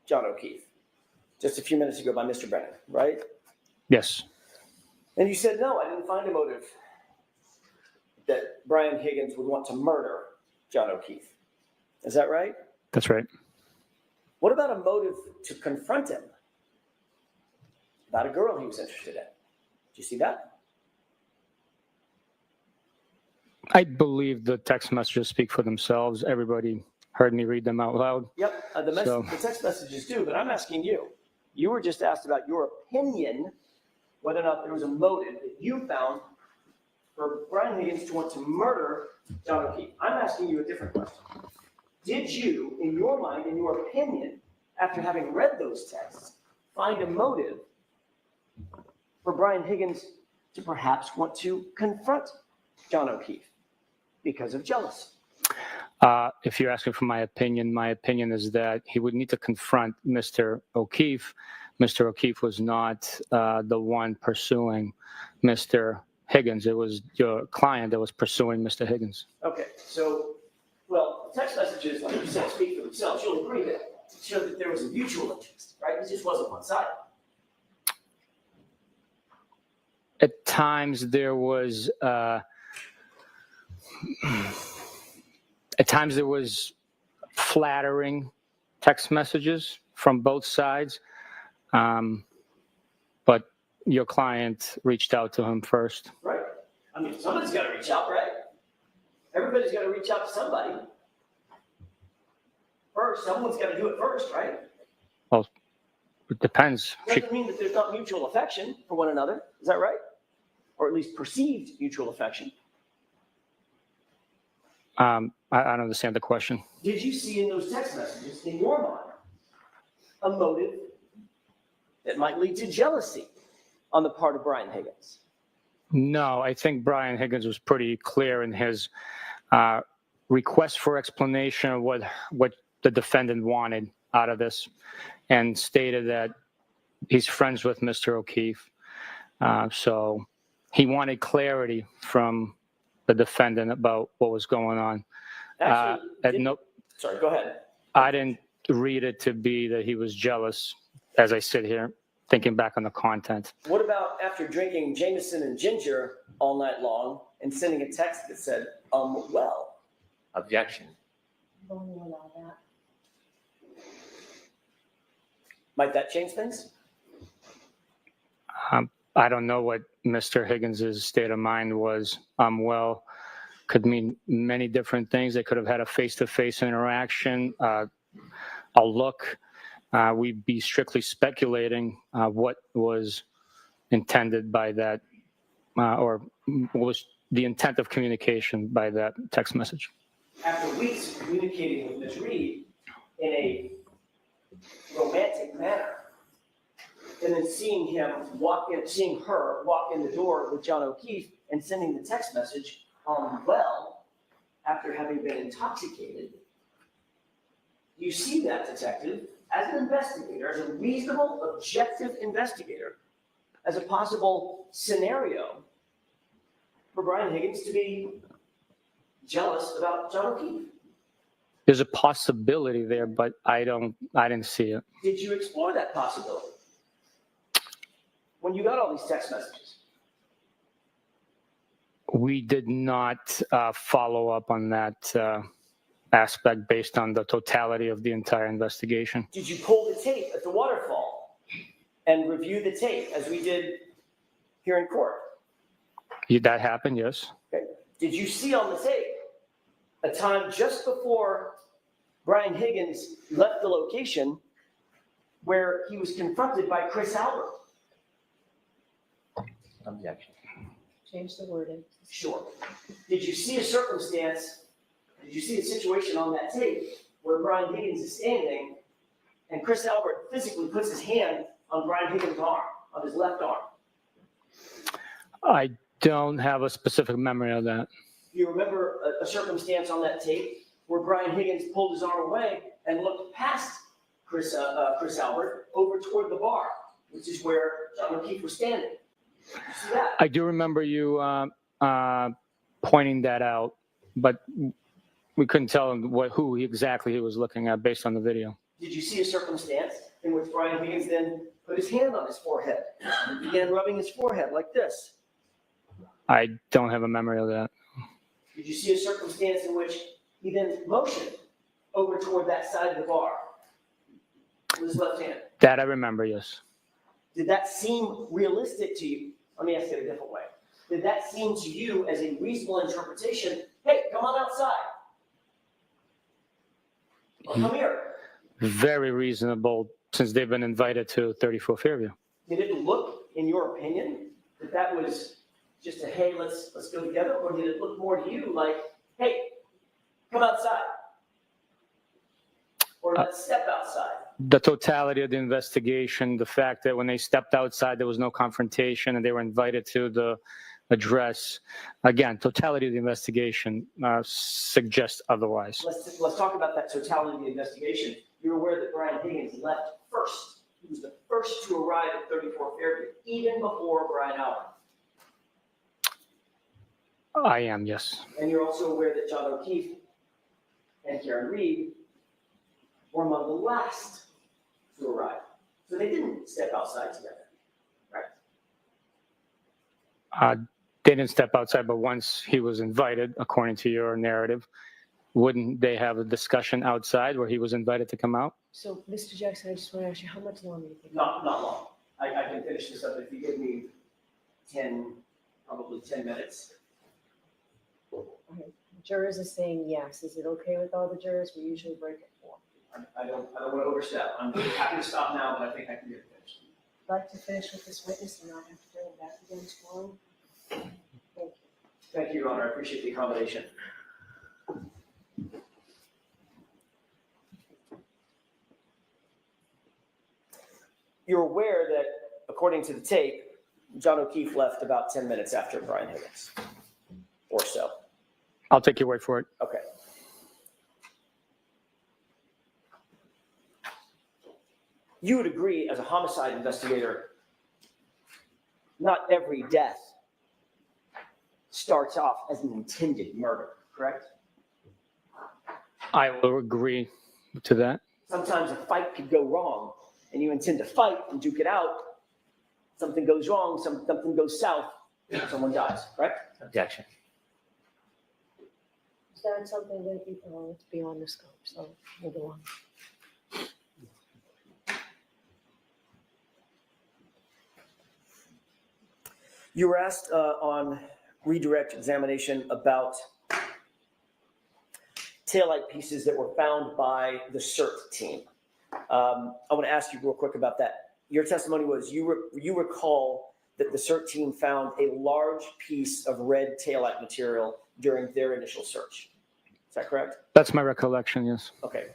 John O'Keefe just a few minutes ago by Mr. Brennan, right? Yes. And you said, no, I didn't find a motive that Brian Higgins would want to murder John O'Keefe. Is that right? That's right. What about a motive to confront him about a girl he was interested in? Did you see that? I believe the text messages speak for themselves. Everybody heard me read them out loud. Yep, the text messages do, but I'm asking you. You were just asked about your opinion, whether or not there was a motive that you found for Brian Higgins to want to murder John O'Keefe. I'm asking you a different question. Did you, in your mind, in your opinion, after having read those texts, find a motive for Brian Higgins to perhaps want to confront John O'Keefe because of jealousy? If you're asking for my opinion is that he would need to confront Mr. O'Keefe. Mr. O'Keefe was not the one pursuing Mr. Higgins. It was your client that was pursuing Mr. Higgins. Okay, so, well, text messages, like you said, speak for themselves. You'll agree that it showed that there was a mutual interest, right? It just wasn't one-sided. At times there was flattering text messages from both sides, but your client reached out to him first. Right. I mean, somebody's got to reach out, right? Everybody's got to reach out to somebody. First, someone's got to do it first, right? It depends. Doesn't mean that there's not mutual affection for one another. Is that right? Or at least perceived mutual affection. I don't understand the question. Did you see in those text messages, in your mind, a motive that might lead to jealousy on the part of Brian Higgins? No, I think Brian Higgins was pretty clear in his request for explanation of what the defendant wanted out of this, and stated that he's friends with Mr. O'Keefe. So he wanted clarity from the defendant about what was going on. Actually, sorry, go ahead. I didn't read it to be that he was jealous as I sit here thinking back on the content. What about after drinking Jameson and ginger all night long and sending a text that said, well? Objection. Won't allow that. Might that change things? I don't know what Mr. Higgins' state of mind was. Well, could mean many different things. They could have had a face-to-face interaction, a look. We'd be strictly speculating what was intended by that, or what was the intent of communication by that text message. After weeks of communicating with Ms. Reed in a romantic manner, and then seeing her walk in the door with John O'Keefe and sending the text message, well, after having been intoxicated, you see that, detective, as an investigator, as a reasonable, objective investigator, as a possible scenario for Brian Higgins to be jealous about John O'Keefe. There's a possibility there, but I didn't see it. Did you explore that possibility when you got all these text messages? We did not follow up on that aspect based on the totality of the entire investigation. Did you pull the tape at the waterfall and review the tape as we did here in court? That happened, yes. Okay. Did you see on the tape a time just before Brian Higgins left the location where he was confronted by Chris Albert? Objection. Change the wording. Sure. Did you see a circumstance, did you see a situation on that tape where Brian Higgins is standing and Chris Albert physically puts his hand on Brian Higgins' arm, on his left arm? I don't have a specific memory of that. Do you remember a circumstance on that tape where Brian Higgins pulled his arm away and looked past Chris Albert over toward the bar, which is where John O'Keefe was standing? You see that? I do remember you pointing that out, but we couldn't tell him who exactly he was looking at based on the video. Did you see a circumstance in which Brian Higgins then put his hand on his forehead and began rubbing his forehead like this? I don't have a memory of that. Did you see a circumstance in which he then motioned over toward that side of the bar with his left hand? That I remember, yes. Did that seem realistic to you? Let me ask it a different way. Did that seem to you as a reasonable interpretation? Hey, come on outside. Or come here. Very reasonable, since they've been invited to 34 Fairview. Did it look, in your opinion, that was just a, hey, let's go together? Or did it look more to you like, hey, come outside? Or let's step outside? The totality of the investigation, the fact that when they stepped outside, there was no confrontation and they were invited to the address. Again, totality of the investigation suggests otherwise. Let's talk about that totality of the investigation. You're aware that Brian Higgins left first. He was the first to arrive at 34 Fairview, even before Brian Albert. I am, yes. And you're also aware that John O'Keefe and Karen Reed were among the last to arrive. So they didn't step outside together, right? They didn't step outside, but once he was invited, according to your narrative, wouldn't they have a discussion outside where he was invited to come out? So, Mr. Jackson, I just want to ask you, how much longer do you think? Not long. I can finish this up if you give me probably 10 minutes. Jurors are saying yes. Is it okay with all the jurors? We usually break at 4. I don't want to overstep. I'm happy to stop now, but I think I can get it finished. I'd like to finish with this witness and not have to bring it back again tomorrow. Thank you. Thank you, Your Honor. I appreciate the accommodation. You're aware that, according to the tape, John O'Keefe left about 10 minutes after Brian Higgins, or so. I'll take your word for it. Okay. You would agree, as a homicide investigator, not every death starts off as an intended murder, correct? I will agree to that. Sometimes a fight could go wrong, and you intend to fight and duke it out. Something goes wrong, something goes south, someone dies, correct? Objection. That's something that it's beyond the scope, so we'll go on. You were asked on redirect examination about taillight pieces that were found by the CERT team. I want to ask you real quick about that. Your testimony was you recall that the CERT team found a large piece of red taillight material during their initial search. Is that correct? That's my recollection, yes. Okay.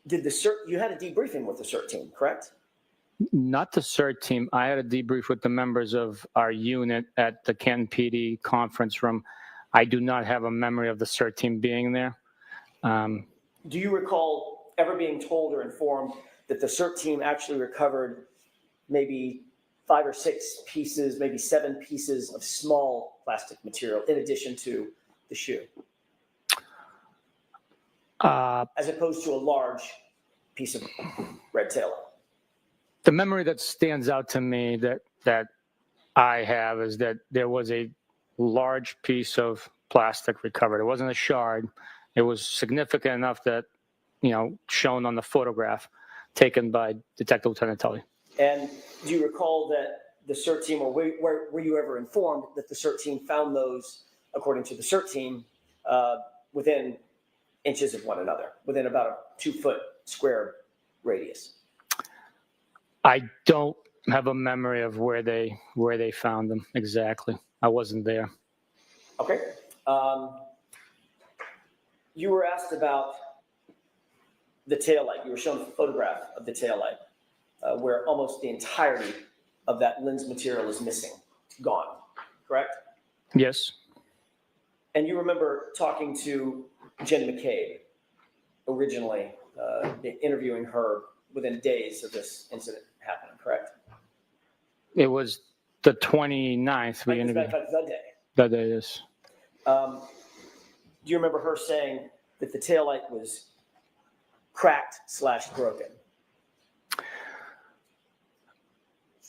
Did the CERT, you had a debriefing with the CERT team, correct? Not the CERT team. I had a debrief with the members of our unit at the Canton PD conference room. I do not have a memory of the CERT team being there. Do you recall ever being told or informed that the CERT team actually recovered maybe 5 or 6 pieces, maybe 7 pieces of small plastic material in addition to the shoe? As opposed to a large piece of red taillight. The memory that stands out to me that I have is that there was a large piece of plastic recovered. It wasn't a shard. It was significant enough that, shown on the photograph taken by Detective Lieutenant Tully. And do you recall that the CERT team, or were you ever informed that the CERT team found those, according to the CERT team, within inches of one another, within about a 2-foot square radius? I don't have a memory of where they found them exactly. I wasn't there. Okay. You were asked about the taillight. You were shown a photograph of the taillight where almost the entirety of that lens material is missing. It's gone, correct? Yes. And you remember talking to Jen McCabe originally, interviewing her within days of this incident happening, correct? It was the 29th we interviewed. That day. That day, yes. Do you remember her saying that the taillight was cracked/broken?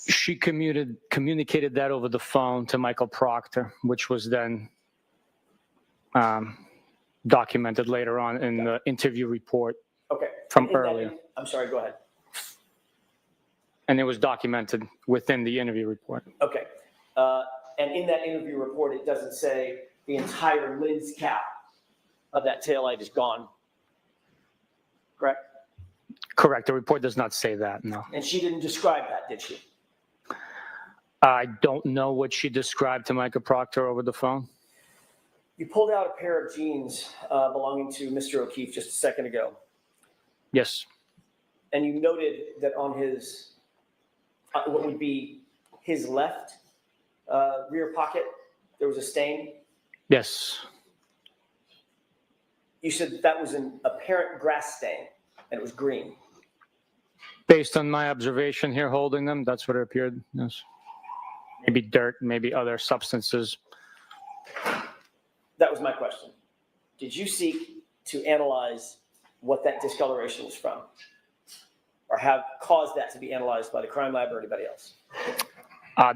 She communicated that over the phone to Michael Proctor, which was then documented later on in the interview report Okay. from earlier. I'm sorry, go ahead. And it was documented within the interview report. Okay. And in that interview report, it doesn't say the entire lens cap of that taillight is gone, correct? Correct. The report does not say that, no. And she didn't describe that, did she? I don't know what she described to Michael Proctor over the phone. You pulled out a pair of jeans belonging to Mr. O'Keefe just a second ago. Yes. And you noted that on his, what would be his left rear pocket, there was a stain. Yes. You said that was an apparent grass stain and it was green. Based on my observation here holding them, that's what it appeared. Yes. Maybe dirt, maybe other substances. That was my question. Did you seek to analyze what that discoloration was from? Or have caused that to be analyzed by the crime lab or anybody else?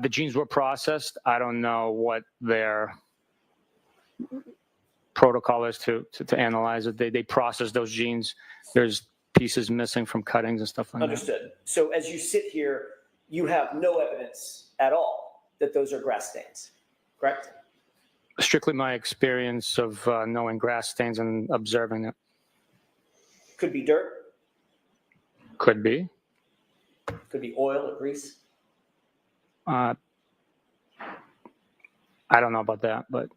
The genes were processed. I don't know what their protocol is to analyze it. They process those genes. There's pieces missing from cuttings and stuff like that. Understood. So as you sit here, you have no evidence at all that those are grass stains. correct? Strictly my experience of knowing grass stains and observing it. Could be dirt, Could be. could be oil or grease. I don't know about that, but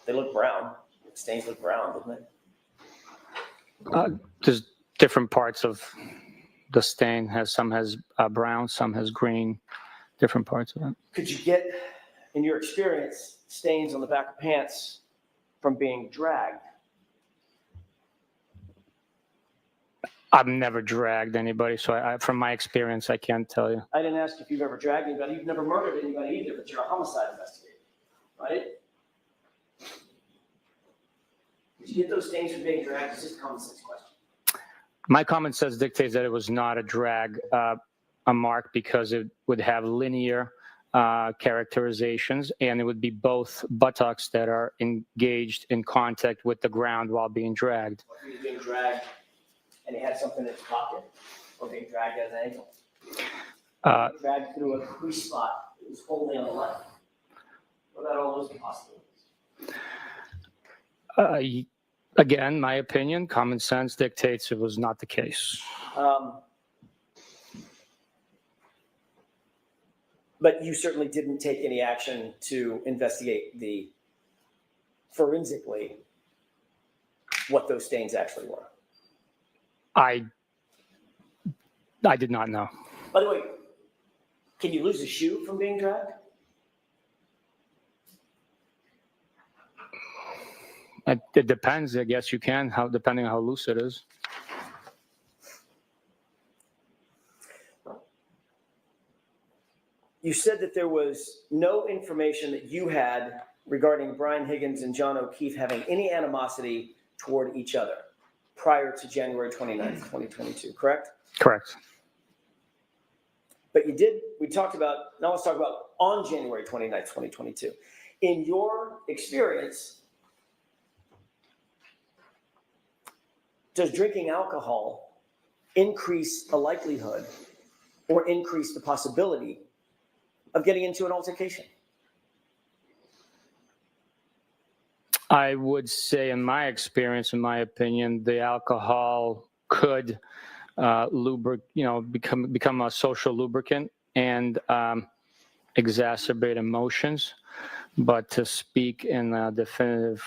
They look brown. Stains look brown, doesn't it? there's different parts of the stain. Some has brown, some has green, different parts of it. Could you get, in your experience, stains on the back of pants from being dragged? I've never dragged anybody, so from my experience, I can't tell you. I didn't ask if you've ever dragged anybody. You've never murdered anybody either, but you're a homicide investigator, right? Did you get those stains from being dragged? It's just a common sense question. My common sense dictates that it was not a drag, a mark, because it would have linear characterizations, and it would be both buttocks that are engaged in contact with the ground while being dragged. Or if he was being dragged and he had something in his pocket, or being dragged at an ankle. Being dragged through a crease spot that was only on the left. What about all those possibilities? Again, my opinion, common sense dictates it was not the case. But you certainly didn't take any action to investigate forensically what those stains actually were. I did not know. By the way, can you lose a shoe from being dragged? It depends. I guess you can, depending on how loose it is. You said that there was no information that you had regarding Brian Higgins and John O'Keefe having any animosity toward each other prior to January 29th, 2022, correct? Correct. But you did, now let's talk about on January 29th, 2022. In your experience, does drinking alcohol increase the likelihood or increase the possibility of getting into an altercation? I would say, in my experience, in my opinion, the alcohol could become a social lubricant and exacerbate emotions. But to speak in a definitive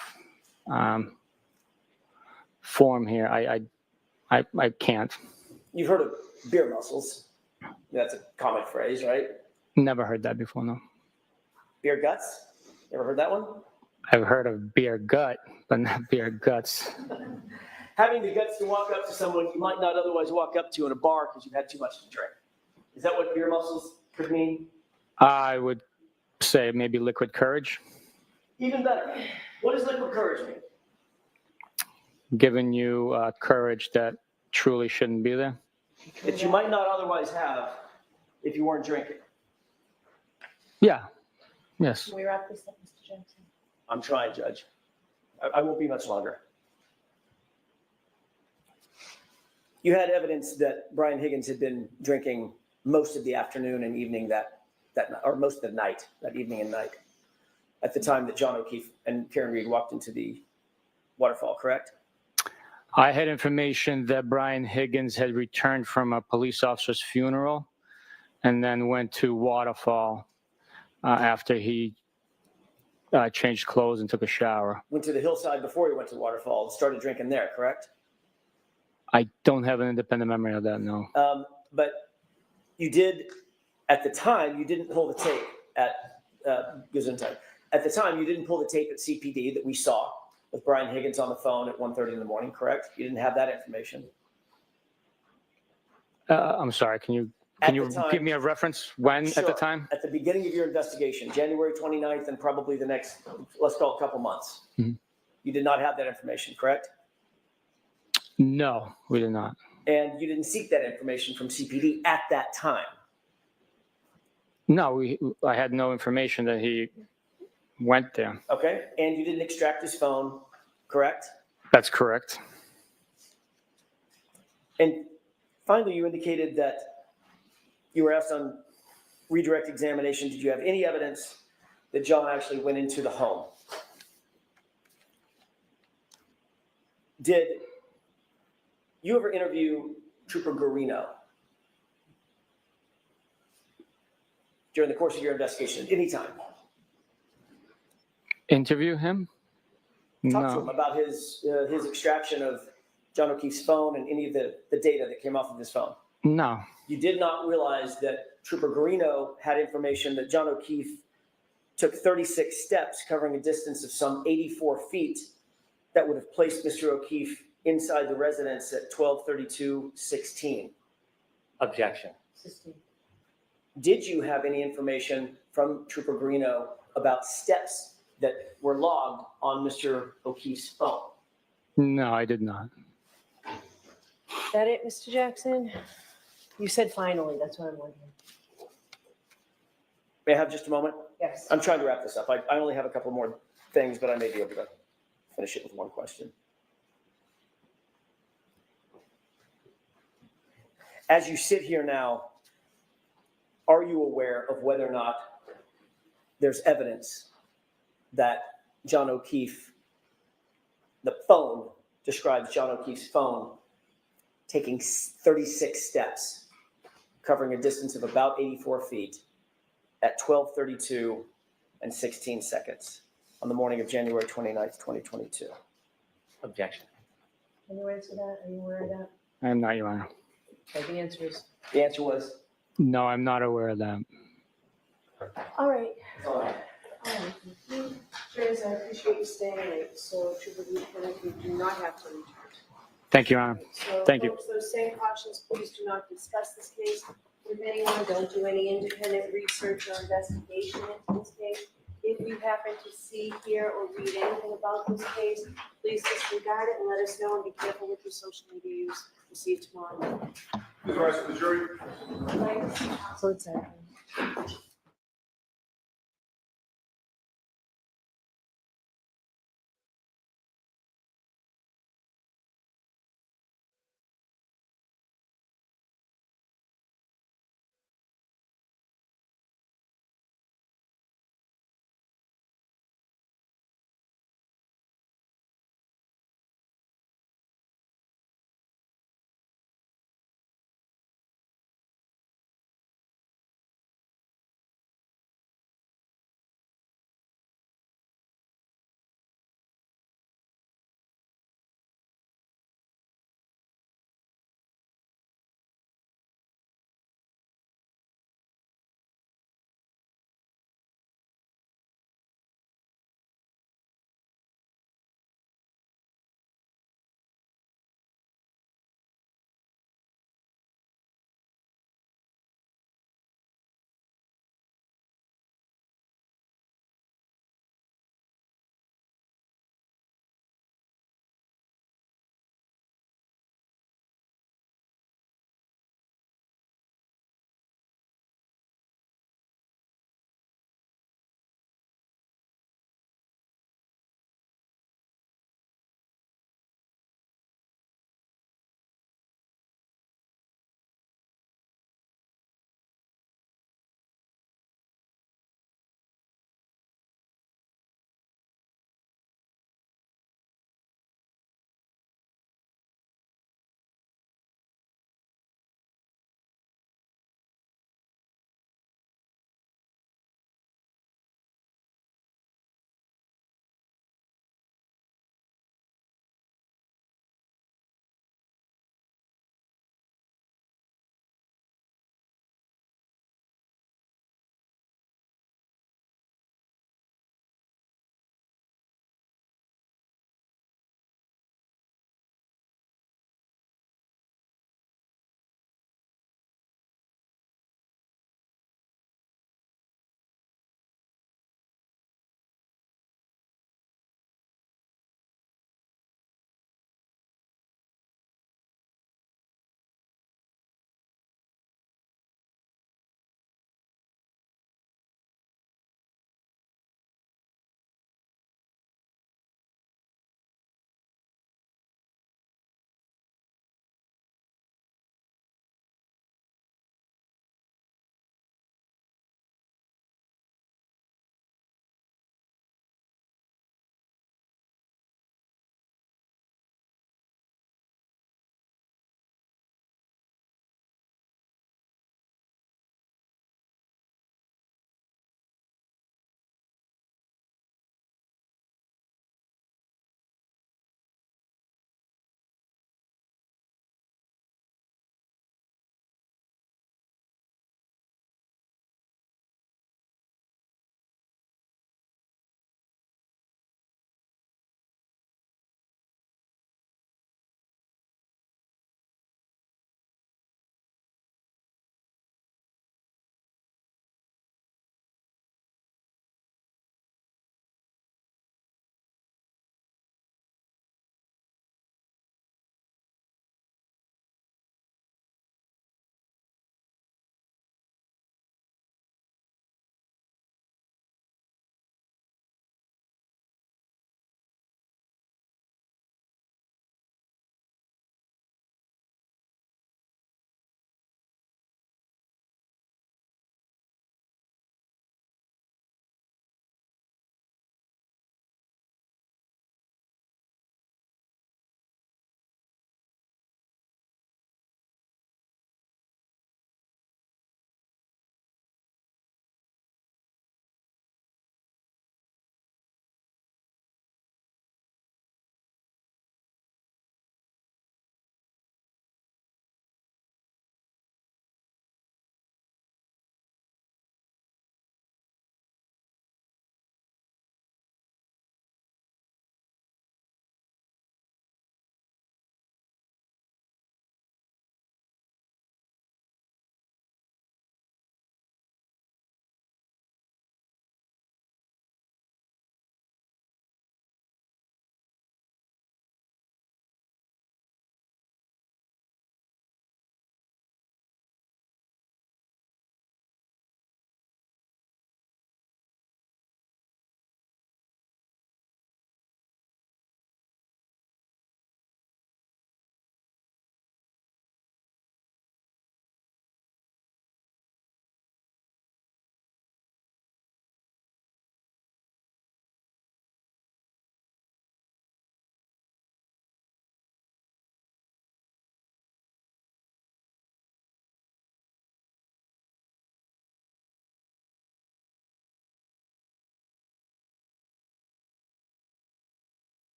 form here, I can't. You've heard of beer muscles. That's a common phrase, right? Never heard that before, no. Beer guts? You ever heard that one? I've heard of beer gut, but not beer guts. Having the guts to walk up to someone you might not otherwise walk up to in a bar because you've had too much to drink. Is that what beer muscles could mean? I would say maybe liquid courage. Even better. What does liquid courage mean? Giving you courage that truly shouldn't be there. That you might not otherwise have if you weren't drinking. Yeah. Yes. Can we wrap this up, Mr. Johnson? I'm trying, Judge. I won't be much longer. You had evidence that Brian Higgins had been drinking most of the afternoon and evening that or most of the night, that evening and night, at the time that John O'Keefe and Karen Reed walked into the waterfall, correct? I had information that Brian Higgins had returned from a police officer's funeral and then went to Waterfall after he changed clothes and took a shower. Went to the hillside before he went to the waterfall and started drinking there, correct? I don't have an independent memory of that, no. But you did, at the time, you didn't pull the tape at Gesundheit. At the time, you didn't pull the tape at CPD that we saw with Brian Higgins on the phone at 1:30 in the morning, correct? You didn't have that information. I'm sorry, can you give me a reference when Sure. at the time? At the beginning of your investigation, January 29th and probably the next, let's call it a couple months. Mhm. You did not have that information, correct? No, we did not. And you didn't seek that information from CPD at that time. No, I had no information that he went there. Okay, and you didn't extract his phone, correct? That's correct. And finally, you indicated that you were asked on redirect examination, did you have any evidence that John actually went into the home. Did you ever interview Trooper Guarino during the course of your investigation, anytime? Interview him? Talk to him No. about his extraction of John O'Keefe's phone and any of the data that came off of his phone. No. You did not realize that Trooper Guarino had information that John O'Keefe took 36 steps covering a distance of some 84 feet that would have placed Mr. O'Keefe inside the residence at 12:32:16. Objection. Sistine. Did you have any information from Trooper Guarino about steps that were logged on Mr. O'Keefe's phone? No, I did not. Is that it, Mr. Jackson? You said finally, that's what I'm wondering. May I have just a moment? Yes. I'm trying to wrap this up. I only have a couple more things, but I may be able to finish it with one question. As you sit here now, are you aware of whether or not there's evidence that John O'Keefe, the phone describes John O'Keefe's phone taking 36 steps, covering a distance of about 84 feet at 12:32:16 on the morning of January 29th, 2022? Objection. Can you answer that? Are you aware of that? I am not, Your Honor. Okay, the answer is, The answer was, No, I'm not aware of that. all right. all right. All right. James, I appreciate you staying late, so Trooper Lieutenant, you do not have to return. Thank you, Your Honor. So Thank you. folks, those same cautions, please do not discuss this case with anyone. Don't do any independent research or investigation into this case. If you happen to see, hear, or read anything about this case, please disregard it and let us know, and be careful with your social media use. We'll see you tomorrow. The rest of the jury. So it's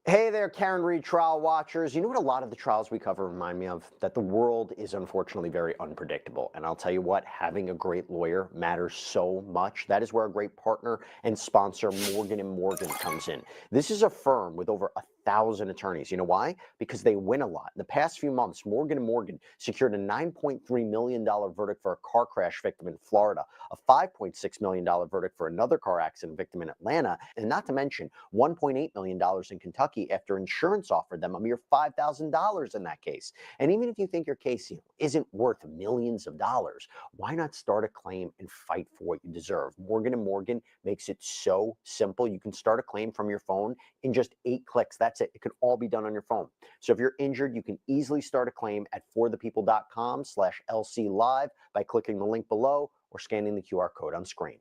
Hey there, Karen retrial watchers. You know what a lot of the trials we cover remind me of? That the world is unfortunately very unpredictable. And I'll tell you what, having a great lawyer matters so much. That is where a great partner and sponsor, Morgan & Morgan, comes in. This is a firm with over 1,000 attorneys. You know why? Because they win a lot. In the past few months, Morgan & Morgan secured a $9.3 million verdict for a car crash victim in Florida, a $5.6 million verdict for another car accident victim in Atlanta, and not to mention $1.8 million in Kentucky after insurance offered them a mere $5,000 in that case. And even if you think your case isn't worth millions of dollars, why not start a claim and fight for what you deserve? Morgan & Morgan makes it so simple. You can start a claim from your phone in just 8 clicks. That's it. It can all be done on your phone. So if you're injured, you can easily start a claim at forthepeople.com/LC Live by clicking the link below or scanning the QR code on screen.